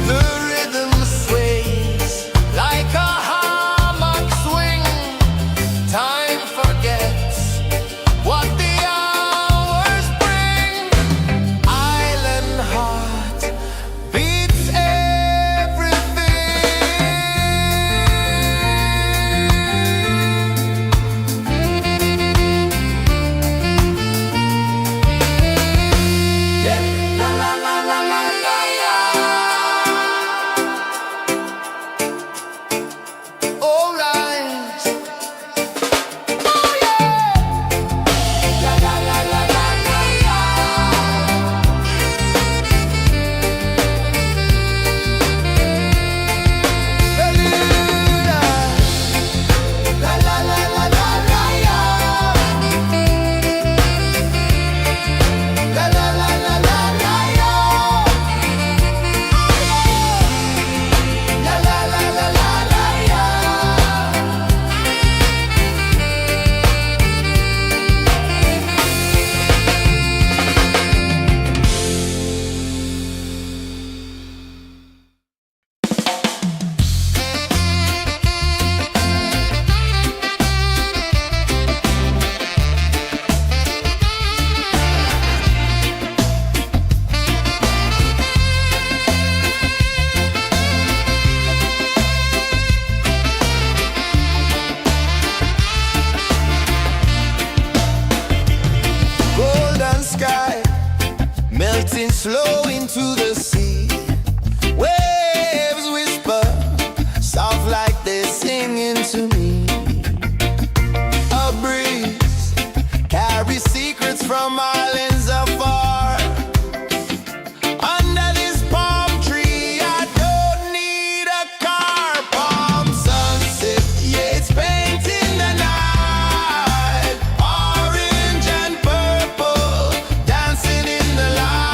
The rhythm sways like a hammock swing. Time forgets what the hours bring. Island heart beats everything. Yeah, la la la la la la la. All right. Oh yeah. La la la la la la la. Beluga. La la la la la la la. La la la la la la la. La la la la la la la. Golden sky melting slow into the sea. Waves whisper soft like they're singing to me. A breeze carries secrets from islands afar. Under this palm tree, I don't need a car. Palm sunset, yeah, it's painting the night. Orange and purple, dancing in the light.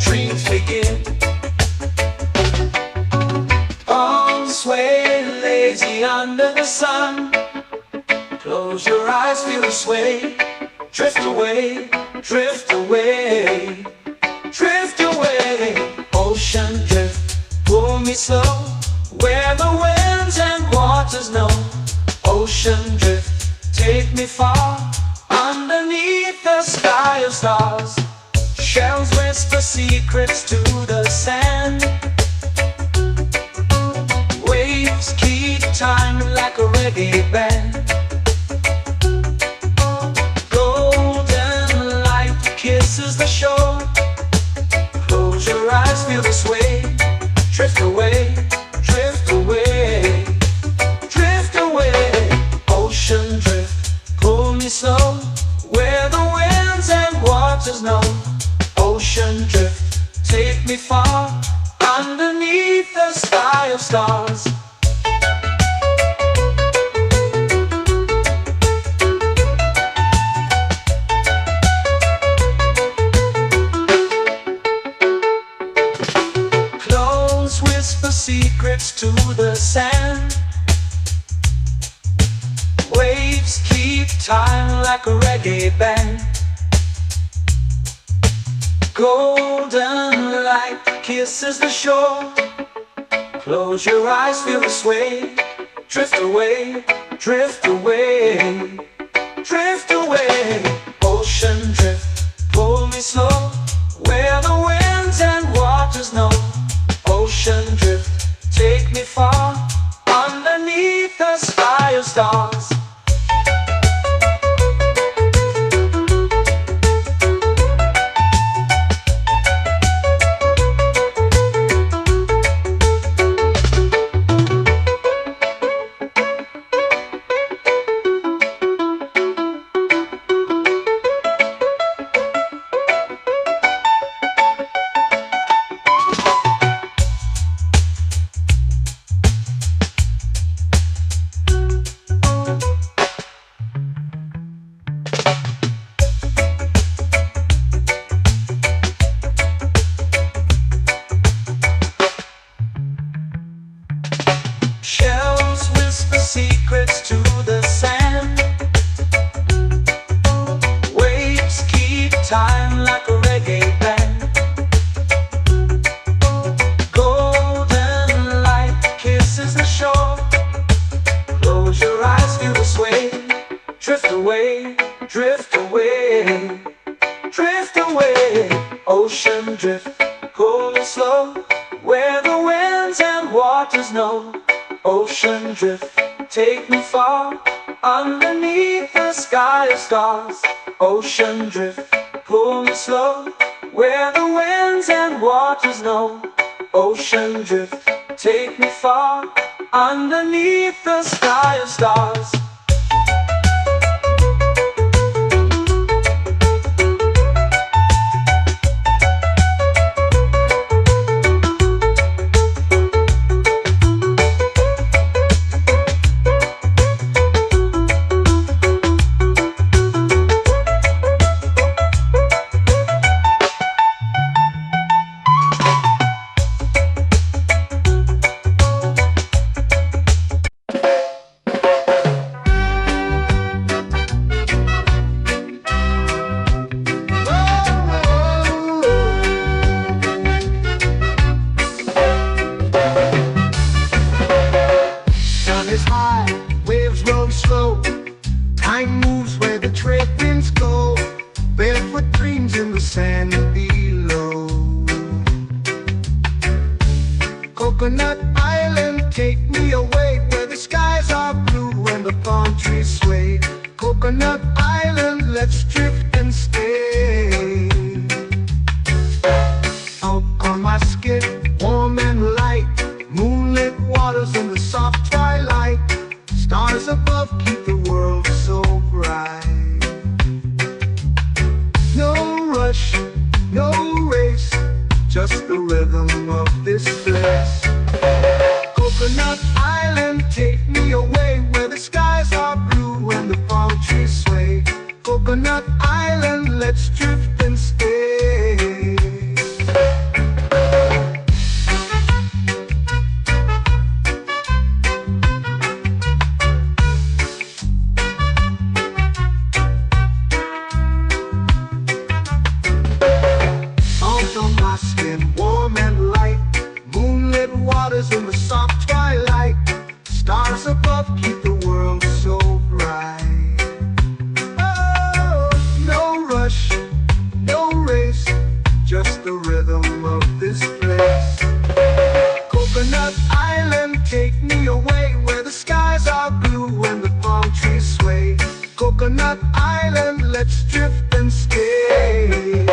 dreams begin. Arms sway lazy under the sun. Close your eyes, feel the sway. Drift away, drift away, drift away. Ocean drift, pull me slow, where the winds and waters know. Ocean drift, take me far, underneath the sky of stars. Shells whisper secrets to the sand. Waves keep time like a reggae band. Golden light kisses the shore. Close your eyes, feel the sway. Drift away, drift away, drift away. Ocean drift, pull me slow, where the winds and waters know. Ocean drift, take me far, underneath the sky of stars. Close whisper secrets to the sand. Waves keep time like a reggae band. Golden light kisses the shore. Close your eyes, feel the sway. Drift away, drift away, drift away. Ocean drift, pull me slow, where the winds and waters know. Ocean drift, take me far, underneath the sky of stars. Shells whisper secrets to the sand. Waves keep time like a reggae band. Golden light kisses the shore. Close your eyes, feel the sway. Drift away, drift away, drift away. Ocean drift, pull me slow, where the winds and waters know. Ocean drift, take me far, underneath the sky of stars. Ocean drift, pull me slow, where the winds and waters know. Ocean drift, take me far, underneath the sky of stars. Is high, waves roll slow. Time moves where the trade winds go. Barefoot dreams in the sand below. Coconut Island, take me away, where the skies are blue and the palm trees sway. Coconut Island, let's drift and stay. Out on my skin, warm and light, moonlit waters in the soft twilight. Stars above keep the world so bright. No rush, no race, just the rhythm of this place. Coconut Island, take me away, where the skies are blue and the palm trees sway. Coconut Island, let's drift and stay. stay.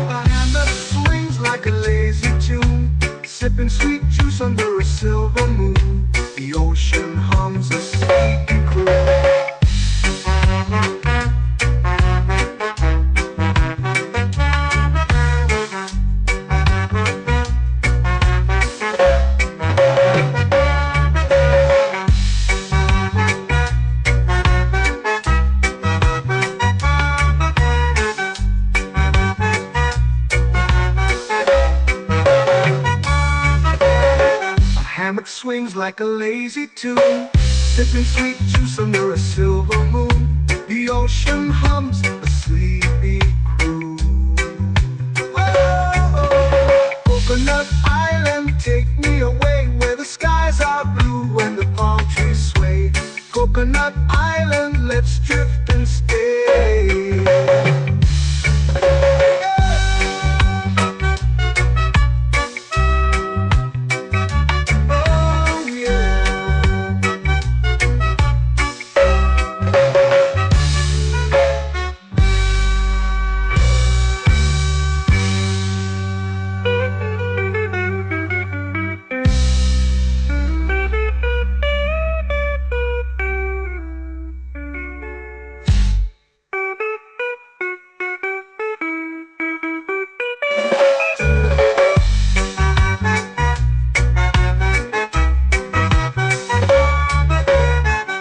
A hand that swings like a lazy tune, sipping sweet juice under a silver moon. The ocean hums a sleepy croon. Hammock swings like a lazy tune, sipping sweet juice under a silver moon. The ocean hums a sleepy croon. Whoa, Coconut Island, take me away where the skies are blue and the palm trees sway. Coconut Island, let's drift and stay.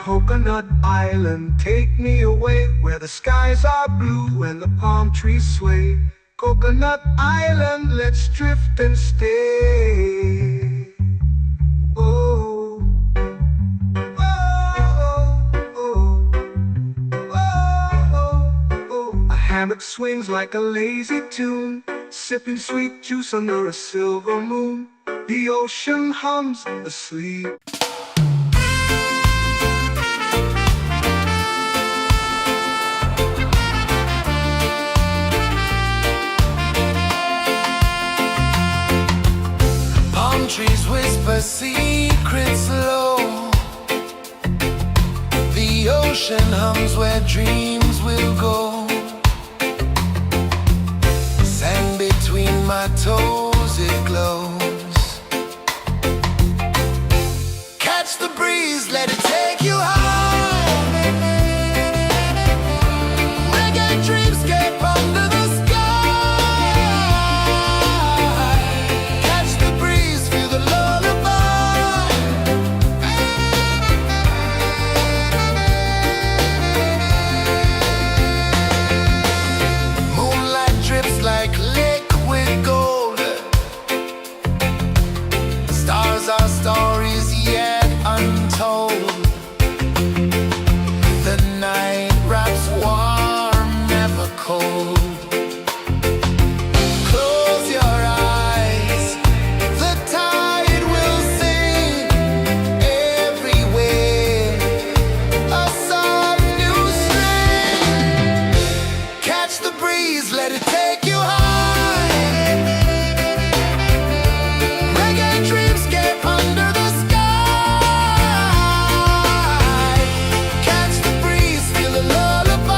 Coconut Island, take me away where the skies are blue and the palm trees sway. Coconut Island, let's drift and stay. Oh, oh, oh, oh, oh. A hammock swings like a lazy tune, sipping sweet juice under a silver moon. The ocean hums asleep. Trees whisper secrets low. The ocean hums where dreams will go. Sand between my toes, it glows. Catch the breeze, let it take you high. Reggae dreamscape under the sky. Like liquid gold, stars are stories yet untold. The night wraps warm, never cold. Close your eyes, the tide will sing everywhere. A soft new string. Catch the breeze, let it take you high. Reggae dreamscape under the sky. Catch the breeze, feel the lullaby.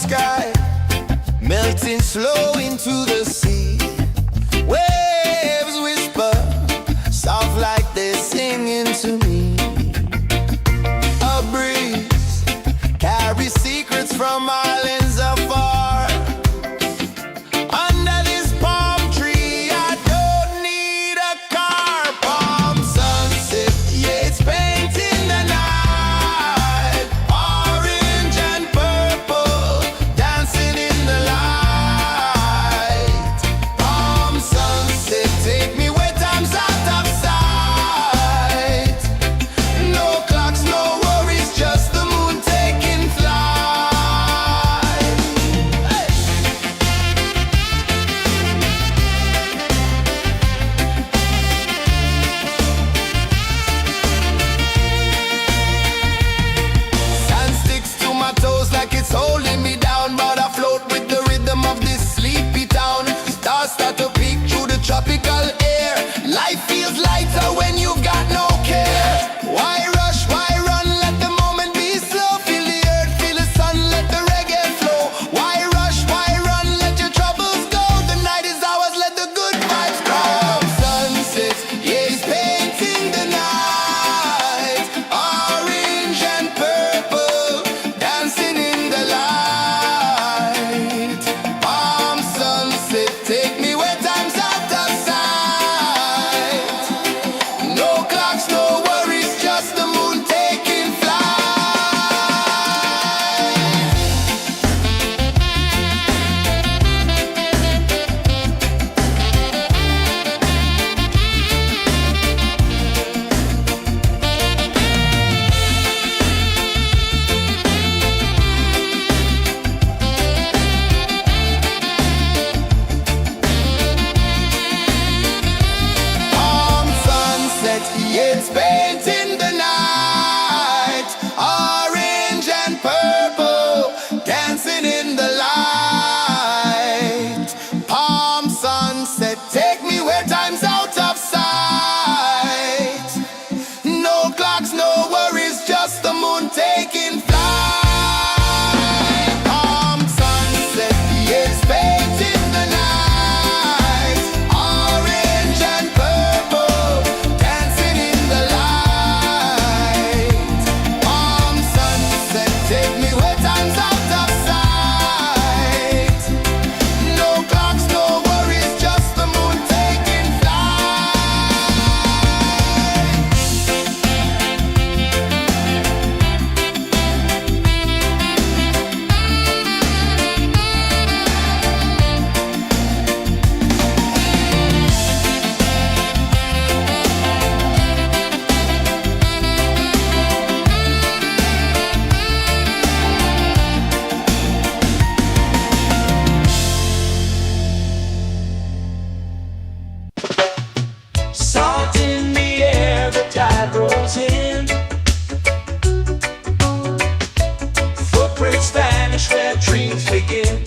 sky, melting slow into the sea. Waves whisper, soft like they're singing to me. A breeze carries secrets from islands afar. Under this palm tree, I don't need a car. Palm sunset, yeah, it's painting the night. Orange and purple, dancing in the light. Palm sunset, take me where time's out of sight. No clocks, no worries, just the moon taking flight. Hey! Sand sticks to my toes like it's holding me down, but I float with the rhythm of this sleepy town. Stars start to peek through the tropical air. Life feels lighter when you've got no care. Why rush, why run, let the moment be slow. Feel the earth, feel the sun, let the reggae flow. Why rush, why run, let your troubles go. The night is ours, let the good vibes grow. Sunset, yeah, it's painting the night. Orange and purple, dancing in the light. Palm sunset, take me where time's out of sight. No clocks, no worries, just the moon taking flight. Palm sunset, yeah, it's painting the night. Orange and purple, dancing in the light. Palm sunset, take me where time's out of sight. No clocks, no worries, just the moon taking flight. Palm sunset, yeah, it's painting the night. Orange and purple, dancing in the light. Palm sunset, take me where time's out of sight. No clocks, no worries, just the moon taking flight. Salt in the air, the tide rolls in. Footprints vanish where dreams begin.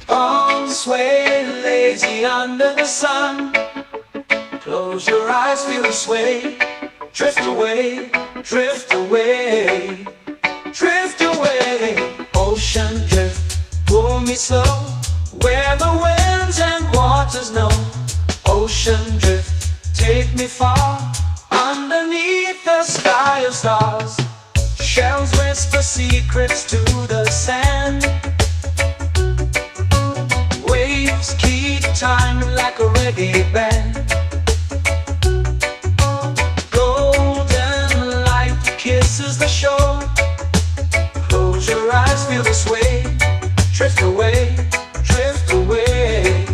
Arms sway lazy under the sun. Close your eyes, feel the sway. Drift away, drift away, drift away. Ocean drift, pull me slow, where the winds and waters know. Ocean drift, take me far, underneath the sky of stars. Shells whisper secrets to the sand. Waves keep time like a reggae band. Golden light kisses the shore. Close your eyes, feel the sway. Drift away, drift away,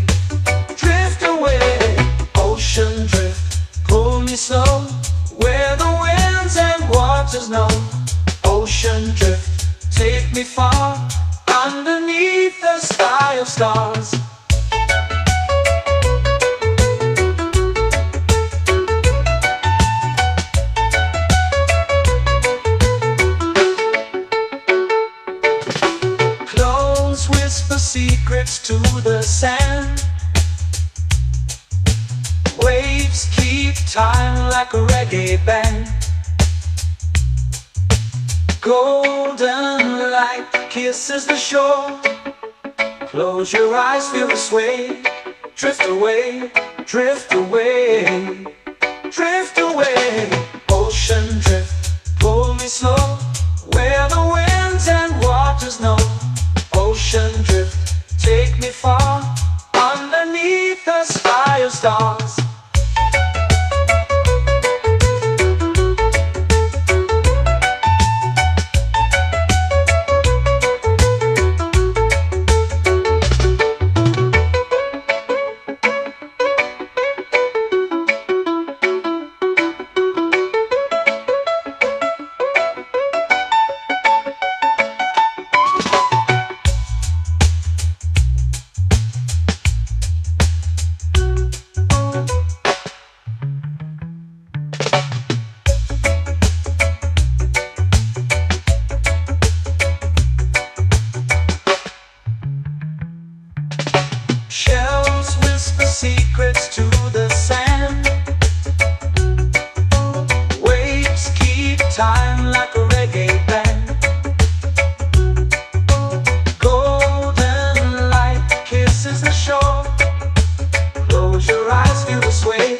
drift away. Ocean drift, pull me slow, where the winds and waters know. Ocean drift, take me far, underneath the sky of stars. Clones whisper secrets to the sand. Waves keep time like a reggae band. Golden light kisses the shore. Close your eyes, feel the sway. Drift away, drift away, drift away. Ocean drift, pull me slow, where the winds and waters know. Ocean drift, take me far, underneath the sky of stars. Shells whisper secrets to the sand. Waves keep time like a reggae band. Golden light kisses the shore. Close your eyes, feel the sway.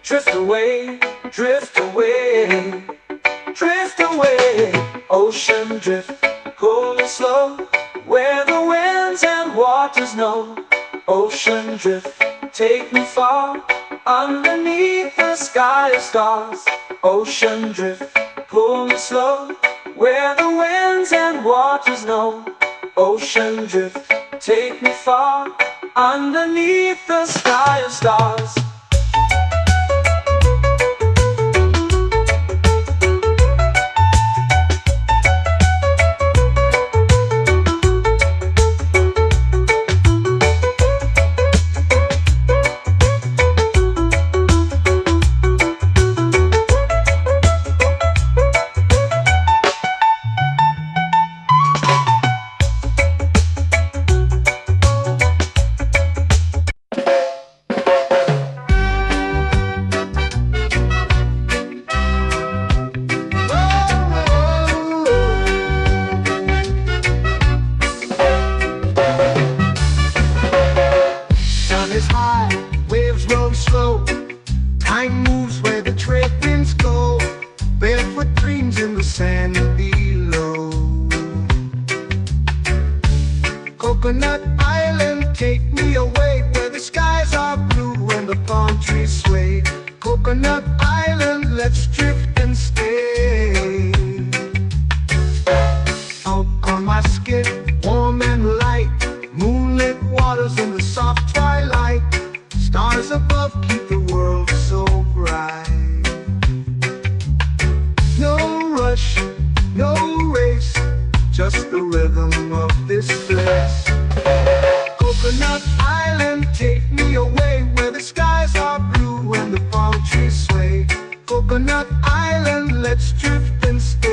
Drift away, drift away, drift away. Ocean drift, pull me slow, where the winds and waters know. Ocean drift, take me far, underneath the sky of stars. Ocean drift, pull me slow, where the winds and waters know. Ocean drift, take me far, underneath the sky of stars. Is high, waves roll slow. Time moves where the trade winds go. Barefoot dreams in the sand below. Coconut Island, take me away, where the skies are blue and the palm trees sway. Coconut Island, let's drift and stay. Out on my skin, warm and light, moonlit waters in the soft twilight. Stars above keep the world so bright. No rush, no race, just the rhythm of this place. Coconut Island, take me away, where the skies are blue and the palm trees sway. Coconut Island, let's drift and stay.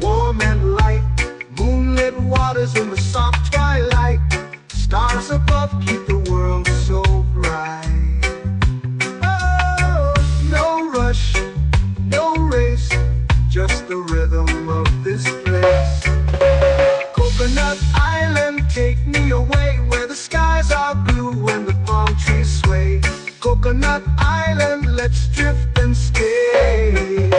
Warm and light, moonlit waters in the soft twilight. Stars above keep the world so bright. Oh, no rush, no race, just the rhythm of this place. Coconut Island, take me away, where the skies are blue and the palm trees sway. Coconut Island, let's drift and stay.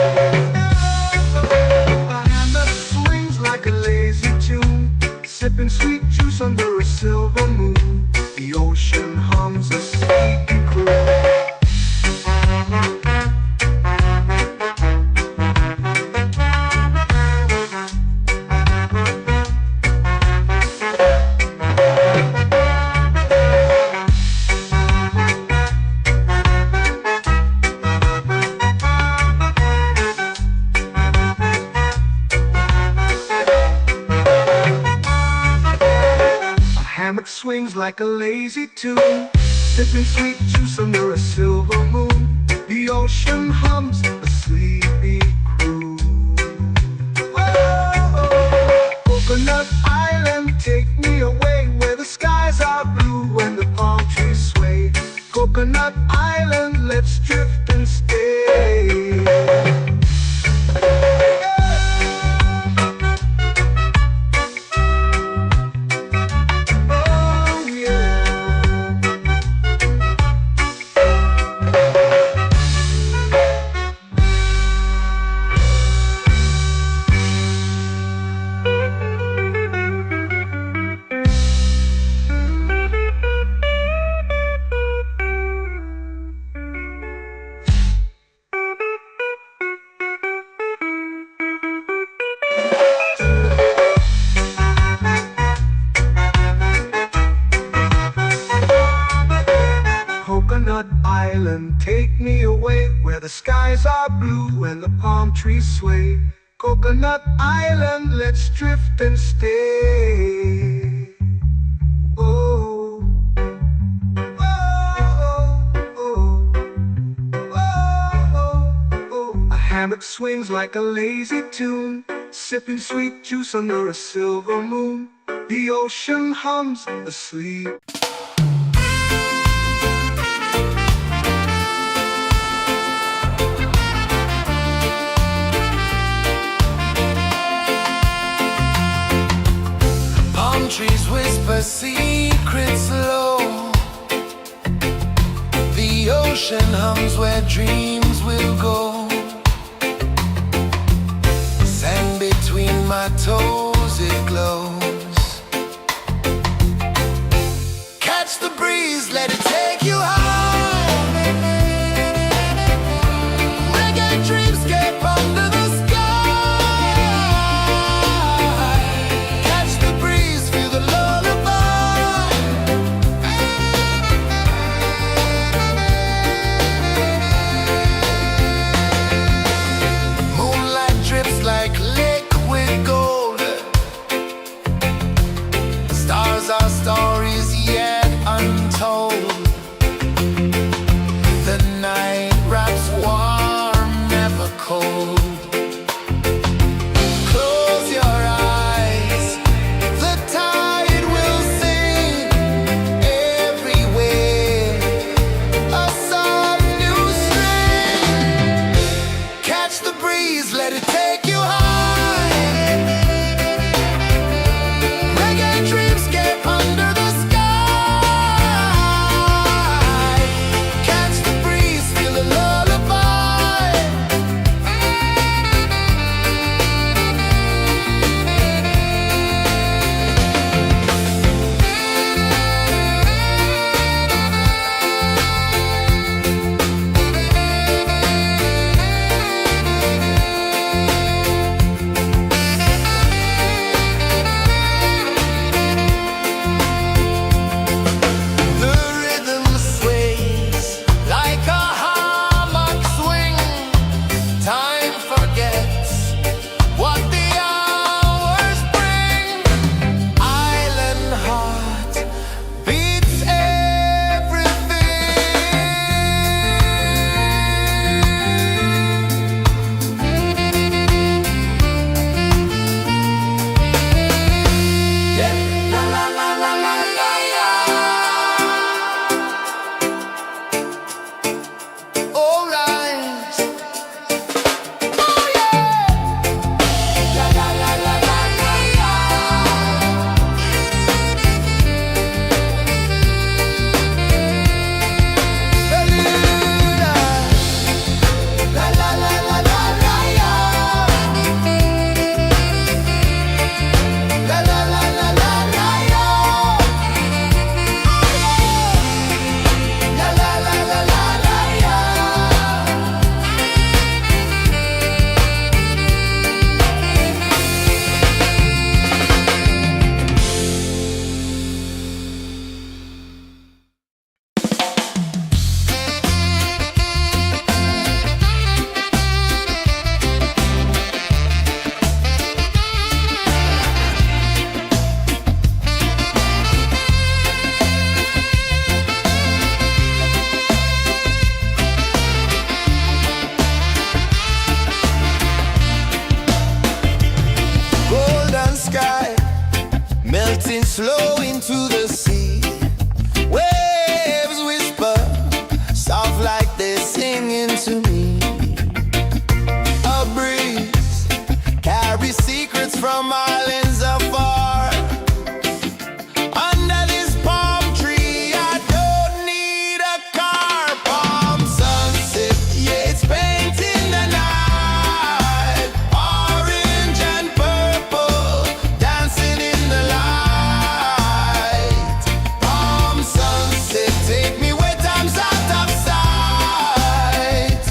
Like a lazy tune, sipping sweet juice under a silver moon. The ocean hums a sleepy croon. Swings like a lazy tune, sipping sweet juice under a silver moon. The ocean hums a sleepy croon. away, where the skies are blue and the palm trees sway. Coconut Island, let's drift and stay. Oh, oh, oh, oh. A hammock swings like a lazy tune, sipping sweet juice under a silver moon. The ocean hums asleep. Trees whisper secrets low. The ocean hums where dreams will go. Sand between my toes, it glows. Catch the breeze, let it take you high. Reggae dreamscape under the sky. Our stories yet untold. The night wraps warm, never cold. Close your eyes, the tide will sing everywhere. A soft new string. Catch the breeze, let it take you high. Slow into the sea. Waves whisper, soft like they're singing to me. A breeze carries secrets from islands afar. Under this palm tree, I don't need a car. Palm sunset, yeah, it's painting the night. Orange and purple, dancing in the light. Take me where time's out of sight.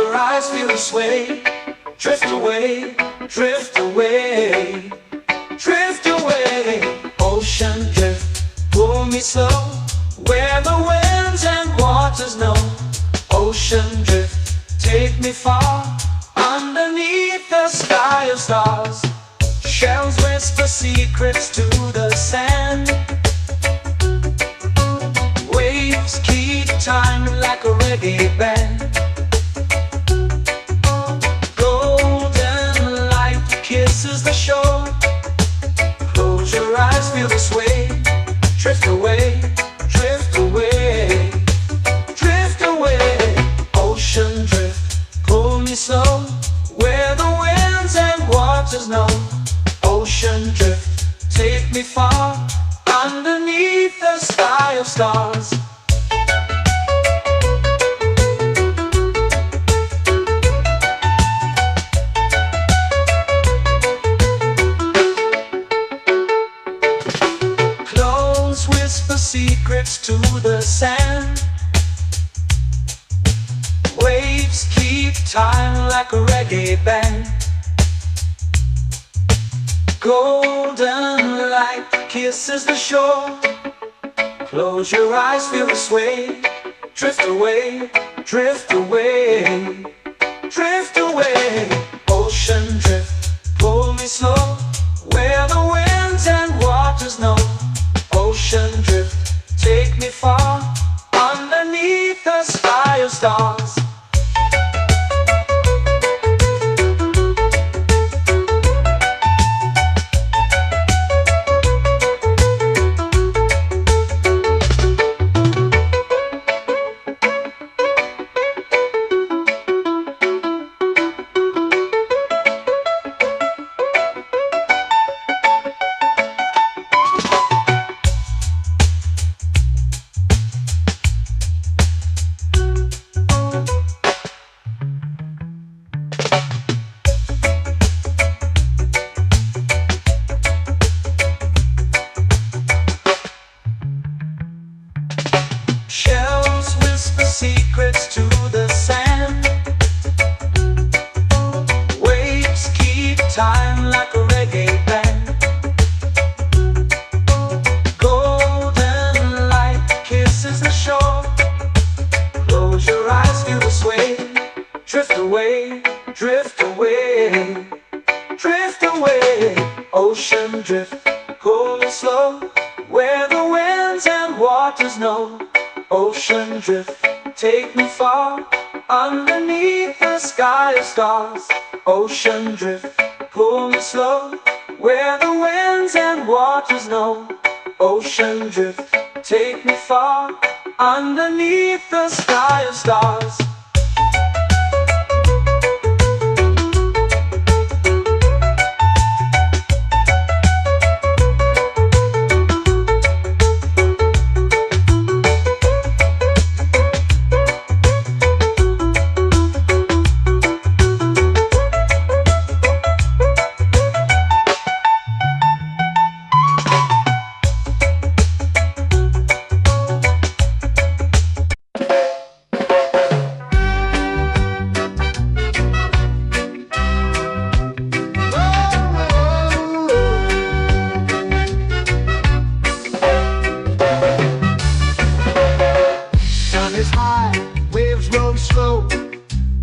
your eyes, feel the sway. Drift away, drift away, drift away. Ocean drift, pull me slow, where the winds and waters know. Ocean drift, take me far, underneath the sky of stars. Shells whisper secrets to the sand. Waves keep time like a reggae band. Golden light kisses the shore. Close your eyes, feel the sway. Drift away, drift away, drift away. Ocean drift, pull me slow, where the winds and waters know. Ocean drift, take me far, underneath the sky of stars. Clones whisper secrets to the sand. Waves keep time like a reggae band. Golden light kisses the shore. Close your eyes, feel the sway. Drift away, drift away, drift away. Ocean drift, pull me slow, where the winds and waters know. Ocean drift, take me far, underneath the sky of stars. Shells whisper secrets to the sand. Waves keep time like a reggae band. Golden light kisses the shore. Close your eyes, feel the sway. Drift away, drift away, drift away. Ocean drift, pull me slow, where the winds and waters know. Ocean drift, take me far, underneath the sky of stars. Ocean drift, pull me slow, where the winds and waters know. Ocean drift, take me far, underneath the sky of stars.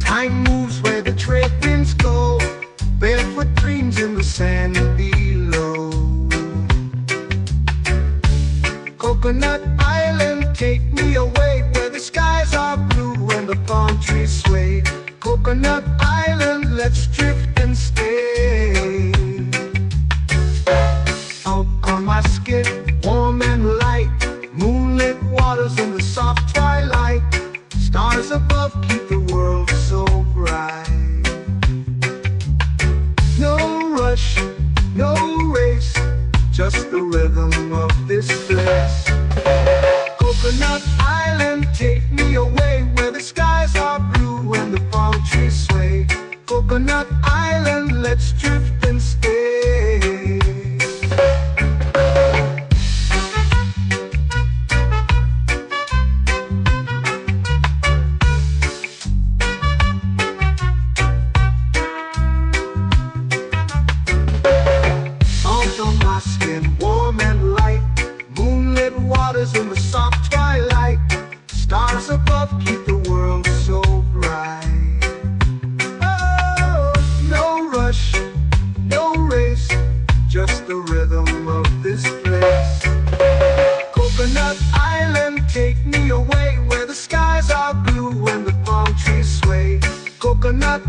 Time moves where the trade winds go. Barefoot dreams in the sand below. Coconut Island, take me away, where the skies are blue and the palm trees sway. Coconut Island, let's drift and stay. Out on my skin, warm and light, moonlit waters in the soft twilight. Stars above keep the world so bright. No rush, no race, just the rhythm of this place. Coconut Island, take me away, where the skies are blue and the palm trees sway. Coconut Island, let's drift and stay.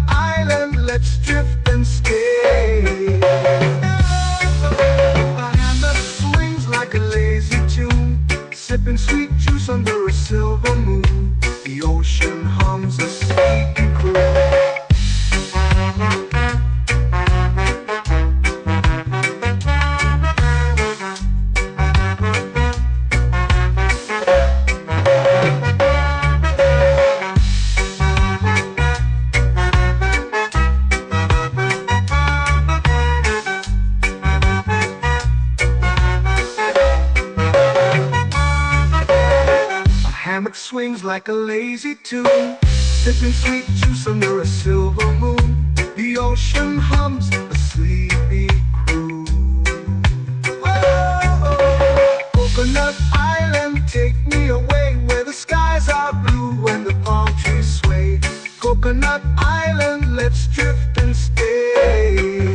island, let's drift and stay. A hand that swings like a lazy tune, sipping sweet juice under a silver moon. The ocean hums a sleepy croon. Hammock swings like a lazy tune, sipping sweet juice under a silver moon. The ocean hums a sleepy croon. Whoa, Coconut Island, take me away where the skies are blue and the palm trees sway. Coconut Island, let's drift and stay.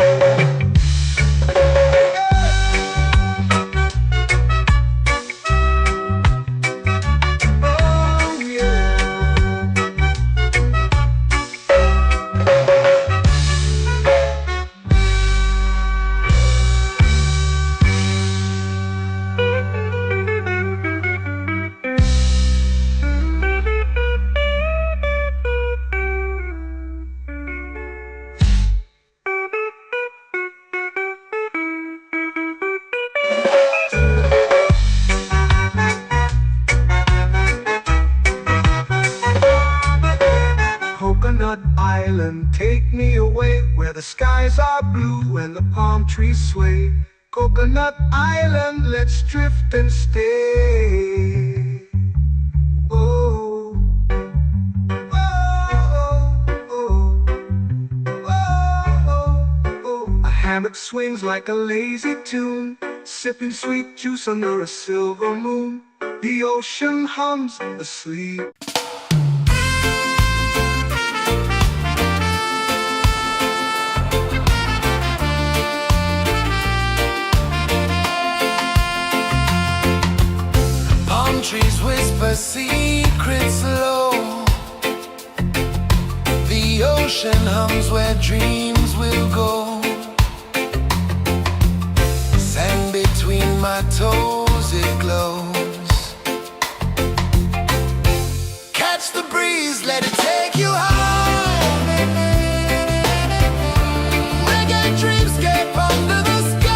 Coconut Island, take me away where the skies are blue and the palm trees sway. Coconut Island, let's drift and stay. Oh, oh, oh, oh, oh. A hammock swings like a lazy tune, sipping sweet juice under a silver moon. The ocean hums asleep. Trees whisper secrets low. The ocean hums where dreams will go. Sand between my toes, it glows. Catch the breeze, let it take you high. Reggae dreamscape under the sky.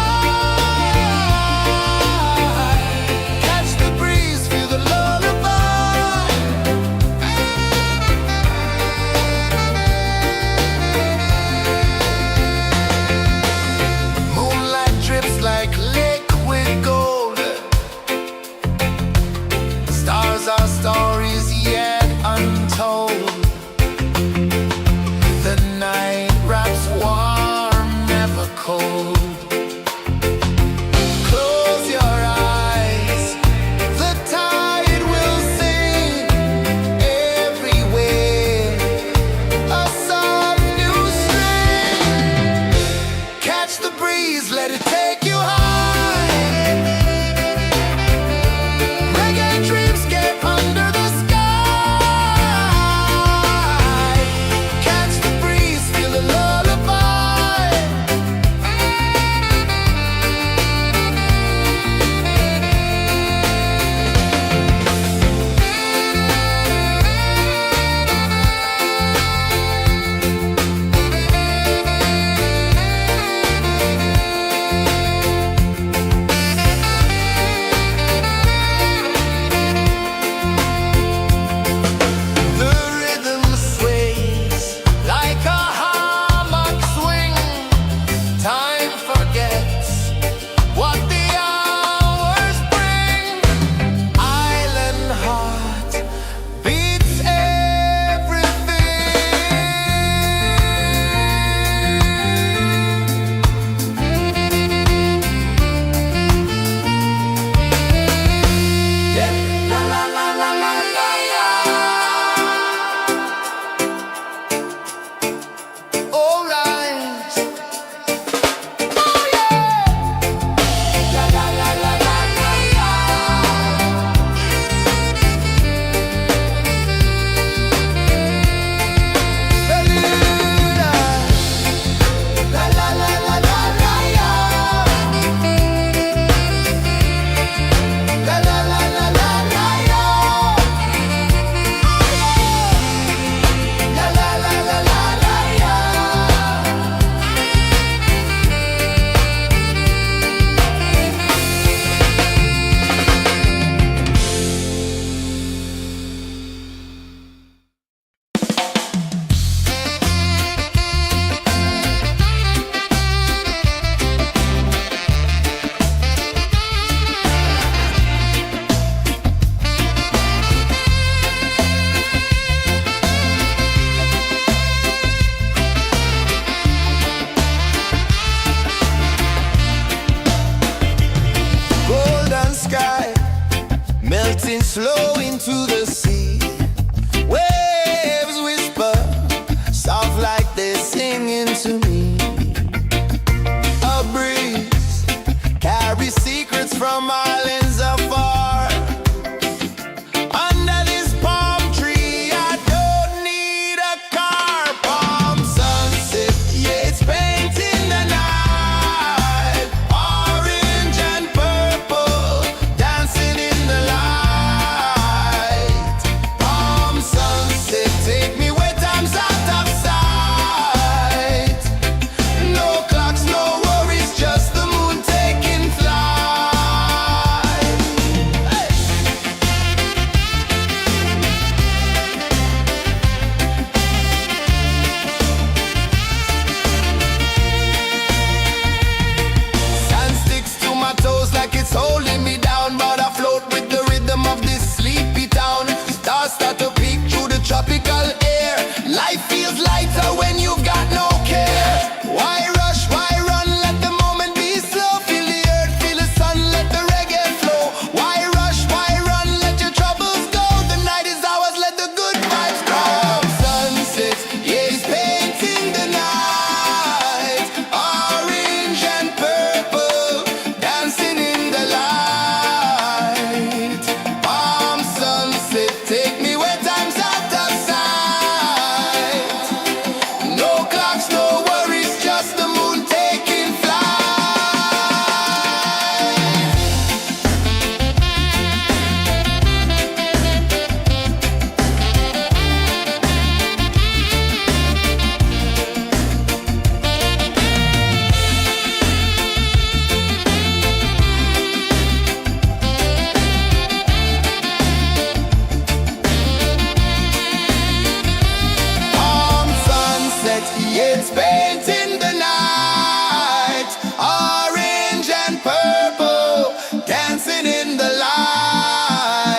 It's painting the night, orange and purple, dancing in the light.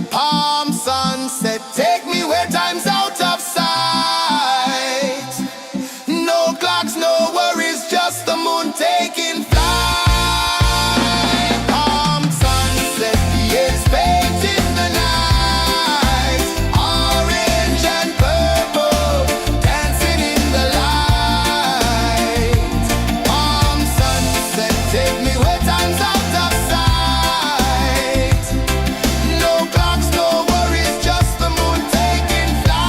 Palm sunset, take me where time's out of sight. No clocks, no worries, just the moon taking flight. Palm sunset, it's painting the night, orange and purple, dancing in the light. Palm sunset, take me where time's out of sight. No clocks, no worries, just the moon taking flight.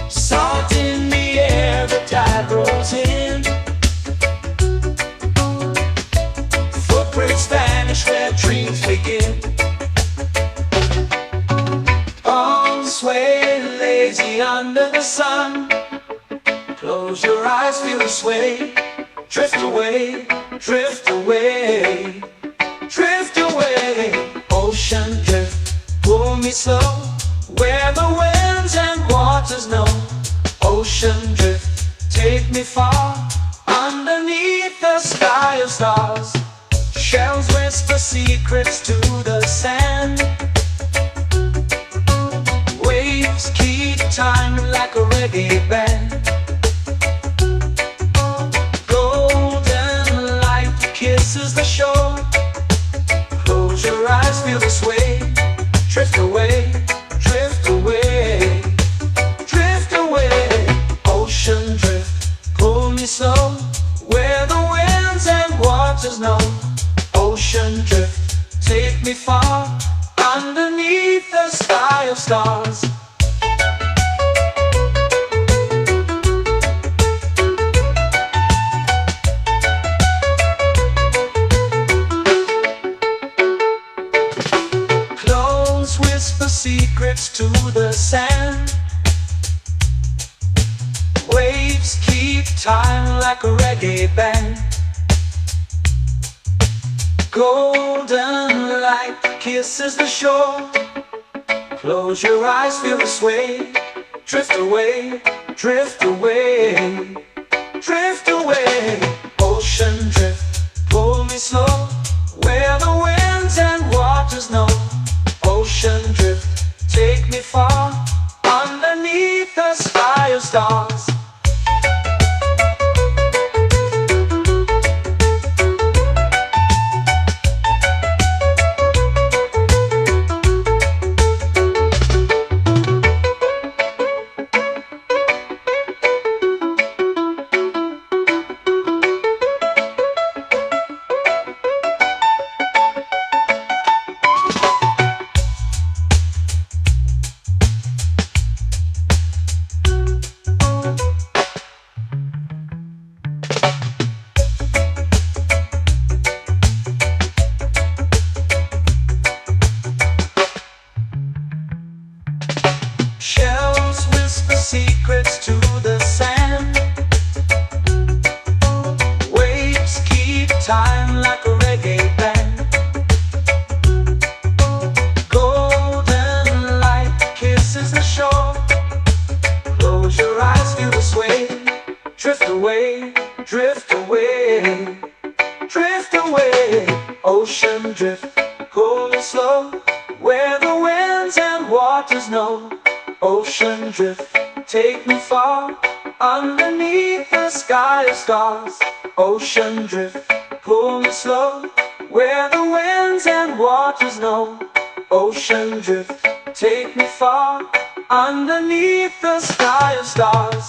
Salt in the air, the tide rolls in. Footprints vanish where dreams begin. Arms sway lazy under the sun. Close your eyes, feel the sway. Drift away, drift away, drift away. Ocean drift, pull me slow, where the winds and waters know. Ocean drift, take me far, underneath the sky of stars. Shells whisper secrets to the sand. Waves keep time like a reggae band. Golden light kisses the shore. Close your eyes, feel the sway. Drift away, drift away, drift away. Ocean drift, pull me slow, where the winds and waters know. Ocean drift, take me far, underneath the sky of stars. Close whisper secrets to the sand. Waves keep time like a reggae band. Golden light kisses the shore. Close your eyes, feel the sway. Drift away, drift away, drift away. Ocean drift, pull me slow, where the winds and waters know. Ocean drift, take me far, underneath the sky of stars. Shells whisper secrets to the sand. Waves keep time like a reggae band. Golden light kisses the shore. Close your eyes, feel the sway. Drift away, drift away, drift away. Ocean drift, pull me slow, where the winds and waters know. Ocean drift, take me far, underneath the sky of stars. Ocean drift, pull me slow, where the winds and waters know. Ocean drift, take me far, underneath the sky of stars.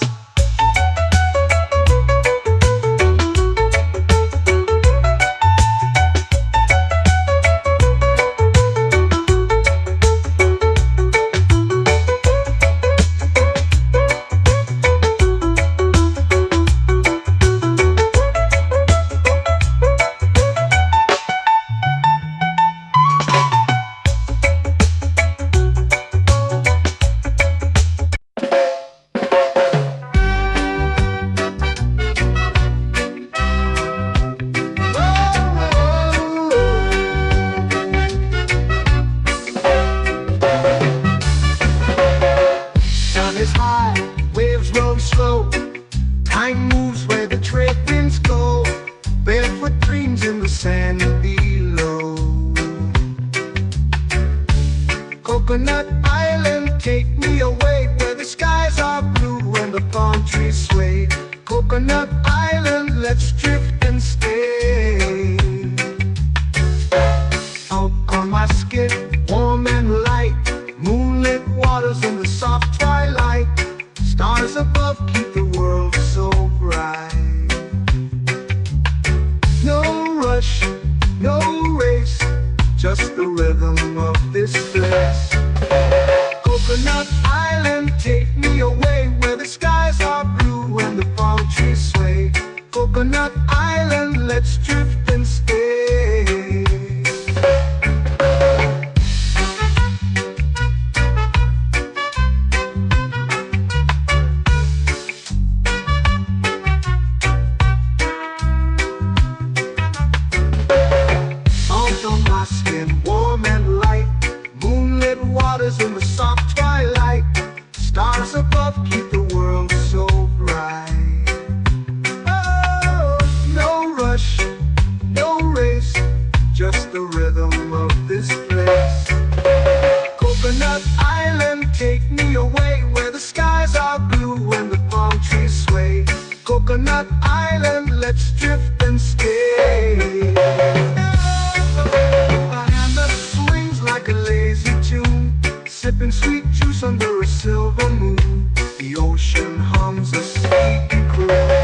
Mind moves where the trade winds go, barefoot dreams in the sand below. Coconut Island, take me away where the skies are blue and the palm trees sway. Coconut Island, let's drift and stay. Out on my skin, warm and light, moonlit waters in the soft twilight. Stars above keep the world so bright. No rush, no race, just the rhythm of this place. Coconut Island, take me away where the skies are blue and the palm trees sway. Coconut Island, let's drift and stay. Out on my skin, warm and light, moonlit waters in the soft twilight. Stars above keep the world so bright. Oh, no rush, no race, just the rhythm of this place. Coconut Island, take me away where the skies are blue and the palm trees sway. Coconut Island, let's drift and stay. A hand that swings like a lazy tune, sipping sweet juice under a silver moon. The ocean hums a sleepy croon.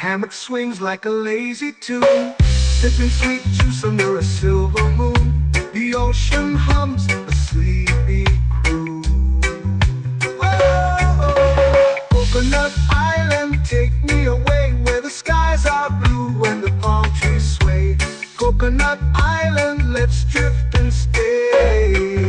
Hammock swings like a lazy tune, sipping sweet juice under a silver moon. The ocean hums a sleepy croon. Oh, Coconut Island, take me away where the skies are blue and the palm trees sway. Coconut Island, let's drift and stay.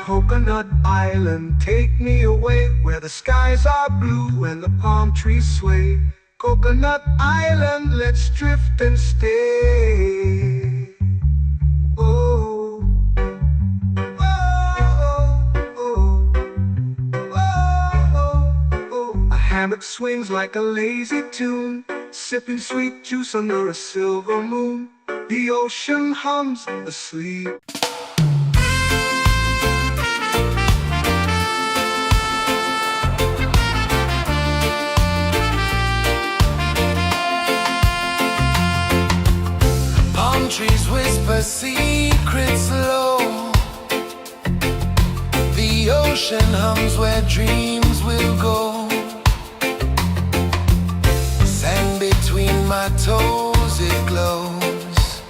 Coconut Island, take me away where the skies are blue and the palm trees sway. Coconut Island, let's drift and stay. Oh, oh, oh, oh, oh. A hammock swings like a lazy tune, sipping sweet juice under a silver moon. The ocean hums asleep. Trees whisper secrets low. The ocean hums where dreams will go. Sand between my toes, it glows.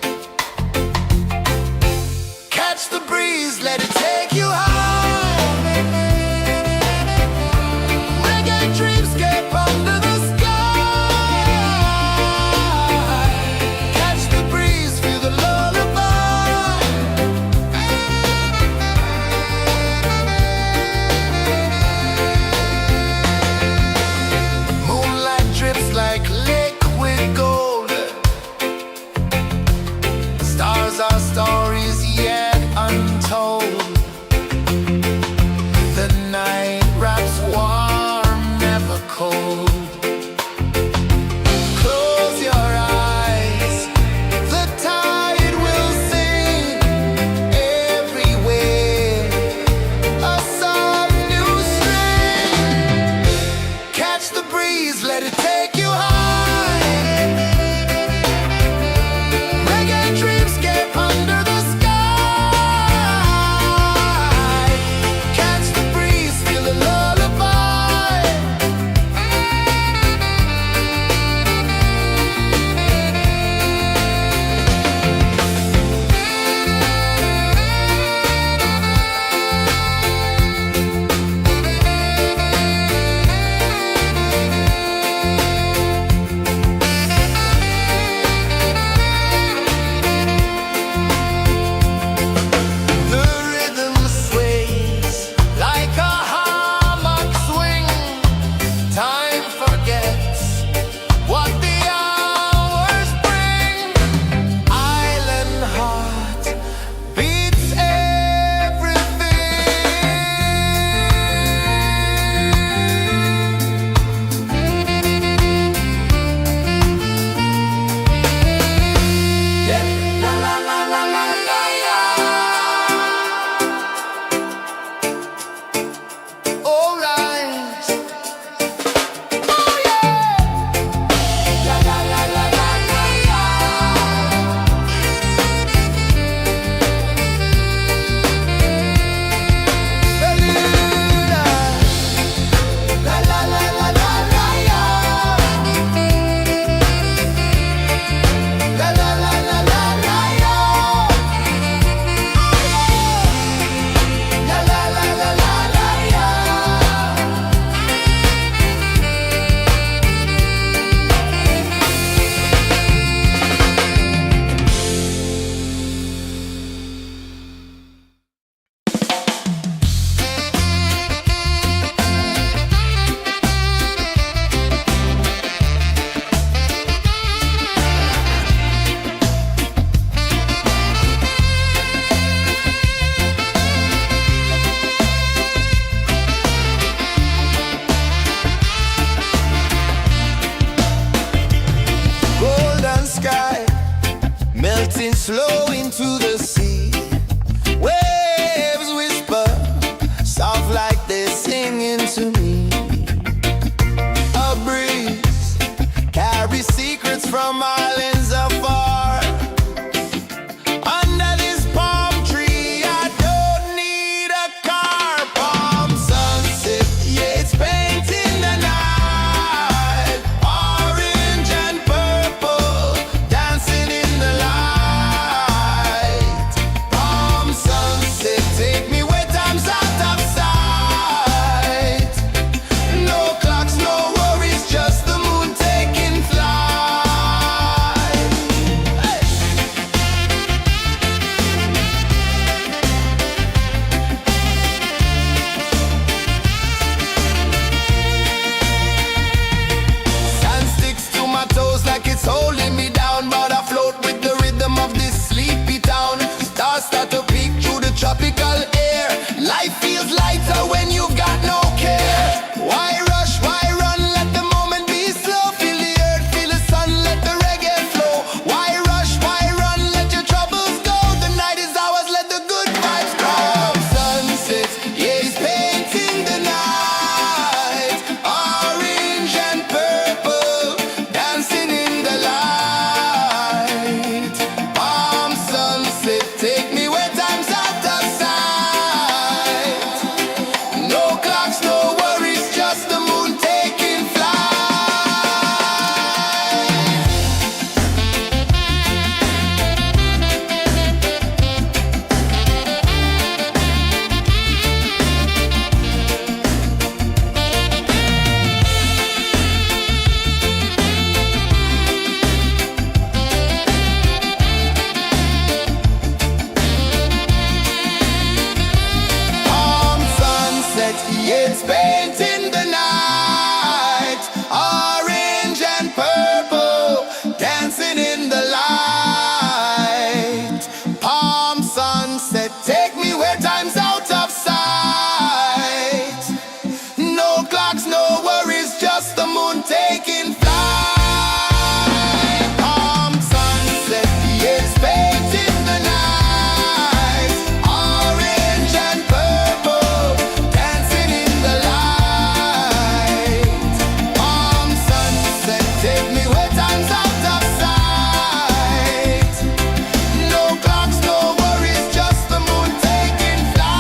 Catch the breeze, let it take you high. Reggae dreamscape under the sky. Catch the breeze, feel the lullaby. Moonlight drips like liquid gold. Stars are stories yet untold. flow into the sea. Waves whisper, soft like they're singing to me. A breeze carries secrets from islands afar. Under this palm tree, I don't need a car. Palm sunset, yeah, it's painting the night. Orange and purple, dancing in the light. Palm sunset, take me where time's out of sight. No clocks, no worries, just the moon taking flight. Hey! Sand sticks to my toes like it's holding me down, but I float with the rhythm of this sleepy town. Stars start to peek through the tropical air. Life feels lighter when you've got no care. Why rush, why run, let the moment be slow. Feel the earth, feel the sun, let the reggae flow. Why rush, why run, let your troubles go. The night is ours, let the good vibes grow. Sunset, yeah, it's painting the night. Orange and purple, dancing in the light. Palm sunset, take me where time's out of sight. No clocks, no worries, just the moon taking flight. Palm sunset, yeah, it's painting the night. Orange and purple, dancing in the light. Palm sunset, take me where time's out of sight. No clocks, no worries, just the moon taking flight. Palm sunset, yeah, it's painting the night. Orange and purple, dancing in the light. Palm sunset, take me where time's out of sight. No clocks, no worries, just the moon taking flight.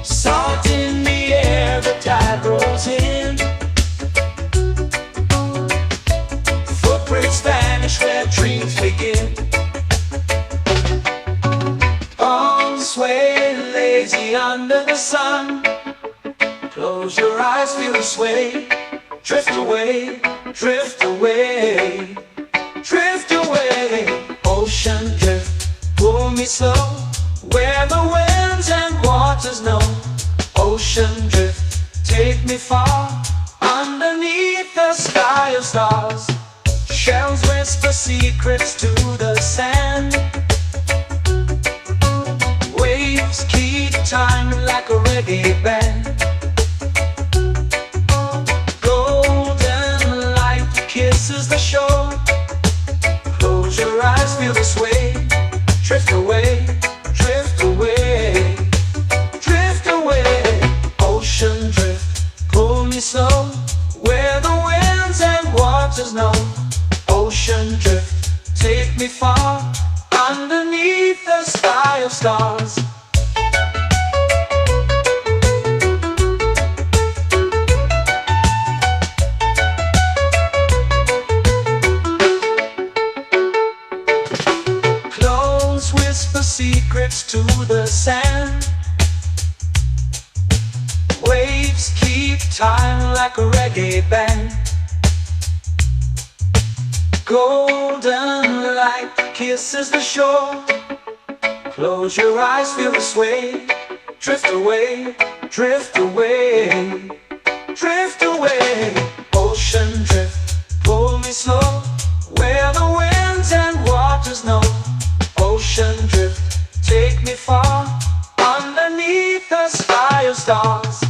Salt in the air, the tide rolls in. Footprints vanish where dreams begin. Arms sway lazy under the sun. Close your eyes, feel the sway. Drift away, drift away, drift away. Ocean drift, pull me slow, where the winds and waters know. Ocean drift, take me far, underneath the sky of stars. Shells whisper secrets to the sand. Waves keep time like a reggae band. Golden light kisses the shore. Close your eyes, feel the sway. Drift away, drift away, drift away. Ocean drift, pull me slow, where the winds and waters know. Ocean drift, take me far, underneath the sky of stars. Close whisper secrets to the sand. Waves keep time like a reggae band. Golden light kisses the shore. Close your eyes, feel the sway. Drift away, drift away, drift away. Ocean drift, pull me slow, where the winds and waters know. Ocean drift, take me far, underneath the sky of stars.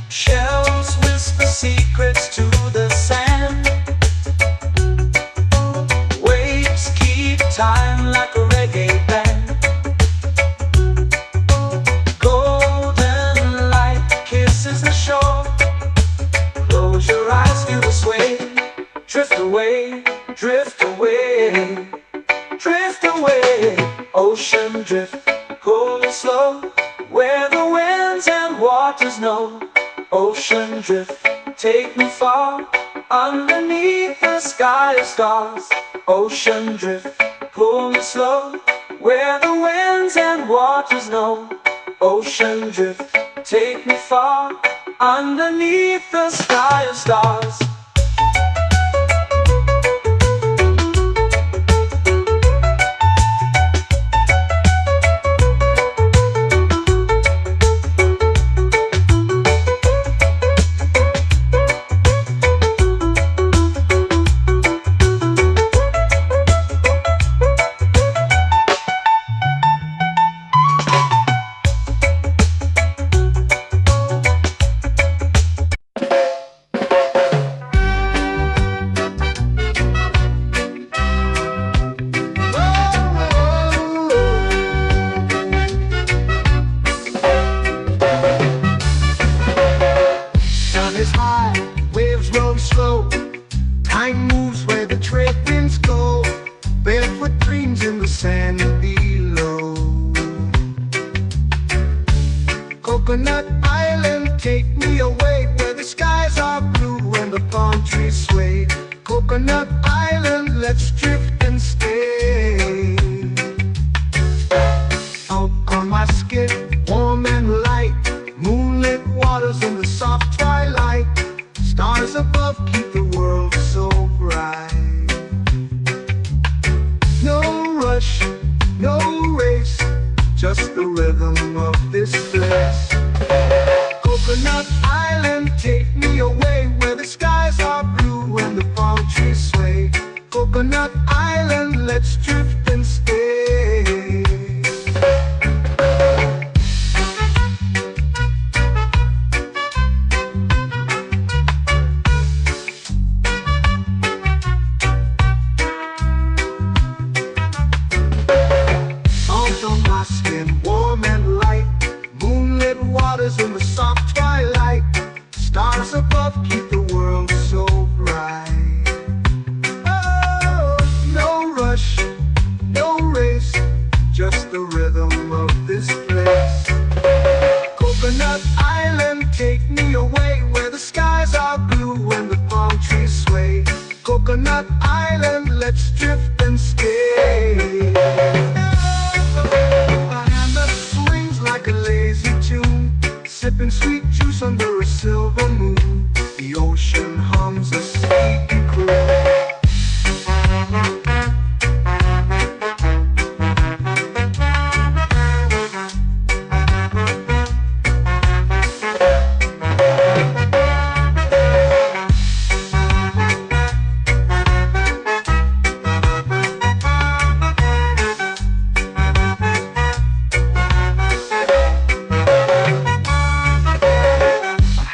Shells whisper secrets to the sand. Waves keep time like a reggae band. Golden light kisses the shore. Close your eyes, feel the sway. Drift away, drift away, drift away. Ocean drift, pull me slow, where the winds and waters know. Ocean drift, take me far, underneath the sky of stars. Ocean drift, pull me slow, where the winds and waters know. Ocean drift, take me far, underneath the sky of stars. Waves roll slow, time moves where the trade winds go. Barefoot dreams in the sand below. Coconut Island, take me away, where the skies are blue and the palm trees sway. Coconut Island, let's drift and stay. Out on my skin, warm and light, moonlit waters in the soft twilight. Stars above keep the world so bright. No rush, no race, just the rhythm of this place. Coconut Island, take me away, where the skies are blue and the palm trees sway. Coconut Island, let's drift and stay. In the soft twilight, stars above keep the world so bright. Oh, no rush, no race, just the rhythm of this place. Coconut Island, take me away, where the skies are blue and the palm trees sway. Coconut Island, let's drift and stay. My hand that swings like a lazy tune, sipping sweet juice under a silver moon. The ocean hums a sleepy croon.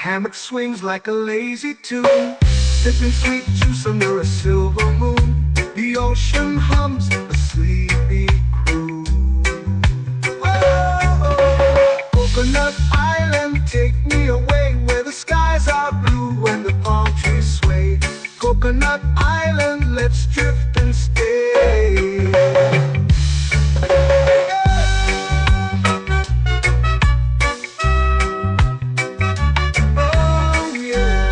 Hammock swings like a lazy tune, sipping sweet juice under a silver moon. The ocean hums a sleepy croon. Coconut Island, let's drift and stay. Oh yeah.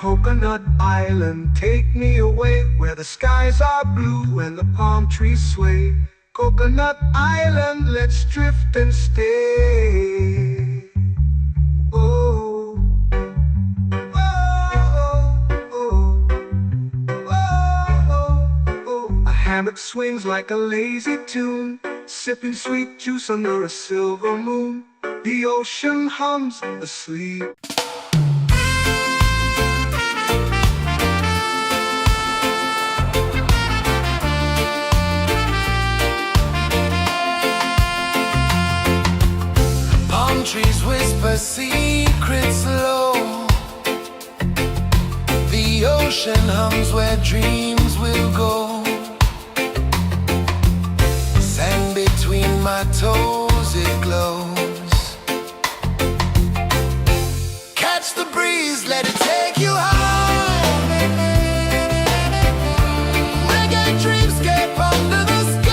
Coconut Island, take me away where the skies are blue and the palm trees sway. Coconut Island, let's drift and stay. Oh, oh, oh, oh, oh. A hammock swings like a lazy tune, sipping sweet juice under a silver moon. The ocean hums asleep. Trees whisper secrets low. The ocean hums where dreams will go. Sand between my toes, it glows. Catch the breeze, let it take you high. Reggae dreamscape under the sky.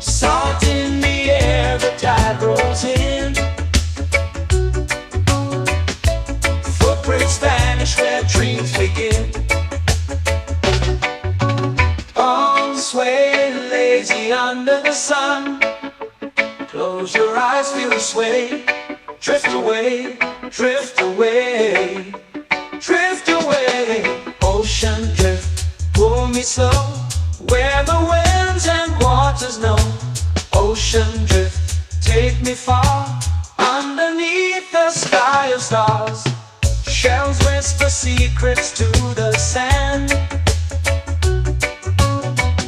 Salt in the air, the tide rolls in. Footprints vanish where dreams begin. Arms sway lazy under the sun. Close your eyes, feel the sway. Drift away, drift away, drift away. Ocean drift, pull me slow, where the winds and waters know. Ocean drift, take me far, underneath the sky of stars. Shells whisper secrets to the sand.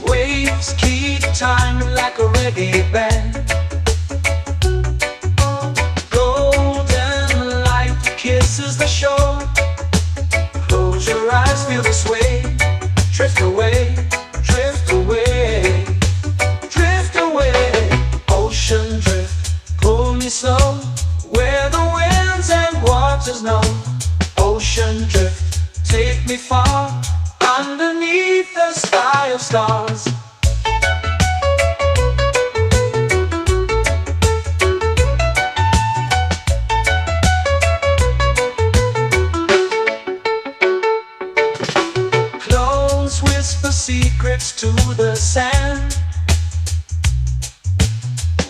Waves keep time like a reggae band. Golden light kisses the shore. Close your eyes, feel the sway. Drift away, drift away, drift away. Ocean drift, pull me slow, where the winds and waters know. Ocean drift, take me far, underneath the sky of stars. Close whisper secrets to the sand.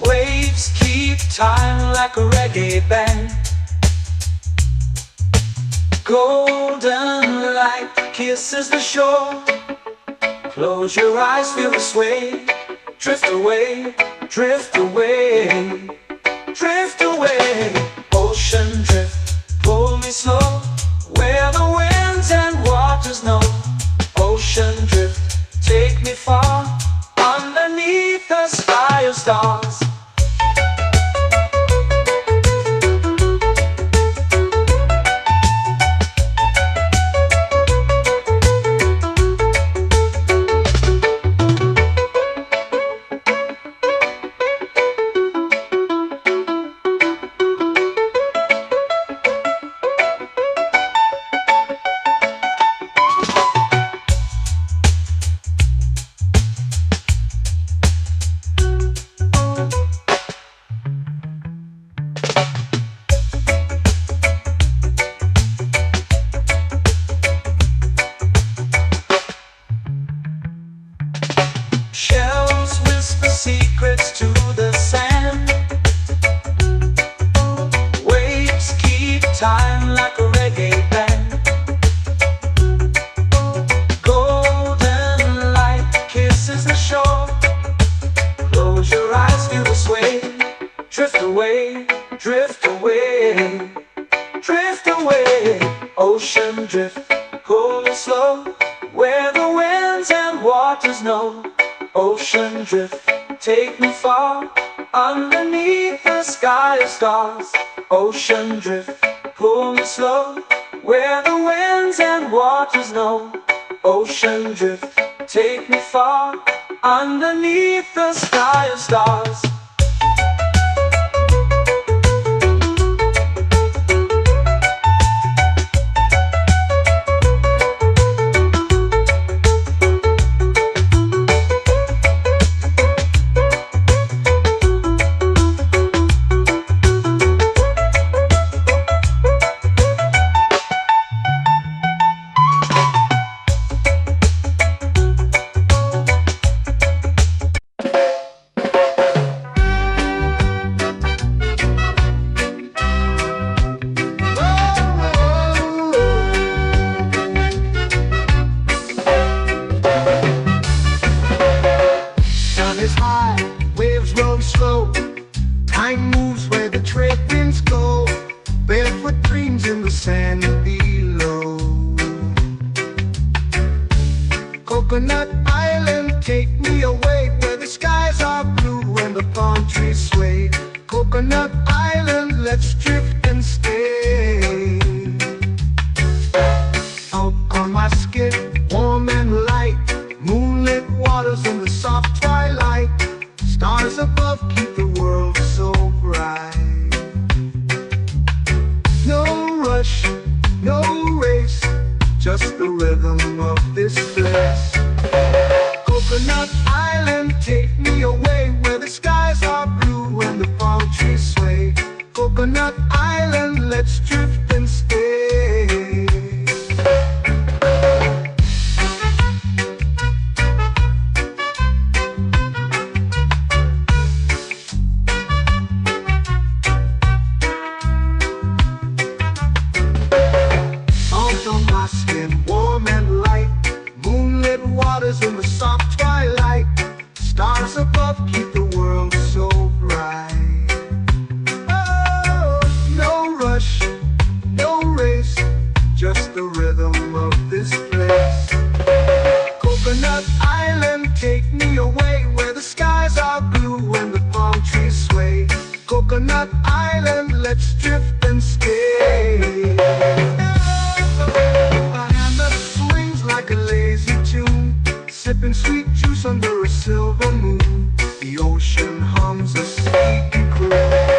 Waves keep time like a reggae band. Golden light kisses the shore. Close your eyes, feel the sway. Drift away, drift away, drift away. Ocean drift, pull me slow, where the winds and waters know. Ocean drift, take me far, underneath the sky of stars. Shells whisper secrets to the sand. Waves keep time like a reggae band. Golden light kisses the shore. Close your eyes, feel the sway. Drift away, drift away, drift away. Ocean drift, pull me slow, where the winds and waters know. Ocean drift, take me far, underneath the sky of stars. Ocean drift, pull me slow, where the winds and waters know. Ocean drift, take me far, underneath the sky of stars. Is high, waves roll slow. Time moves where the trade winds go. Barefoot dreams in the sand below. Coconut Island, take me away, where the skies are blue and the palm trees sway. Coconut Island, let's drift and stay. Out on my skin, warm and light, moonlit waters in the soft twilight. Stars above keep the world so bright. No rush, no race, just the rhythm of this place. Coconut Island, take me away where Coconut Island, let's drift and stay. A hand that swings like a lazy tune, sipping sweet juice under a silver moon. The ocean hums a sleepy croon.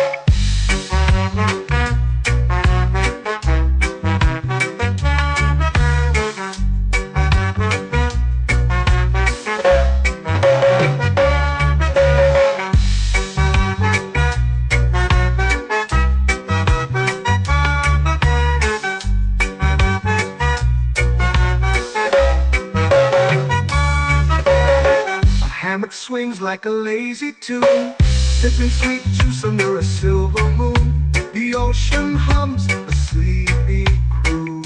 Hammock swings like a lazy tune, sipping sweet juice under a silver moon. The ocean hums a sleepy croon.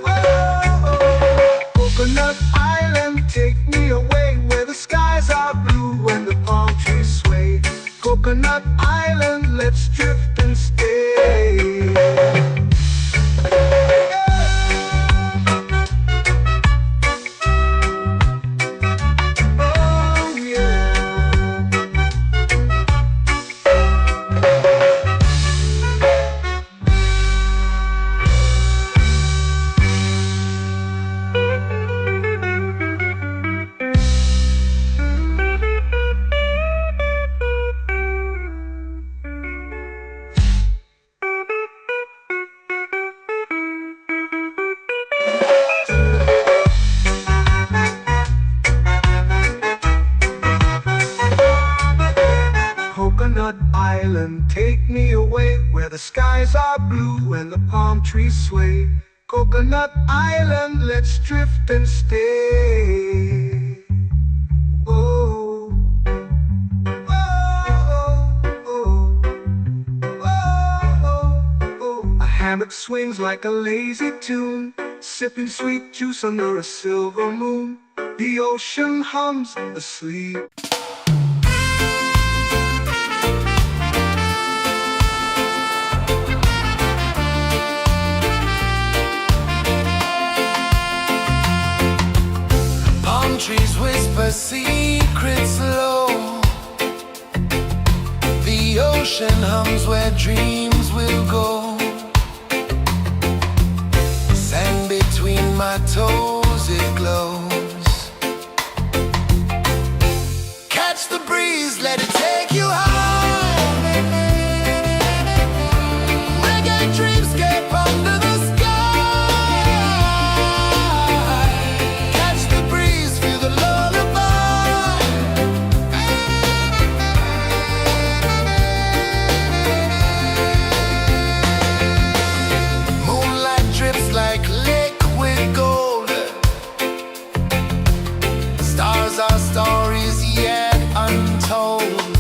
Oh, Coconut Island, take me away where the skies are blue and the palm trees sway. Coconut Island, let's drift and stay. Coconut Island, take me away where the skies are blue and the palm trees sway. Coconut Island, let's drift and stay. Oh, oh, oh, oh, oh. A hammock swings like a lazy tune, sipping sweet juice under a silver moon. The ocean hums asleep. Trees whisper secrets low. The ocean hums where dreams will go. Sand between my toes, it glows. Catch the breeze, let it take you high. Reggae dreamscape under the sky. Our stories yet untold.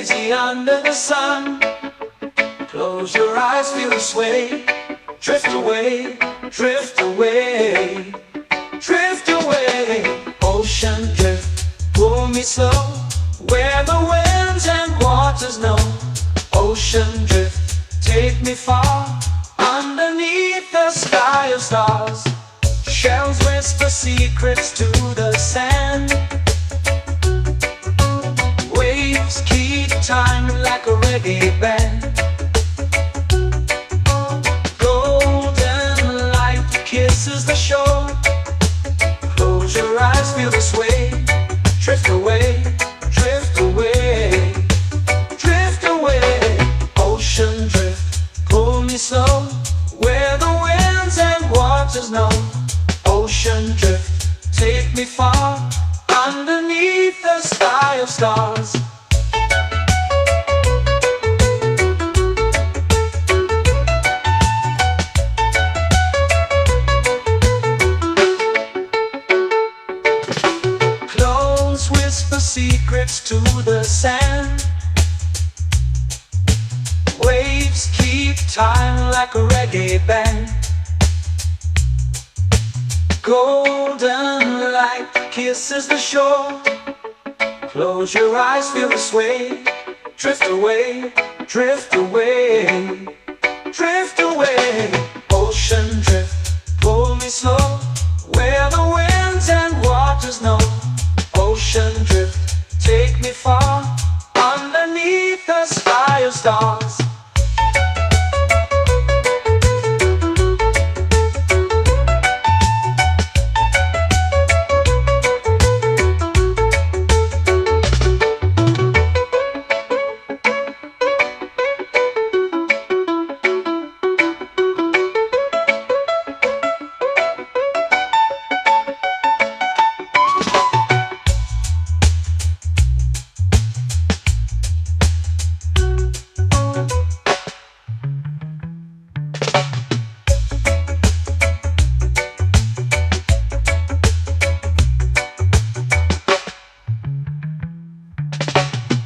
lazy under the sun. Close your eyes, feel the sway. Drift away, drift away, drift away. Ocean drift, pull me slow, where the winds and waters know. Ocean drift, take me far, underneath the sky of stars. Shells whisper secrets to the sand. Waves keep time like a reggae band. Golden light kisses the shore. Close your eyes, feel the sway. Drift away, drift away, drift away. Ocean drift, pull me slow, where the winds and waters know. Ocean drift, take me far, underneath the sky of stars. Clones whisper secrets to the sand. Waves keep time like a reggae band. Golden light kisses the shore. Close your eyes, feel the sway. Drift away, drift away, drift away. Ocean drift, pull me slow, where the winds and waters know. Ocean drift, take me far, underneath the sky of stars.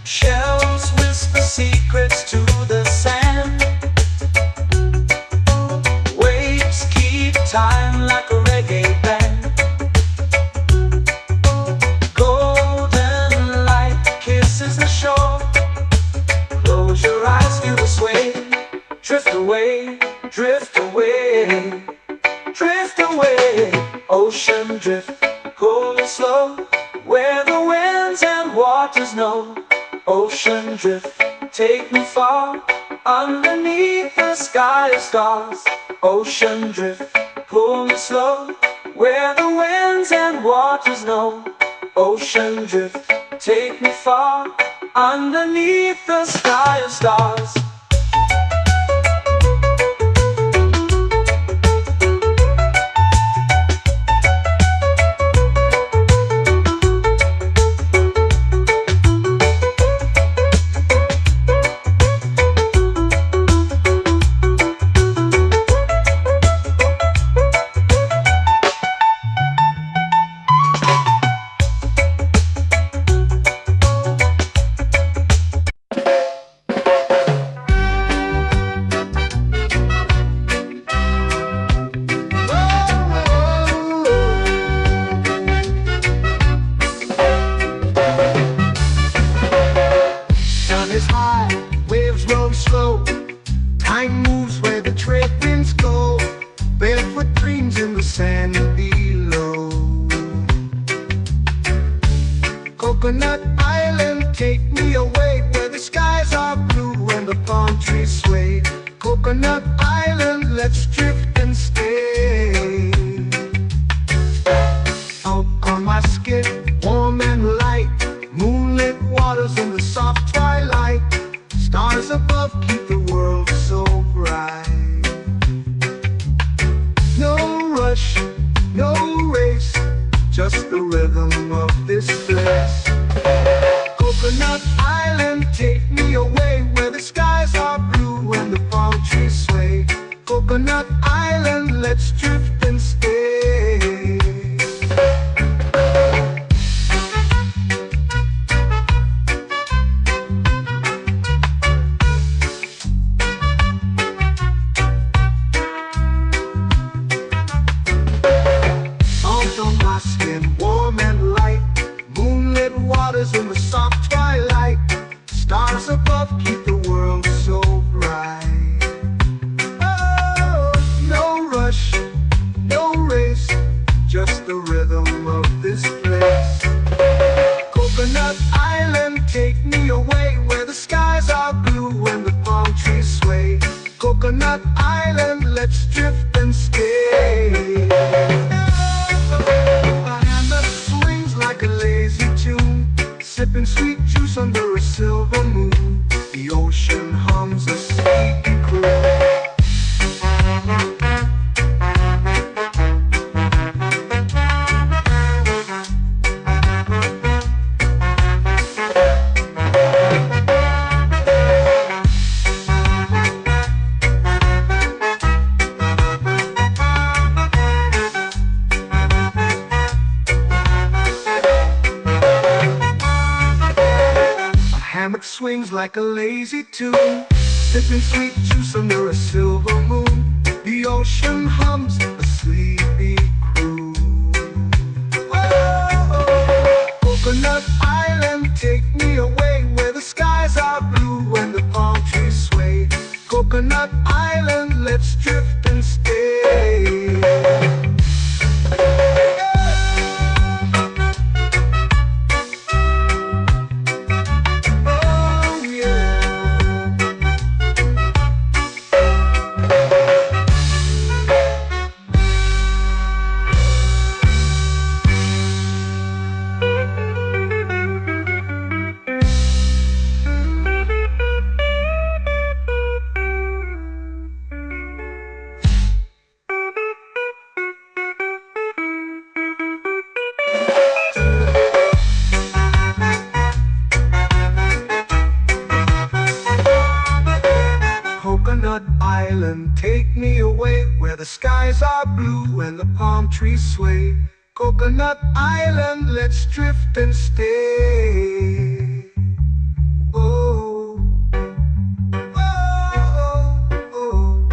Shells whisper secrets to the sand. Waves keep time like a reggae band. Golden light kisses the shore. Close your eyes, feel the sway. Drift away, drift away, drift away. Ocean drift, pull me slow, where the winds and waters know. Ocean drift, take me far, underneath the sky of stars. Ocean drift, pull me slow, where the winds and waters know. Ocean drift, take me far, underneath the sky of stars. Is high, waves roll slow. Time moves where the trade winds go. Barefoot dreams in the sand below. Coconut Island, take me away, where the skies are blue and the palm trees sway. Coconut Island, let's drift and stay. Out on my skin, warm and light, moonlit waters in the soft twilight. Stars above keep the world so bright. No rush, no race, just the rhythm of this place. Coconut Island, take me away, where the skies are blue and the palm trees sway. Coconut Island, let's drift and stay. silver moon. The ocean hums a sleepy croon. Hammock swings like a lazy tune, sipping sweet juice under a silver moon. The ocean hums a sleepy croon. Oh, Coconut Island, take me away where the skies are blue and the palm trees sway. Coconut Island, let's drift and stay. Coconut Island, take me away where the skies are blue and the palm trees sway. Coconut Island, let's drift and stay. Oh, oh, oh,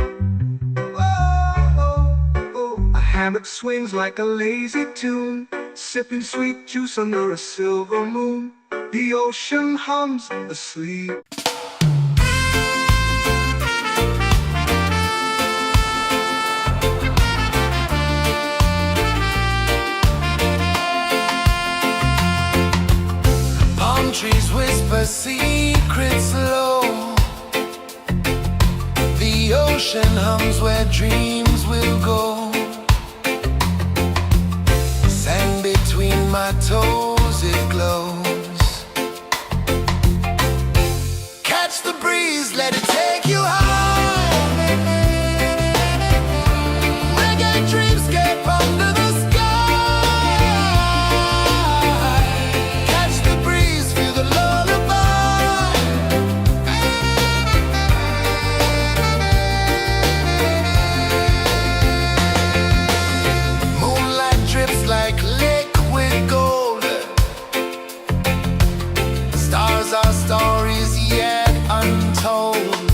oh, oh. A hammock swings like a lazy tune, sipping sweet juice under a silver moon. The ocean hums asleep. Trees whisper secrets low. The ocean hums where dreams will go. Sand between my toes, it glows. Catch the breeze, let it take you high. Reggae dreamscape under the sky. Our stories yet untold.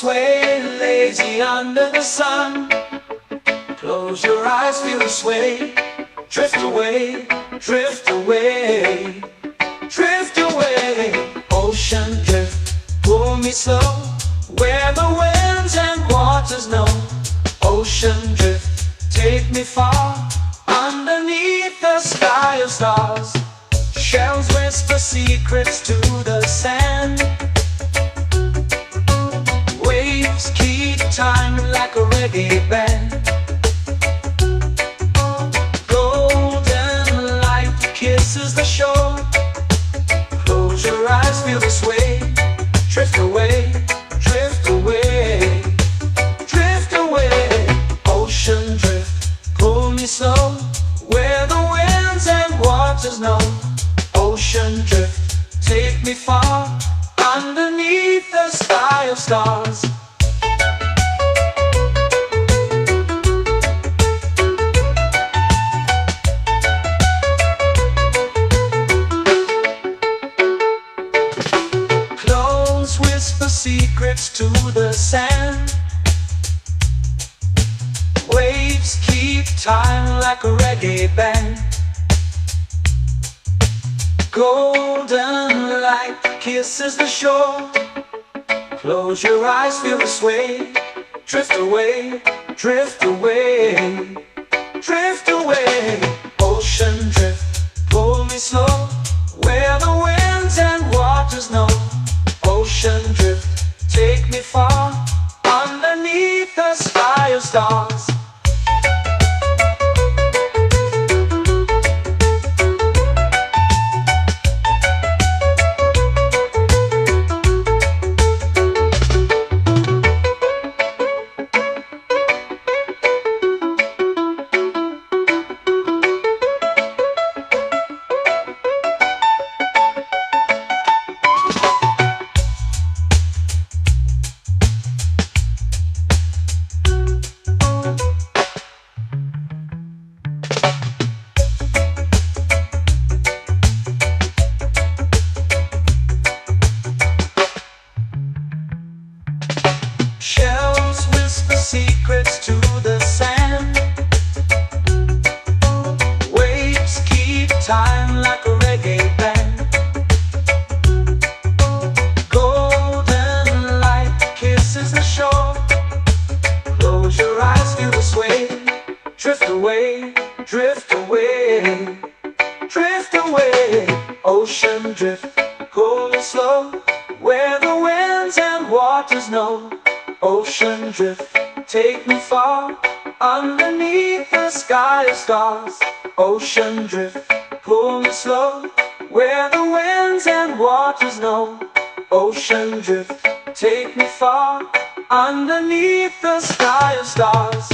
sway, lazy under the sun. Close your eyes, feel the sway. Drift away, drift away, drift away. Ocean drift, pull me slow, where the winds and waters know. Ocean drift, take me far, underneath the sky of stars. Shells whisper secrets to the sand. Waves keep time like a reggae band. Golden light kisses the shore. Close your eyes, feel the sway. Drift away, drift away, drift away. Ocean drift, pull me slow, where the winds and waters know. Ocean drift, take me far, underneath the sky of stars. Clones whisper secrets to the sand. Waves keep time like a reggae band. Golden light kisses the shore. Close your eyes, feel the sway. Drift away, drift away, drift away. Ocean drift, pull me slow, where the winds and waters know. Ocean drift, take me far, underneath the sky of stars. Shells whisper secrets to the sand. Waves keep time like a reggae band. Golden light kisses the shore. Close your eyes, feel the sway. Drift away, drift away, drift away. Ocean drift, pull me slow, where the winds and waters know. Ocean drift, take me far, underneath the sky of stars. Ocean drift, pull me slow, where the winds and waters know. Ocean drift, take me far, underneath the sky of stars.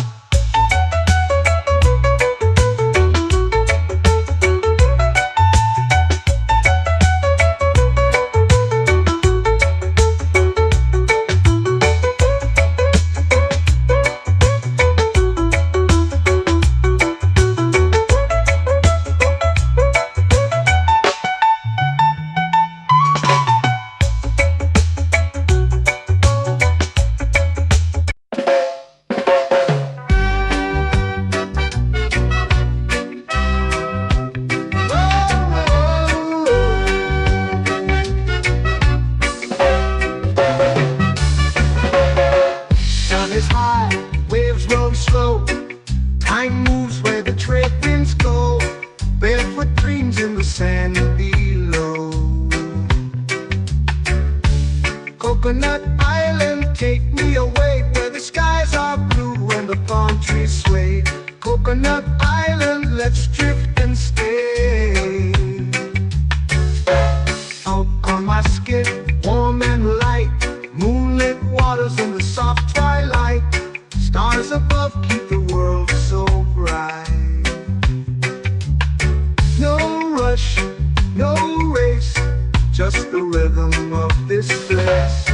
Coconut Island, take me away where the skies are blue and the palm trees sway. Coconut Island, let's drift and stay. Out on my skin, warm and light, moonlit waters in the soft twilight. Stars above keep the world so bright. No rush, no race, just the rhythm of this place.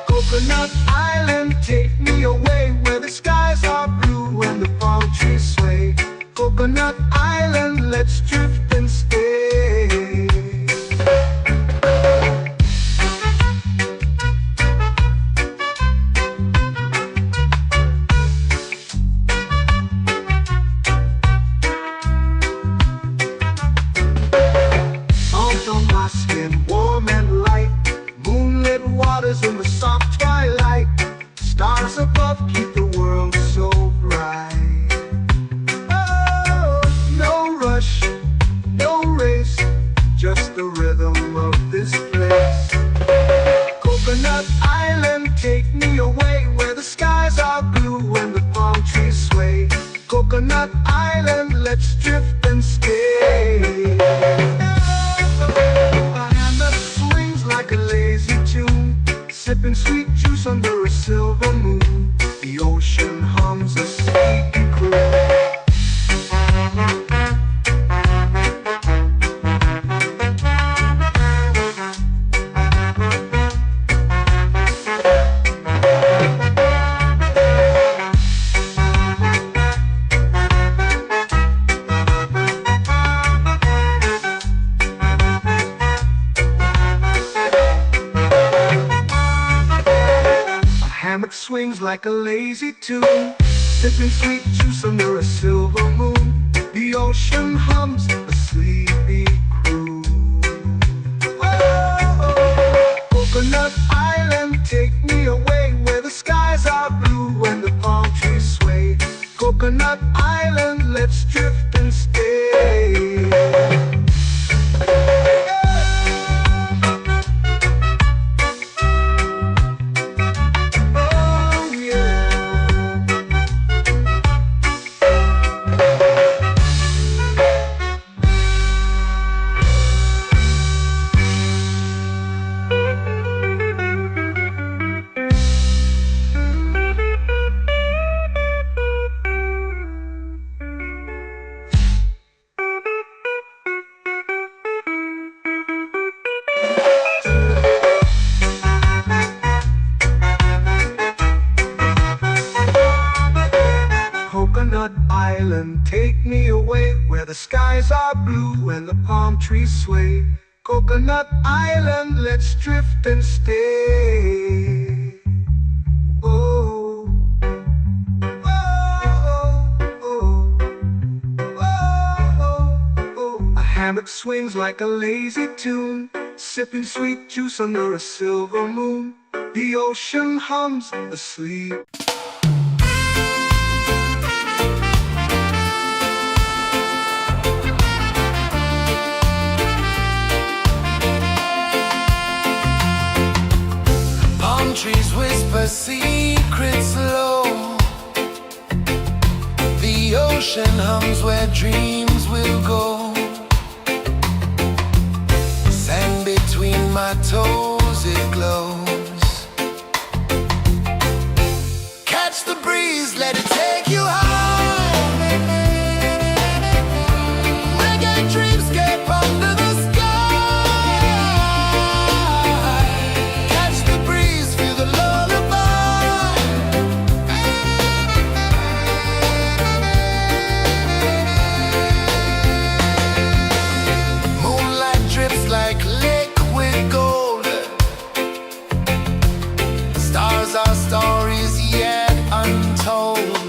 Coconut Island, take me away where the skies are blue and the palm trees sway. Coconut Island, let's drift and stay. sweet juice under a silver moon. The ocean hums a sweet croon. Hammock swings like a lazy tune, sipping sweet juice under a silver moon. The ocean hums a sleepy croon. Oh, Coconut Island, take me away where the skies are blue and the palm trees sway. Coconut Island, let's drift and stay. Coconut Island, take me away where the skies are blue and the palm trees sway. Coconut Island, let's drift and stay. Oh, oh, oh, oh, oh. A hammock swings like a lazy tune, sipping sweet juice under a silver moon. The ocean hums asleep. Trees whisper secrets low. The ocean hums where dreams will go. Sand between my toes, it glows. Catch the breeze, let it take you high. Reggae dreamscape under the sky. Our stories yet untold.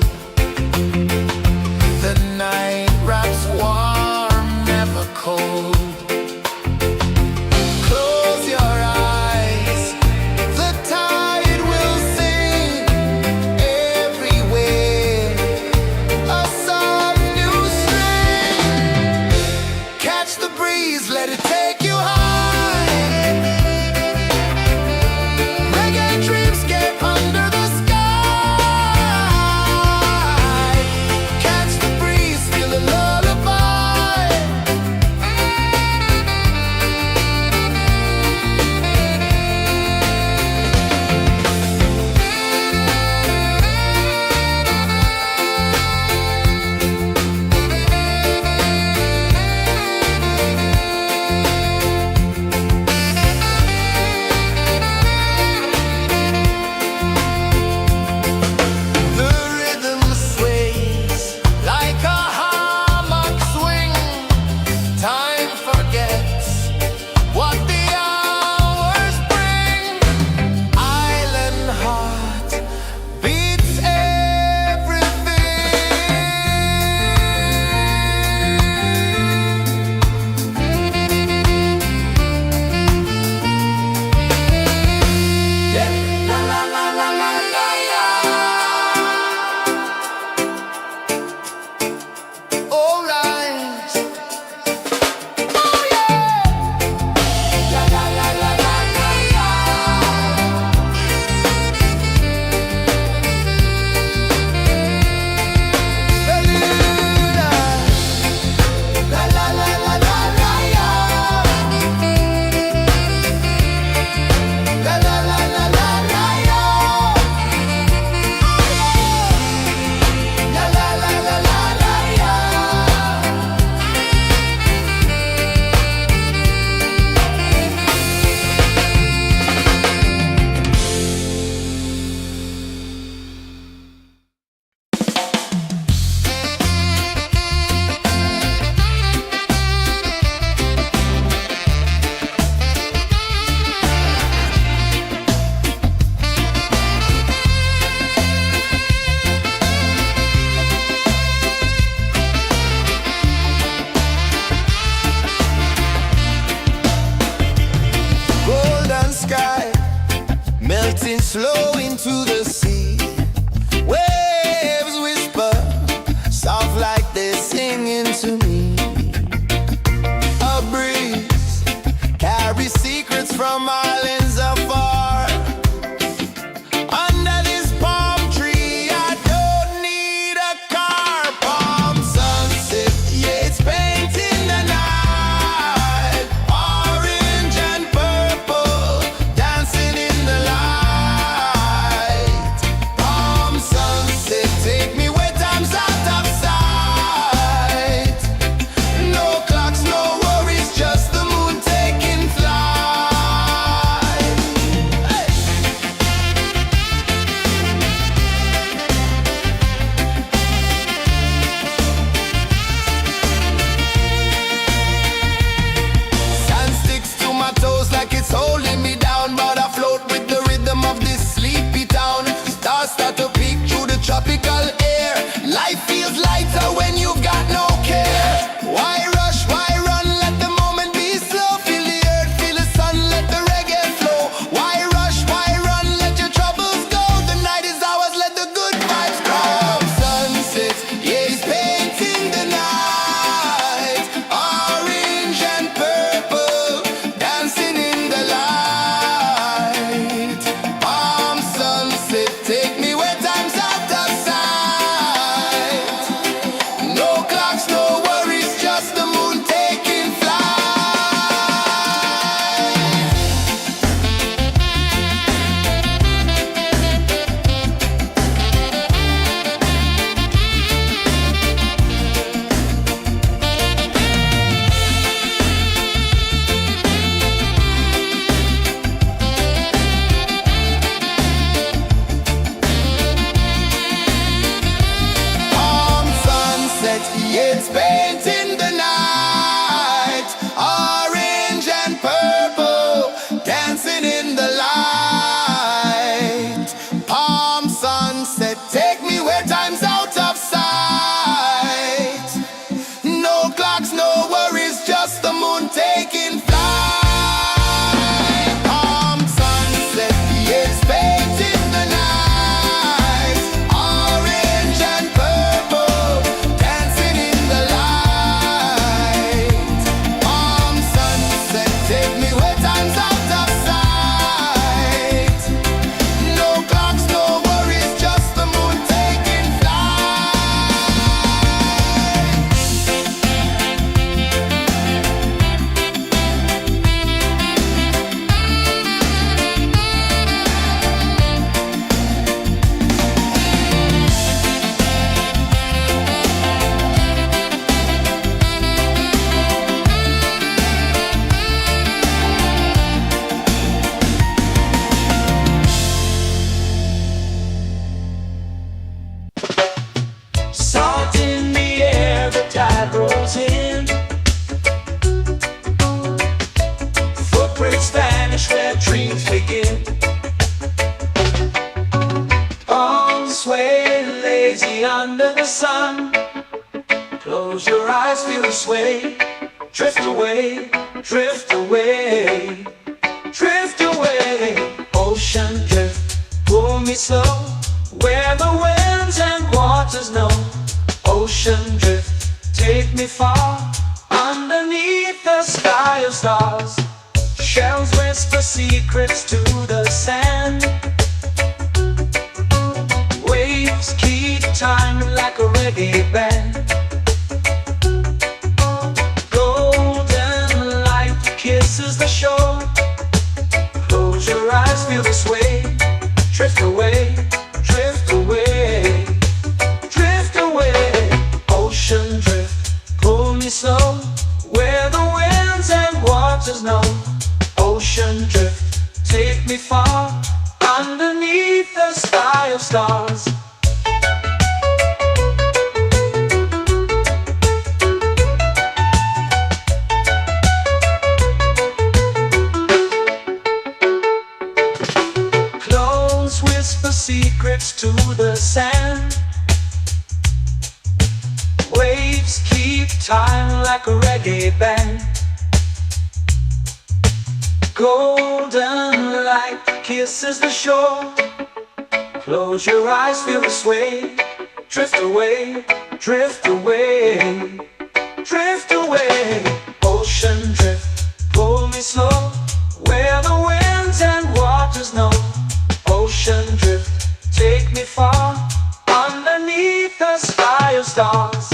lazy under the sun. Close your eyes, feel the sway. Drift away, drift away, drift away. Ocean drift, pull me slow, where the winds and waters know. Ocean drift, take me far, underneath the sky of stars. Shells whisper secrets to the sand. Waves keep time like a reggae band. Golden light kisses the shore. Close your eyes, feel the sway. Drift away, drift away, drift away. Ocean drift, pull me slow, where the winds and waters know. Ocean drift, take me far, underneath the sky of stars. Close whisper secrets to the sand. Waves keep time like a reggae band. Golden light kisses the shore. Close your eyes, feel the sway. Drift away, drift away, drift away. Ocean drift, pull me slow, where the winds and waters know. Ocean drift, take me far, underneath the sky of stars.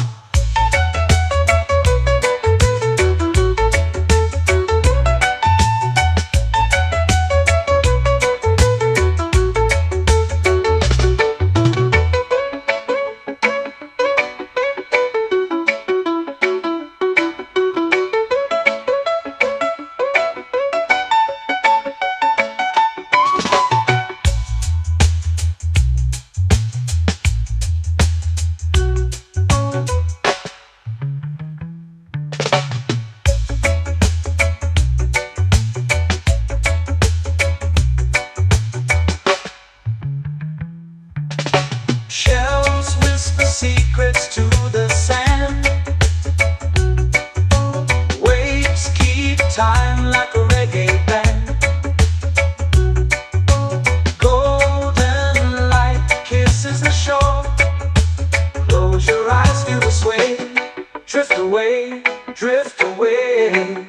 Shells whisper secrets to the sand. Waves keep time like a reggae band. Golden light kisses the shore. Close your eyes, feel the sway. Drift away, drift away,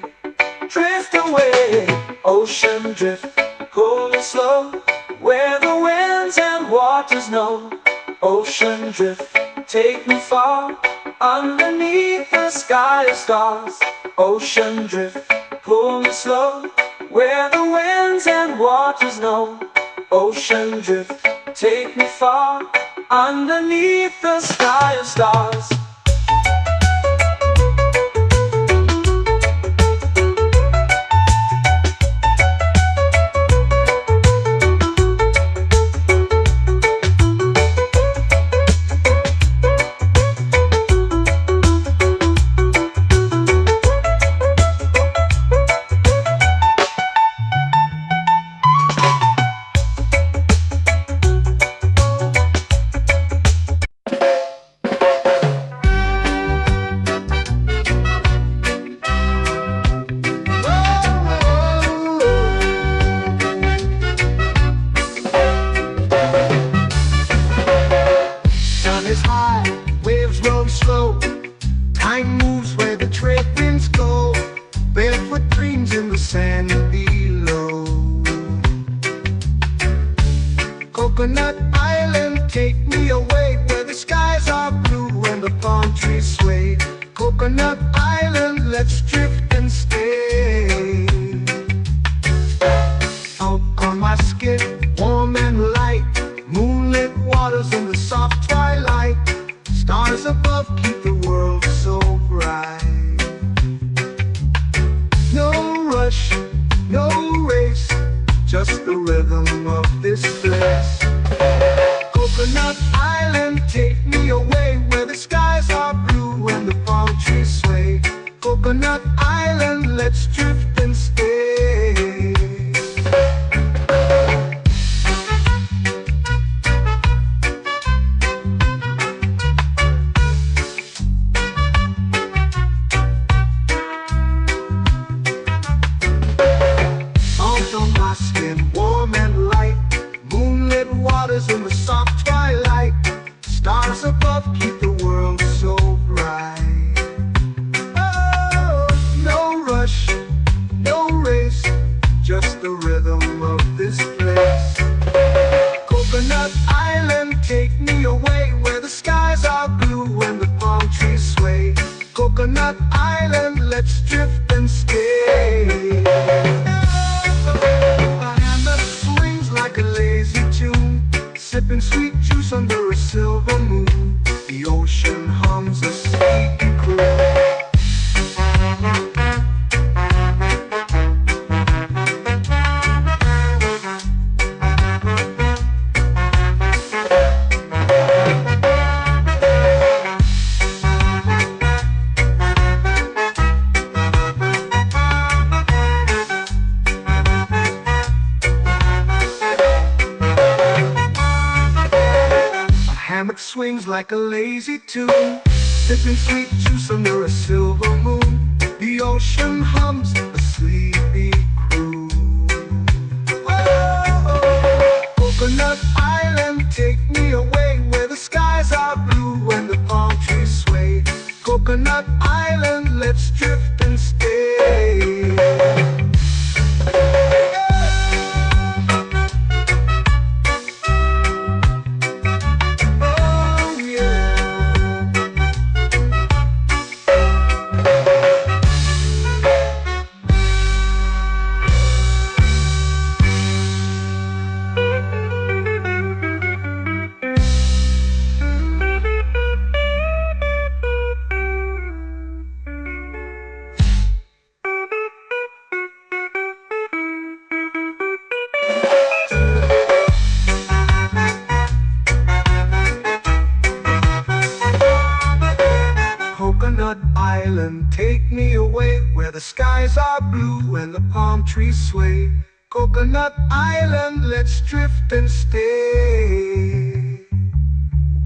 drift away. Ocean drift, pull me slow, where the winds and waters know. Ocean drift, take me far, underneath the sky of stars. Ocean drift, pull me slow, where the winds and waters know. Ocean drift, take me far, underneath the sky of stars. Time moves where the trade winds go. Barefoot dreams in the sand below. Coconut Island, take me away, where the skies are blue and the palm trees sway. Coconut Island, let's drift and stay. Out on my skin, warm and light, moonlit waters in the soft twilight. Stars above keep the world so bright. No rush, no race, just the rhythm of this place. Coconut Island, take me away, where the skies are blue and the palm trees sway. Coconut soft twilight. Stars above keep the world so bright. Oh, no rush, no race, just the rhythm of this place. Coconut Island, take me away where the skies are blue and the palm trees sway. Coconut Island, let's drift and stay. A hand that swings like a lazy tune, sipping sweet juice under a silver moon. The ocean hums a sleepy croon. Hammock swings like a lazy tune, sipping sweet juice under a silver moon. The ocean hums a sleepy croon. Oh, Coconut Island, take me away where the skies are blue and the palm trees sway. Coconut Island, let's drift and stay. Coconut Island, take me away where the skies are blue and the palm trees sway. Coconut Island, let's drift and stay.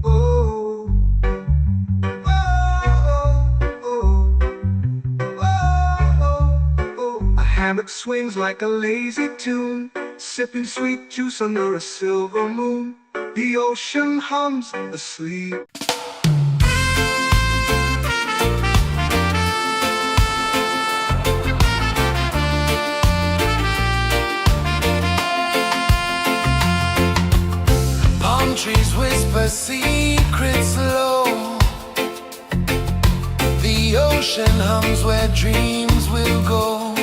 Oh, oh, oh, oh, oh. A hammock swings like a lazy tune, sipping sweet juice under a silver moon. The ocean hums asleep. Trees whisper secrets low. The ocean hums where dreams will go.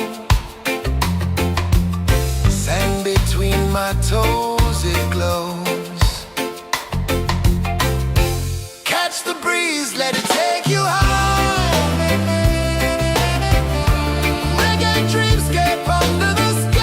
Sand between my toes, it glows. Catch the breeze, let it take you high. Reggae dreamscape under the sky.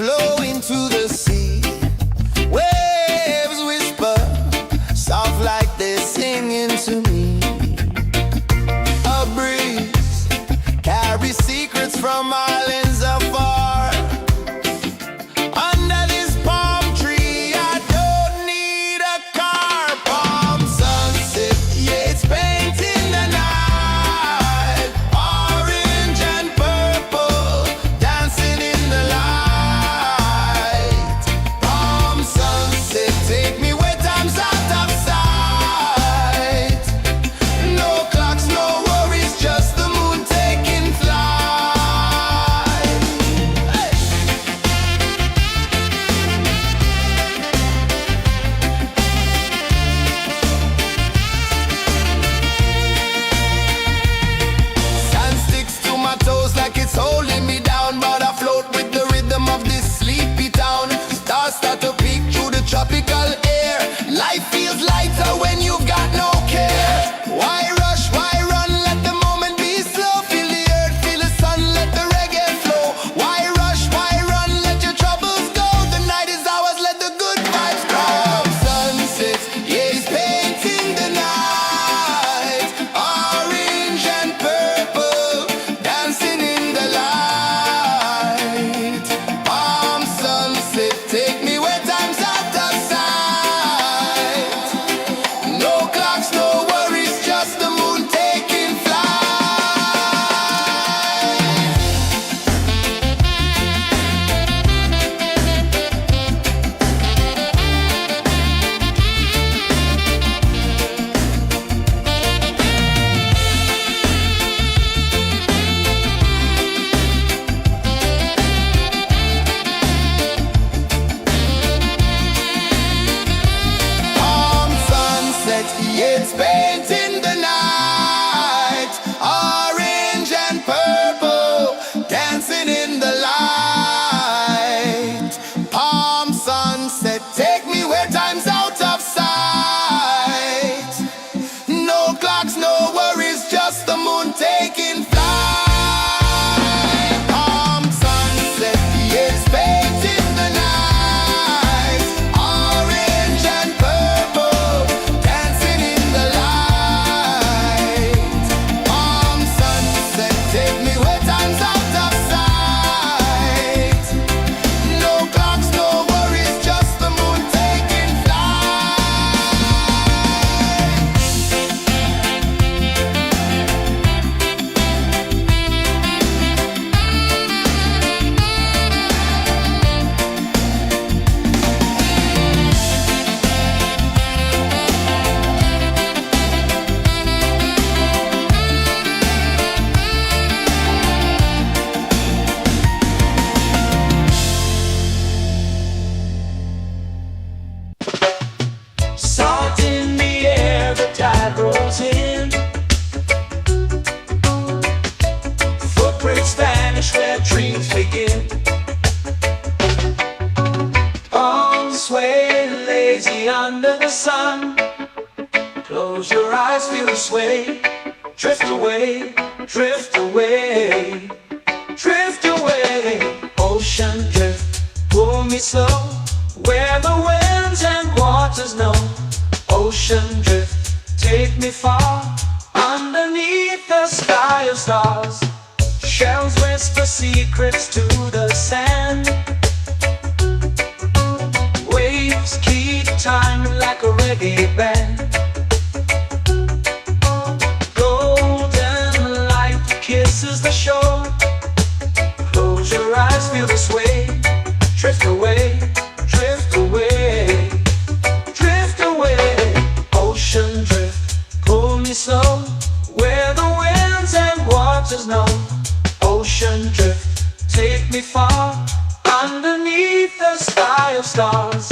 flow into the sea. Waves whisper, soft like they're singing to me. A breeze carries secrets from islands afar. Under this palm tree, I don't need a car. Palm sunset, yeah, it's painting the night. Orange and purple, dancing in the light. Palm sunset, take me where time's out of sight. No clocks, no worries, just the moon taking flight. Hey! Sand sticks to my toes like it's holding me down, but I float with the rhythm of this sleepy town. Stars start to peek through the tropical air. Life feels lighter when you've got no care. Why rush, why run, let the moment be slow. Feel the earth, feel the sun, let the reggae flow. Why rush, why run, let your troubles go. The night is ours, let the good vibes grow. Sunset, yeah, it's painting the night. Orange and purple, dancing in the light. Palm sunset, take me where time's out of sight. No clocks, no worries, just the moon taking flight. Palm sunset, yeah, it's painting the night. Orange and purple, dancing in the light. Palm sunset, take me where time's out of sight. No clocks, no worries, just the moon taking flight. Palm sunset, yeah, it's painting the night. Orange and purple, dancing in the light. Palm sunset, take me where time's out of sight. No clocks, no worries, just the moon taking flight. Salt in the air, the tide rolls in. Footprints vanish where dreams begin. Arms sway lazy under the sun. Close your eyes, feel the sway. Drift away, drift away, drift away. Ocean drift, pull me slow, where the winds and waters know. Ocean drift, take me far, underneath the sky of stars. Shells whisper secrets to the sand. Waves keep time like a reggae band. Golden light kisses the shore. Close your eyes, feel the sway. Drift away, drift away, drift away. Ocean drift, pull me slow, where the winds and waters know. Ocean drift, take me far, underneath the sky of stars.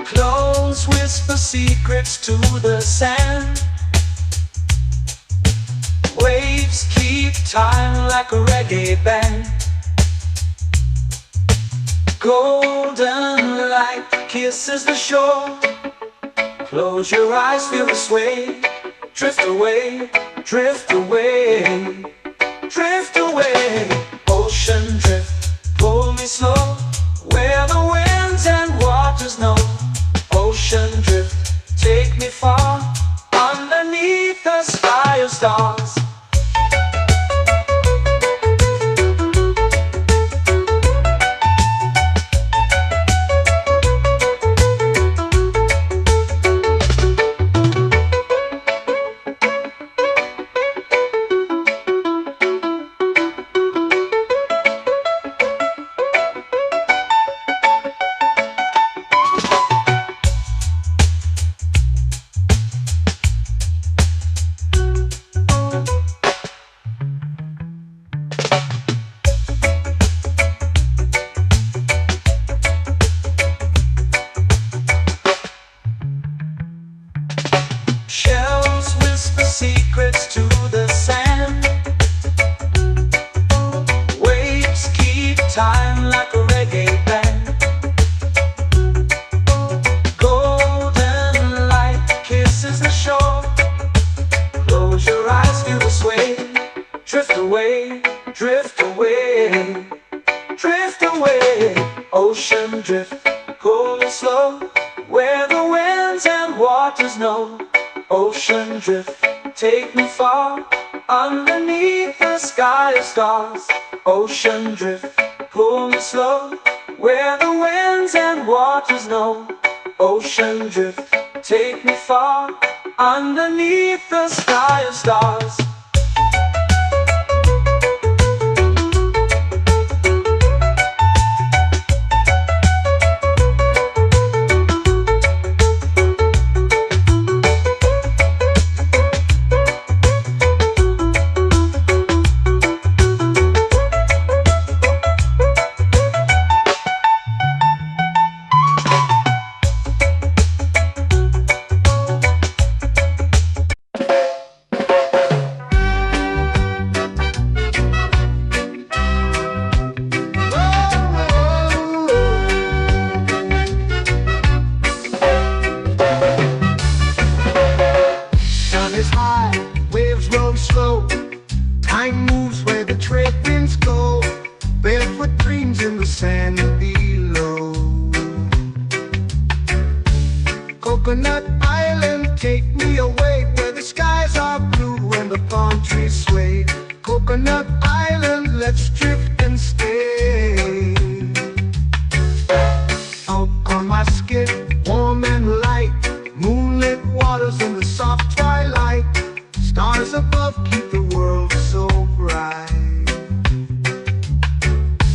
Close whisper secrets to the sand. Waves keep time like a reggae band. Golden light kisses the shore. Close your eyes, feel the sway. Drift away, drift away, drift away. Ocean drift, pull me slow, where the winds and waters know. Ocean drift, take me far, underneath the sky of stars. Shells whisper secrets to the sand. Waves keep time like a reggae band. Golden light kisses the shore. Close your eyes, feel the sway. Drift away, drift away, drift away. Ocean drift, pull me slow, where the winds and waters know. Ocean drift, take me far, underneath the sky of stars. Ocean drift, pull me slow, where the winds and waters know. Ocean drift, take me far, underneath the sky of stars. Slow. Time moves where the trade winds go. Barefoot dreams in the sand below. Coconut Island, take me away, where the skies are blue and the palm trees sway. Coconut Island, let's drift and stay. Out on my skin, warm and light, moonlit waters in the soft twilight. Stars above keep the world so bright.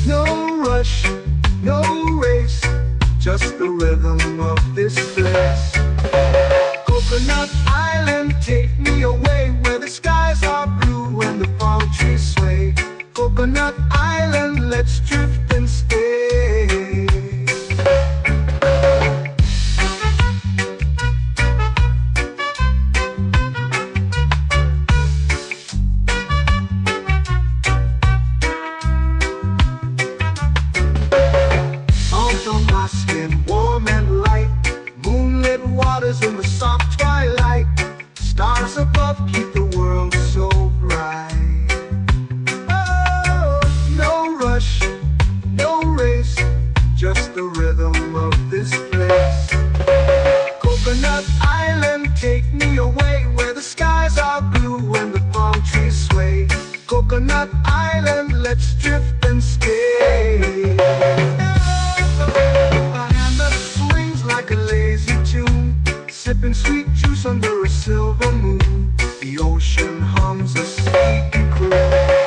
No rush, no race, just the rhythm of this place. Coconut Island, take me away, where the skies are blue and the palm trees sway. Coconut Island, let's drift and stay. In the soft twilight, stars above keep the world so bright. Oh, no rush, no race, just the rhythm of this place. Coconut Island, take me away, where the skies are blue and the palm trees sway. Coconut Island, let's drift and stay. My hand that swings like a lazy tune, sipping sweet juice under a silver moon. The ocean hums a sleepy croon.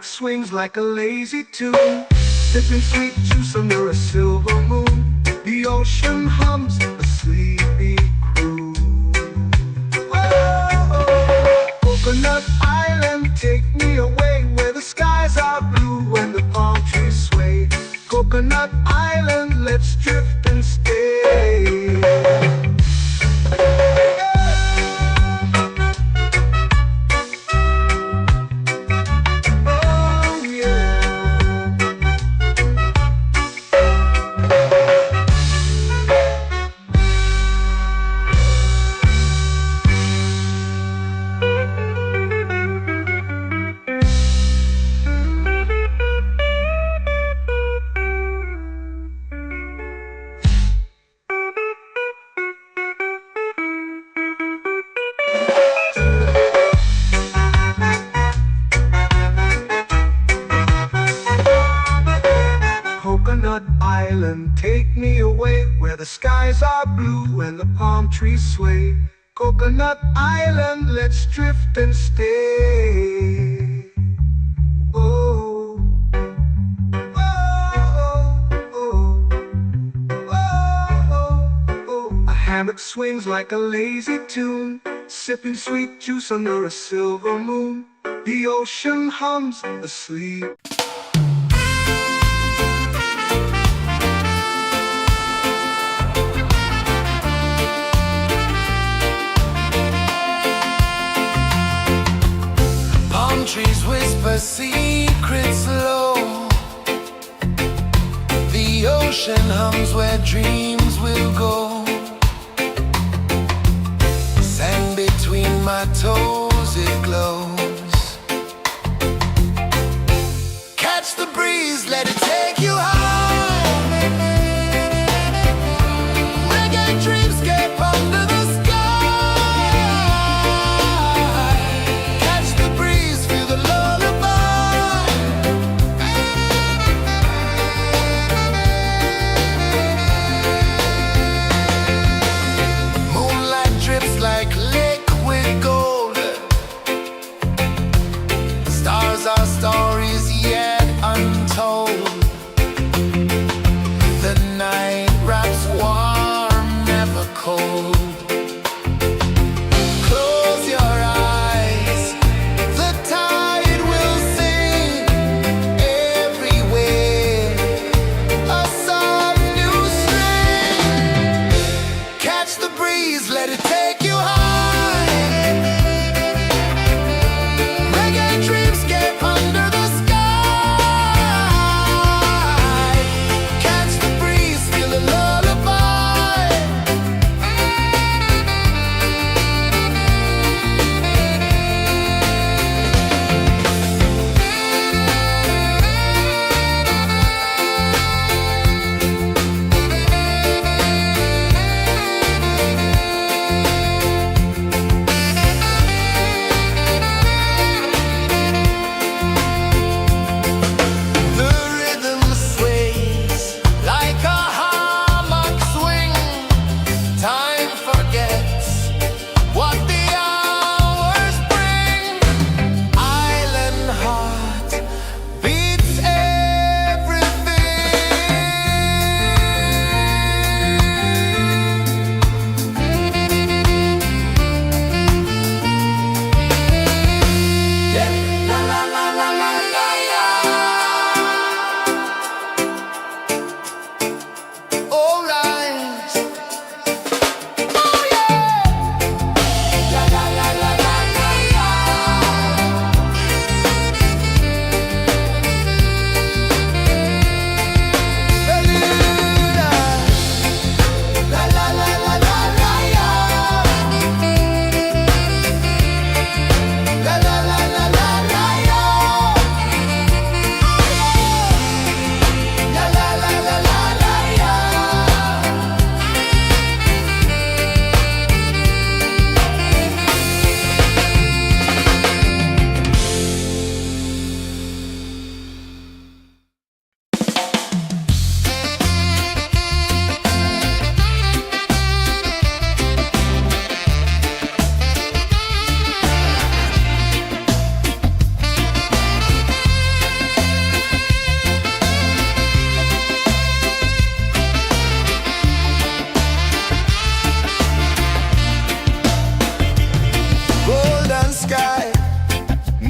Swings like a lazy tune, sipping sweet juice under a silver moon. The ocean hums a sleepy croon. Coconut Island, take me away where the skies are blue and the palm trees sway. Coconut Island, let's drift and stay. Oh yeah. Coconut Island, take me away where the skies are blue and the palm trees sway. Coconut Island, let's drift and stay. Oh, oh, oh, oh, oh. A hammock swings like a lazy tune, sipping sweet juice under a silver moon. The ocean hums asleep. Palm trees whisper secrets low. The ocean hums where dreams will go. Sand between my toes, it glows. Catch the breeze, let it take you high. Reggae dreamscape under the sky. Catch the breeze, feel the lullaby. Moonlight drips like liquid gold.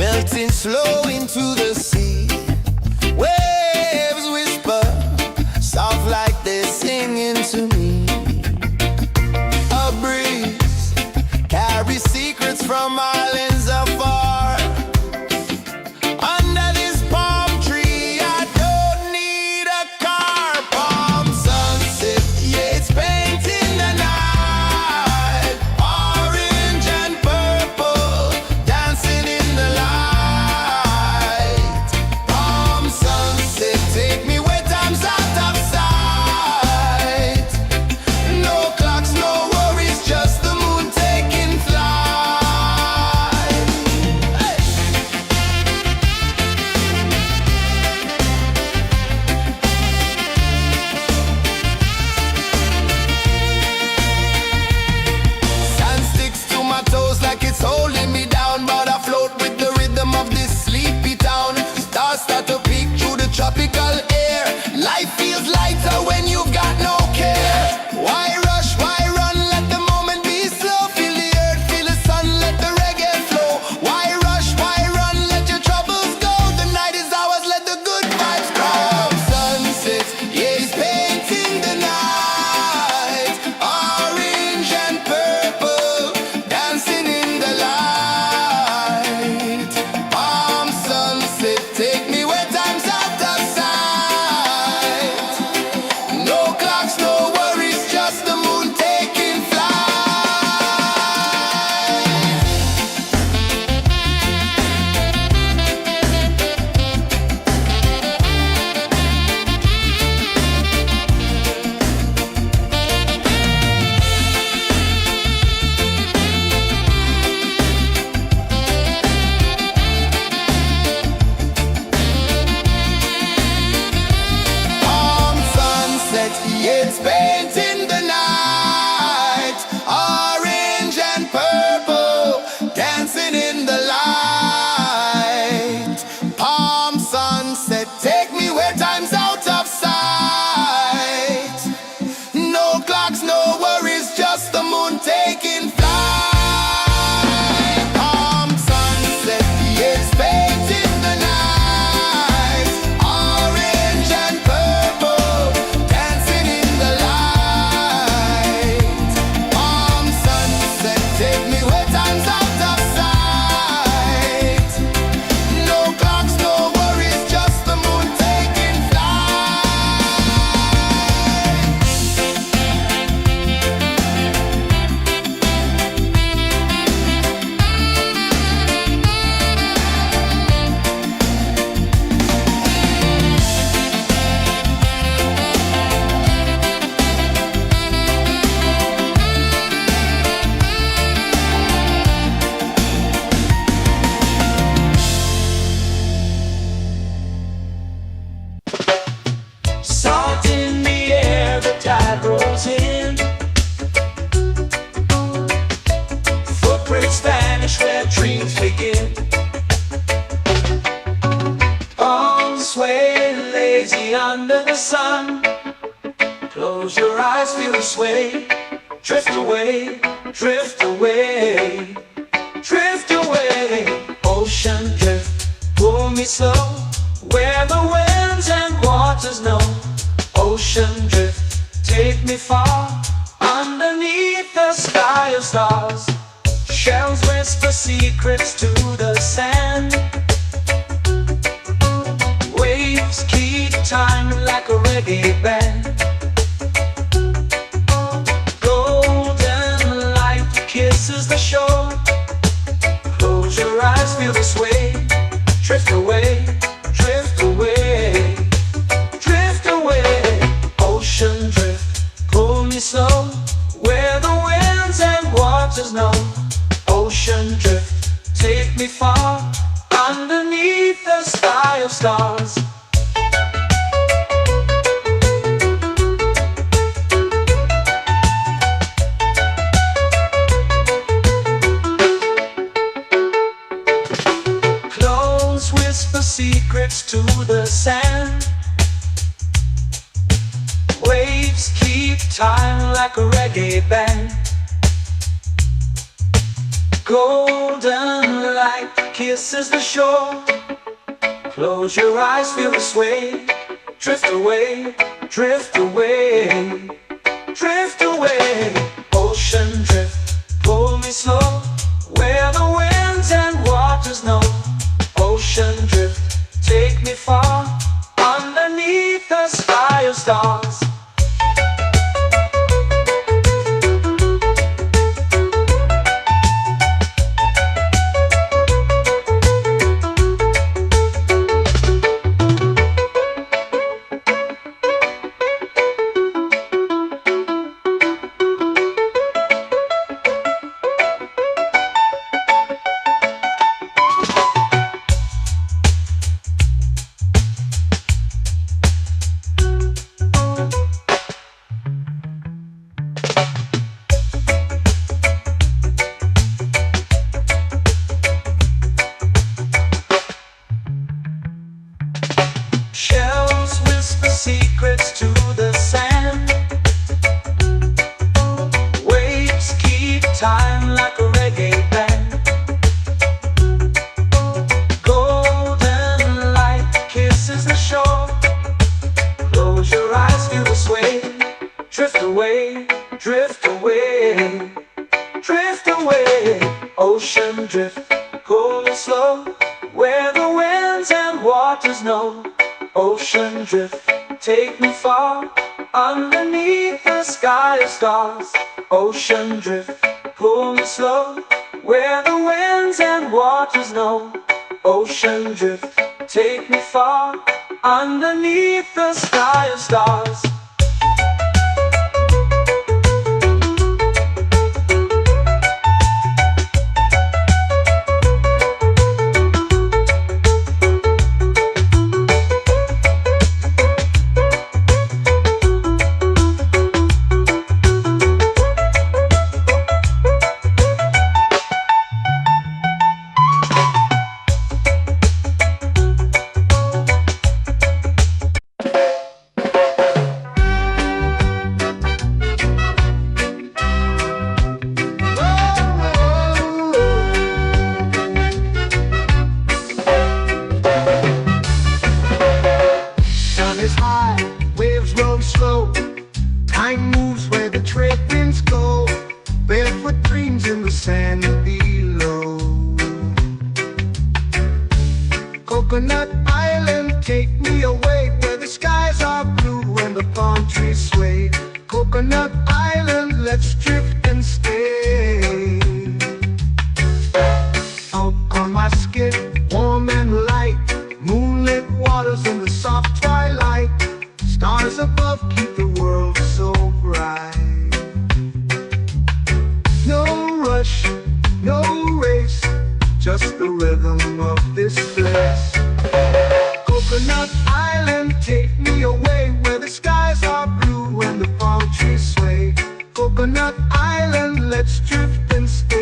melting slow into the sea. Waves whisper, soft like they're singing to me. A breeze carries secrets from islands afar. Under this palm tree, I don't need a car. Palm sunset, yeah, it's painting the night. Orange and purple, dancing in the light. Palm sunset, take me where time's out of sight. No clocks, no worries, just the moon taking flight. Hey! Sand sticks to my toes like it's holding me down, but I float with the rhythm of this sleepy town. Stars start to peek through the tropical air. Life feels lighter when you've got no care. Why rush, why run, let the moment be slow. Feel the earth, feel the sun, let the reggae flow. Why rush, why run, let your troubles go. The night is ours, let the good vibes come. Sunset, yeah, it's painting the night. Orange and purple, dancing in the light. Palm sunset, take me where time's out of sight. No clocks, no worries, just the moon taking flight. Palm sunset, yeah, it's painting the night. Orange and purple, dancing in the light. Palm sunset, take me where time's out of sight. No clocks, no worries, just the moon taking flight. Palm sunset, yeah, it's painting the night. Orange and purple, dancing in the light. Palm sunset, take me where time's out of sight. No clocks, no worries, just the moon taking flight. Salt in the air, the tide rolls in. Footprints vanish where dreams begin. Arms sway lazy under the sun. Close your eyes, feel the sway. Drift away, drift away, drift away. Ocean drift, pull me slow. Where the winds and waters know. Ocean drift, take me far. Underneath the sky of stars. Shells whisper secrets to the sand. Waves keep time like a reggae band. Golden light kisses the shore. Close your eyes, feel the sway. Drift away, drift away, drift away. Ocean drift, pull me slow. Where the winds and waters know. Ocean drift, take me far. Underneath the sky of stars. Close whisper secrets to the sand. Waves keep time like a reggae band. Golden light kisses the shore. Close your eyes, feel the sway. Drift away, drift away, drift away. Ocean drift, pull me slow, where the winds and waters know. Ocean drift, take me far, underneath the sky of stars. Shells whisper secrets to the sand. Waves keep time like a reggae band. Golden light kisses the shore. Close your eyes, feel the sway. Drift away, drift away, drift away. Ocean drift, cool and slow, where the winds and waters know. Ocean drift, take me far, underneath the sky of stars. Ocean drift, pull me slow, where the winds and waters know. Ocean drift, take me far, underneath the sky of stars. Is high, waves roll slow. Time moves where the trade winds go. Barefoot dreams in the sand below. Coconut Island, take me away, where the skies are blue and the palm trees sway. Coconut Island, let's drift and stay. Out on my skin, warm and light, moonlit waters in the soft twilight. Stars above keep the world so bright. No rush, no race, just the rhythm of this place. Coconut Island, take me away, where the skies are blue and the palm trees sway. Coconut Island, let's drift and stay.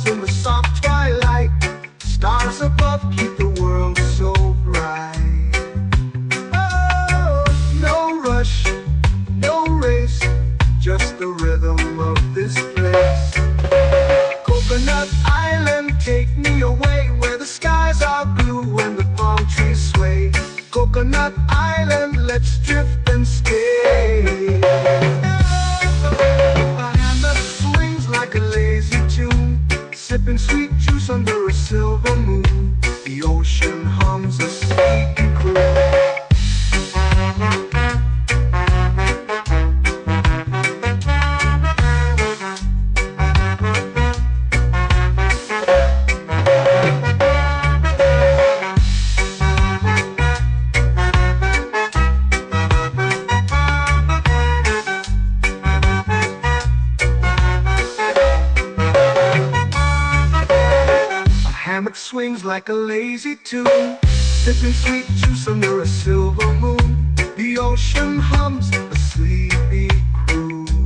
In the soft twilight, stars above keep the world so bright. Oh, no rush, no race, just the rhythm of this place. Coconut Island, take me away, where the skies are blue and the palm trees sway. Coconut Island, let's drift and stay. My hand that swings like a lazy tune, sipping sweet juice under a silver moon. The ocean hums a sleepy croon. Swings like a lazy tune, sipping sweet juice under a silver moon. The ocean hums a sleepy croon.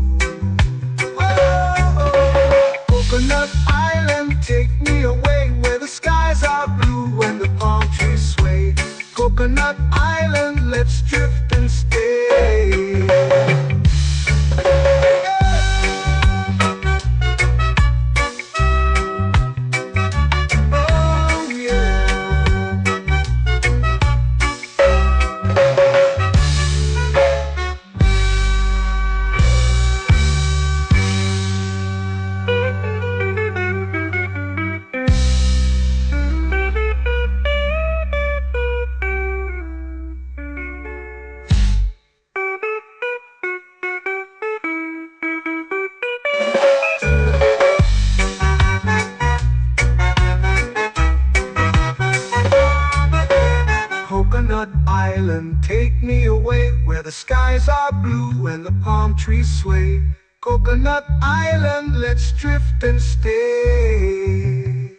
the skies are blue and the palm trees sway. Coconut Island, let's drift and stay.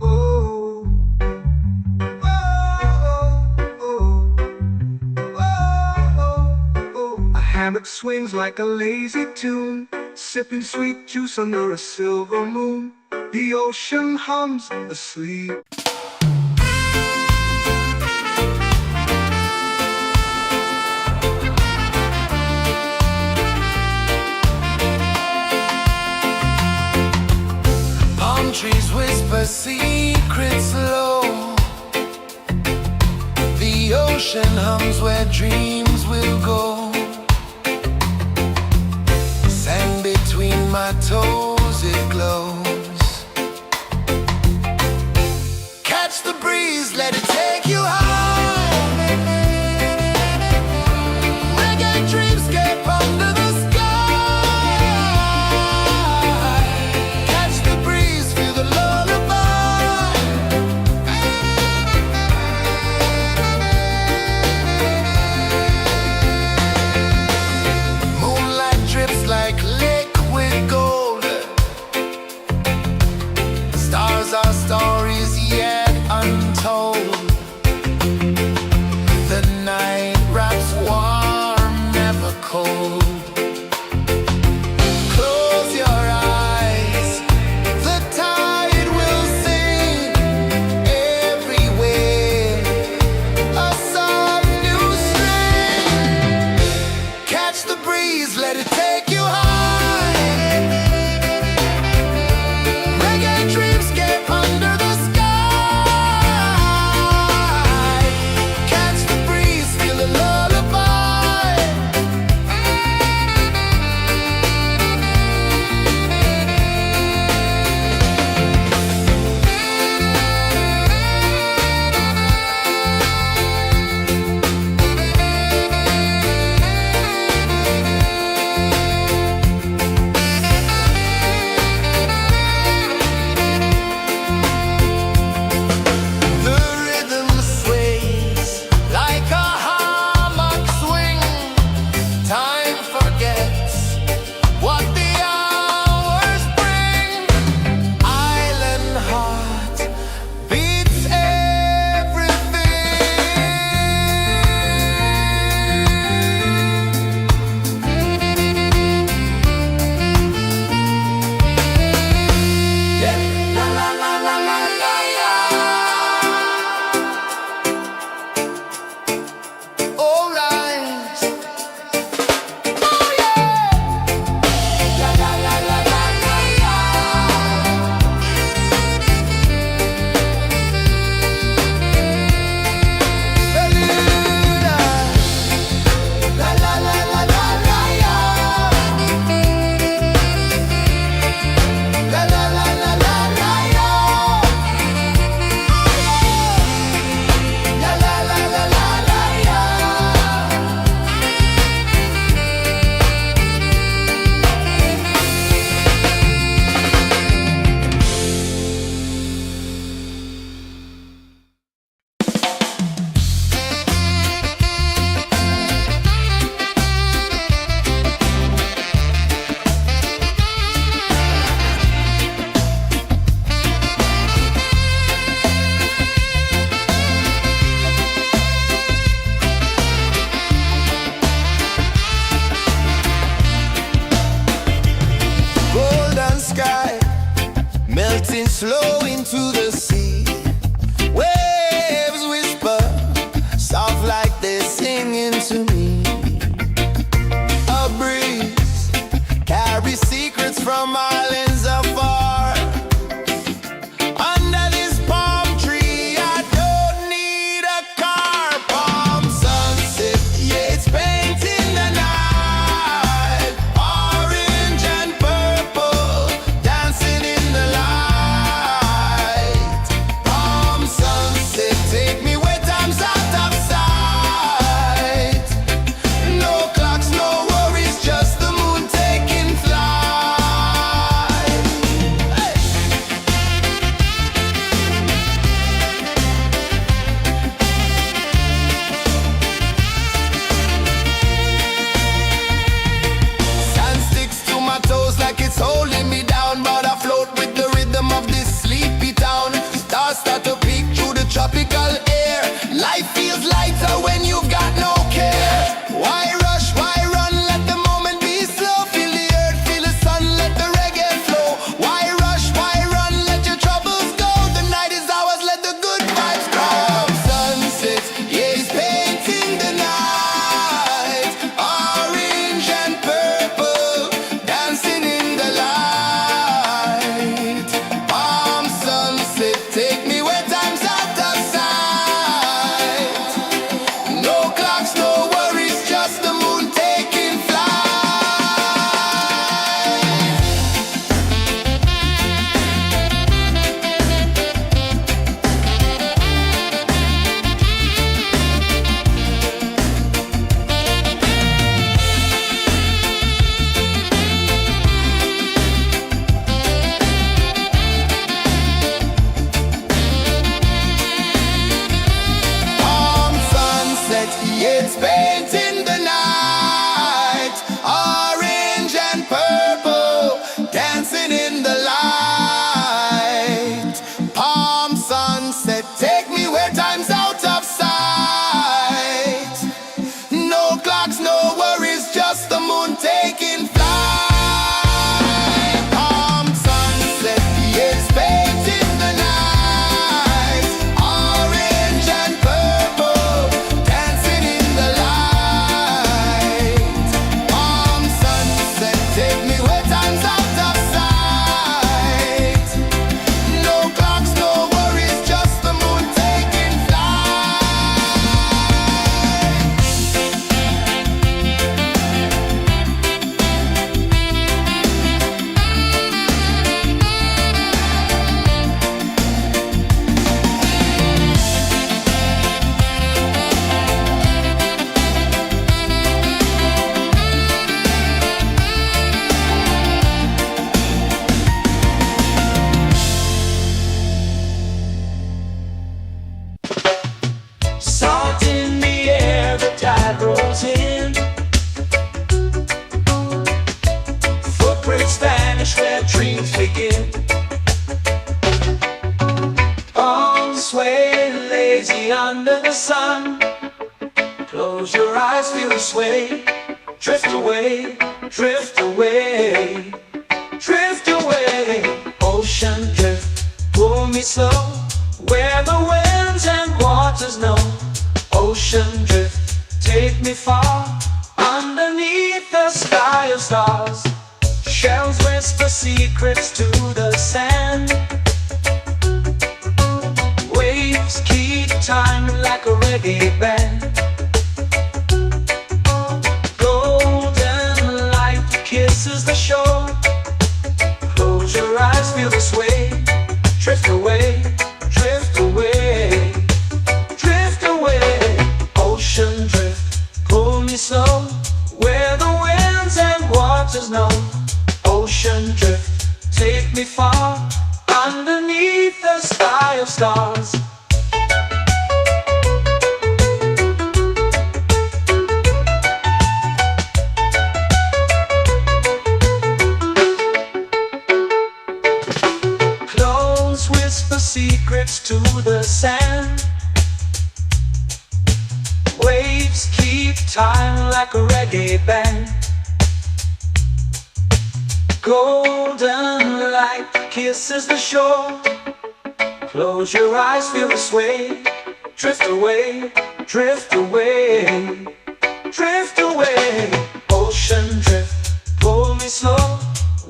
Oh, oh, oh, oh, oh. A hammock swings like a lazy tune, sipping sweet juice under a silver moon. The ocean hums asleep. Palm trees whisper secrets low. The ocean hums where dreams will go. Sand between my toes, it glows. Catch the breeze, let it take you high. Reggae dreamscape under the sky. Catch the breeze, feel the lullaby. Moonlight drips like liquid gold. Stars are stories yet untold. The night wraps warm, never cold. Close your eyes, the tide will sing everywhere. A soft new string. Catch the breeze, let it take you high. Reggae dreamscape under the sky. Catch the breeze, feel the lullaby. The rhythm sways like a hammock swing. Time forgets what the hours bring. Island heart beats everything. Yeah. La la la la la la la. All rise. Oh yeah. La la la la la la la. Beluga. La la la la la la la. La la la la la la la. La la la la la la la. Golden sky melting slow into the sea. Waves whisper soft like they're singing to me. A breeze carries secrets from islands afar. Under this palm tree, I don't need a car. Palm sunset, yeah, it's painting the night. Orange and purple dancing in the light. eyes feel the sway. Drift away, drift away, drift away. Ocean drift, pull me slow, where the winds and waters know. Ocean drift, take me far, underneath the sky of stars. Shells whisper secrets to the sand. Waves keep time like a reggae band. Golden light kisses the shore. Close your eyes, feel the sway. Drift away, drift away, drift away. Ocean drift, pull me slow, where the winds and waters know. Ocean drift, take me far, underneath the sky of stars. Close whisper secrets to the sand. Waves keep time like a reggae band. Golden light kisses the shore. Close your eyes, feel the sway. Drift away, drift away, drift away. Ocean drift, pull me slow,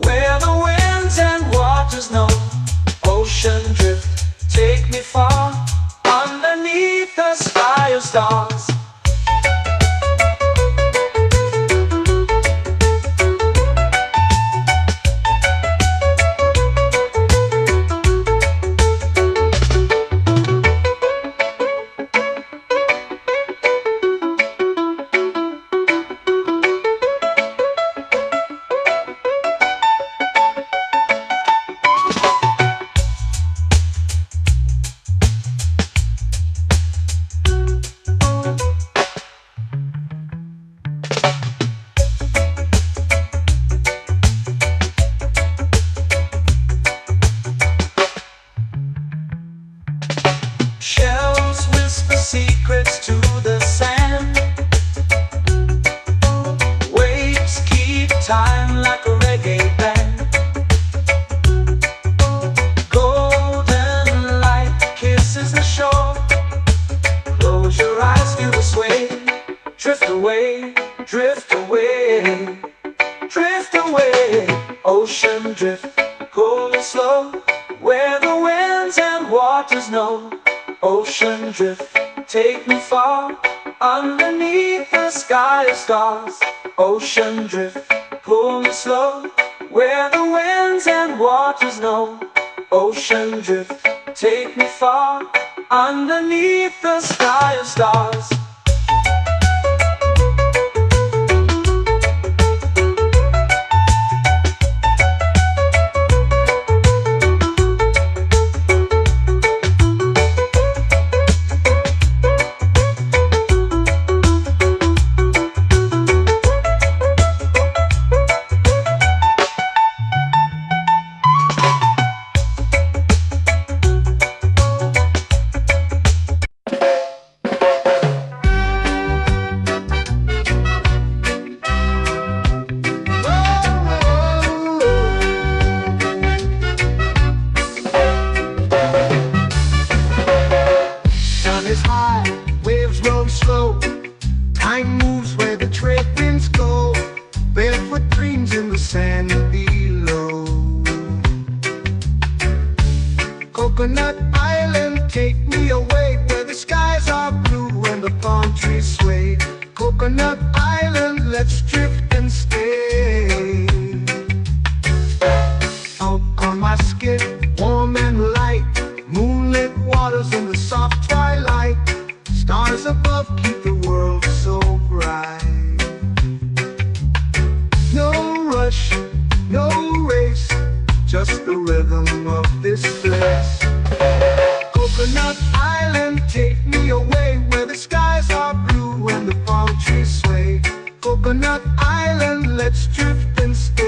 where the winds and waters know. Ocean drift, take me far, underneath the sky of stars. Shells whisper secrets to the sand. Waves keep time like a reggae band. Golden light kisses the shore. Close your eyes, feel the sway. Drift away, drift away, drift away. Ocean drift, pull me slow, where the winds and waters know. Ocean drift, take me far, underneath the sky of stars. Ocean drift, pull me slow, where the winds and waters know. Ocean drift, take me far, underneath the sky of stars. Is high, waves roll slow. Time moves where the trade winds go. Barefoot dreams in the sand below. Coconut Island, take me away, where the skies are blue and the palm trees sway. Coconut Island, let's drift and stay. Out on my skin, warm and light, moonlit waters in the soft twilight. Stars above keep the world so bright. No rush, no race, just the rhythm of this place. Coconut Island, take me away, where the skies are blue and the palm trees sway. Coconut Island, let's drift and stay.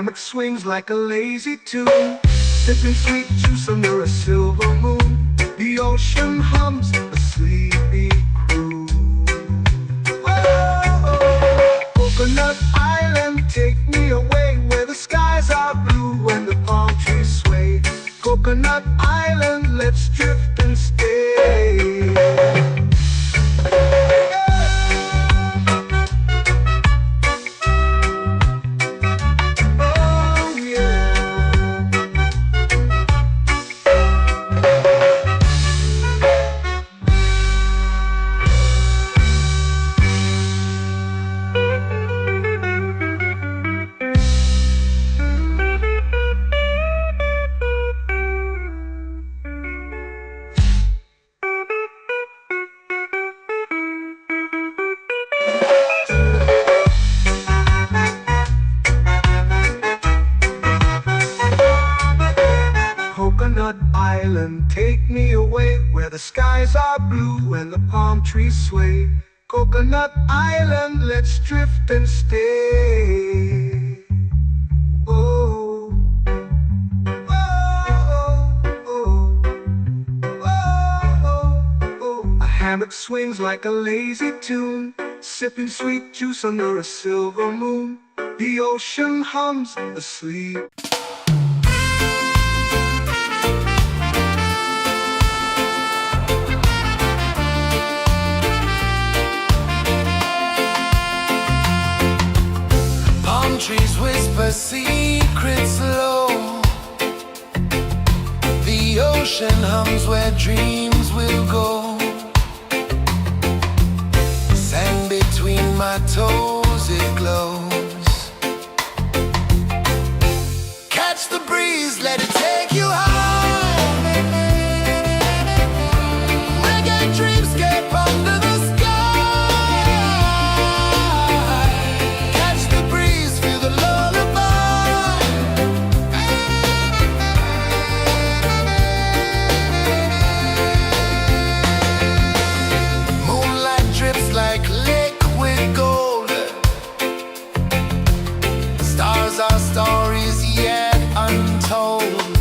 hammock swings like a lazy tune, sipping sweet juice under a silver moon. The ocean hums a sleepy croon. Oh, Coconut Island, take me away where the skies are blue and the palm trees sway. Coconut Island, let's drift and stay. Oh yeah. Coconut Island, take me away where the skies are blue and the palm trees sway. Coconut Island, let's drift and stay. Oh, oh, oh, oh, oh. A hammock swings like a lazy tune, sipping sweet juice under a silver moon. The ocean hums asleep. Trees whisper secrets low. The ocean hums where dreams will go. Sand between my toes, it glows. Catch the breeze, let it take you high. Reggae dreamscape under the sky. Our stories yet untold.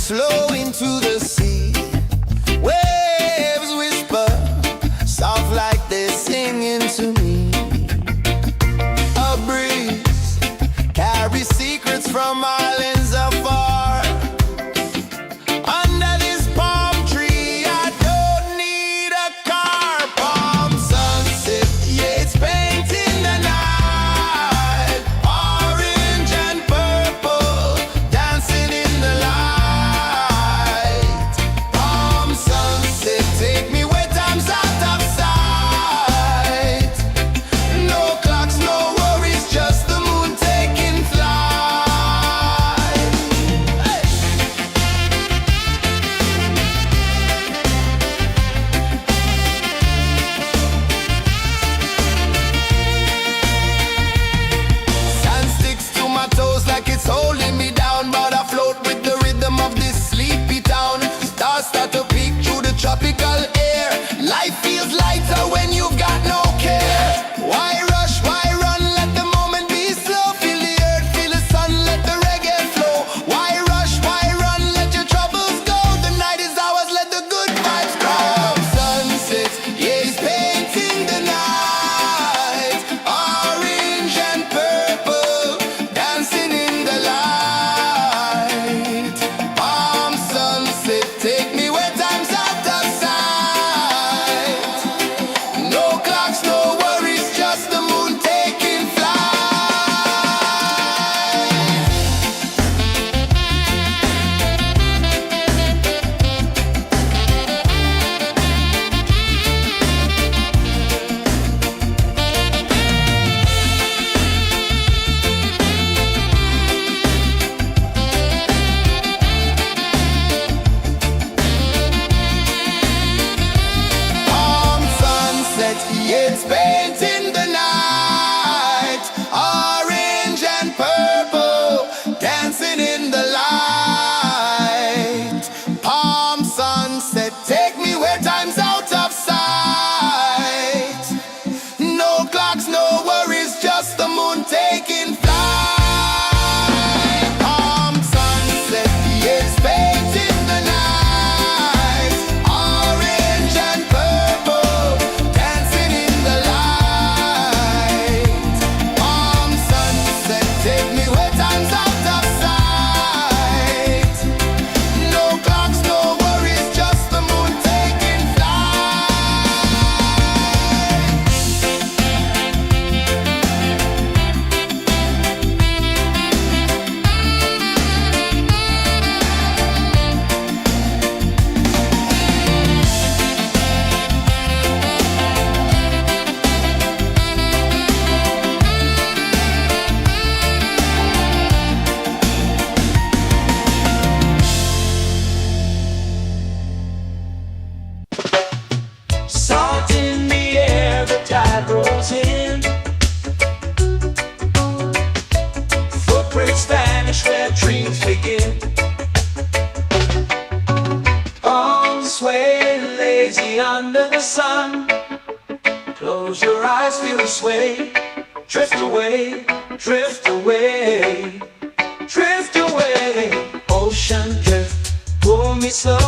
flow into the sea. Waves whisper, soft like they're singing to me. A breeze carries secrets from islands afar. Under this palm tree, I don't need a car. Palm sunset, yeah, it's painting the night. Orange and purple, dancing in the light. Palm sunset, take me where time's out of sight. No clocks, no worries, just the moon taking flight. Hey! Sand sticks to my toes like it's holding me down, but I float with the rhythm of this sleepy town. Stars start to peek through the tropical air. Life feels lighter when you've got no care. Why rush, why run, let the moment be slow. Feel the earth, feel the sun, let the reggae flow. Why rush, why run, let your troubles go. The night is ours, let the good vibes grow. Sunset, yeah, it's painting the night. Orange and purple, dancing in the light. Palm sunset, take me where time's out of sight. No clocks, no worries, just the moon taking flight. Palm sunset, yeah, it's painting the night. Orange and purple, dancing in the light. Palm sunset, take me where time's out of sight. No clocks, no worries, just the moon taking flight. Palm sunset, yeah, it's painting the night. Orange and purple, dancing in the light. Palm sunset, take me where time's out of sight. No clocks, no worries, just the moon taking flight. Salt in the air, the tide rolls in. Footprints vanish where dreams begin. Arms sway lazy under the sun. Close your eyes, feel the sway. Drift away, drift away, drift away. Ocean drift, pull me slow.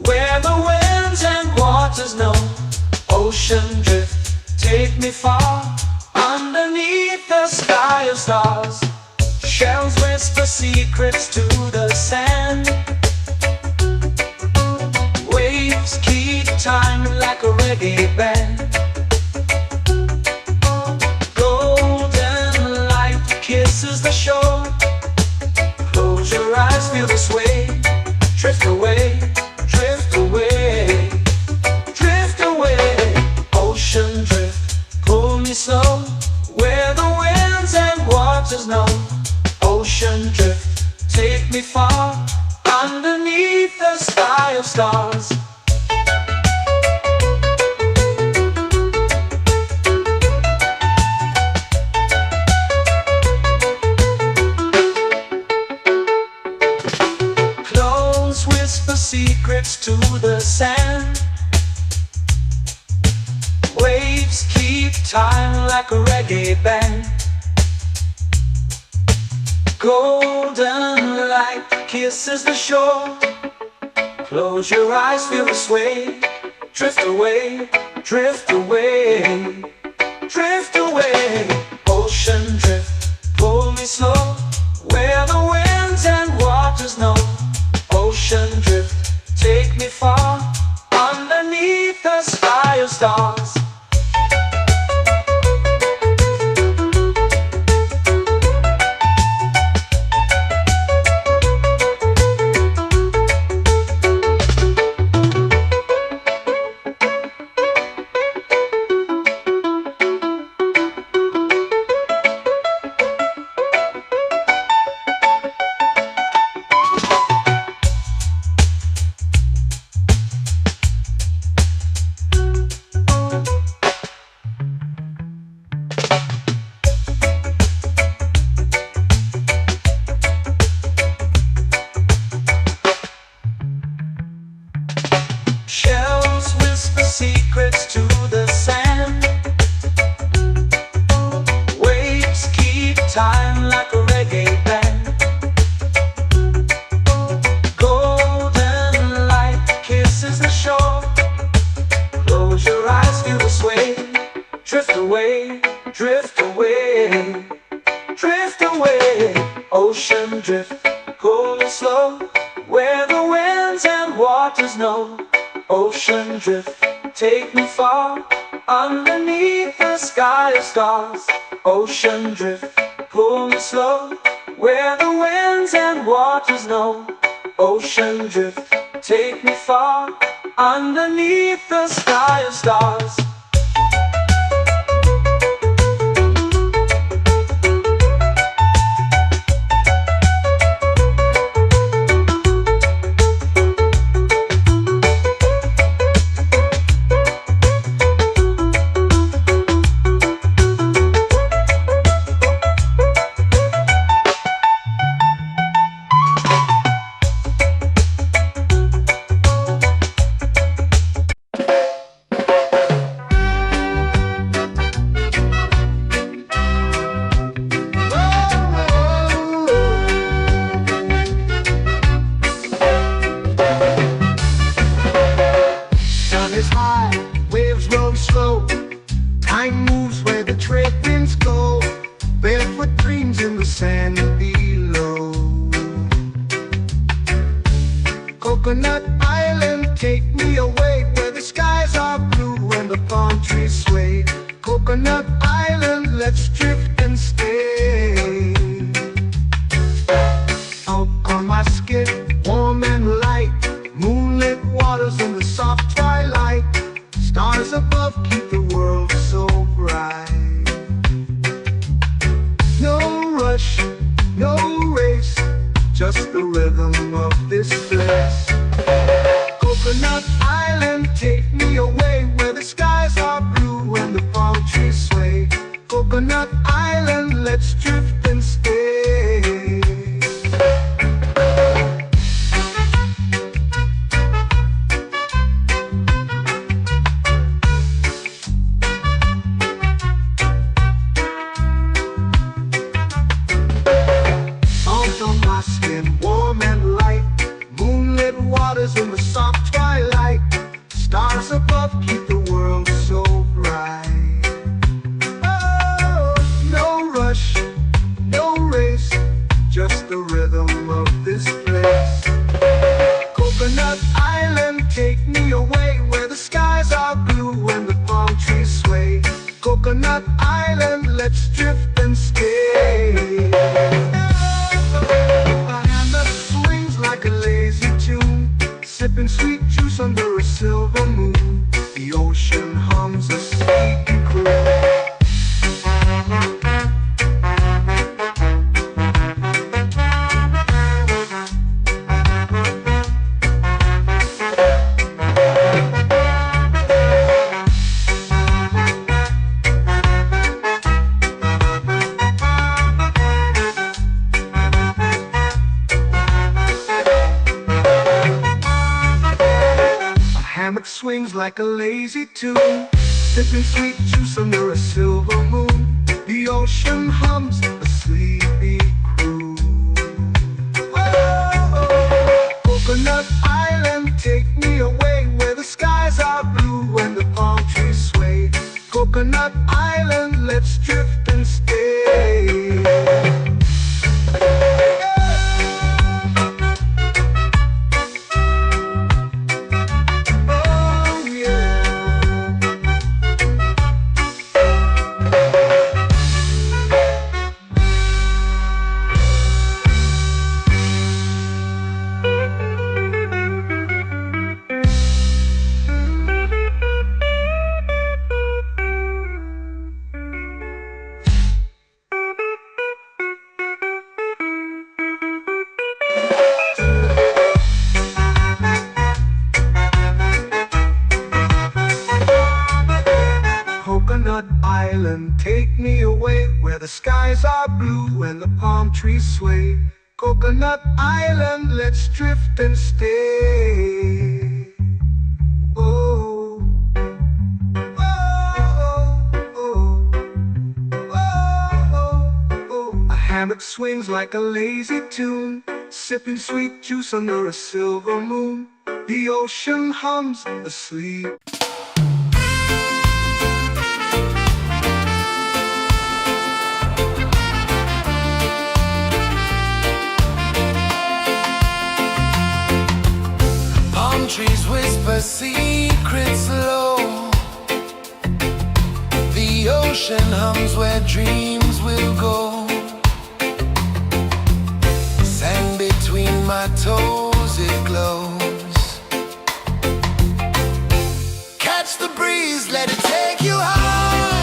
Where the winds and waters know. Ocean drift, take me far. Underneath the sky of stars. Shells whisper secrets to the sand. Waves keep time like a reggae band. Golden light kisses the shore. Close your eyes, feel the sway. Drift away, drift away, drift away. Ocean drift, pull me slow. Where the winds and waters know. Ocean drift, take me far. Underneath the sky of stars. Clones whisper secrets to the sand. Waves keep time like a reggae band. Golden light kisses the shore. Close your eyes, feel the sway. Drift away, drift away, drift away. Ocean drift, pull me slow, where the winds and waters know. Ocean drift, take me far, underneath the sky of stars. Shells whisper secrets to the sand. Waves keep time like a reggae band. Golden light kisses the shore. Close your eyes, feel the sway. Drift away, drift away, drift away. Ocean drift, cool and slow, where the winds and waters know. Ocean drift, take me far, underneath the sky of stars. Ocean drift, pull me slow, where the winds and waters know. Ocean drift, take me far, underneath the sky of stars. Sun is high, waves roll slow. Time moves where the trade winds go. Barefoot dreams in the sand below. Coconut Island, take me away, where the skies are blue and the palm trees sway. Coconut Island, let's drift and stay. Out on my skin, warm and light, moonlit waters in the soft twilight. Stars above keep the world so bright. No rush, no race, just the rhythm of this place. Coconut Island, take me away, where the skies are blue and the palm trees sway. Coconut Island, let's drift and stay. Salt on my skin, warm and light, moonlit waters in the soft twilight. Stars above keep the world so bright. Oh, no rush, no race, just the rhythm of this place. Coconut Island, take me away, where the skies are blue and the palm trees sway. Coconut Island, let's drift and stay. A hand that swings like a lazy tune, sipping sweet juice under a silver moon. The ocean hums a sleepy croon. Hammock swings like a lazy tune, sipping sweet juice under a silver moon. The ocean hums a sleepy croon. Whoa, island, take me away where the skies are blue and the palm trees sway. Coconut Island, let's drift and stay. Oh, oh, oh, oh, oh. A hammock swings like a lazy tune, sipping sweet juice under a silver moon. The ocean hums asleep. Palm trees whisper secrets low. The ocean hums where dreams will go. Sand between my toes, it glows. Catch the breeze, let it take you high.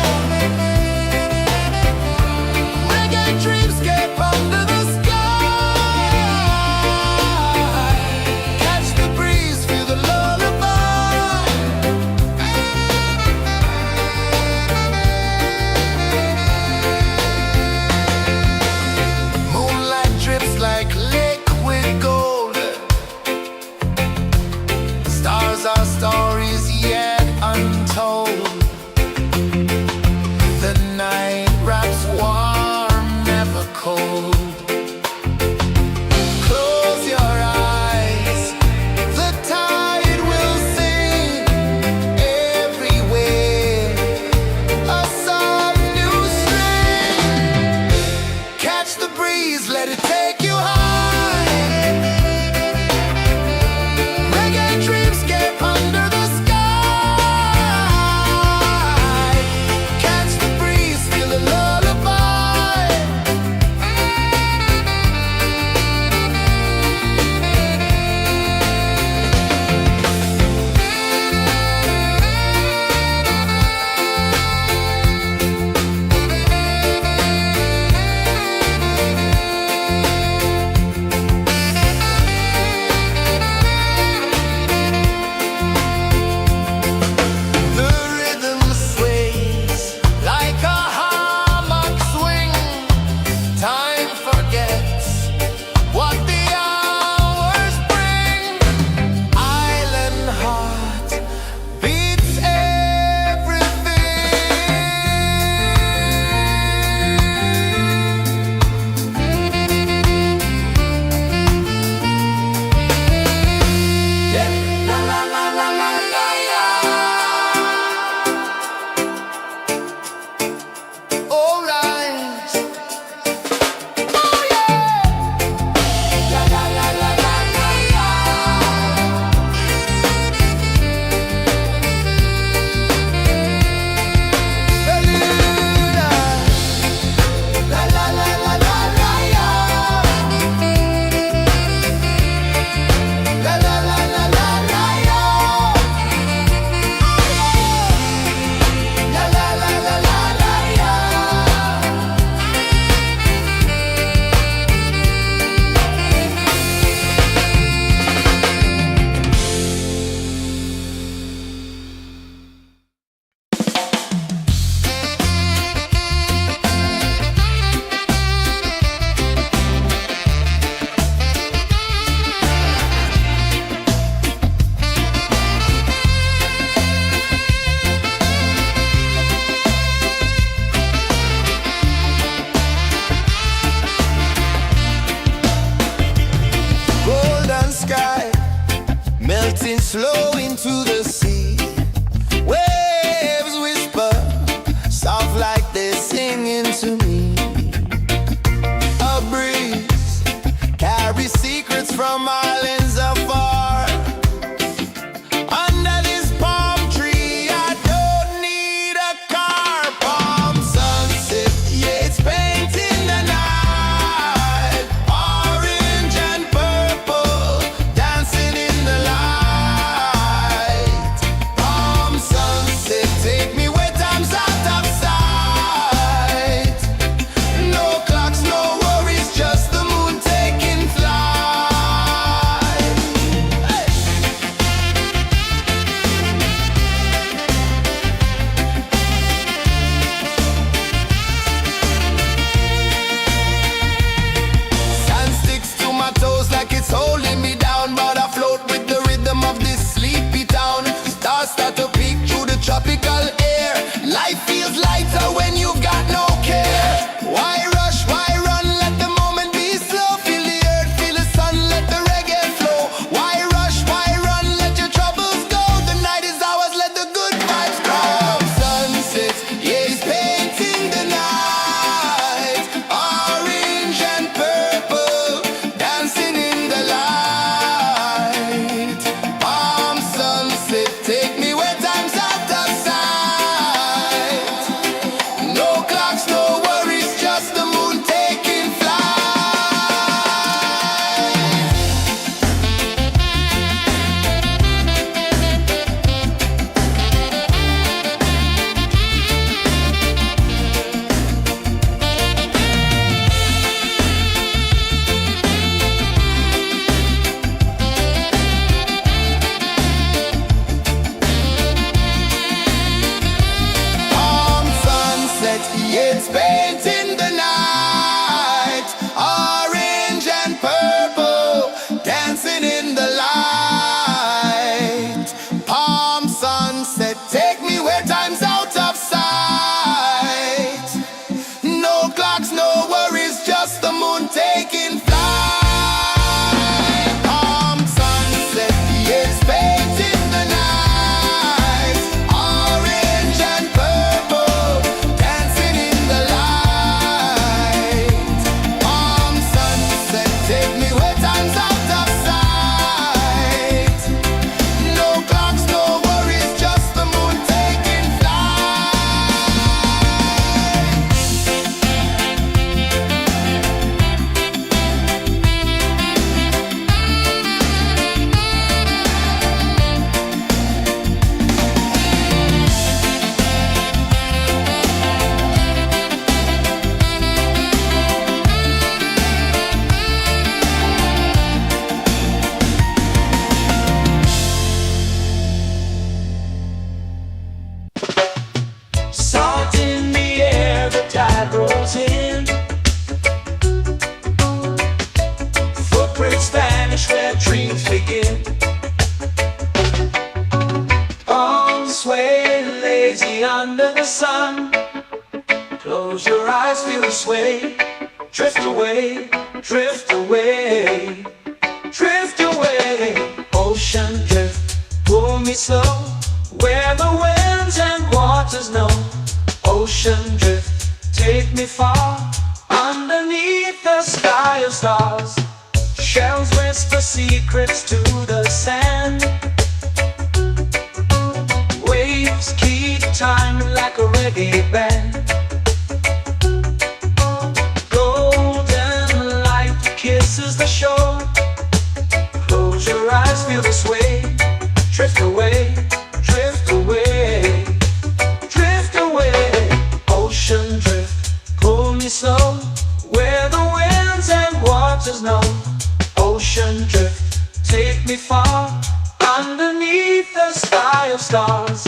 Reggae dreamscape under the sky. Catch the breeze, feel the lullaby. Moonlight drips like liquid gold. Stars are stories yet untold. The night wraps warm, never cold. Close your eyes, the tide will sing everywhere. A soft new string. Catch the breeze, let it take you high. Reggae dreamscape under the sky. Catch the breeze, feel the lullaby. The rhythm sways like a hammock swing. Time forgets what the hours bring. Island heart beats everything. Yeah. La la la la la la la. All right. Oh yeah. La la la la la la la. La la la la la la la. La la la la la la la. La la la la la la la. Golden sky melting slow into the sea. Waves whisper soft like they're singing to me. A breeze carries secrets from islands afar. Under this palm tree, I don't need a car. Palm sunset, yeah, it's painting the night. Orange and purple dancing in the light. me when time's out of sight. No clocks, no worries, just the moon taking flight. Salt in the air, the tide rolls in. Footprints vanish where dreams begin. Arms sway lazy under the sun. Close your eyes, feel the sway. Drift away, drift away, drift away. Ocean drift, pull me slow, where the winds and waters know. Ocean drift, take me far, underneath the sky of stars. Shells whisper secrets to the sand. Waves keep time like a reggae band. Golden light kisses the shore. Close your eyes, feel the sway. Drift away, drift away, drift away. Ocean drift, pull me slow, where the winds and waters know. Ocean drift, take me far, underneath the sky of stars.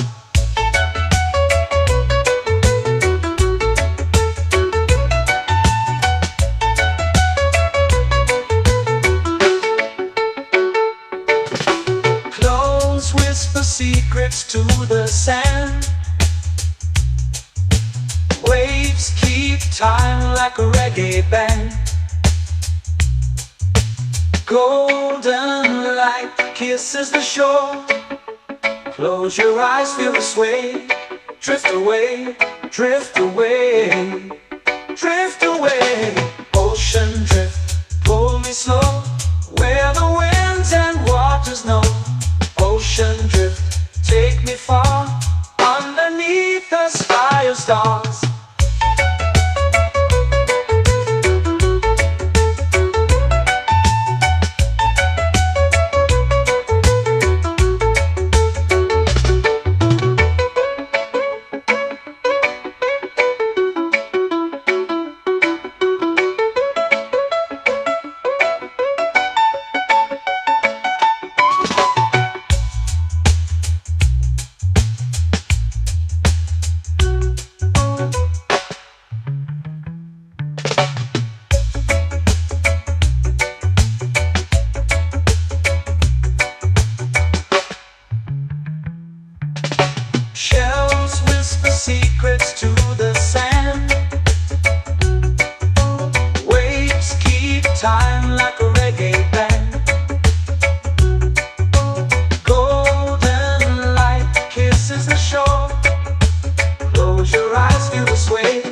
Close whisper secrets to the sand. Waves keep time like a reggae band. Golden light kisses the shore. Close your eyes, feel the sway. Drift away, drift away, drift away. Ocean drift, pull me slow, where the winds and waters know. Ocean drift, take me far, underneath the sky of stars. Shells whisper secrets to the sand. Waves keep time like a reggae band. Golden light kisses the shore. Close your eyes, feel the sway.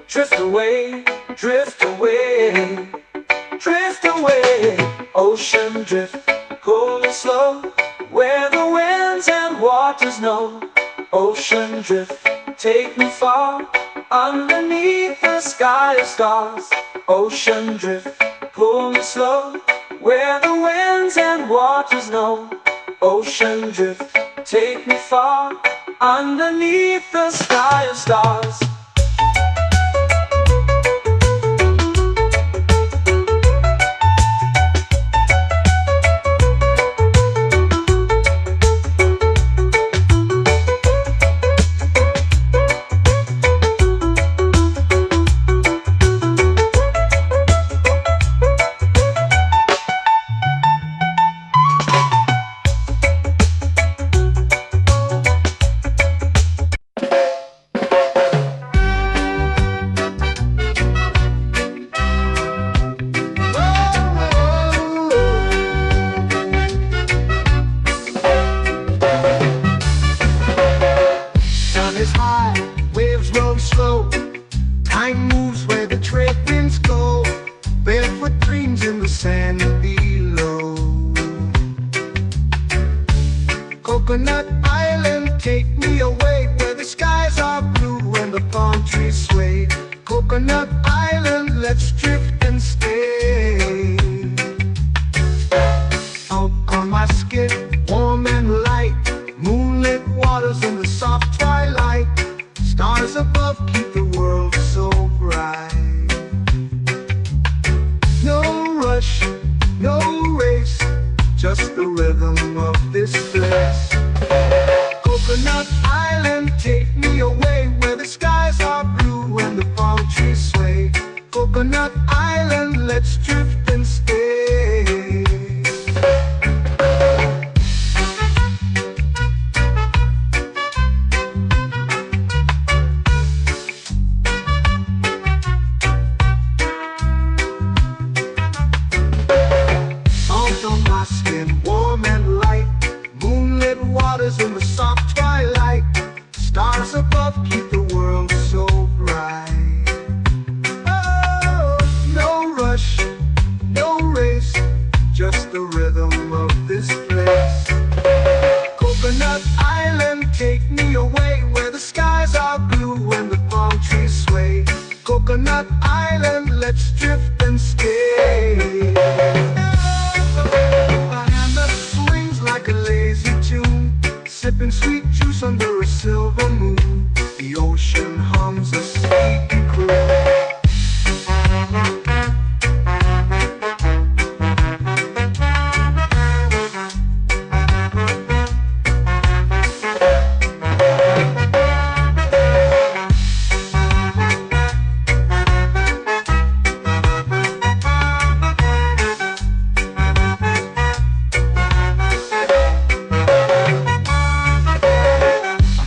Drift away, drift away, drift away. Ocean drift, pull me slow, where the winds and waters know. Ocean drift, take me far, underneath the sky of stars. Ocean drift, pull me slow, where the winds and waters know. Ocean drift, take me far, underneath the sky of stars. below. Coconut Island, take me away where the skies are blue and the palm trees sway. Coconut Island, let's drift and stay. Out on my skin, warm and light, moonlit waters in the soft twilight. Stars above keep the world so bright. No rush, no race, just the rhythm of this place. Coconut Island, take me away where the skies are blue and the palm trees sway. Coconut Island, let's drift and stay. Salt on my skin, warm and light, moonlit waters in the soft twilight. Stars above keep the world so bright. Oh, no rush, no race, just the rhythm of this place. Coconut Island, take me away where the skies are blue and the palm trees sway. Coconut Island, let's drift and stay. A hand that swings like a lazy tune, sipping sweet juice under a silver moon. The ocean hums a sleepy croon.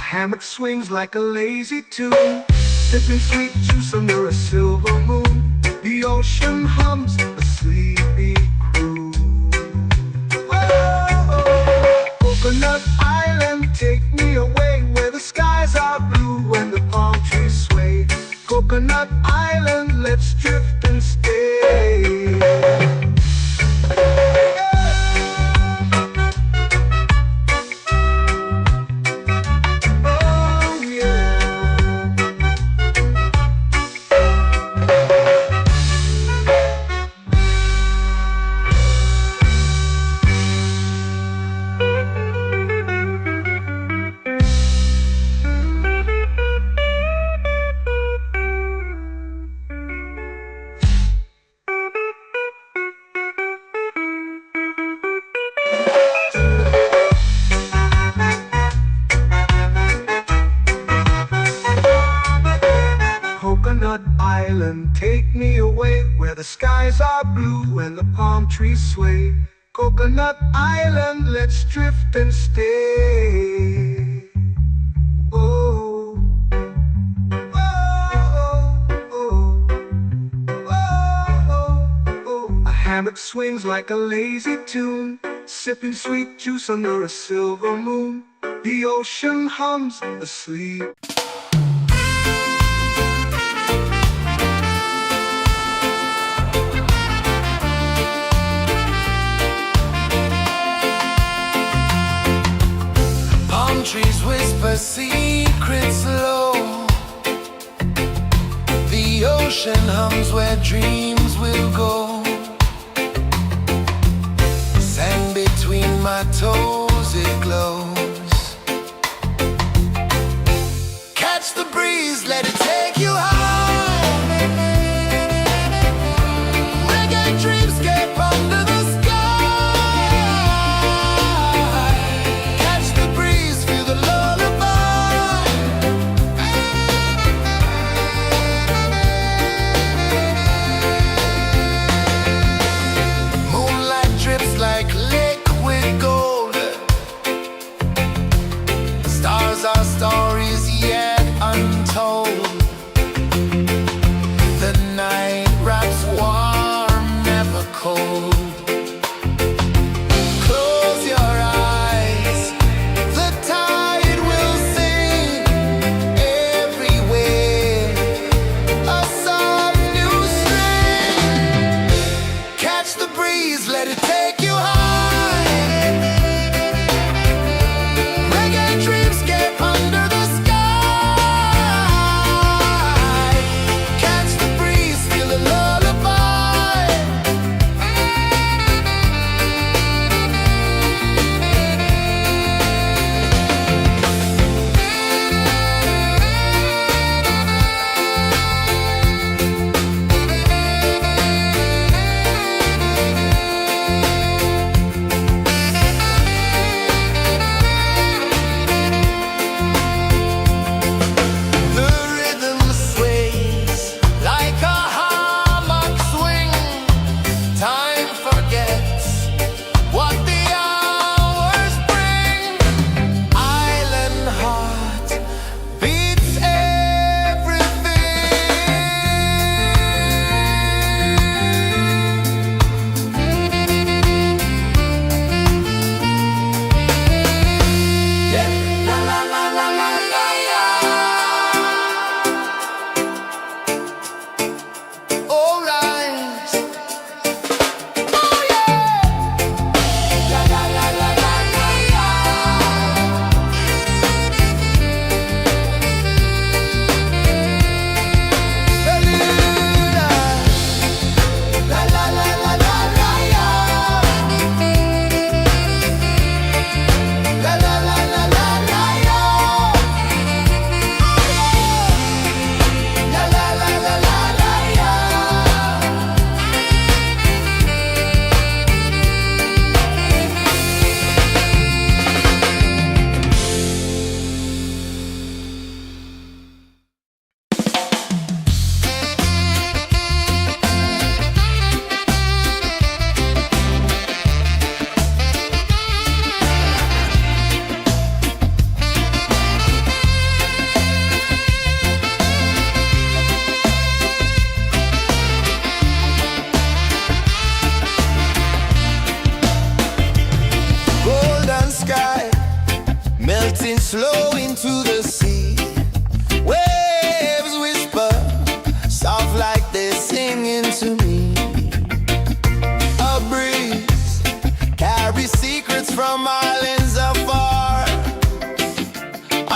Hammock swings like a lazy tune, sipping sweet juice under a silver moon. The ocean hums a sleepy croon. Oh, Coconut Island, take me away where the skies are blue and the palm trees sway. Coconut Island, let's drift and stay. Coconut Island, take me away where the skies are blue and the palm trees sway. Coconut Island, let's drift and stay. Oh, oh, oh, oh, oh. A hammock swings like a lazy tune, sipping sweet juice under a silver moon. The ocean hums asleep. Trees whisper secrets low. The ocean hums where dreams will go. Sand between my toes, it glows. Catch the breeze, let it take you home. Reggae dreamscape under the sky. Catch the breeze, feel the lullaby. Moonlight drips like liquid gold. let it take you high. Reggae dreamscape under the sky. Catch the breeze, feel the lullaby. The rhythm sways like a hammock swing. Time forgets what the hours bring. Island heart beats everything. Yeah. La la la la la la la. All right. Oh yeah. La la la la la la la. La la la la la la la. La la la la la la la. La la la la la la la. Golden sky melting slow into the sea. Waves whisper soft like they're singing to me. A breeze carries secrets from islands afar.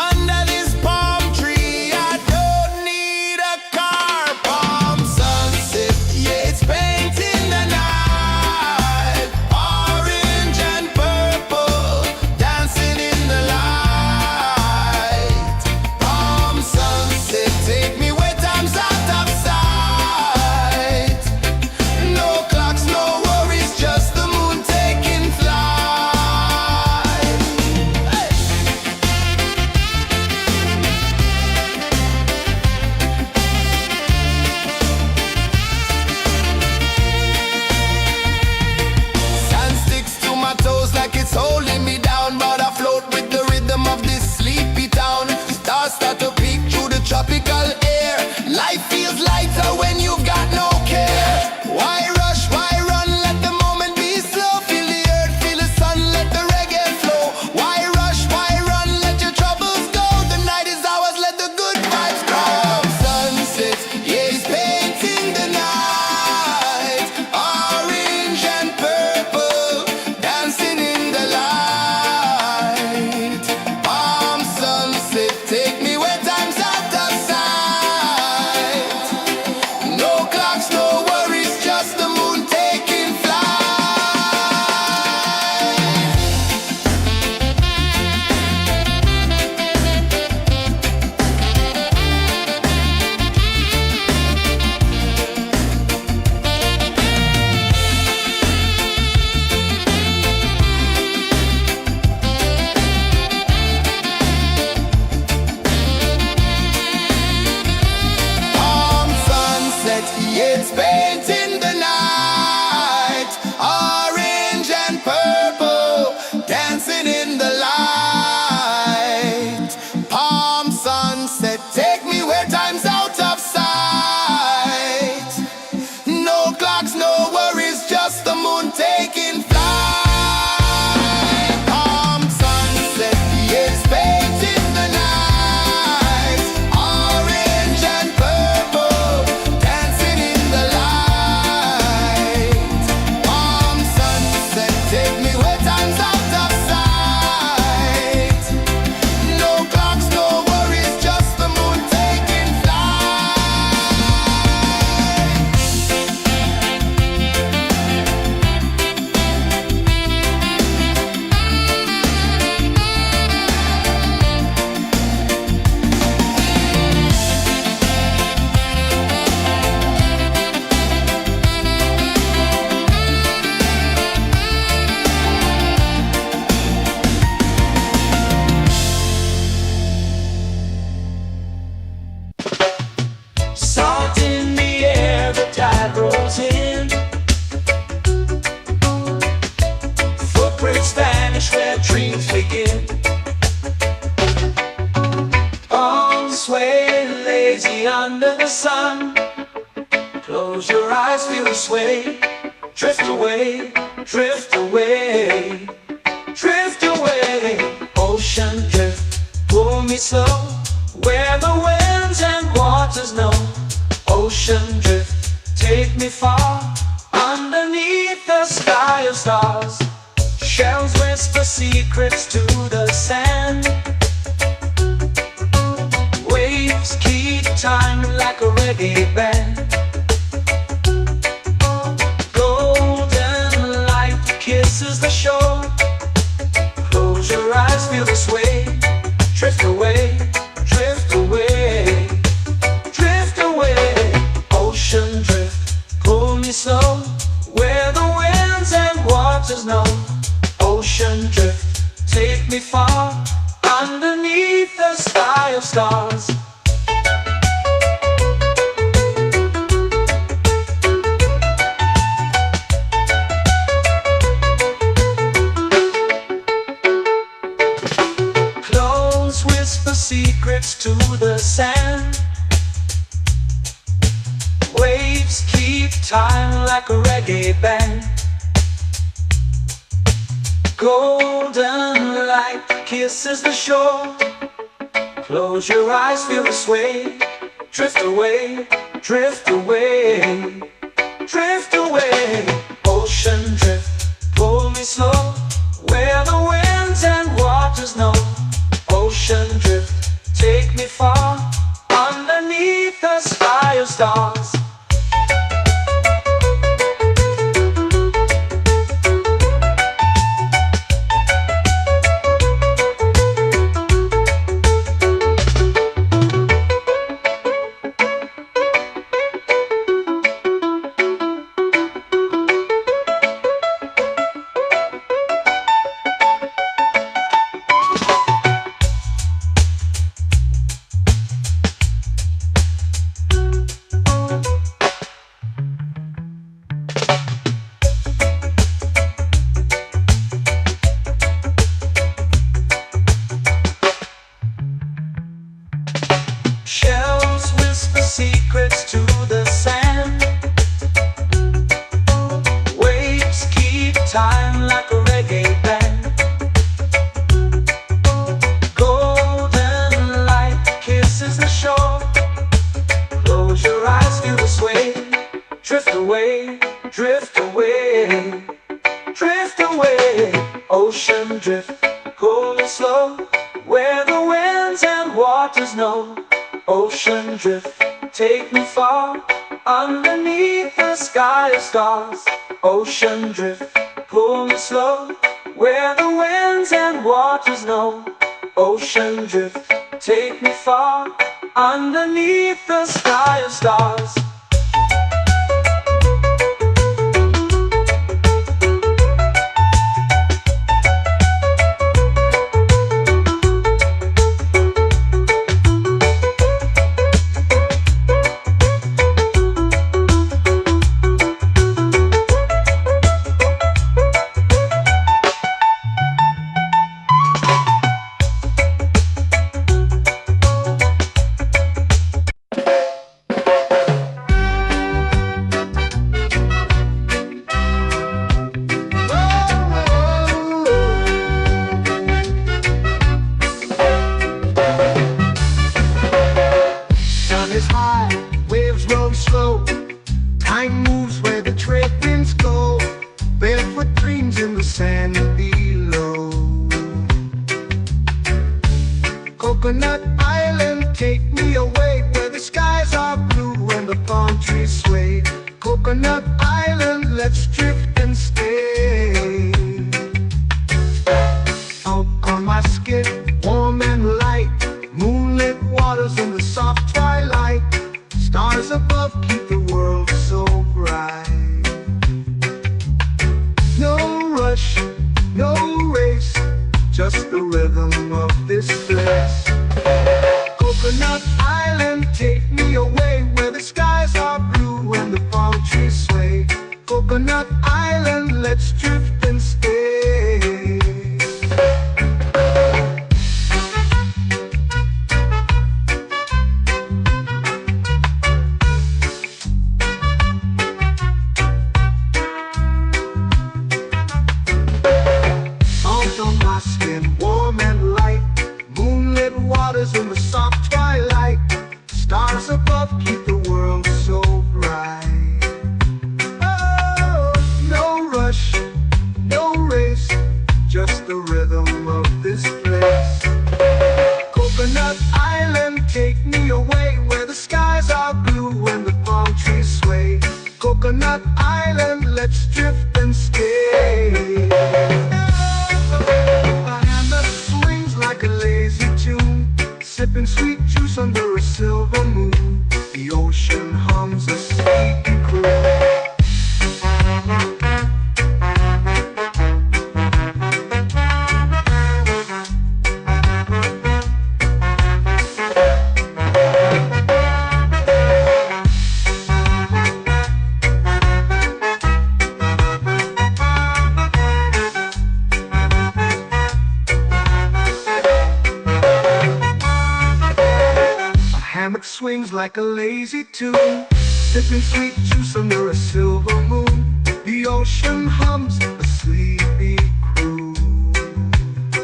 Under this palm tree, I don't need a car. Palm sunset, yeah, it's painting the night. Orange and purple, dancing in the light. Palm sunset, take me where time's out of sight. No clocks, no worries, just the moon taking flight. dreams begin. Arms sway lazy under the sun. Close your eyes, feel the sway. Drift away, drift away, drift away. Ocean drift, pull me slow, where the winds and waters know. Ocean drift, take me far, underneath the sky of stars. Shells whisper secrets to the sand. Waves keep time like a reggae band. Golden light kisses the shore. Close your eyes, feel the sway. Drift away, drift away, drift away. Ocean drift, pull me slow, where the winds and waters know. Ocean drift, take me far, underneath the sky of stars. Close whisper secrets to the sand. Waves keep time like a reggae band. Golden light kisses the shore. Close your eyes, feel the sway. Drift away, drift away, drift away. Ocean drift, pull me slow, where the winds and waters know. Ocean drift, take me far, underneath the sky of stars. Shells whisper secrets to the sand. Waves keep time like a reggae band. Golden light kisses the shore. Close your eyes, feel the sway. Drift away, drift away, drift away. Ocean drift, pull me slow, where the winds and waters know. Ocean drift, take me far, underneath the sky of stars. Ocean drift, pull me slow, where the winds and waters know. Ocean drift, take me far, underneath the sky of stars. Time moves where the trade winds go. Barefoot dreams in the sand below. Coconut Island, take me away, where the skies are blue and the palm trees sway. Coconut Island, let's drift and stay. Out on my skin, warm and light, moonlit waters in the soft twilight. Stars above keep the world so bright. No rush, no race, just the rhythm of this place. Coconut Island, take me away, where the skies are blue and the palm trees sway. Coconut Island, let's drift and stay. the rhythm of this place. Coconut Island, take me away where the skies are blue and the palm trees sway. Coconut Island, let's drift and stay. A hand that swings like a lazy tune, sipping sweet juice under a silver moon. The ocean hums a sleepy croon. Hammock swings like a lazy tune, sipping sweet juice under a silver moon. The ocean hums a sleepy croon.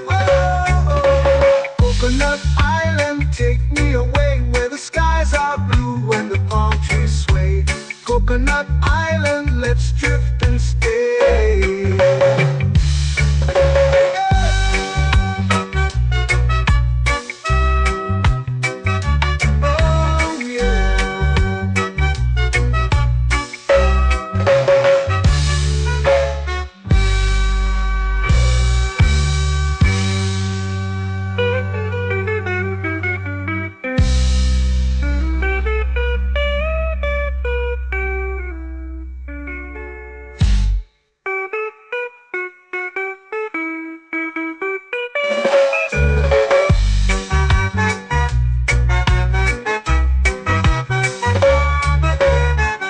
Whoa, Coconut Island, take me away where the skies are blue and the palm trees sway. Coconut Island, let's drift and stay.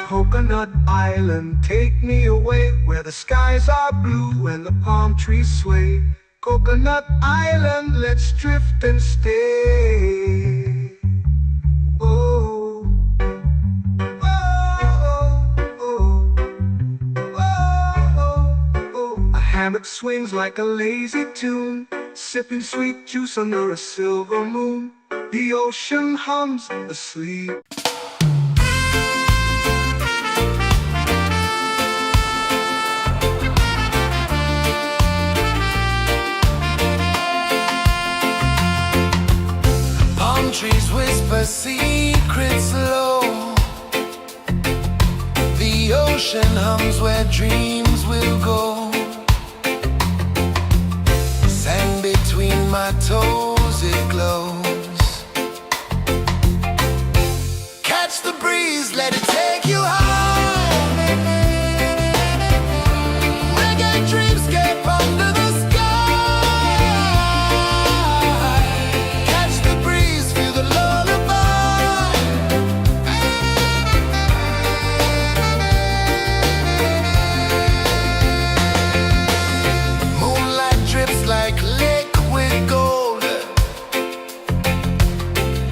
Coconut Island, take me away where the skies are blue and the palm trees sway. Coconut Island, let's drift and stay. Oh, oh, oh, oh, oh. A hammock swings like a lazy tune, sipping sweet juice under a silver moon. The ocean hums asleep. Trees whisper secrets low. The ocean hums where dreams will go. Sand between my toes, it glows. Catch the breeze, let it take you high. Reggae dreamscape under the sky. Like liquid gold,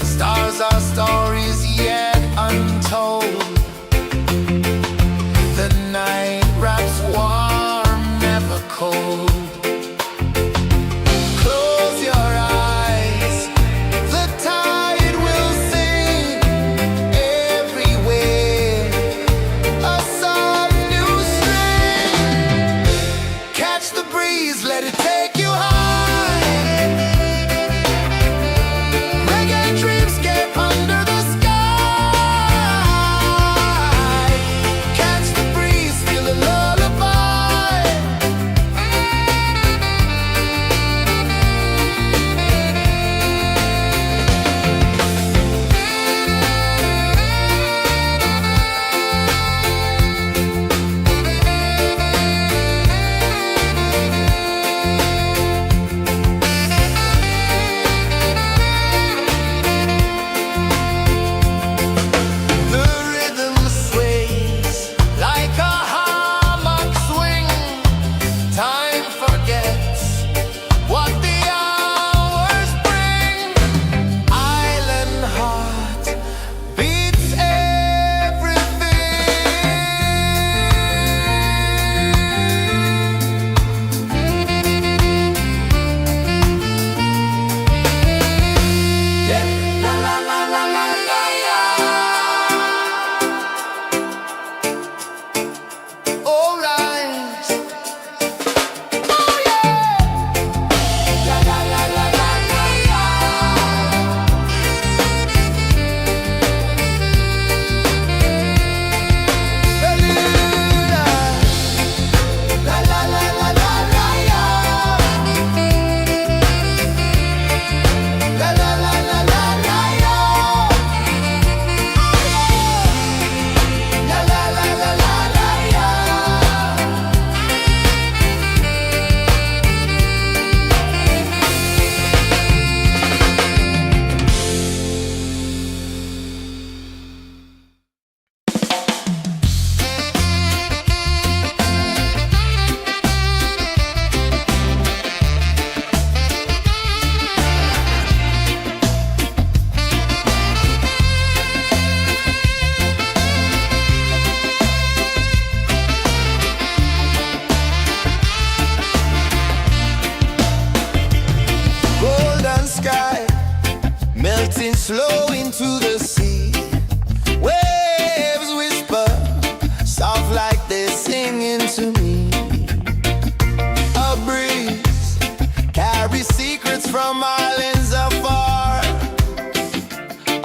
stars are stories yet untold. The night wraps warm, never cold. Close your eyes, the tide will sing everywhere. A soft new string. Catch the breeze, let it take you high. Reggae dreamscape under the sky. Catch the breeze, feel the lullaby. flow into the sea. Waves whisper, soft like they're singing to me. A breeze carries secrets from islands afar.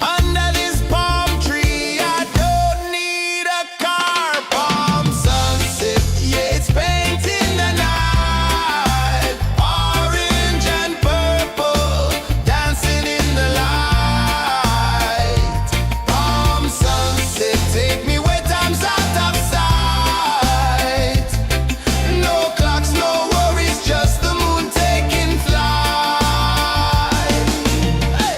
Under this palm tree, I don't need a car. Palm sunset, yeah, it's painting the night. Orange and purple, dancing in the light. Palm sunset, take me where time's out of sight. No clocks, no worries, just the moon taking flight. Hey!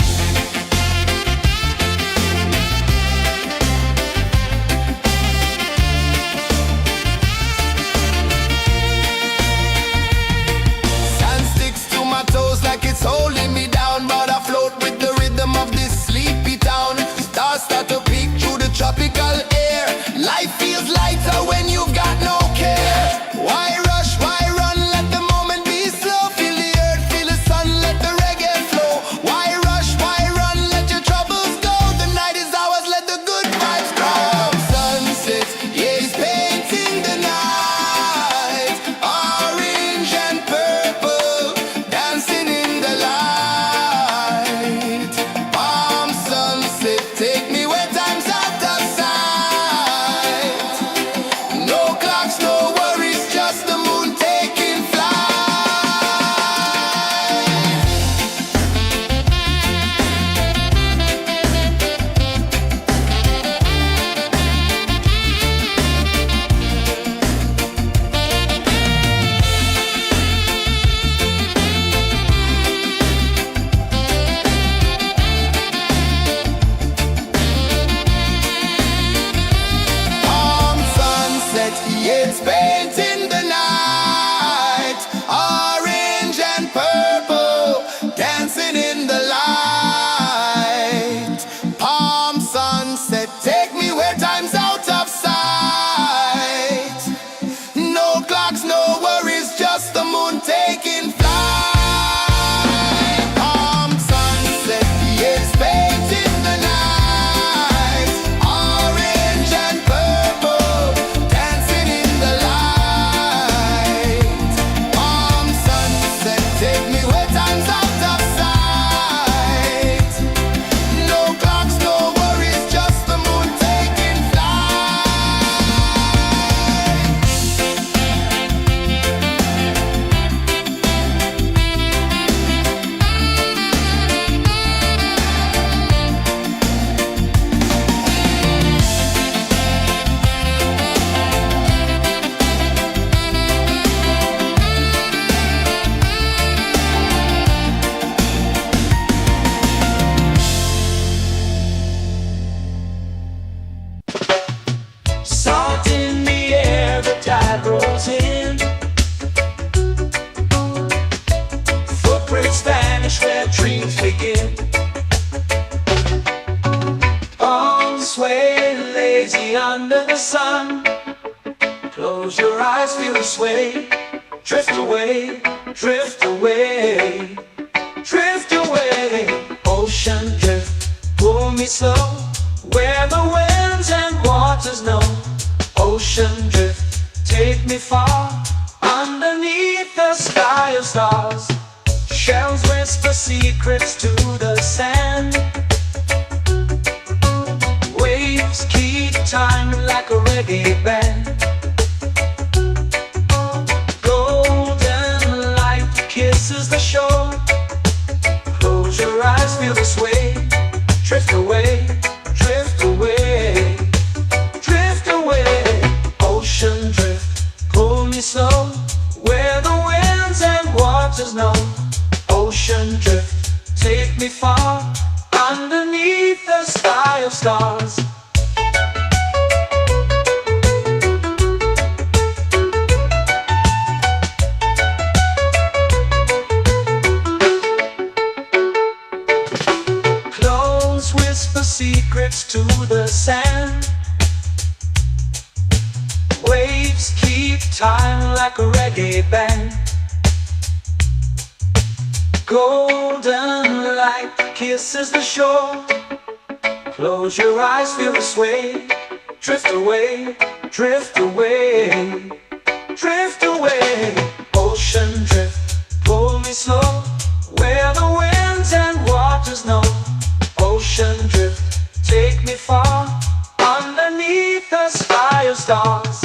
Sand sticks to my toes like it's holding me down, but I float with the rhythm of this sleepy town. Stars start to peek through the tropical air. Life feels lighter when you've got no care. Why rush, why run, let the moment be slow. Feel the earth, feel the sun, let the reggae flow. Why rush, why run, let your troubles go. The night is ours, let the good vibes come. Sunset, yeah, it's painting the night. Orange and purple, dancing in the light. Palm sunset, take me where time's out of sight. No clocks, no worries, just the moon taking flight. Palm sunset, yeah, it's painting the night. Orange and purple, dancing in the light. Palm sunset, take me where time's out of sight. No clocks, no worries, just the moon taking flight. Palm sunset, yeah, it's painting the night. Orange and purple, dancing in the light. Palm sunset, take me where time's out of sight. No clocks, no worries, just the moon taking flight. Salt in the air, the tide rolls in. Footprints vanish where dreams begin. Arms sway lazy under the sun. Close your eyes, feel the sway. Drift away, drift away, drift away. Ocean drift, pull me slow, where the winds and waters know. Ocean drift, take me far, underneath the sky of stars. Shells whisper secrets to the sand. Waves keep time like a reggae band. Golden light kisses the shore. Close your eyes, feel the sway. Drift away, drift away, drift away. Ocean drift, pull me slow, where the winds and waters know. Ocean drift, take me far, underneath the sky of stars. Close whisper secrets to the sand. Waves keep time like a reggae band. Golden light kisses the shore. Close your eyes, feel the sway. Drift away, drift away, drift away. Ocean drift, pull me slow, where the winds and waters know. Ocean drift, take me far, underneath the sky of stars.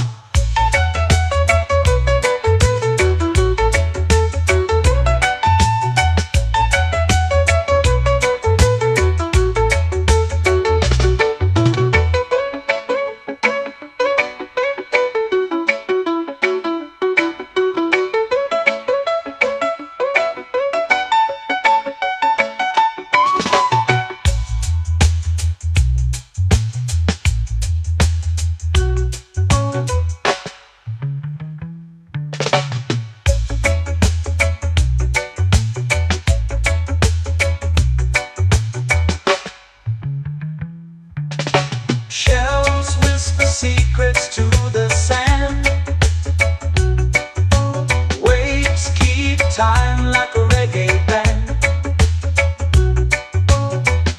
Shells whisper secrets to the sand. Waves keep time like a reggae band.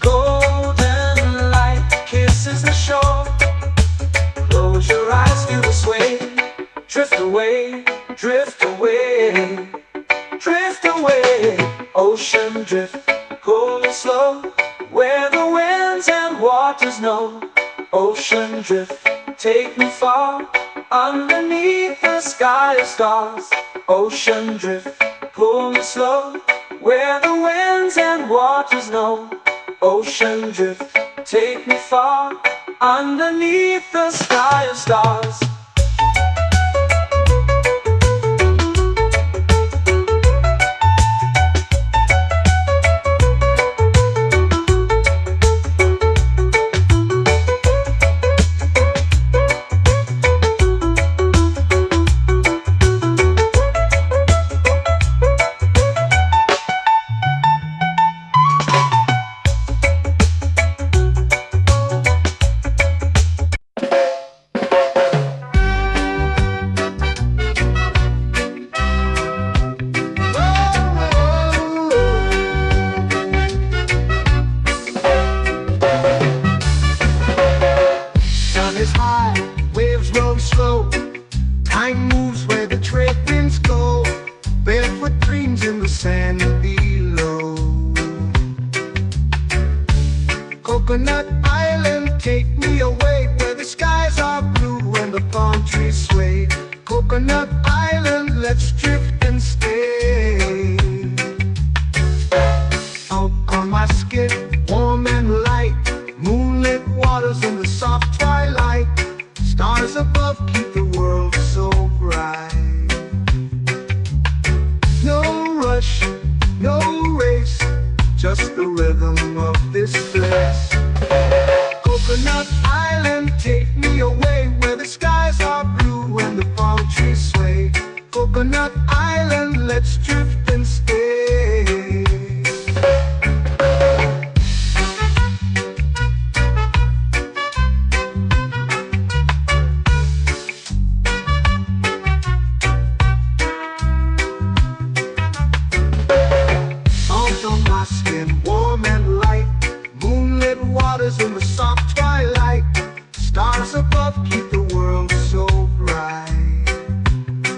Golden light kisses the shore. Close your eyes, feel the sway. Drift away, drift away, drift away. Ocean drift, pull me slow, where the winds and waters know. Ocean drift, take me far, underneath the sky of stars. Ocean drift, pull me slow, where the winds and waters know. Ocean drift, take me far, underneath the sky of stars. Is high, waves roll slow. Time moves where the trade winds go. Barefoot dreams in the sand below. Coconut Island, take me away, where the skies are blue and the palm trees sway. Coconut Island, let's drift and stay. Out on my skin, warm and light, moonlit waters in the soft twilight. Stars above keep the world so bright. No rush, no race, just the rhythm of this place. Coconut Island, take me away, where the skies are blue and the palm trees sway. Coconut Island, let's drift and stay. Warm and light, moonlit waters in the soft twilight. Stars above keep the world so bright.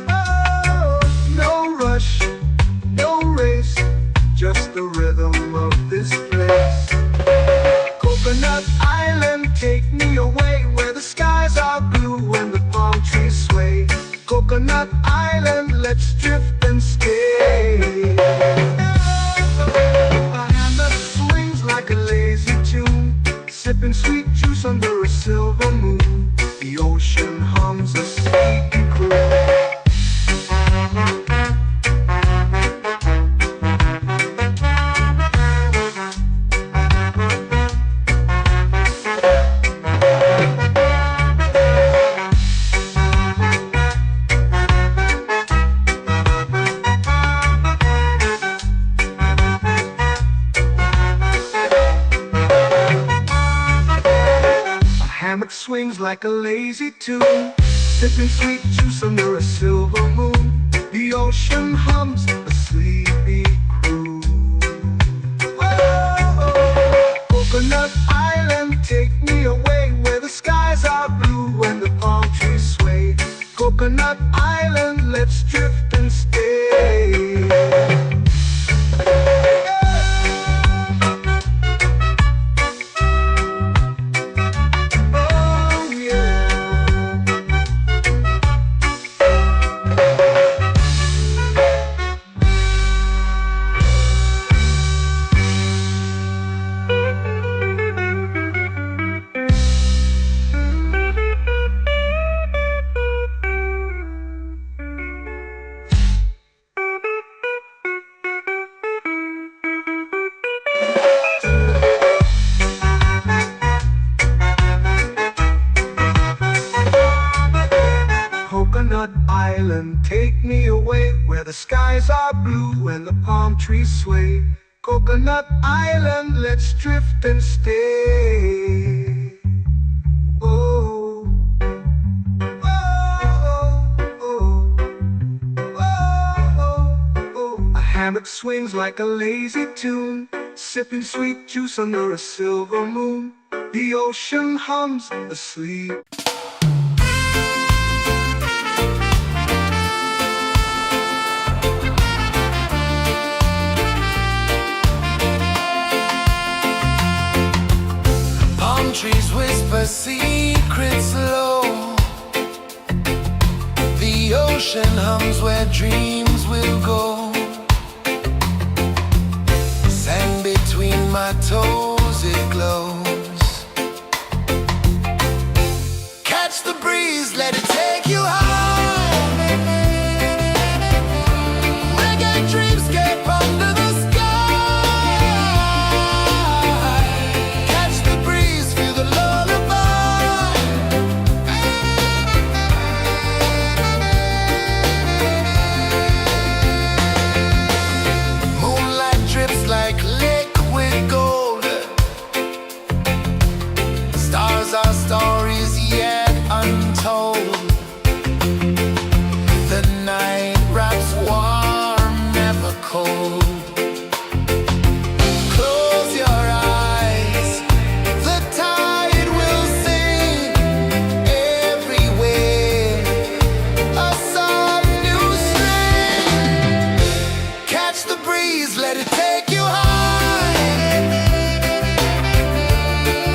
Oh, no rush, no race, just the rhythm of this place. Coconut Island, take me away, where the skies are blue and the palm trees sway. Coconut Island, let's drift and stay. Like a lazy tune, sipping sweet juice under a silver moon. The ocean hums a sleepy croon. Swings like a lazy tune, sipping sweet juice under a silver moon. The ocean hums a sleepy croon. Whoa. the skies are blue and the palm trees sway. Coconut Island, let's drift and stay. Oh, oh, oh, oh, oh. A hammock swings like a lazy tune, sipping sweet juice under a silver moon. The ocean hums asleep. Palm trees whisper secrets low. The ocean hums where dreams will go. Sand between my toes, it glows. Catch the breeze, let it take you high. Reggae dreamscape under the sky. Catch the breeze, feel the lullaby. Moonlight drips like liquid gold. Stars are stories yet untold. The night wraps warm, never cold. Close your eyes, the tide will sing everywhere. A soft new string. Catch the breeze, let it take you high.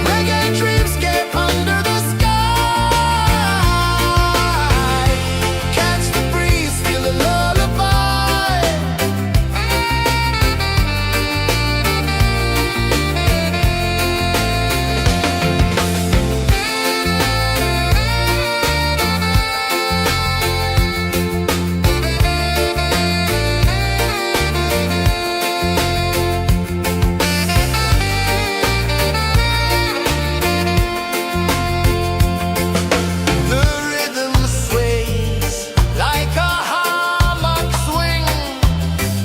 Reggae dreamscape under the sky. Catch the breeze, feel the lullaby. The rhythm sways like a hammock swing.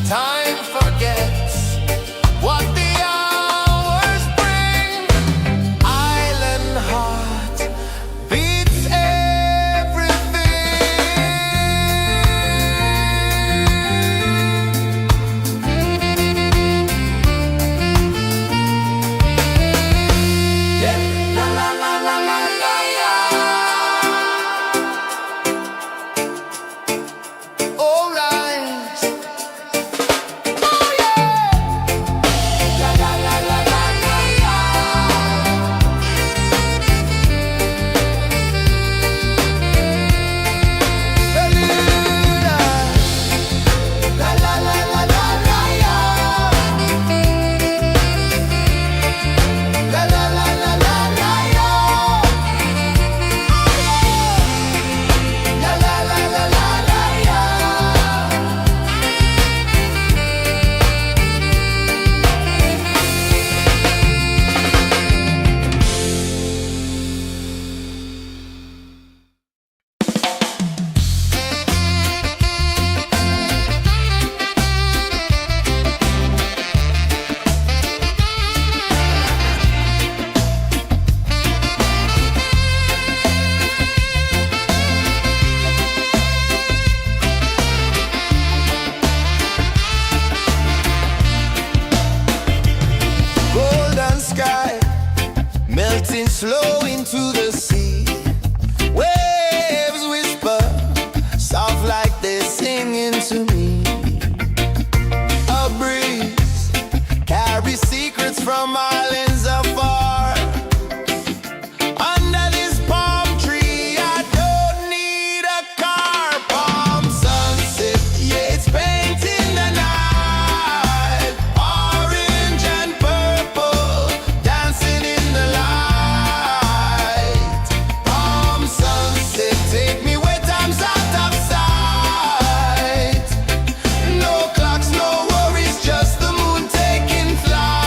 Time forgets what the hours bring. Island heart beats everything. Yeah. La la la la la la la. All right. Oh yeah. La la la la la la la. La la la la la la la. La la la la la la la. La la la la la la la. Golden sky melting slow into the sea. Waves whisper soft like they're singing to me. A breeze carries secrets from islands afar. Under this palm tree, I don't need a car. Palm sunset, yeah, it's painting the night. Orange and purple, dancing in the light. Palm sunset, take me where time's out of sight. No clocks, no worries, just the moon taking flight.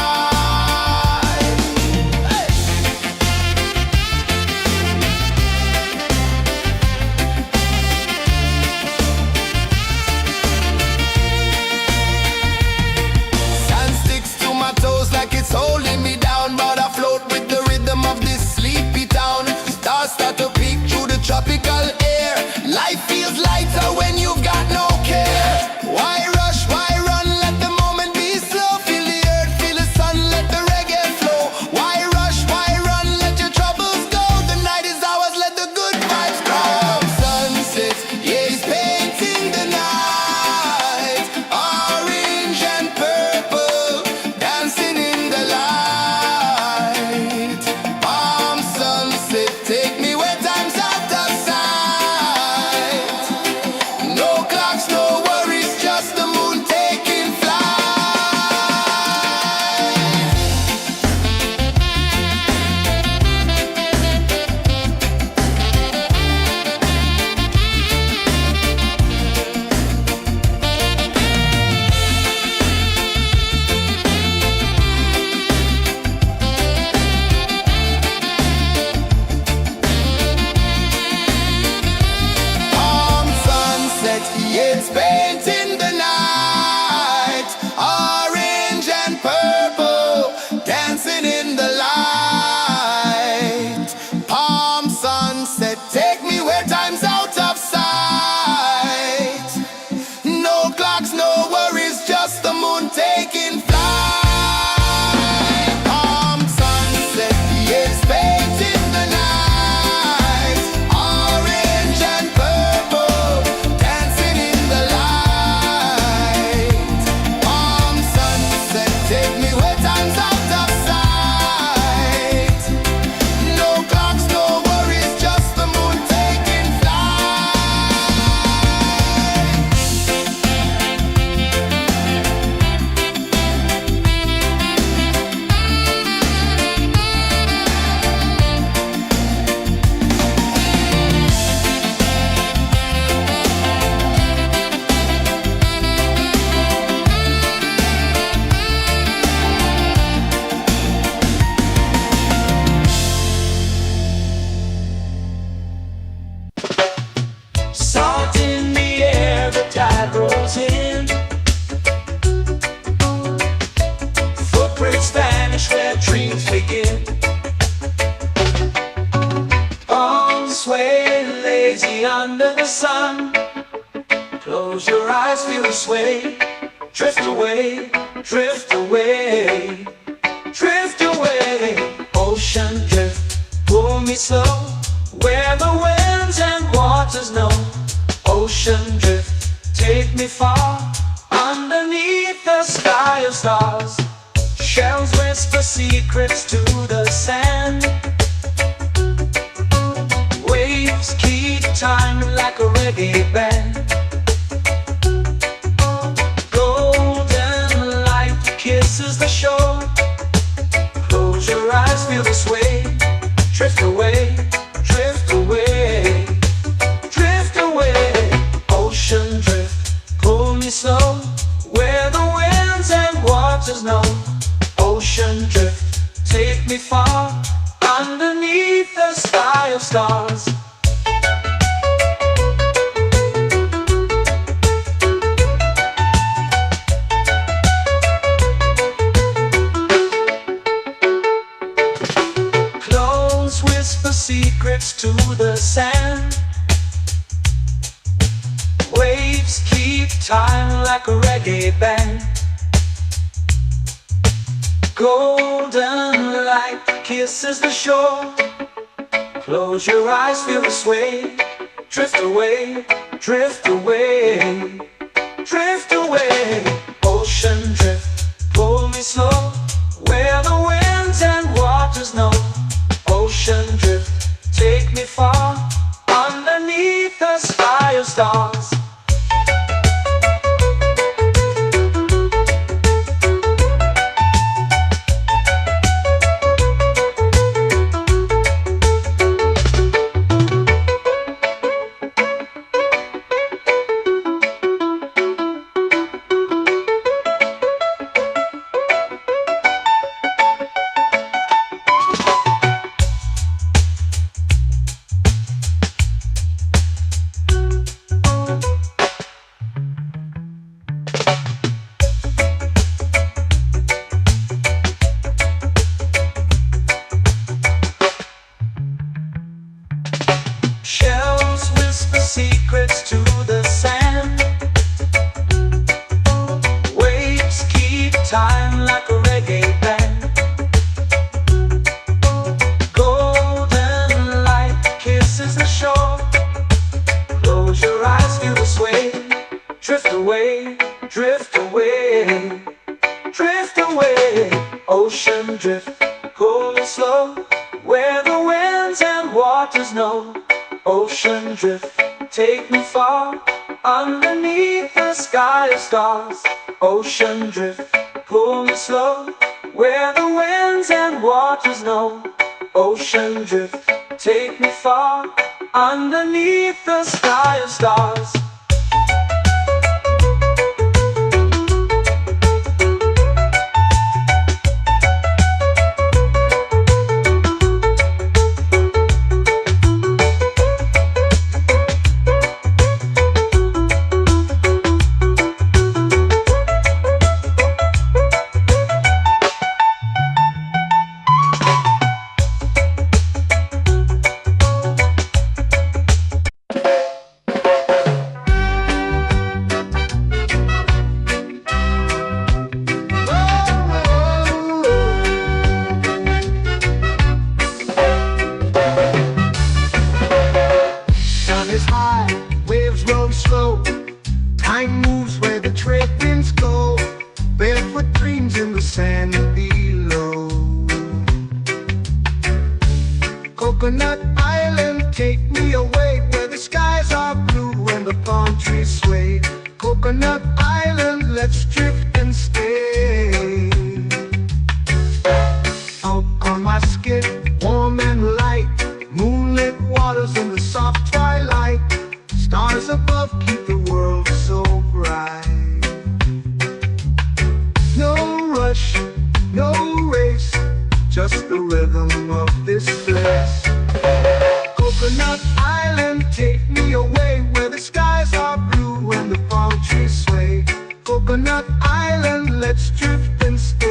drift away, drift away, drift away. Ocean drift, pull me slow, where the winds and waters know. Ocean drift, take me far, underneath the sky of stars. Shells whisper secrets to the sand. Waves keep time like a reggae band. Golden light kisses the shore. Close your eyes, feel the sway. Drift away, drift away, drift away. Ocean drift, pull me slow, where the winds and waters know. Ocean drift, take me far, underneath the sky of stars. Clones whisper secrets to the sand. Waves keep time like a reggae band. Golden light kisses the shore. Close your eyes, feel the sway. Drift away, drift away, drift away. Ocean drift, pull me slow, where the winds and waters know. Ocean drift, take me far, underneath the sky of stars. Shells whisper secrets to the sand. Waves keep time like a reggae band. Golden light kisses the shore. Close your eyes, feel the sway. Drift away, drift away, drift away. Ocean drift, pull me slow, where the winds and waters know. Ocean drift, take me far, underneath the sky of stars. Ocean drift, pull me slow, where the winds and waters know. Ocean drift, take me far, underneath the sky of stars. Is high, waves roll slow. Time moves where the trade winds go. Barefoot dreams in the sand below. Coconut Island, take me away, where the skies are blue and the palm trees sway. Coconut Island, let's drift and stay. Out on my skin, warm and light, moonlit waters in the soft twilight. Stars above keep the world so bright. No rush, no race, just the rhythm of this place. Coconut Island, take me away, where the skies are blue and the palm trees sway. Coconut Island, let's drift and stay.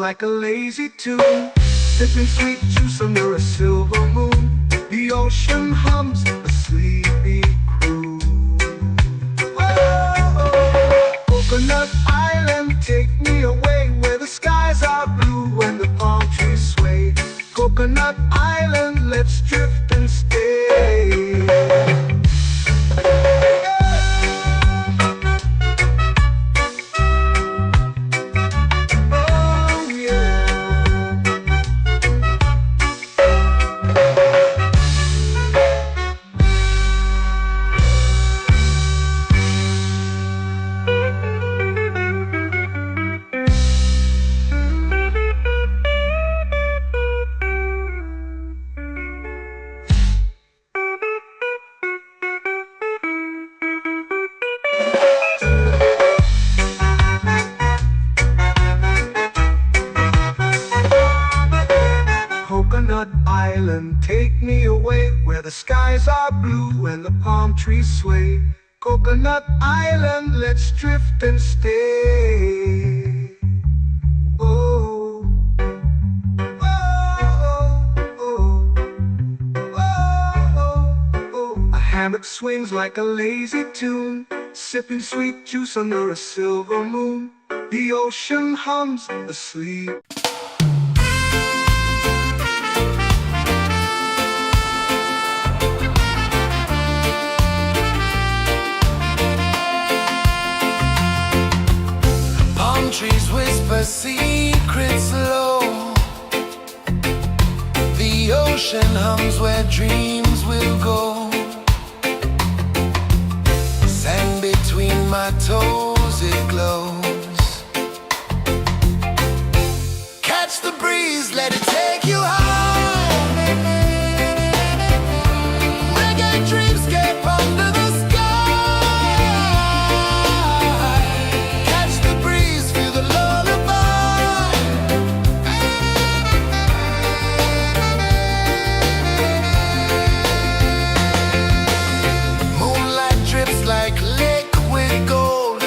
like a lazy tune, sipping sweet juice under a silver moon. The ocean hums a sleepy croon. Whoa, Coconut Island, take me away where the skies are blue and the palm trees sway. Coconut Island, let's drift and stay. Coconut Island, take me away where the skies are blue and the palm trees sway. Coconut Island, let's drift and stay. Oh, oh, oh, oh, oh. A hammock swings like a lazy tune, sipping sweet juice under a silver moon. The ocean hums asleep. Trees whisper secrets low. The ocean hums where dreams will go. Sand between my toes, it glows. Catch the breeze, let it take you high. Reggae dreamscape under the sky. Like liquid gold,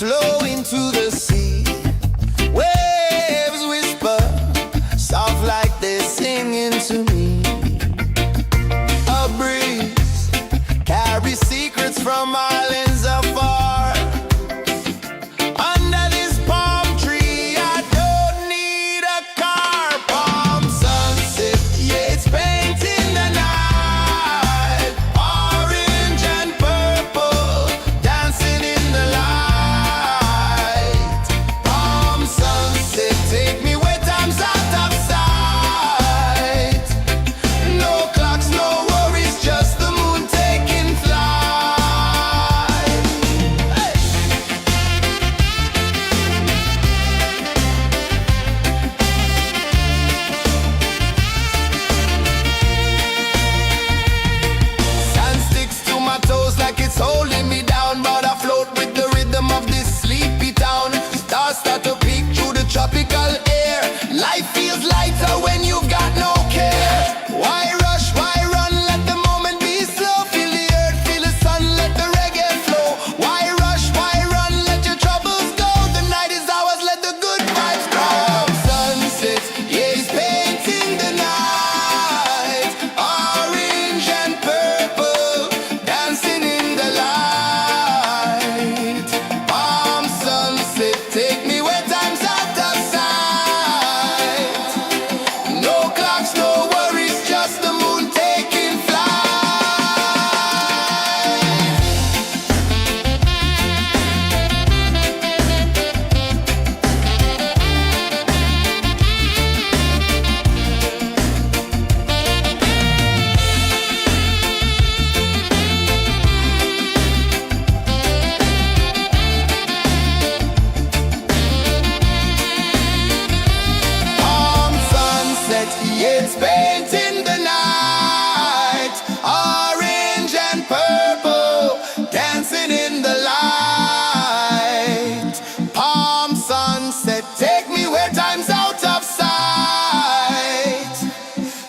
flow into the sea. Waves whisper, soft like they're singing to me. A breeze carries secrets from islands afar. Under this palm tree, I don't need a car. Palm sunset, yeah, it's painting the night. Orange and purple, dancing in the light. Palm sunset, take me where time's out of sight. No clocks, no worries, just the moon taking flight. Hey! Sand sticks to my toes like it's holding me down, but I float with the rhythm of this sleepy town. Stars start to peek through the tropical air. Life feels lighter when you've got no care. Why rush, why run, let the moment be slow. Feel the earth, feel the sun, let the reggae flow. Why rush, why run, let your troubles go. The night is ours, let the good vibes grow. Sunset, yeah, it's painting the night. Orange and purple, dancing in the light. Palm sunset, take me where time's out of sight. No clocks, no worries, just the moon taking flight. Palm sunset, yeah, it's painting the night. Orange and purple, dancing in the light. Palm sunset, take me where time's out of sight.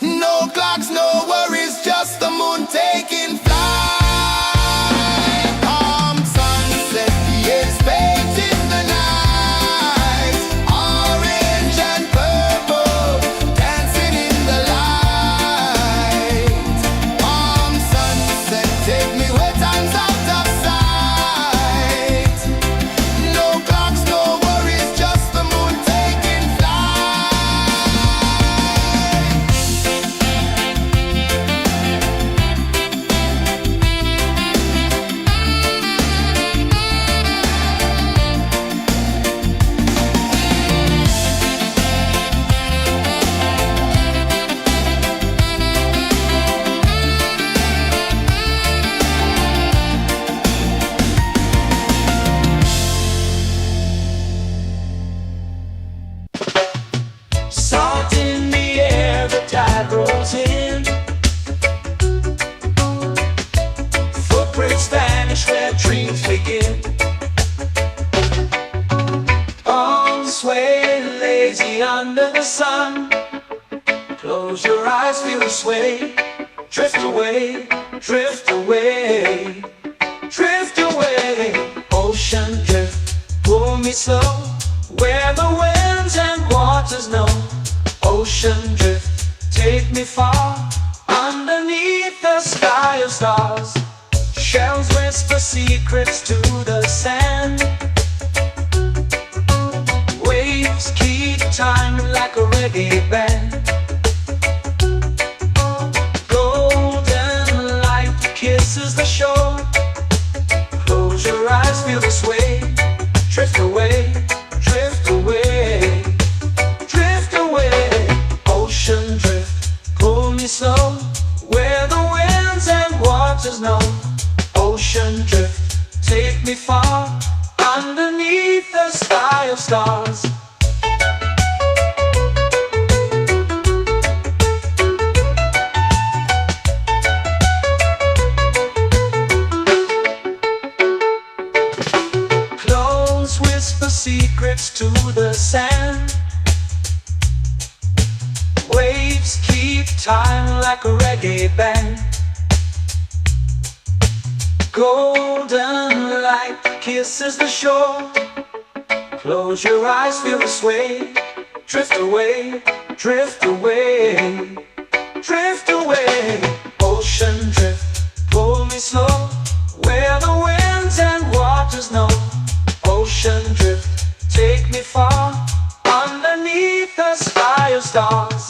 No clocks, no worries, just the moon taking flight. Palm sunset, yeah, it's painting the night. Orange and purple, dancing in the light. Palm sunset, take me where time's out of sight. No clocks, no worries, just the moon taking flight. Salt in the air, the tide rolls in. Footprints vanish where dreams begin. Arms sway lazy under the sun. Close your eyes, feel the sway. Drift away, drift away, drift away. Ocean drift, pull me slow, where the winds and waters know. Ocean drift, take me far, underneath the sky of stars. Shells whisper secrets to the sand. Waves keep time like a reggae band. Golden light kisses the shore. Close your eyes, feel the sway. Drift away, drift away, drift away. Ocean drift, pull me slow, where the winds and waters know. Ocean drift, take me far, underneath the sky of stars. Clones whisper secrets to the sand. Waves keep time like a reggae band. Golden light kisses the shore. Close your eyes, feel the sway. Drift away, drift away, drift away. Ocean drift, pull me slow, where the winds and waters know. Ocean drift, take me far, underneath the sky of stars.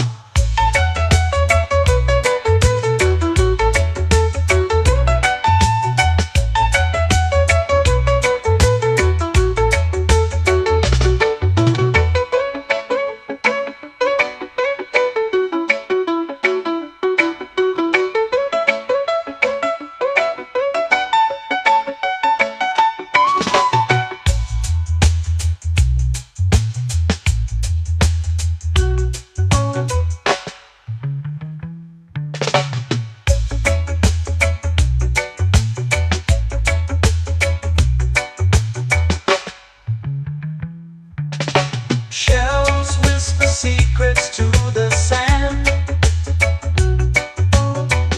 Shells whisper secrets to the sand.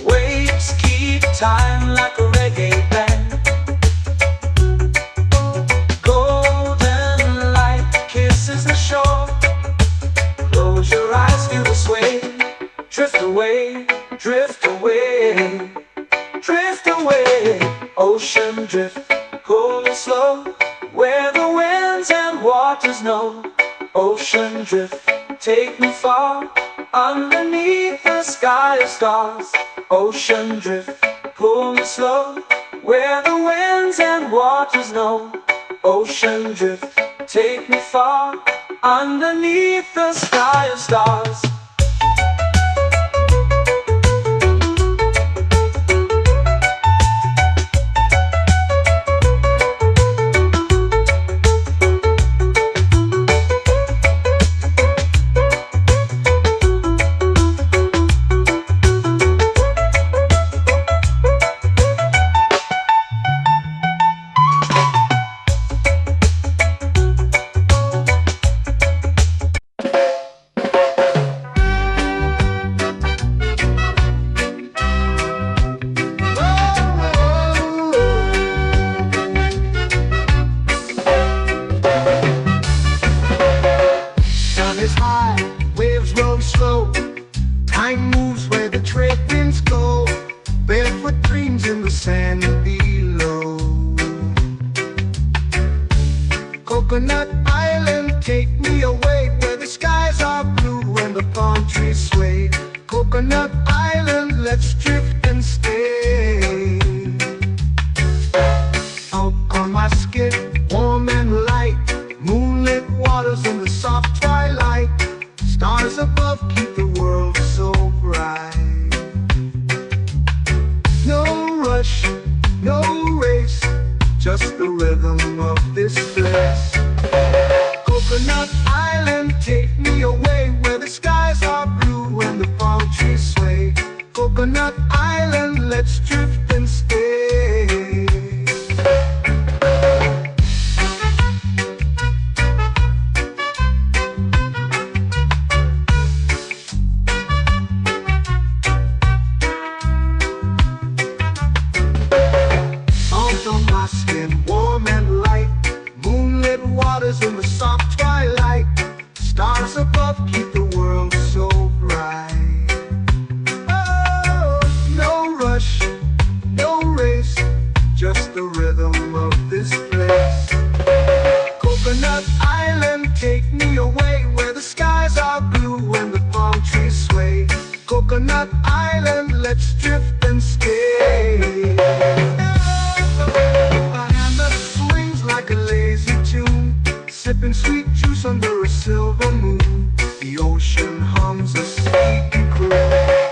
Waves keep time like a reggae band. Golden light kisses the shore. Close your eyes, feel the sway. Drift away, drift away, drift away. Ocean drift, pull me slow, where the winds and waters know. Ocean drift, take me far, underneath the sky of stars. Ocean drift, pull me slow, where the winds and waters know. Ocean drift, take me far, underneath the sky of stars. Time moves where the trade winds go. Barefoot dreams in the sand below. Coconut Island, take me away, where the skies are blue and the palm trees sway. Coconut Island, let's drift and stay. Out on my skin, warm and light, moonlit waters in the soft twilight. Stars above keep the world so bright. No rush, no race, just the rhythm of this place. Coconut Island, take me away, where the skies are blue and the palm trees sway. Coconut Island, let's drift and stay. Warm and light, moonlit waters in the soft twilight. Stars above keep the world so bright. Oh, no rush, no race, just the rhythm of this place. Coconut Island, take me away, where the skies are blue and the palm trees sway. Coconut Island, let's drift and stay. Sipping sweet juice under a silver moon. The ocean hums a sleepy croon.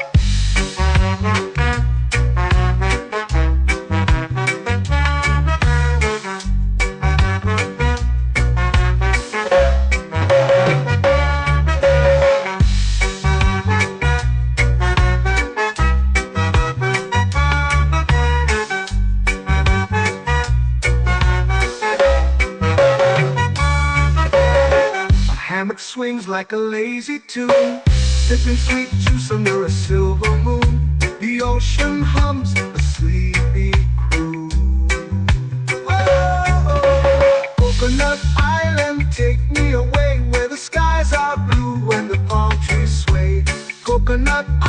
Swings like a lazy tune, sipping sweet juice under a silver moon. The ocean hums a sleepy croon.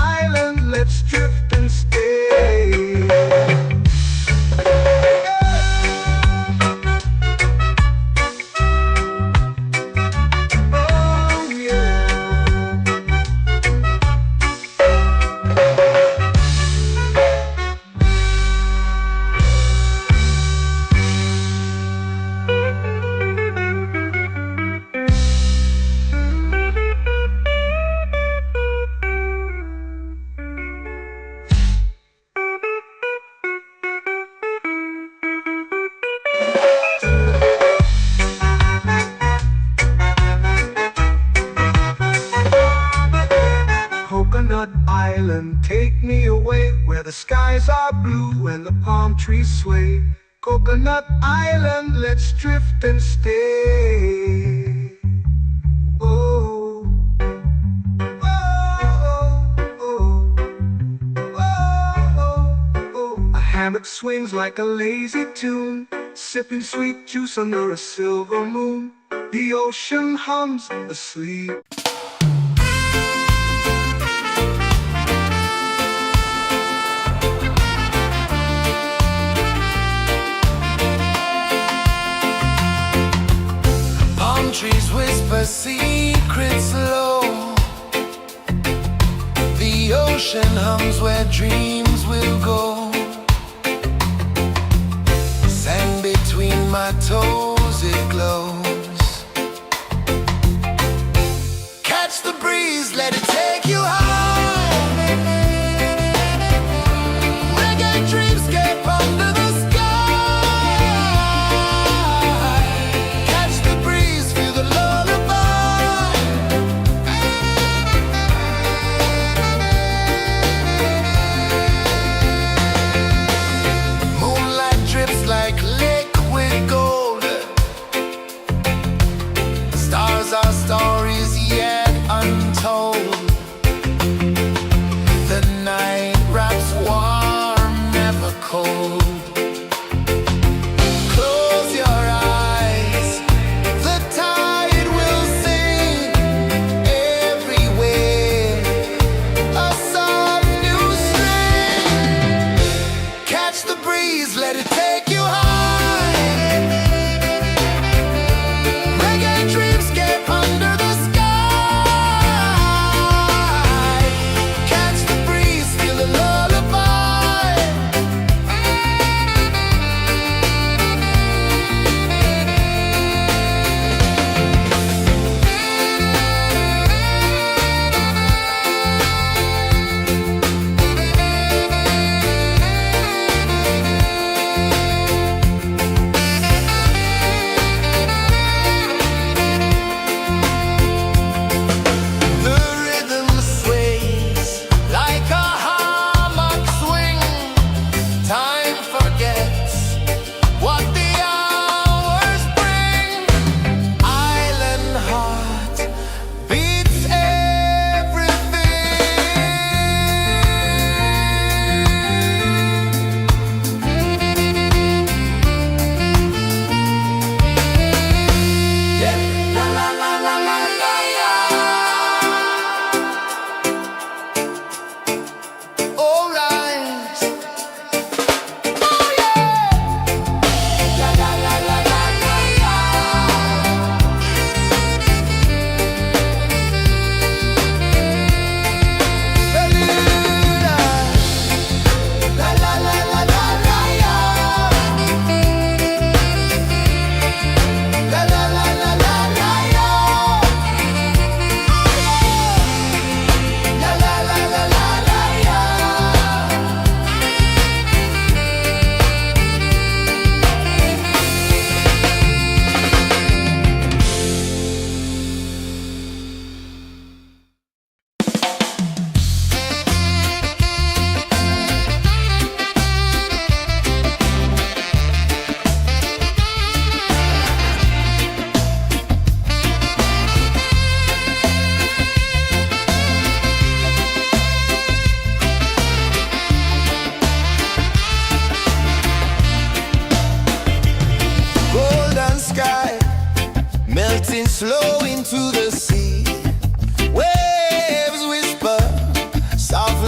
island, let's drift and stay. Oh yeah. Coconut Island, take me away where the skies are blue and the palm trees sway. Coconut Island, let's drift and stay. Oh, oh, oh, oh, oh, oh. A hammock swings like a lazy tune, sipping sweet juice under a silver moon. The ocean hums asleep. Trees whisper secrets low. The ocean hums where dreams will go. Sand between my toes, it glows. Catch the breeze, let it take you high. Reggae dreamscape under the sky. Our stories yet untold. The night wraps warm, never cold. Close your eyes, the tide will sing everywhere. A soft new string. Catch the breeze, let it take you high. slow into the sea. Waves whisper, soft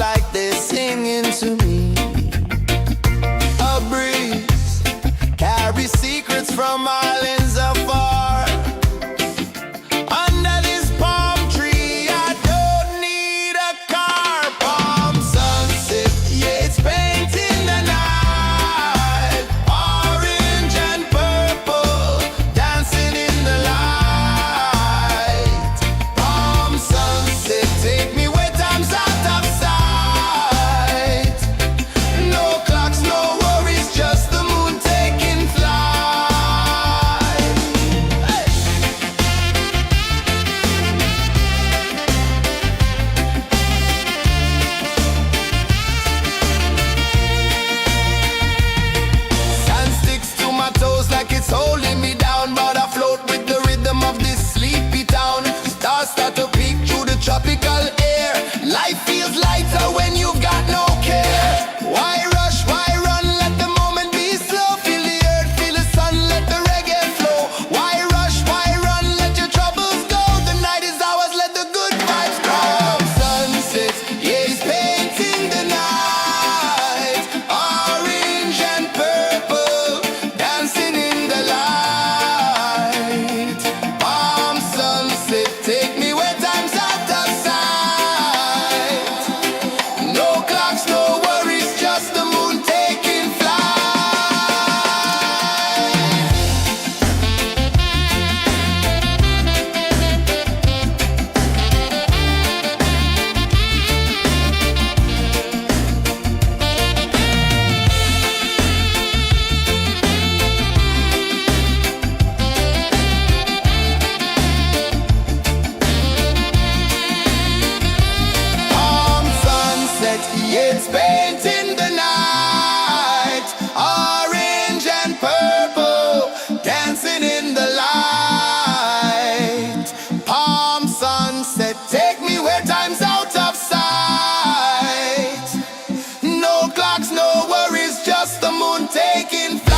sunset, it's painting the night. Orange and purple, dancing in the light. Palm sunset, take me where time's out of sight. No clocks, no worries, just the moon taking flight.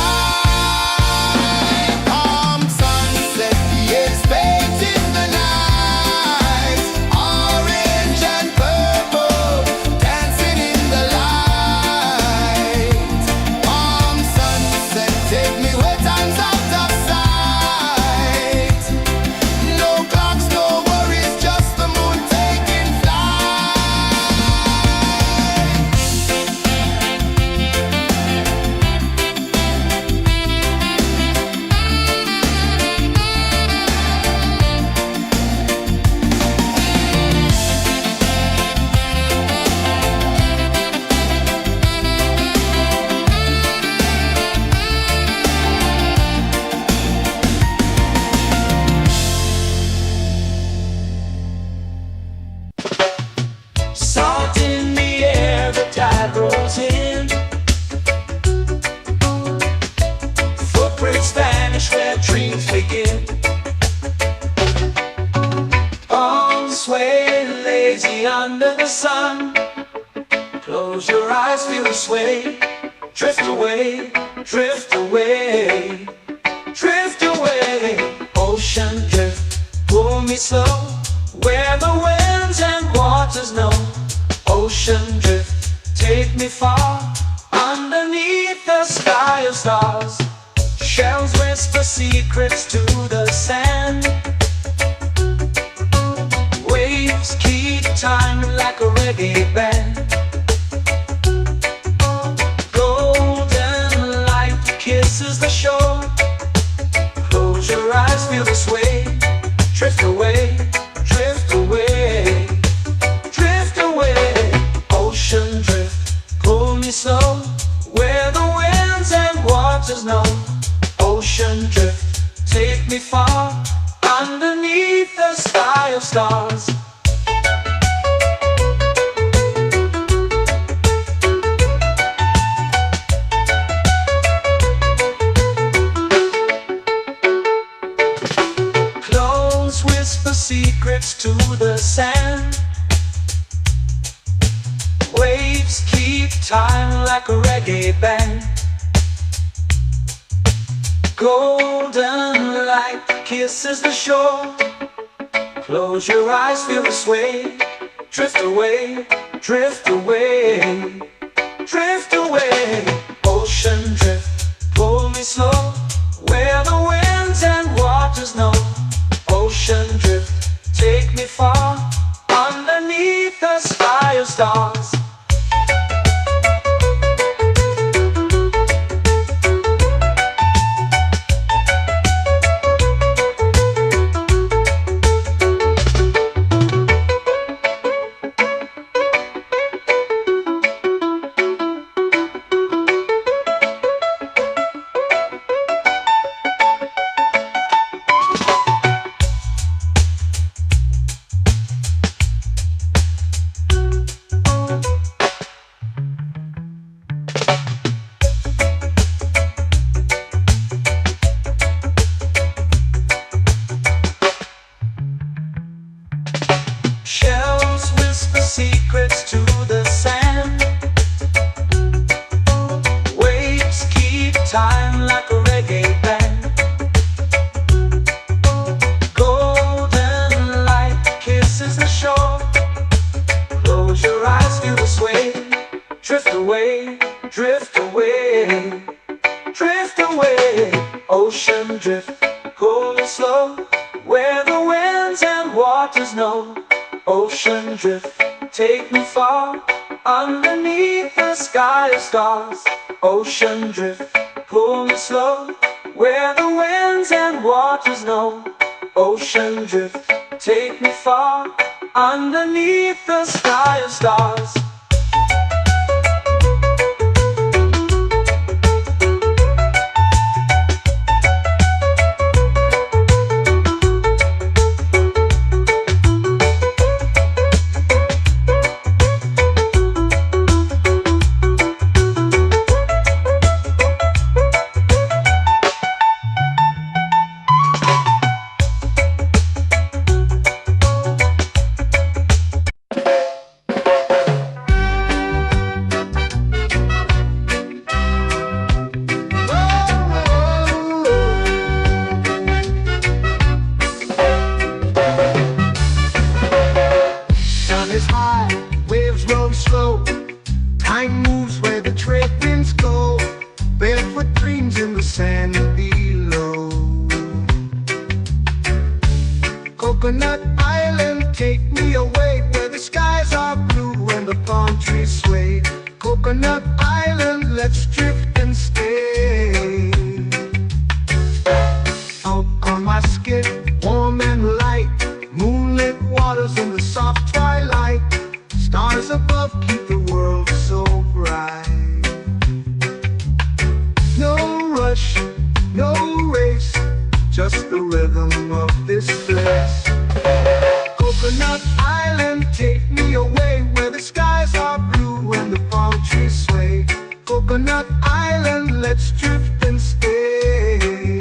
Palm sunset, it's painting the night. Orange and purple, dancing in the light. Palm sunset, take me where time's out of sight. No clocks, no worries, just the moon taking flight. Salt in the air, the tide rolls in. Footprints vanish where dreams begin. Arms sway lazy under the sun. Close your eyes, feel the sway. Drift away, drift away, drift away. Ocean drift, pull me slow. Where the winds and waters know. Ocean drift, take me far. Underneath the sky of stars. Shells whisper secrets to the sand. Waves keep time like a reggae band. Golden light kisses the shore. Close your eyes, feel the sway. Drift away, drift away, drift away. Ocean drift, pull me slow. Where the winds and waters know. Ocean drift, take me far. Underneath the sky of stars. Close whisper secrets to the sand. Waves keep time like a reggae band. Golden light kisses the shore. Close your eyes, feel the sway. Drift away, drift away, drift away. Ocean drift, pull me slow. Where the winds and waters know. Ocean drift, take me far. Underneath the sky of stars. Shells whisper secrets to the sand. Waves keep time like a reggae band. Golden light kisses the shore. Close your eyes, feel the sway. Drift away, drift away, drift away. Ocean drift, pull me slow. Where the winds and waters know. Ocean drift, take me far. Underneath the sky of stars. Ocean drift, pull me slow. Where the winds and waters know. Ocean drift, take me far. Underneath the sky of stars. Coconut Island, let's drift and stay. Out on my skin, warm and light, moonlit waters in the soft twilight. Stars above keep the world so bright. No rush, no race, just the rhythm of this place. Coconut Island, take me away where the skies are blue and the palm trees sway. Coconut Island, let's drift and stay.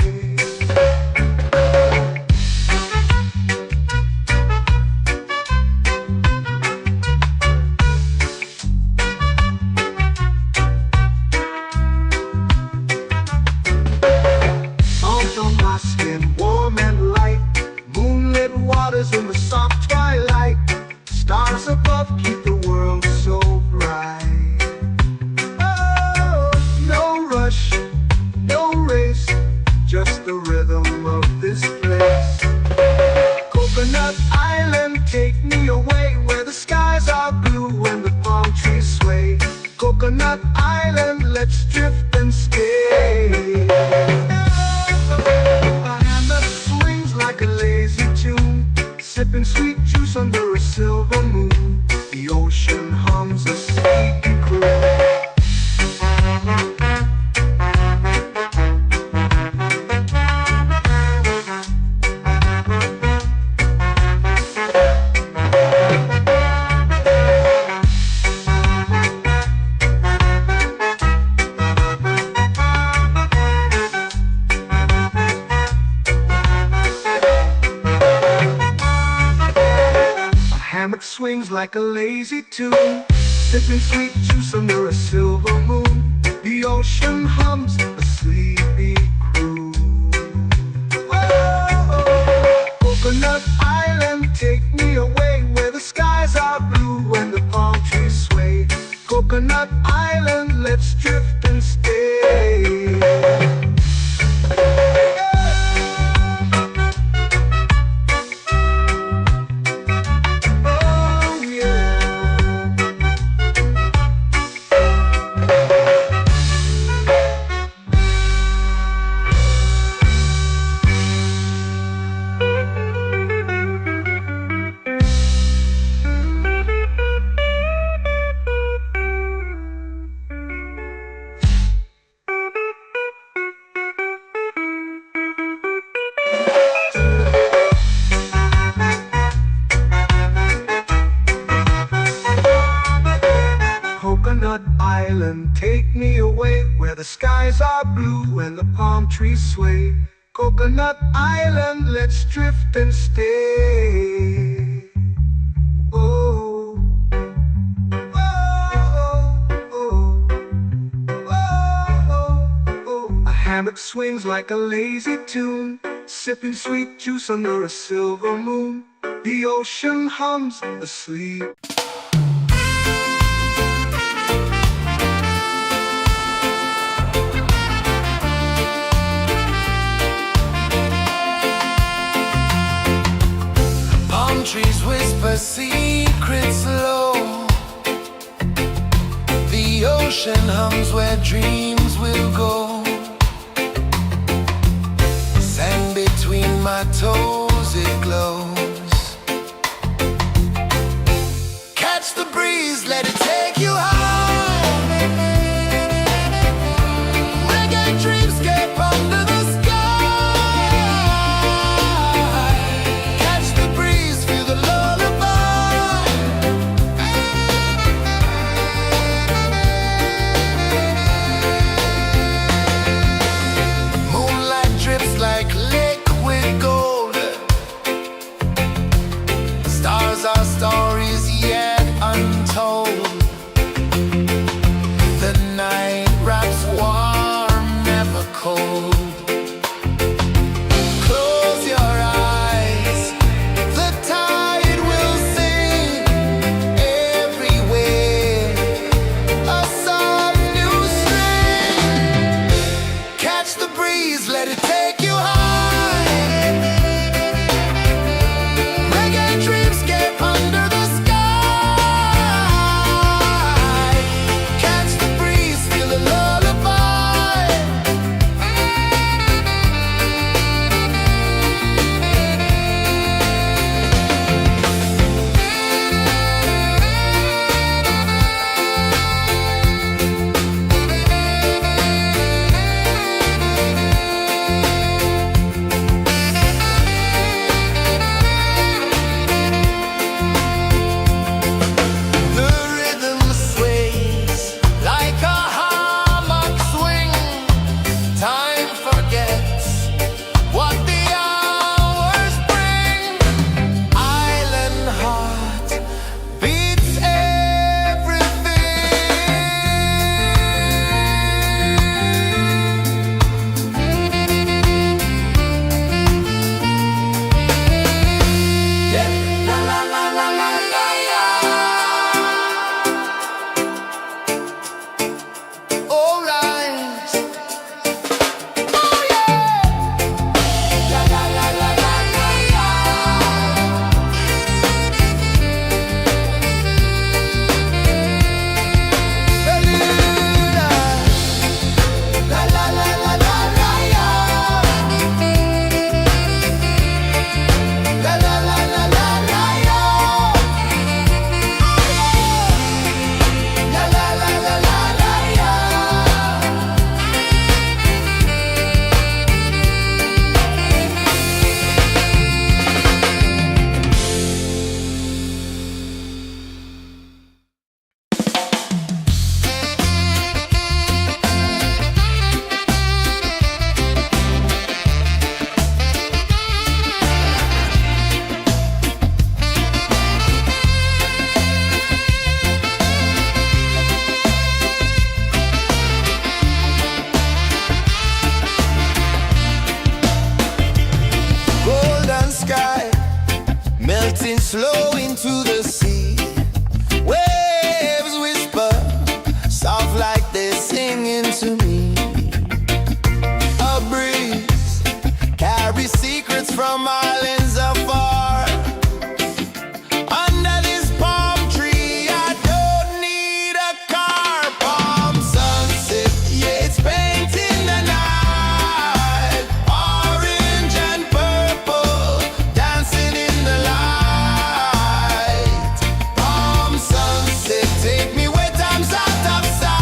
Salt on my skin, warm and light, moonlit waters in the soft twilight. Stars above keep the world so bright. Oh, no rush, no race, just the rhythm of this place. Coconut Island, take me away where the skies are blue and the palm trees sway. Coconut Island, let's drift and stay. A hand that swings like a lazy tune, sipping sweet juice under a silver moon. The ocean hums a sleepy croon. Hammock swings like a lazy tune, sipping sweet juice under a silver moon. The ocean hums a sleepy croon. Whoa, Coconut Island, take me away where the skies are blue and the palm trees sway. Coconut Island, let's drift and stay. Coconut Island, take me away where the skies are blue and the palm trees sway. Coconut Island, let's drift and stay. Oh, oh, oh, oh, oh. A hammock swings like a lazy tune, sipping sweet juice under a silver moon. The ocean hums asleep. Trees whisper secrets low. The ocean hums where dreams will go. Sand between my toes, it glows. Catch the breeze, let it take you high. Reggae dreamscape under the sky. to me. A breeze carries secrets from islands afar. Under this palm tree, I don't need a car. Palm sunset, yeah, it's painting the night. Orange and purple, dancing in the light. Palm sunset, take me where time's out of sight.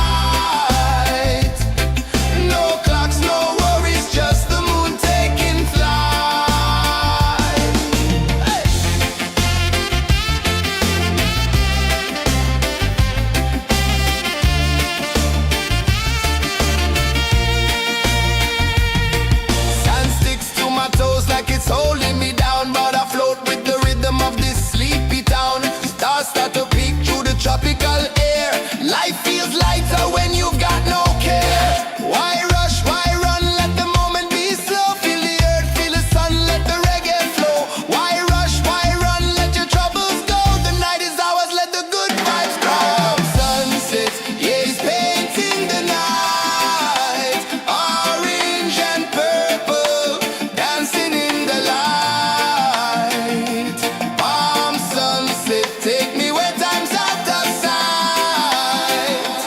No clocks, no worries, just the moon taking flight. Hey! Sand sticks to my toes like it's holding me down, but I float with the rhythm of this sleepy town. Stars start to peek through the tropical air. Life feels lighter when you've got no care. Why rush, why run, let the moment be slow. Feel the earth, feel the sun, let the reggae flow. Why rush, why run, let your troubles go. The night is ours, let the good vibes grow. Sunset, yeah, it's painting the night. Orange and purple, dancing in the light. Palm sunset, take me where time's out of sight.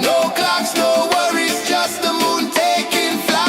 No clocks, no worries, just the moon taking flight.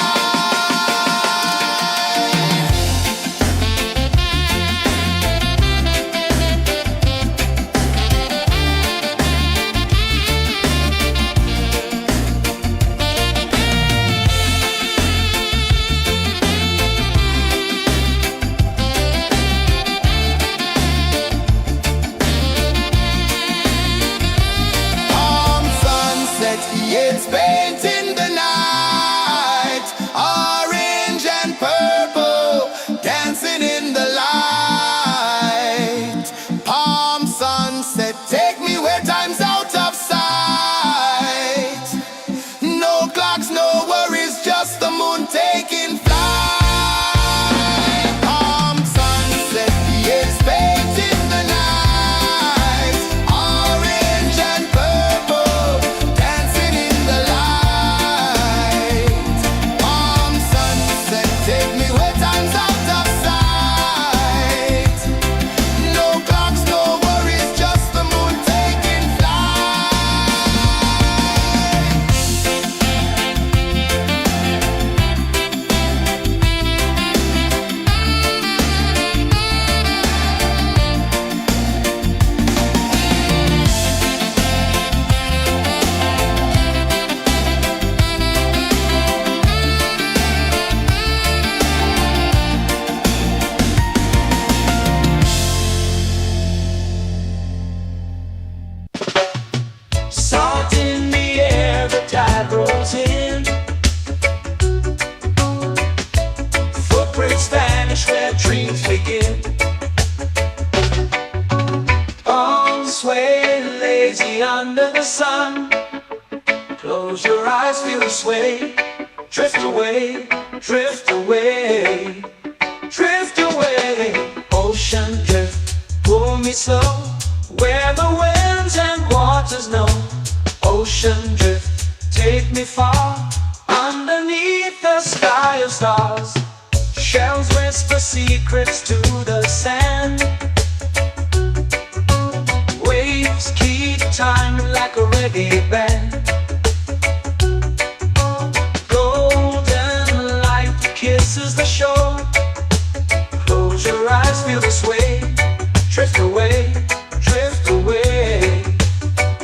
Palm sunset, yeah, it's painting the night. Orange and purple, dancing in the light. Palm sunset, take me where time's out of sight. No clocks, no worries, just the moon taking flight. Palm sunset, yeah, it's painting the night. Orange and purple, dancing in the light. Palm sunset, take me where time's out of sight. No clocks, no worries, just the moon taking flight. Salt in the air, the tide rolls in. Footprints vanish where dreams begin. Arms sway lazy under the sun. Close your eyes, feel the sway. Drift away, drift away, drift away. Ocean drift, pull me slow, where the winds and waters know. Ocean drift, take me far, underneath the sky of stars. Shells whisper secrets to the sand. Waves keep time like a reggae band. Golden light kisses the shore. Close your eyes, feel the sway. Drift away, drift away,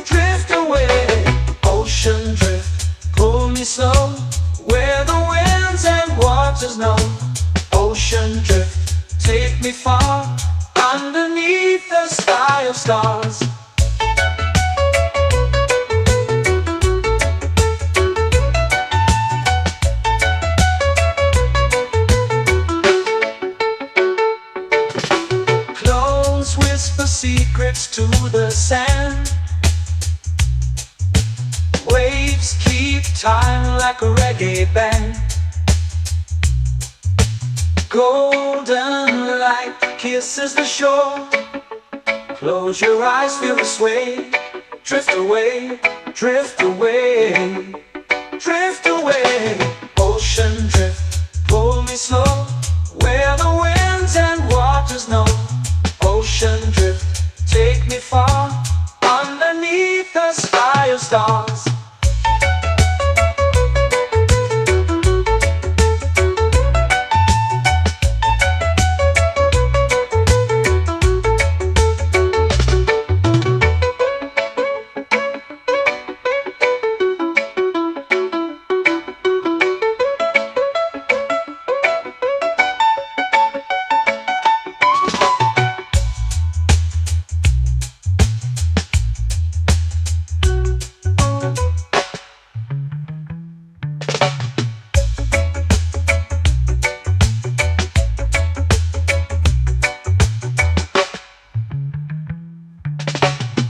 drift away. Ocean drift, pull me slow, where the winds and waters know. Ocean drift, take me far, underneath the sky of stars. Close whisper secrets to the sand. Waves keep time like a reggae band. Golden light kisses the shore. Close your eyes, feel the sway. Drift away, drift away, drift away. Ocean drift, pull me slow, where the winds and waters know. Ocean drift, take me far, underneath the sky of stars.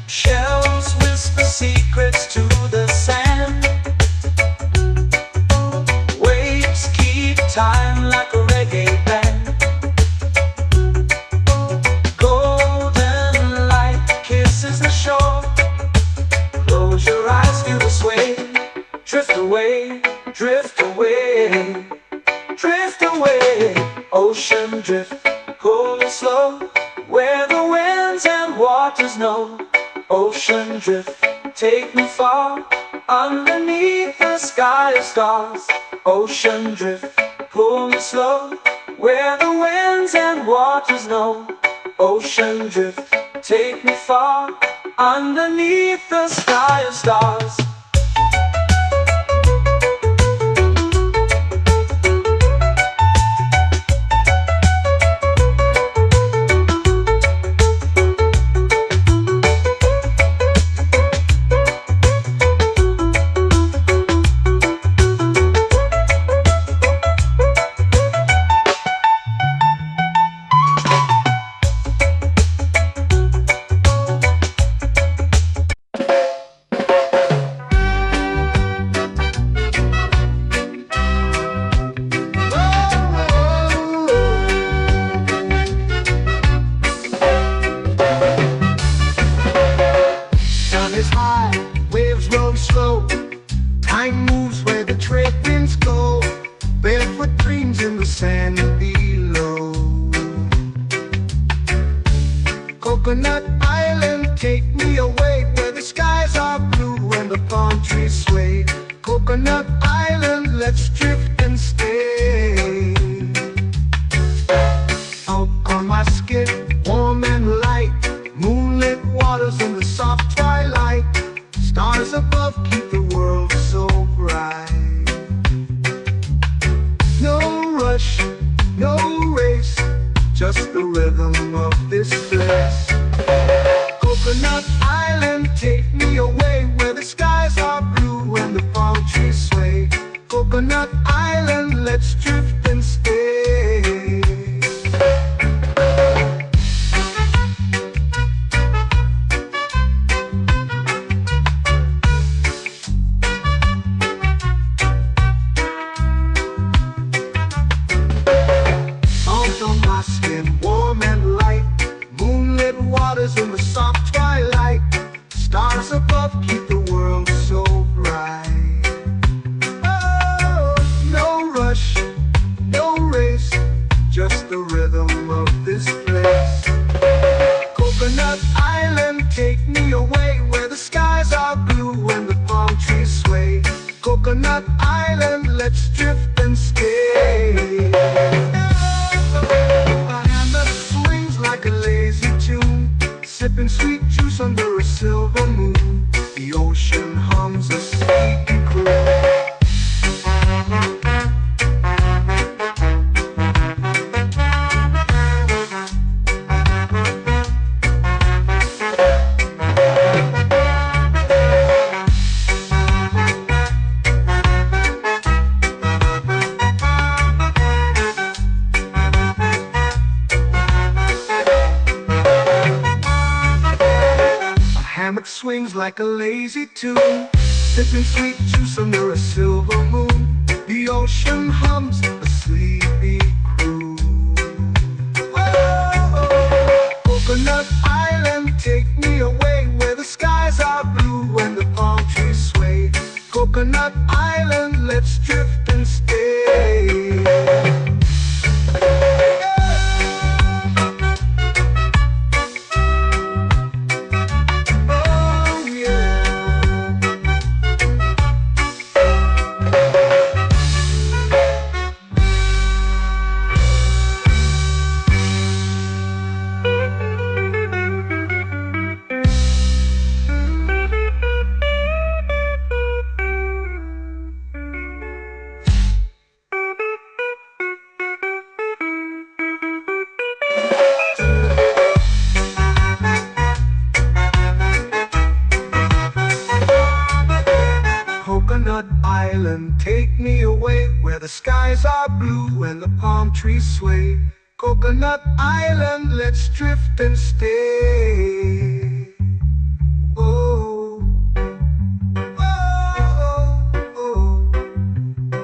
Shells whisper secrets to the sand. Waves keep time like a reggae band. Golden light kisses the shore. Close your eyes, feel the sway. Drift away, drift away, drift away. Ocean drift, pull me slow, where the winds and waters know. Ocean drift, take me far, underneath the sky of stars. Ocean drift, pull me slow, where the winds and waters know. Ocean drift, take me far, underneath the sky of stars. Sun is high, waves roll slow. Time moves where the trade winds go. Barefoot dreams in the sand below. Coconut Island, take me away, where the skies are blue and the palm trees sway. Coconut Island, let's drift and stay. Out on my skin, warm and light, moonlit waters in the soft twilight. Stars above keep the world so bright. No rush, no race, just the rhythm of this place. Coconut Island, take me away, where the skies are blue and the palm trees sway. Coconut Island, let's drift and stay. In the soft twilight, stars above keep the world so bright. Oh, no rush, no race, just the rhythm of this place. Coconut Island, take me away, where the skies are blue and the palm trees sway. Coconut Island, let's drift and stay. A hand that swings like a lazy tune, sipping sweet juice under a silver moon. The ocean hums a sleepy croon. Hammock swings like a lazy tune, sipping sweet juice under a silver moon. The ocean hums a sleepy croon. Oh, Coconut Island, take me away, where the skies are blue and the palm trees sway. Coconut Island, let's drift and stay. Oh yeah. Coconut Island, take me away where the skies are blue and the palm trees sway. Coconut Island, let's drift and stay. Oh, oh, oh,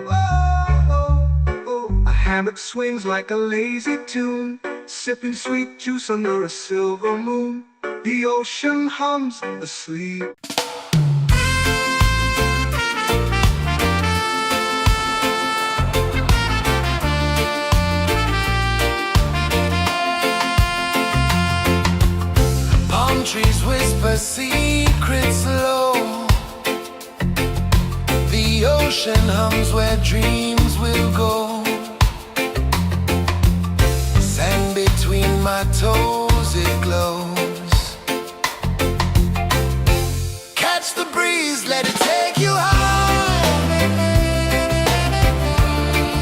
oh, oh. A hammock swings like a lazy tune, sipping sweet juice under a silver moon. The ocean hums asleep. Trees whisper secrets low. The ocean hums where dreams will go. Sand between my toes, it glows. Catch the breeze, let it take you high.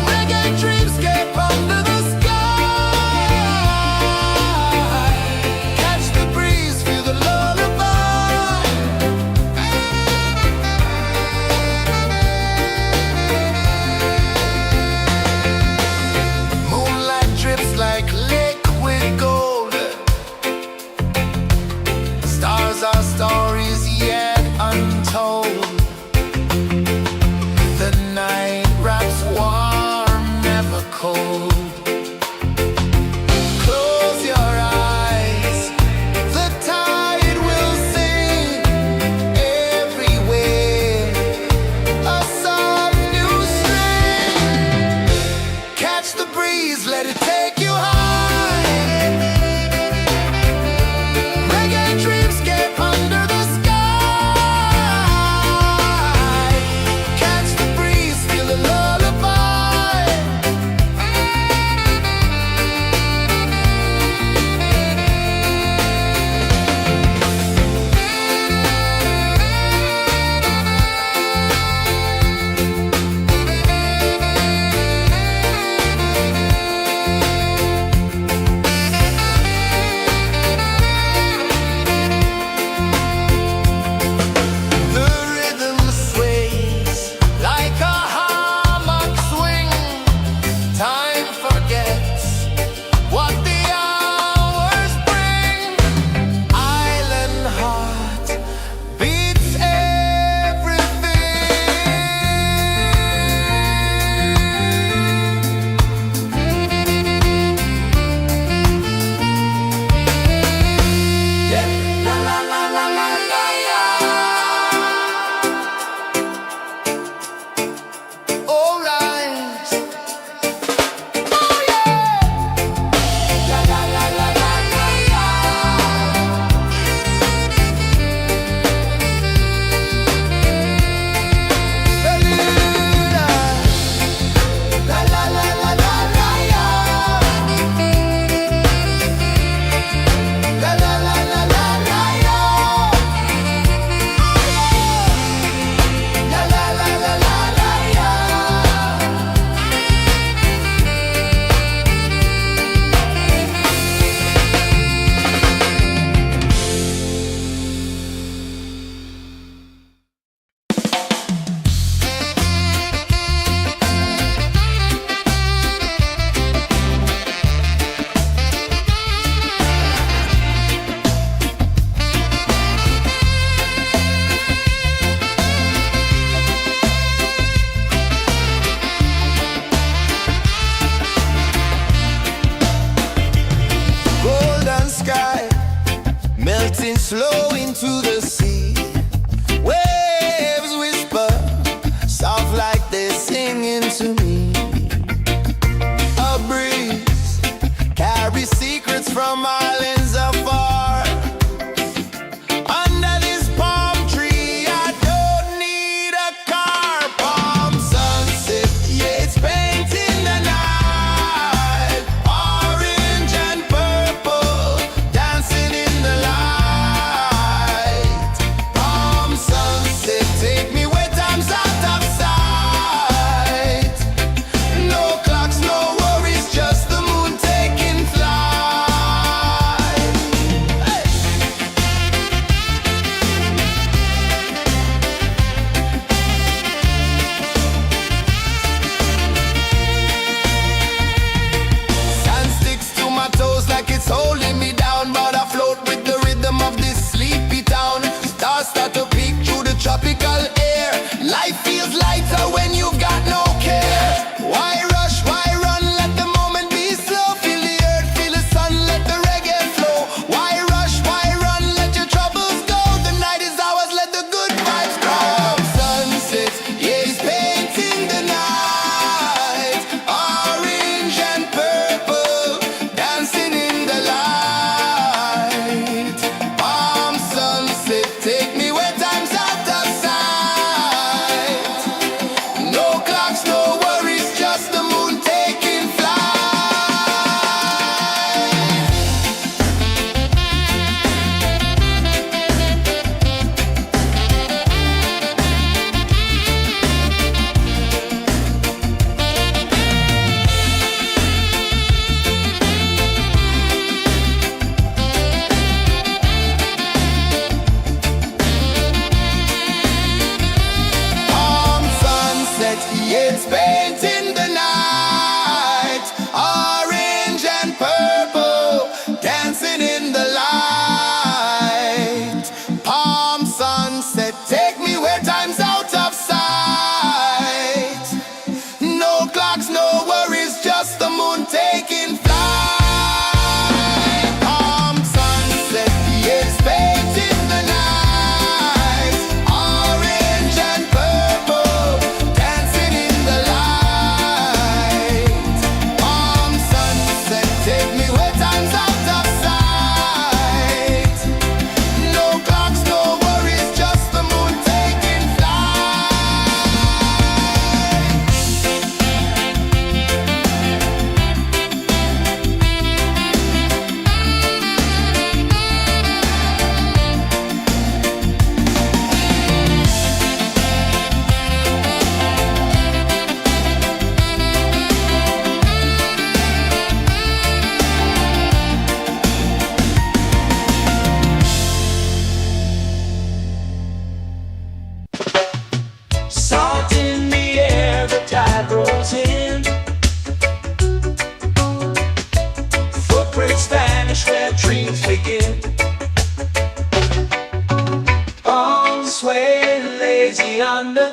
Reggae dreamscape under the sky. Catch the breeze, feel the lullaby. Moonlight drips like liquid gold.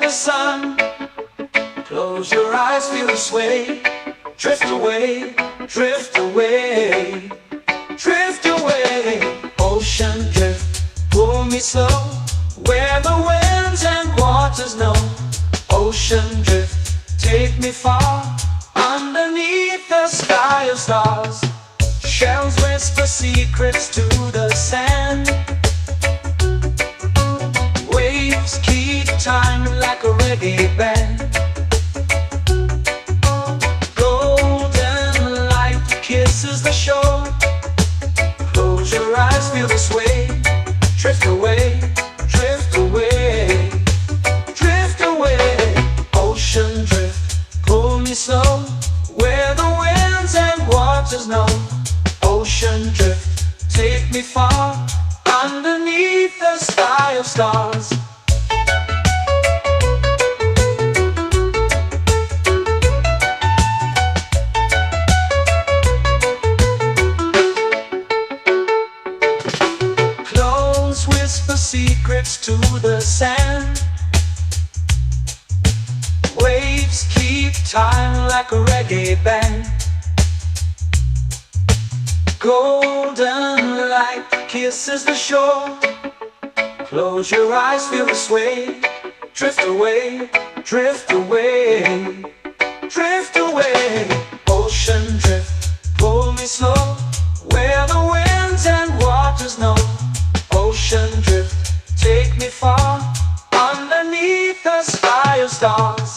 the sun. Close your eyes, feel the sway. Drift away, drift away, drift away. Ocean drift, pull me slow, where the winds and waters know. Ocean drift, take me far, underneath the sky of stars. Shells whisper secrets to the sand. Waves keep time like a reggae band. Golden light kisses the shore. Close your eyes, feel the sway. Drift away, drift away, drift away. Ocean drift, pull me slow, where the winds and waters know. Ocean drift, take me far, underneath the sky of stars. Close whisper secrets to the sand. Waves keep time like a reggae band. Golden light kisses the shore. Close your eyes, feel the sway. Drift away, drift away, drift away. Ocean drift, pull me slow, where the winds and waters know. Ocean drift, take me far, underneath the sky of stars.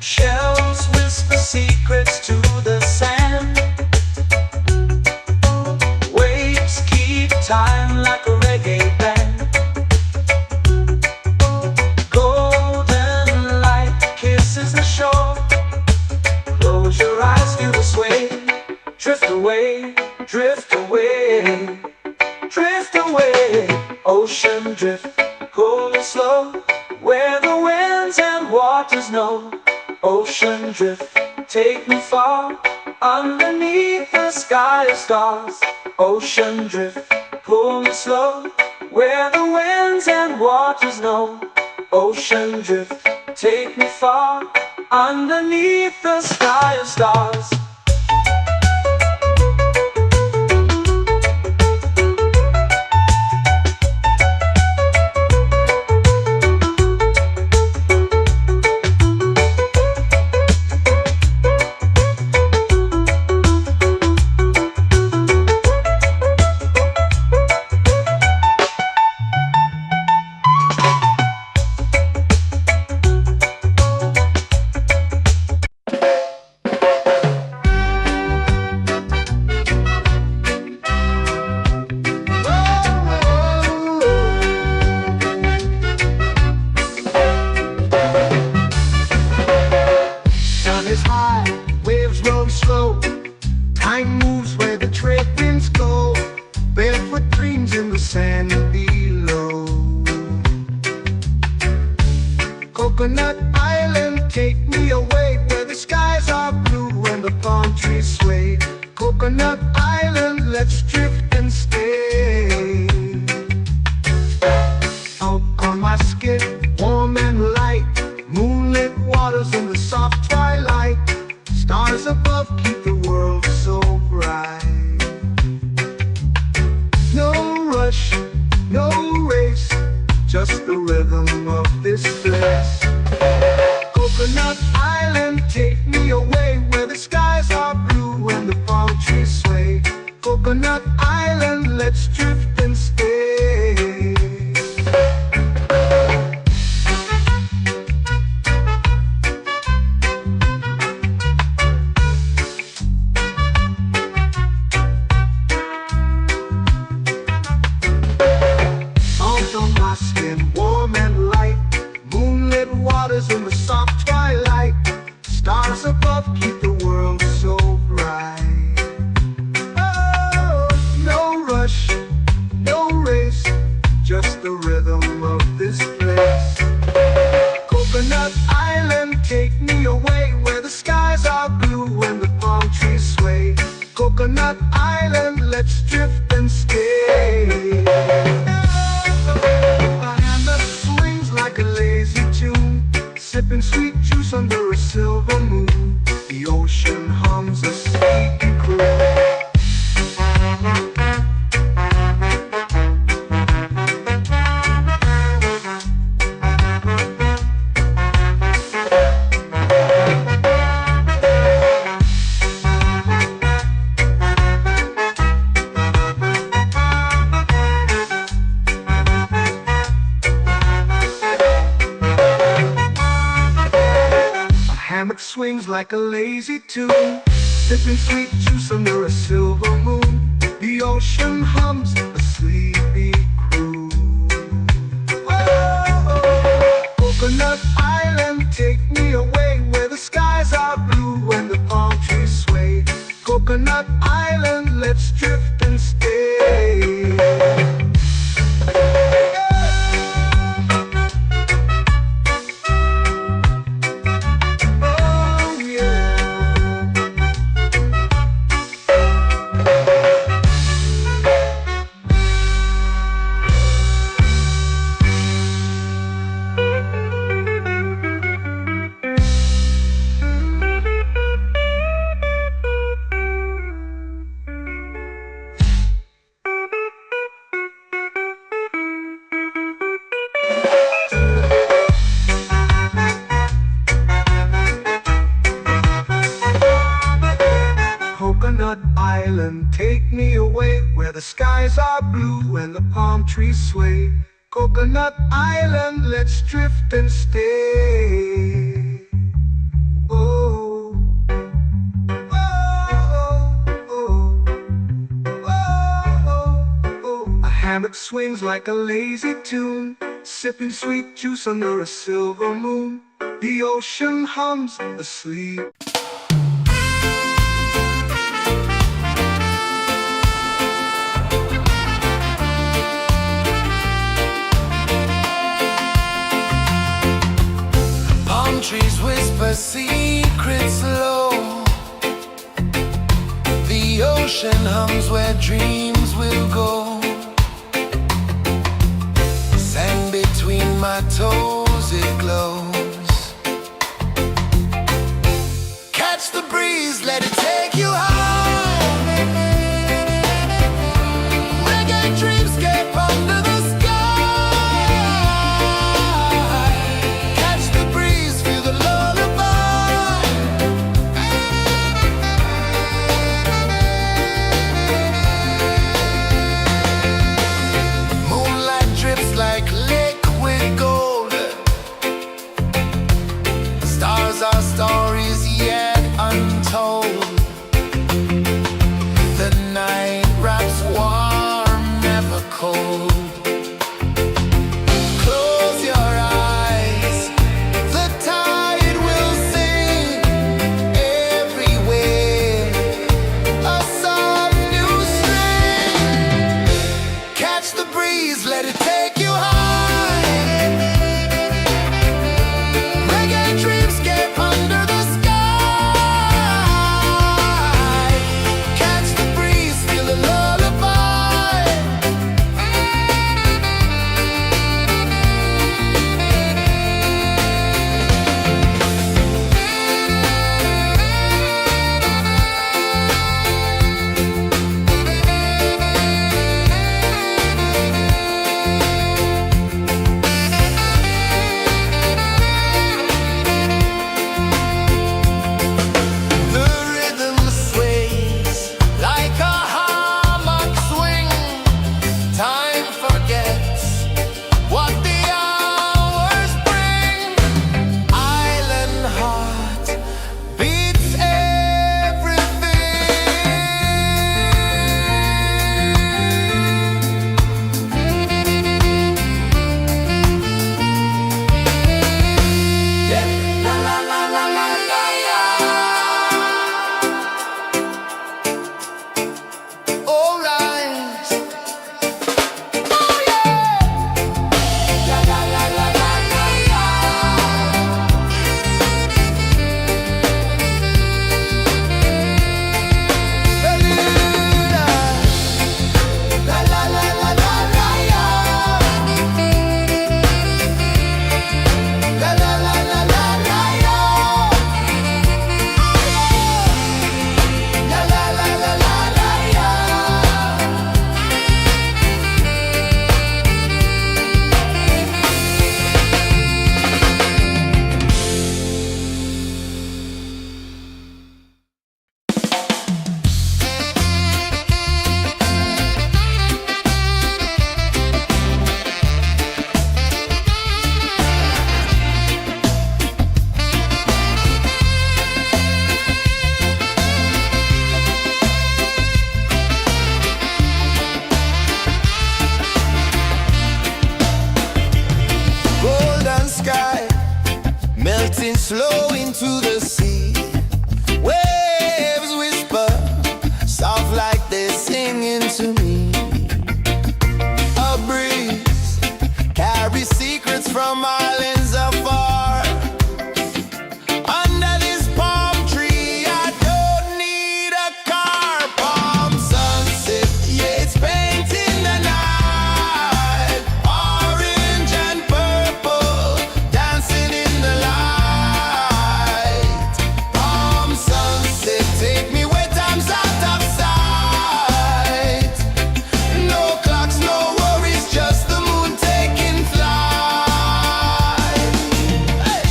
Shells whisper secrets to the sand. Waves keep time like a reggae band. Golden light kisses the shore. Close your eyes, feel the sway. Drift away, drift away, drift away. Ocean drift, pull me slow, where the winds and waters know. Ocean drift, take me far, underneath the sky of stars. Ocean drift, pull me slow, where the winds and waters know. Ocean drift, take me far, underneath the sky of stars. Is high, waves roll slow. Time moves where the trade winds go. Barefoot dreams in the sand below. Coconut Island, take me away, where the skies are blue and the palm trees sway. Coconut Island, let's drift and stay. Out on my skin, warm and light, moonlit waters in the soft twilight. Stars above keep the world so bright. No rush, no race, just the rhythm of this place. Coconut Island, take me away, where the skies are blue and the palm trees sway. Coconut Island, let's drift and stay. Coconut Island, let's drift and stay. A hand that swings like a lazy tune, sipping sweet juice under a silver moon. The ocean hums a sleepy croon. Hammock swings like a lazy tune, sipping sweet juice under a silver moon. The ocean hums a sleepy croon. Oh, Coconut Island, take me away where the skies are blue and the palm trees sway. Coconut Island, let's drift and stay. Coconut Island, take me away where the skies are blue and the palm trees sway. Coconut Island, let's drift and stay. Oh, oh, oh, oh, oh. A hammock swings like a lazy tune, sipping sweet juice under a silver moon. The ocean hums asleep. Trees whisper secrets low. The ocean hums where dreams will go. Sand between my toes, it glows. Catch the breeze, let it take you high. Reggae dreamscape under the our stories yet untold. flow into the sea. Waves whisper, soft like they're singing to me. A breeze carries secrets from islands afar. Under this palm tree, I don't need a car. Palm sunset, yeah, it's painting the night. Orange and purple, dancing in the light. Palm sunset, take me where time's out of sight. No clocks, no worries, just the moon taking flight. Hey!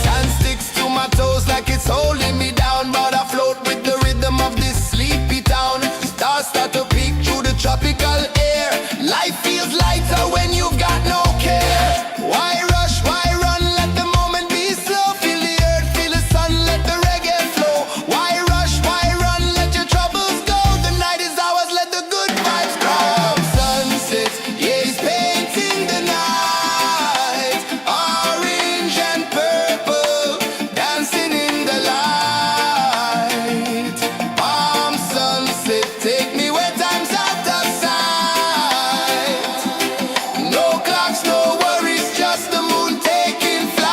Sand sticks to my toes like it's holding me down, but I float with the rhythm of this sleepy town. Stars start to peek through the tropical air. Life feels lighter when you've got no care. Why rush, why run, let the moment be slow. Feel the earth, feel the sun, let the reggae flow. Why rush, why run, let your troubles go. The night is ours, let the good vibes grow. Sunset, yeah, it's painting the night. Orange and purple, dancing in the light. Palm sunset, take me where time's out of sight. No clocks, no worries, just the moon taking flight.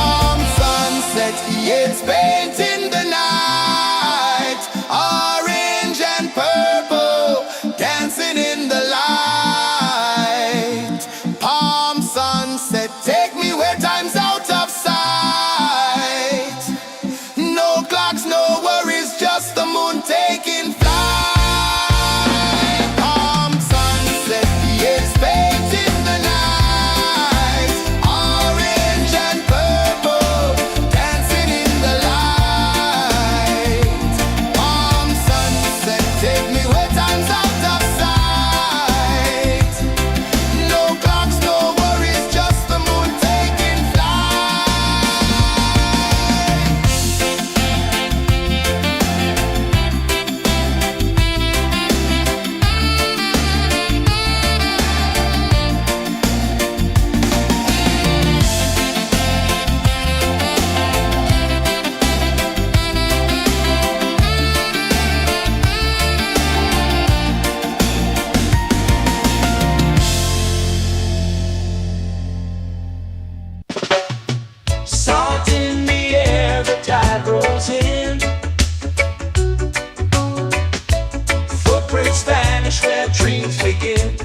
Palm sunset, yeah, it's painting the night. Orange and purple, dancing in the light. Palm sunset, take me where time's out of sight. No clocks, no worries, just the moon taking flight. Palm sunset, yeah, it's painting the night. Orange and purple, dancing in the light. Palm sunset, take me where time's out of sight. No clocks, no worries, just the moon taking flight. Salt in the air, the tide rolls in. Footprints vanish where dreams begin.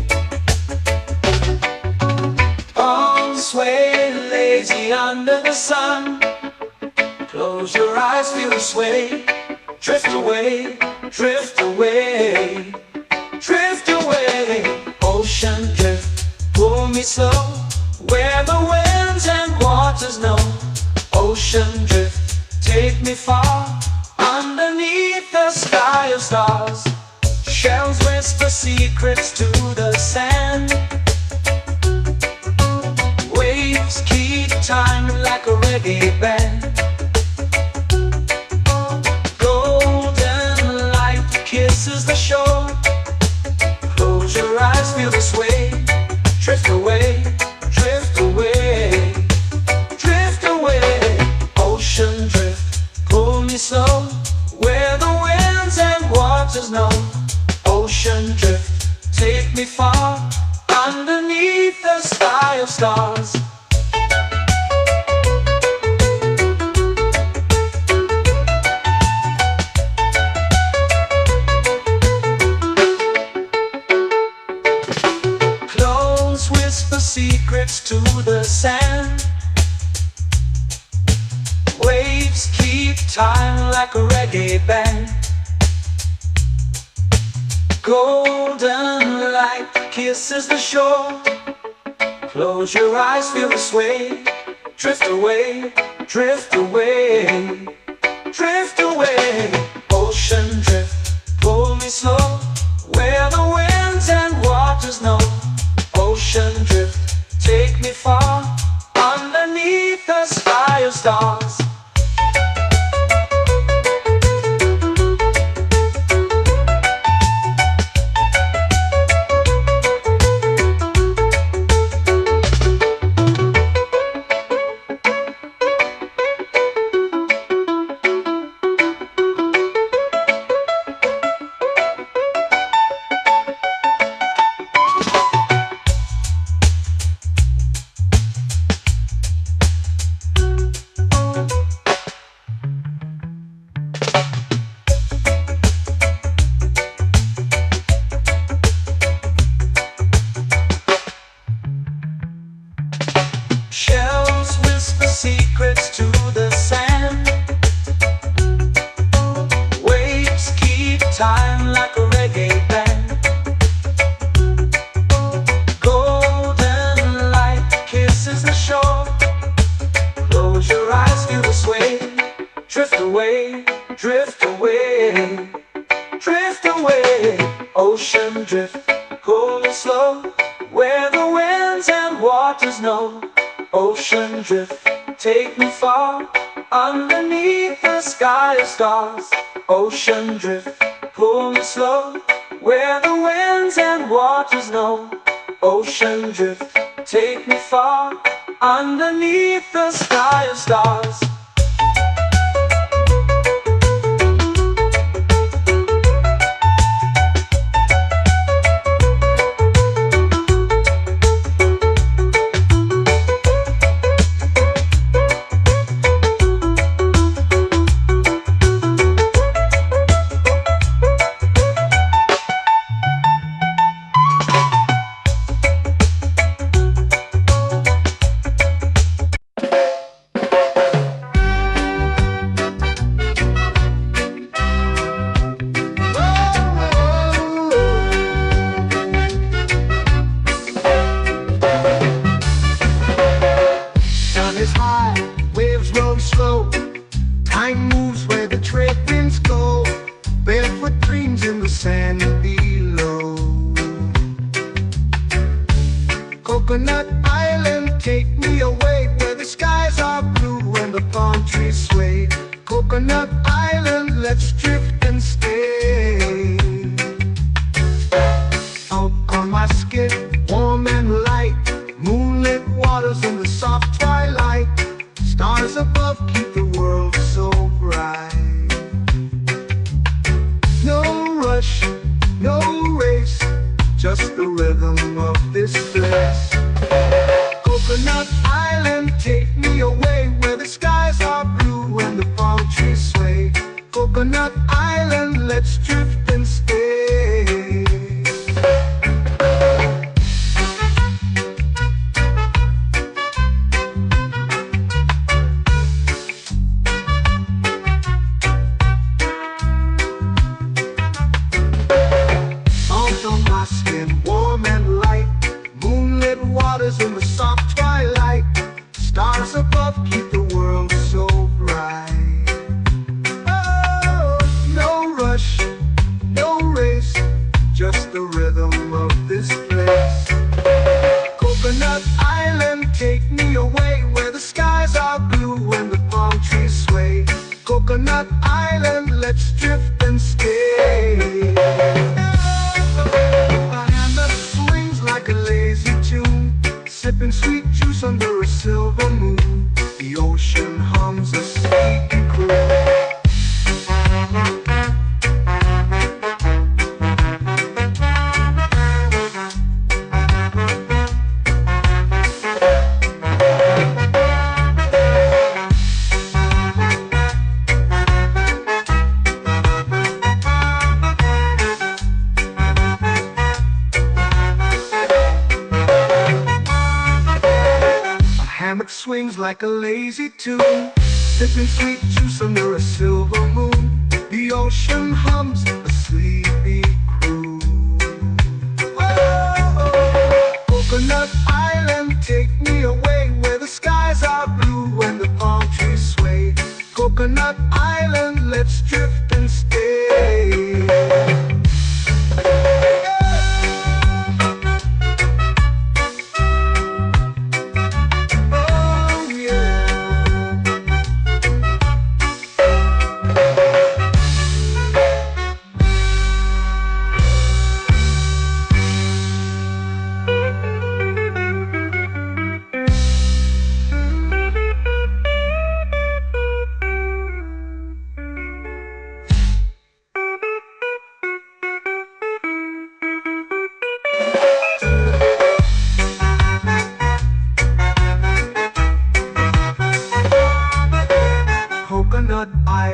Arms sway lazy under the sun. Close your eyes, feel the sway. Drift away, drift away, drift away. Ocean drift, pull me slow, where the winds and waters know. Ocean drift, take me far, underneath the sky of stars. Shells whisper secrets to the sand. Waves keep time like a reggae band. Golden light kisses the shore. Close your eyes, feel the sway. Drift away, drift away, drift away. Ocean drift, pull me slow, where the winds and waters know. Ocean drift, take me far, underneath the sky of stars. Close whisper secrets to the sand. Waves keep time like a reggae band. Golden light kisses the shore. Close your eyes, feel the sway. Drift away, drift away, drift away. Ocean drift, pull me slow, where the winds and waters know. Ocean drift, take me far, underneath the sky of stars. Shells whisper secrets to the sand. Waves keep time like a reggae band. Golden light kisses the shore. Close your eyes, feel the sway. Drift away, drift away, drift away. Ocean drift, pull me slow, where the winds and waters know. Ocean drift, take me far, underneath the sky of stars. Ocean drift, pull me slow, where the winds and waters know. Ocean drift, take me far, underneath the sky of stars. Is high, waves roll slow. Time moves where the trade winds go. Barefoot dreams in the sand below. Coconut Island, take me away, where the skies are blue and the palm trees sway. Coconut Island, let's drift and stay. Out on my skin, warm and light, moonlit waters in the soft twilight. Stars above keep the world so bright. No rush, no race, just the rhythm of this place. Coconut Island, take me away, where the skies are blue and the palm trees sway. Coconut Island, let's drift and stay. In the soft twilight, stars above keep the world so bright. Oh, no rush, no race, just the rhythm of this place. Coconut Island, take me away, where the skies are blue and the palm trees sway. Coconut Island, let's drift and stay. My hand that swings like a lazy tune, sipping sweet juice under a silver moon. The ocean hums a sleepy croon. Swings like a lazy tune, sipping sweet juice under a silver moon. The ocean hums a sleepy croon.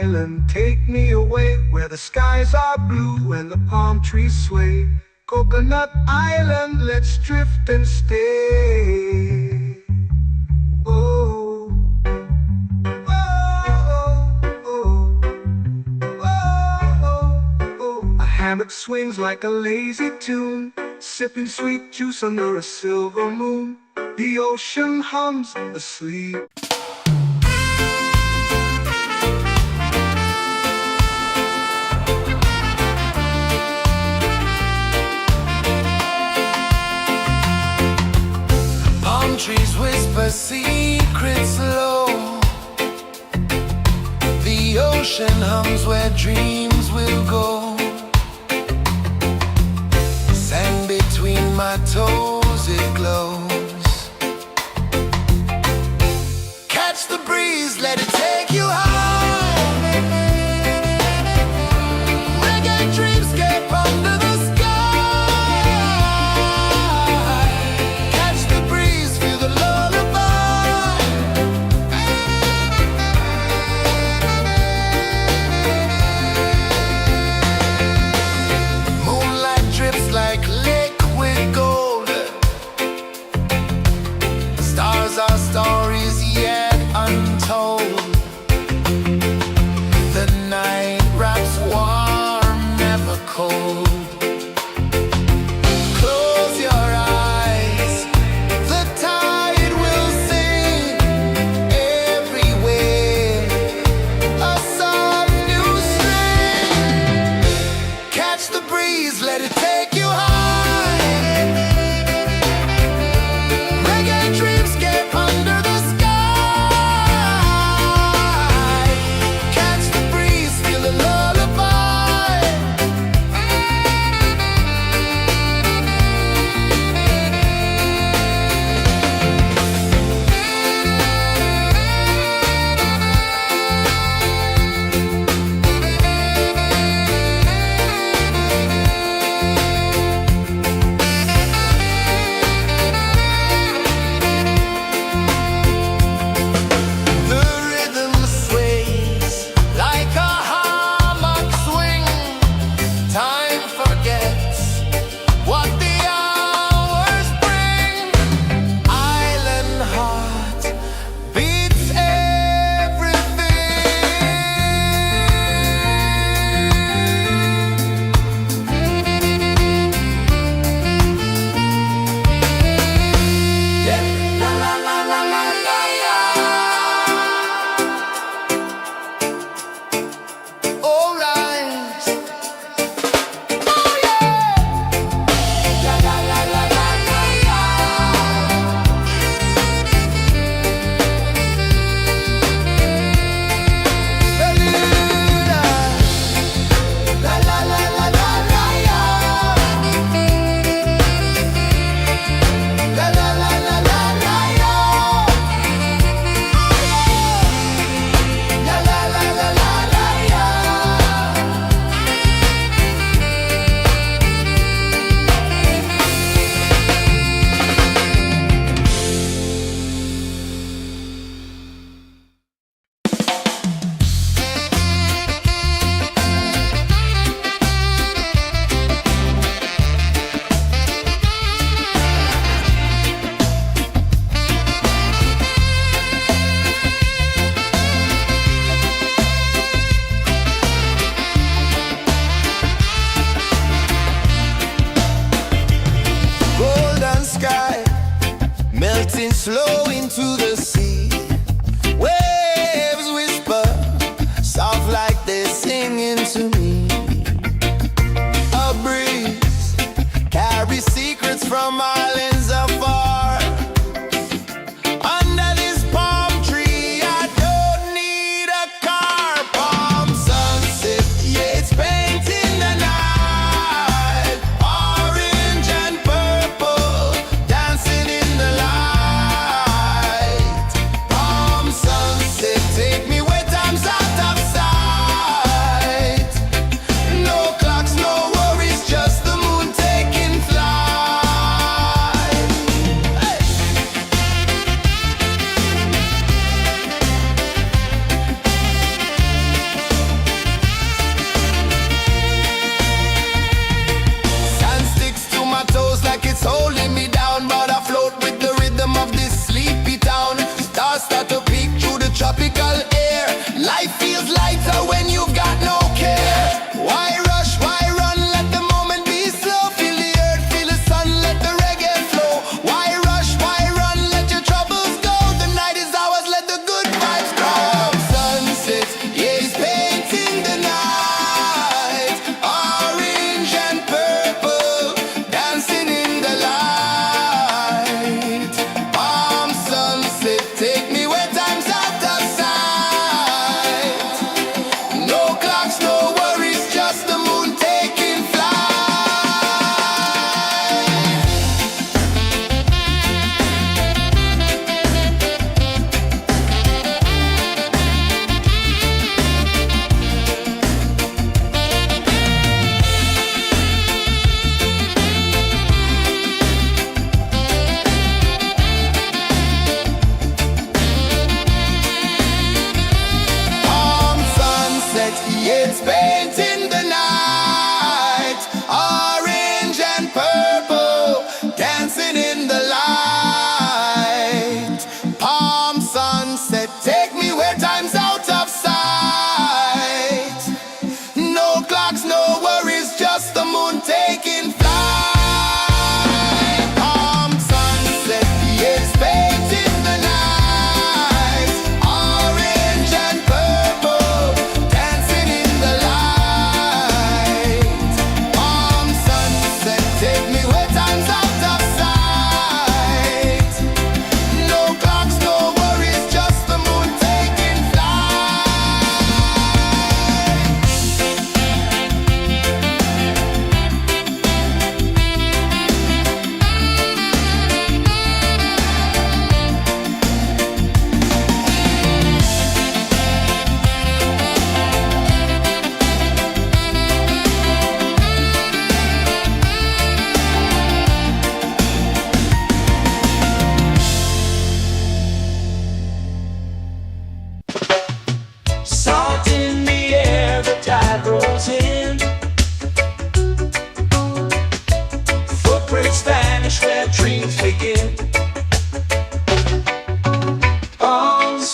island, take me away where the skies are blue and the palm trees sway. Coconut Island, let's drift and stay. Oh, oh, oh, oh, oh. A hammock swings like a lazy tune, sipping sweet juice under a silver moon. The ocean hums asleep. Palm trees whisper secrets low. The ocean hums where dreams will go. Sand between my toes, it glows. Catch the breeze, let it take you high. Reggae dreamscape under the sky. Catch the breeze, feel the lullaby. Moonlight drips like liquid gold. Stars are stories yet untold.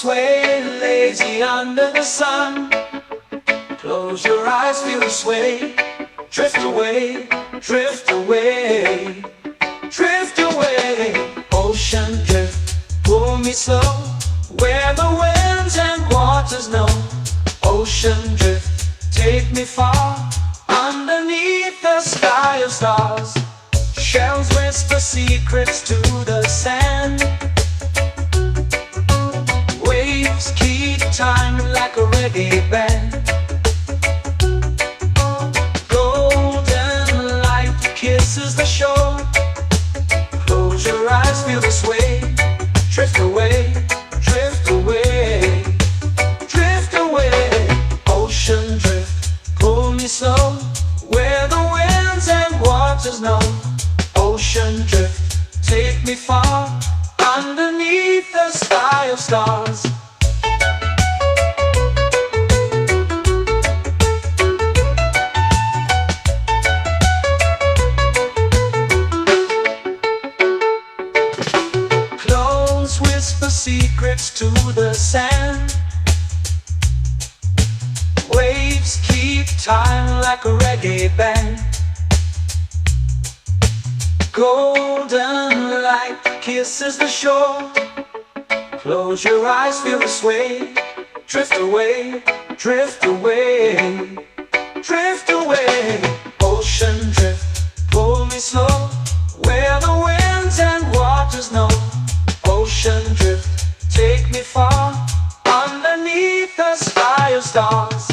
sway, lazy under the sun. Close your eyes, feel the sway. Drift away, drift away, drift away. Ocean drift, pull me slow, where the winds and waters know. Ocean drift, take me far, underneath the sky of stars. Shells whisper secrets to the sand. Waves keep time like a reggae band. Golden light kisses the shore. Close your eyes, feel the sway. Drift away, drift away, drift away. Ocean drift, pull me slow, where the winds and waters know. Ocean drift, take me far, underneath the sky of stars. Clones whisper secrets to the sand. Waves keep time like a reggae band. Golden light kisses the shore. Close your eyes, feel the sway. Drift away, drift away, drift away. Ocean drift, pull me slow, where the winds and waters know. Ocean drift, take me far, underneath the sky of stars.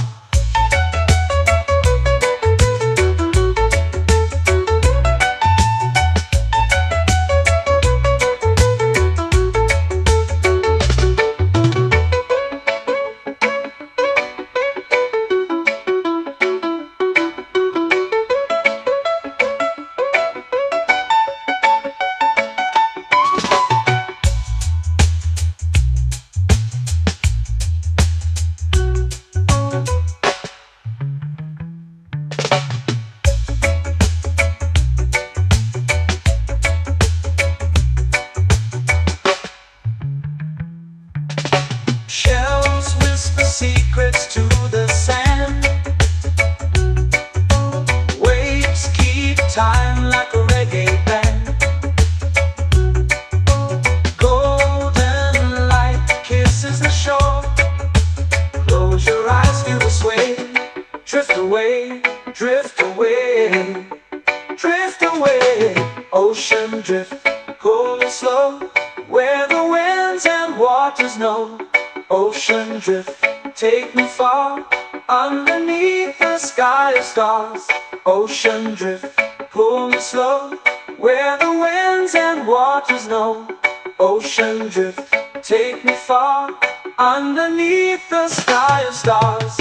Shells whisper secrets to the sand. Waves keep time like a reggae band. Golden light kisses the shore. Close your eyes, feel the sway. Drift away, drift away, drift away. Ocean drift, pull me slow, where the winds and waters know. Ocean drift, take me far, underneath the sky of stars. Ocean drift, pull me slow, where the winds and waters know. Ocean drift, take me far, underneath the sky of stars.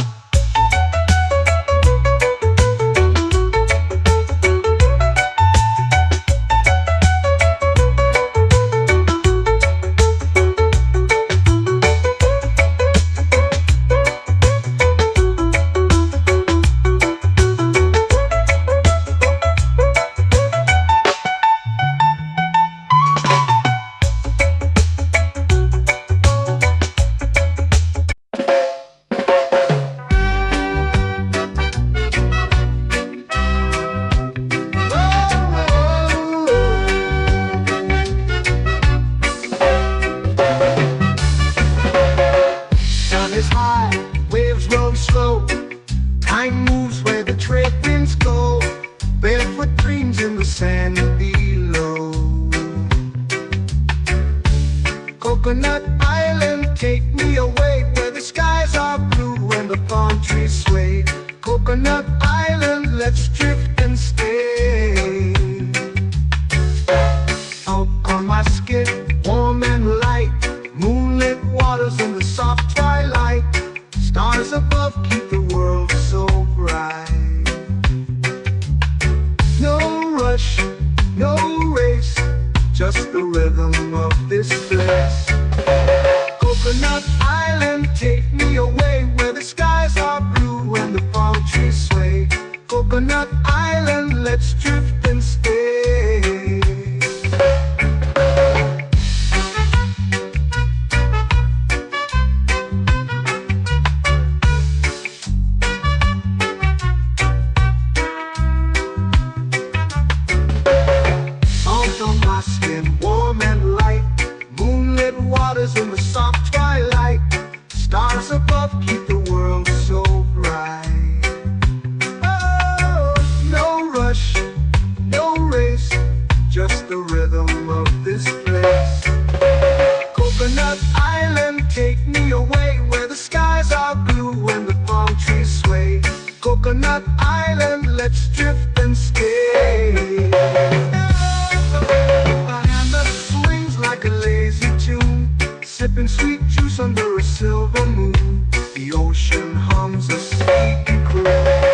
Time moves where the trade winds go. Barefoot dreams in the sand below. Coconut Island, take me away, where the skies are blue and the palm trees sway. Coconut Island, let's drift and stay. Out on my skin, warm and light, moonlit waters in the soft twilight. Stars above keep the world so bright. No rush, no race, just the rhythm of this place. Coconut Island, take me away, where the skies are blue and the palm trees sway. Coconut Island, let's drift and stay. Coconut Island, let's drift and stay. A hand that swings like a lazy tune, sipping sweet juice under a silver moon. The ocean hums a sleepy croon.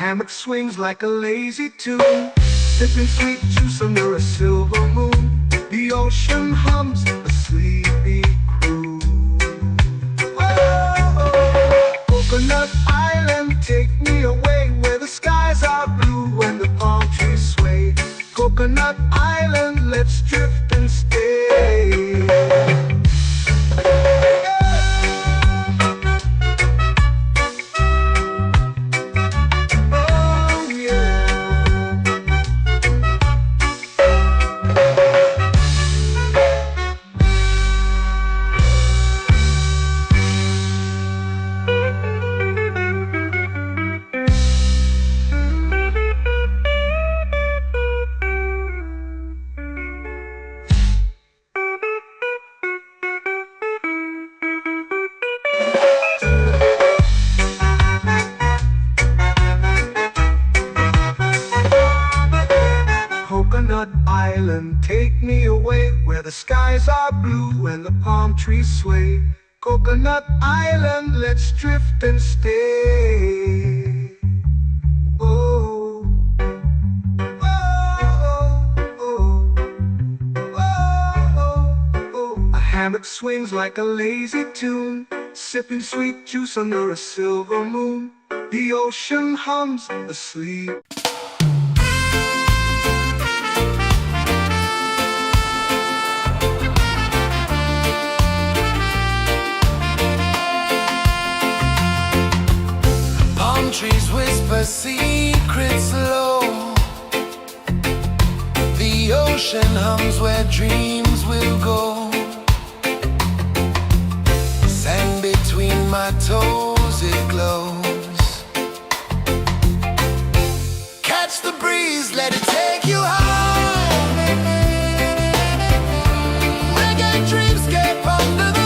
Hammock swings like a lazy tune, sipping sweet juice under a silver moon. The ocean hums a sleepy croon. Oh, Coconut Island, take me away where the skies are blue and the palm trees sway. Coconut Island, let's drift and stay. Coconut Island, take me away where the skies are blue and the palm trees sway. Coconut Island, let's drift and stay. Oh, oh, oh, oh, oh. A hammock swings like a lazy tune, sipping sweet juice under a silver moon. The ocean hums asleep. Trees whisper secrets low. The ocean hums where dreams will go. Sand between my toes, it glows. Catch the breeze, let it take you high. Reggae dreamscape under the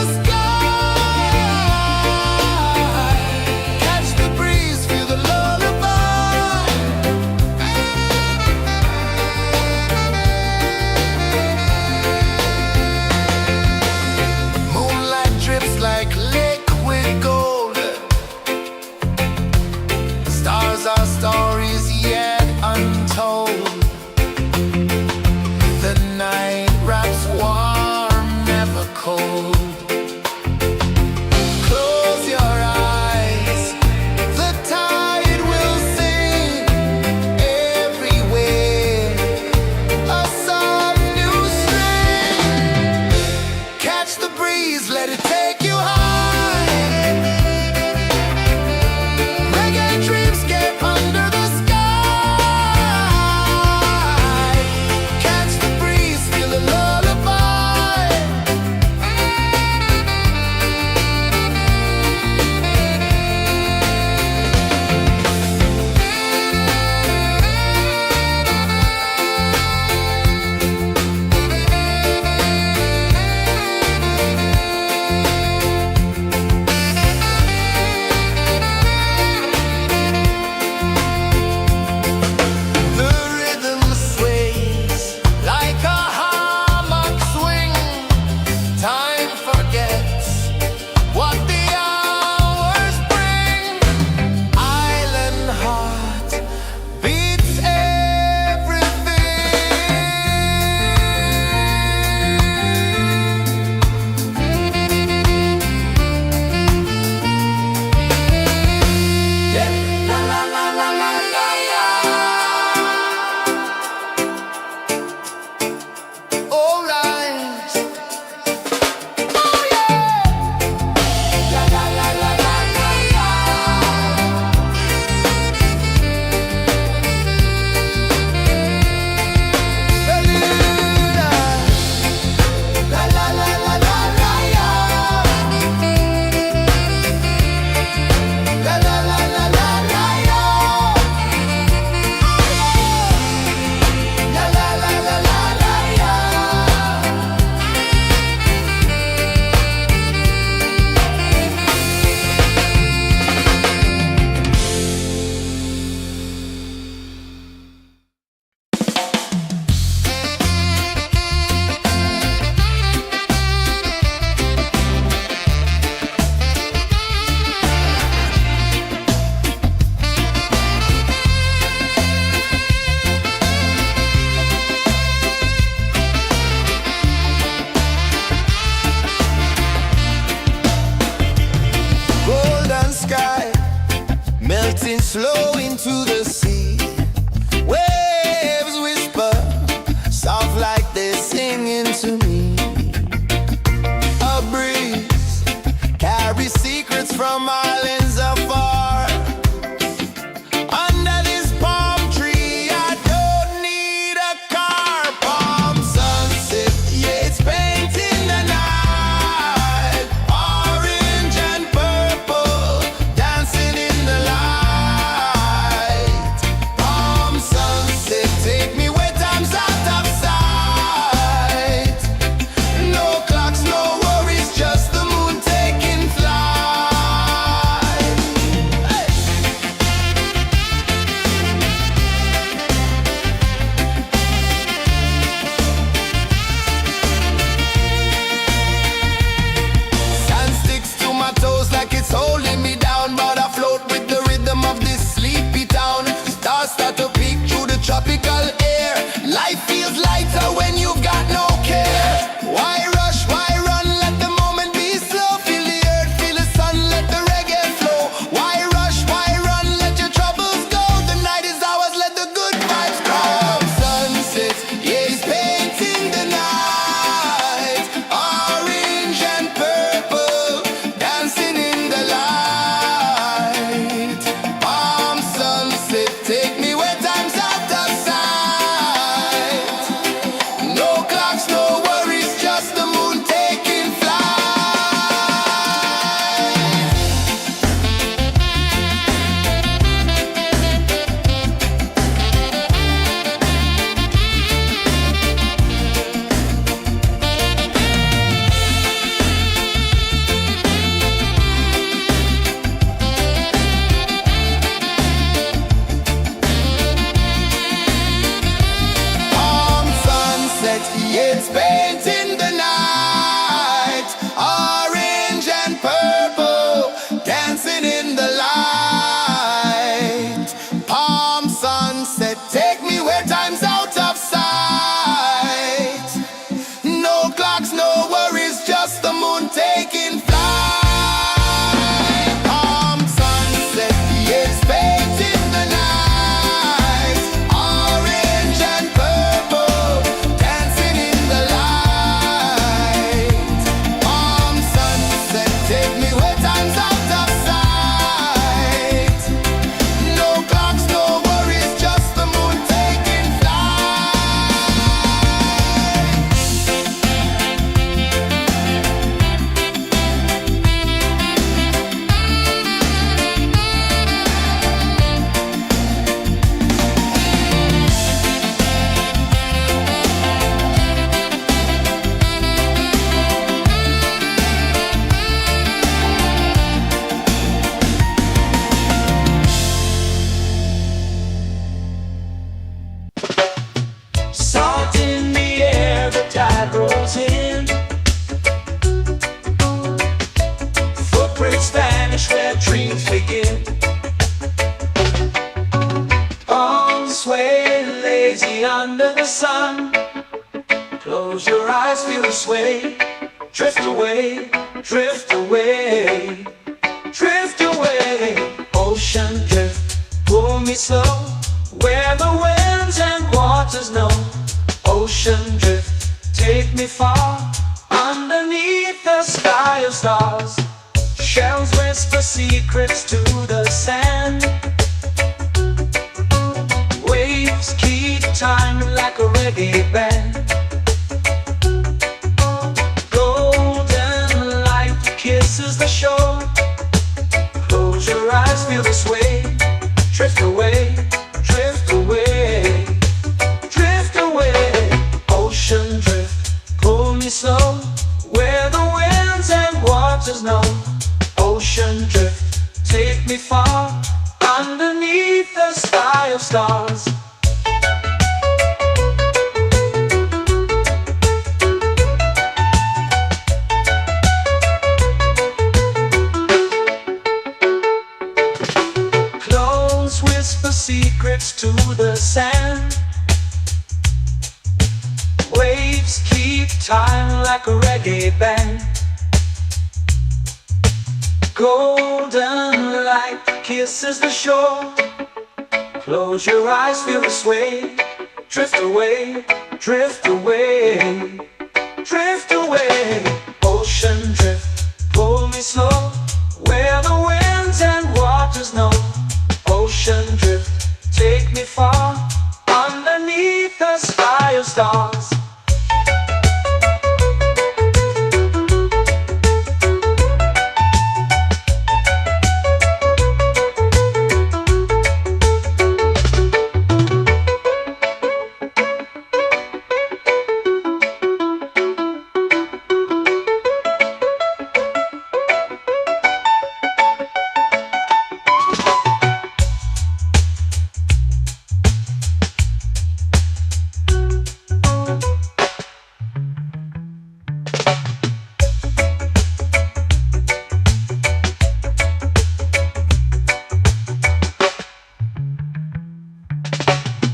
into the sea. Waves whisper, soft like they're singing to me. A breeze carries secrets from islands afar. Under this palm tree, I don't need a car. Palm sunset, yeah, it's painting the night. Orange and purple, dancing in the light. Palm sunset, take me where time's out of sight. No clocks, no worries, just the moon taking flight. Hey! Sand sticks to my toes like it's holding me down, but I float with the rhythm of this sleepy town. Stars start to peek through the tropical air. Life feels lighter when you've got no care. Why rush, why run, let the moment be slow. Feel the earth, feel the sun, let the reggae flow. Why rush, why run, let your troubles go. The night is ours, let the good vibes come. Sunset, yeah, it's painting the night. Orange and purple, dancing in the light. Palm sunset, take me where time's out of sight. No clocks, no worries, just the moon taking flight. Palm sunset, yeah, it's painting the night. Orange and purple, dancing in the light. Palm sunset, take me where time's out of sight. No clocks, no worries, just the moon taking flight. Palm sunset, yeah, it's painting the night. Orange and purple, dancing in the light. Palm sunset, take me where time's out of sight. No clocks, no worries, just the moon taking flight. Salt in the air, the tide rolls in. Footprints vanish where dreams begin. Palms sway lazy under the sun. Close your eyes, feel the sway. Drift away, drift away, drift away. Ocean drift, pull me slow. Where the winds and waters know. Ocean drift, take me far. Underneath the sky of stars. Shells whisper secrets to the sand. Waves keep time like a reggae band. Golden light kisses the shore. Close your eyes, feel the sway. Drift away, drift away, drift away. Ocean drift, pull me slow. Where the winds and waters know. Ocean drift, take me far. Underneath the sky of stars. Clones whisper secrets to the sand. Waves keep time like a reggae band. Golden light kisses the shore. Close your eyes, feel the sway. Drift away, drift away, drift away. Ocean drift, pull me slow, where the winds and waters know. Ocean drift, take me far, underneath the sky of stars.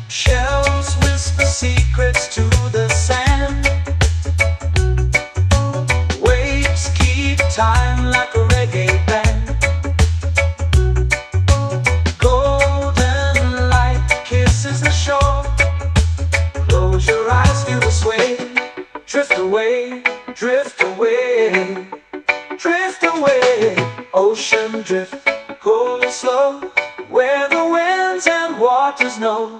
Shells whisper secrets to the sand. Waves keep time like a reggae band. Golden light kisses the shore. Close your eyes, feel the sway. Drift away, drift away, drift away. Ocean drift, cool and slow, where the winds and waters know.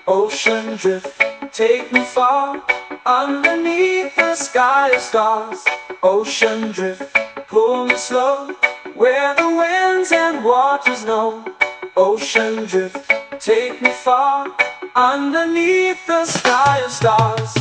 Ocean drift, take me far, underneath the sky of stars. Ocean drift, pull me slow, where the winds and waters know. Ocean drift, take me far, underneath the sky of stars.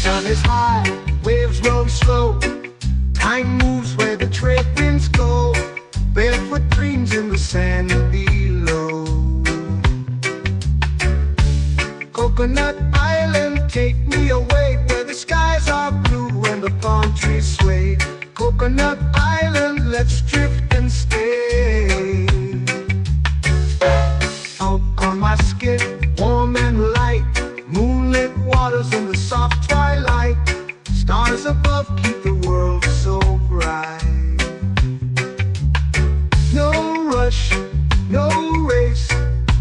Sun is high, waves roll slow. Time moves where the trade winds go. Barefoot dreams in the sand below. Coconut Island, take me away, where the skies are blue and the palm trees sway. Coconut Island, let's drift and stay. Out on my skin, warm and light, moonlit waters in the soft twilight. Stars above keep the world so bright. No rush, no race,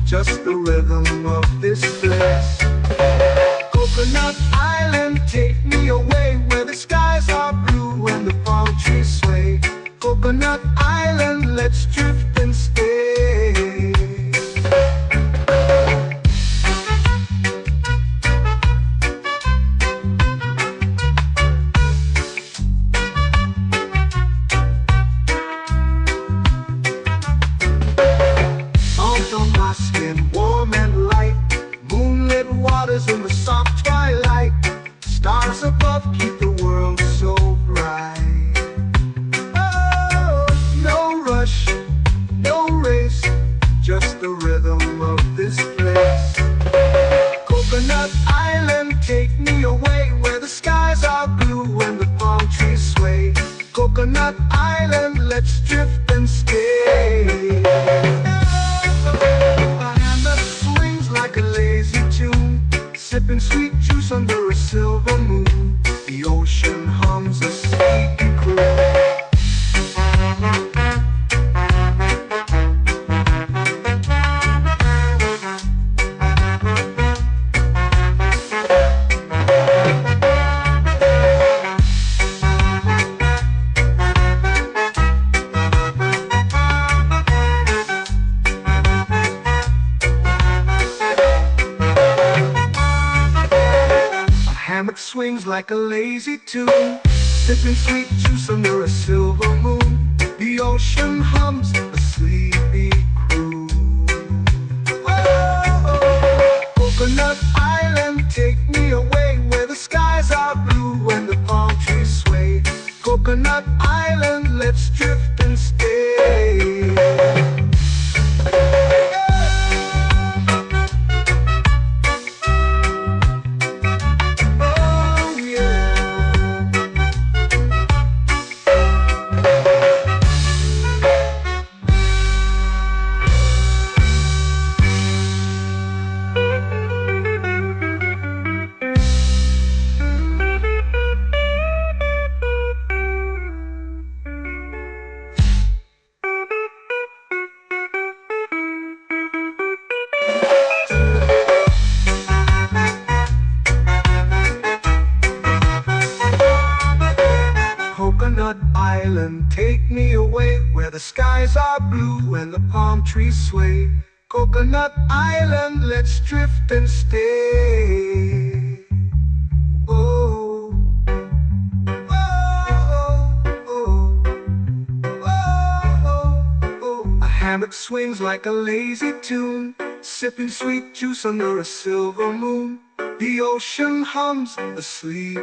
just the rhythm of this place. Coconut Island, take me away, where the skies are blue and the palm trees sway. Coconut Island, let's drift and stay. Salt on my skin, warm and light, moonlit waters in the soft twilight. Stars above keep the world so bright. Oh, no rush, no race, just the rhythm of this place. Coconut Island, take me away, where the skies are blue and the palm trees sway. Coconut Island, let's drift and stay. A hand that swings like a lazy tune, sipping sweet juice under a silver moon. The ocean hums a sleepy croon. Hammock swings like a lazy tune, sipping sweet juice under a silver moon. The ocean hums a sleepy croon. Oh, Coconut Island, island, take me away where the skies are blue and the palm trees sway. Coconut Island, let's drift and stay. Oh, oh, oh, oh, oh. A hammock swings like a lazy tune, sipping sweet juice under a silver moon. The ocean hums asleep.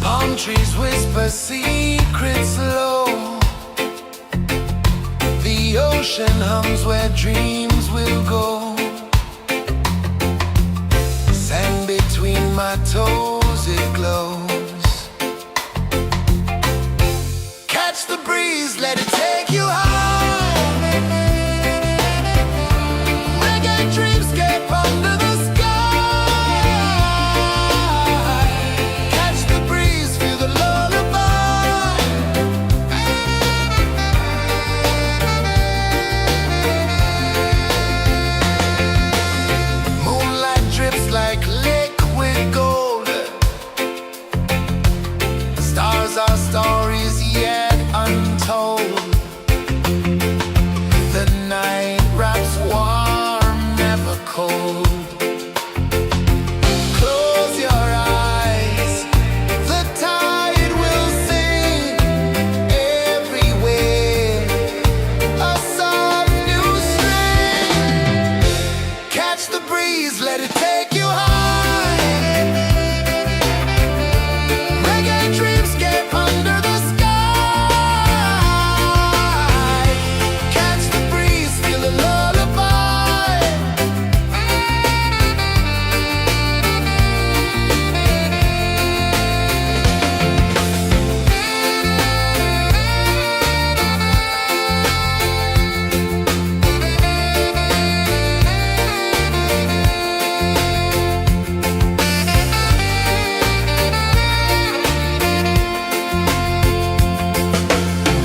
Palm trees whisper secrets low. The ocean hums where dreams will go. Sand between my toes, it glows. Catch the breeze, let it take you high. Reggae dreamscape under the sky. Catch the breeze, feel the lullaby. Moonlight drips like liquid gold. Stars are stories yet untold. The night wraps warm, never cold. Close your eyes, the tide will sing everywhere. A soft new string. Catch the breeze, let it take you high. Reggae dreamscape under the sky. Catch the breeze, feel the lullaby.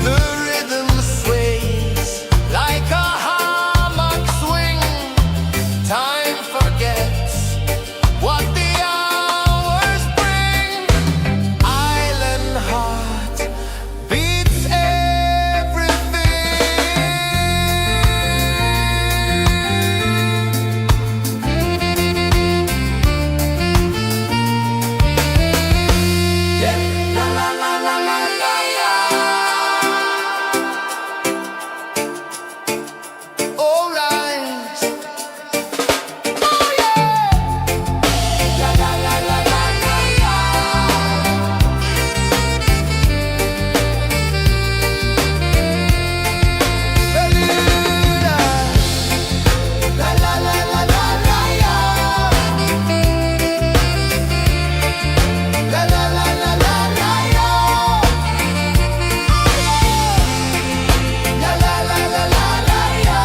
The rhythm sways like a hammock swing. Time forgets what the hours bring. Island heart beats everything. Yeah. La la la la la la la. All right. Oh yeah. La la la la la la la. Beluga. La la la la la la la. La la la la la la la. La la la la la la la.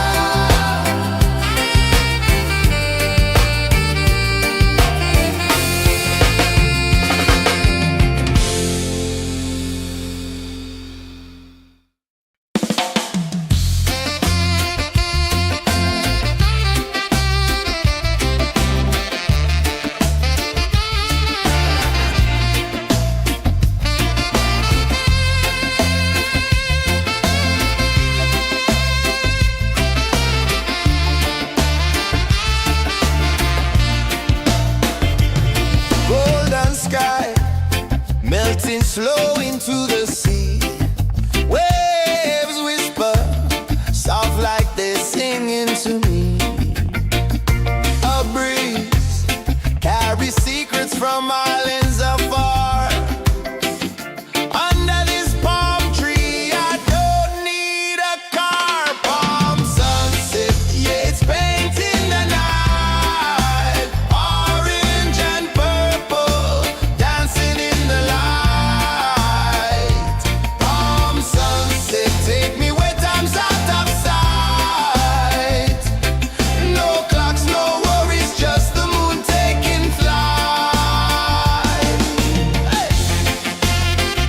Golden sky melting slow into the sea. Waves whisper soft like they're singing to me. A breeze carries secrets from our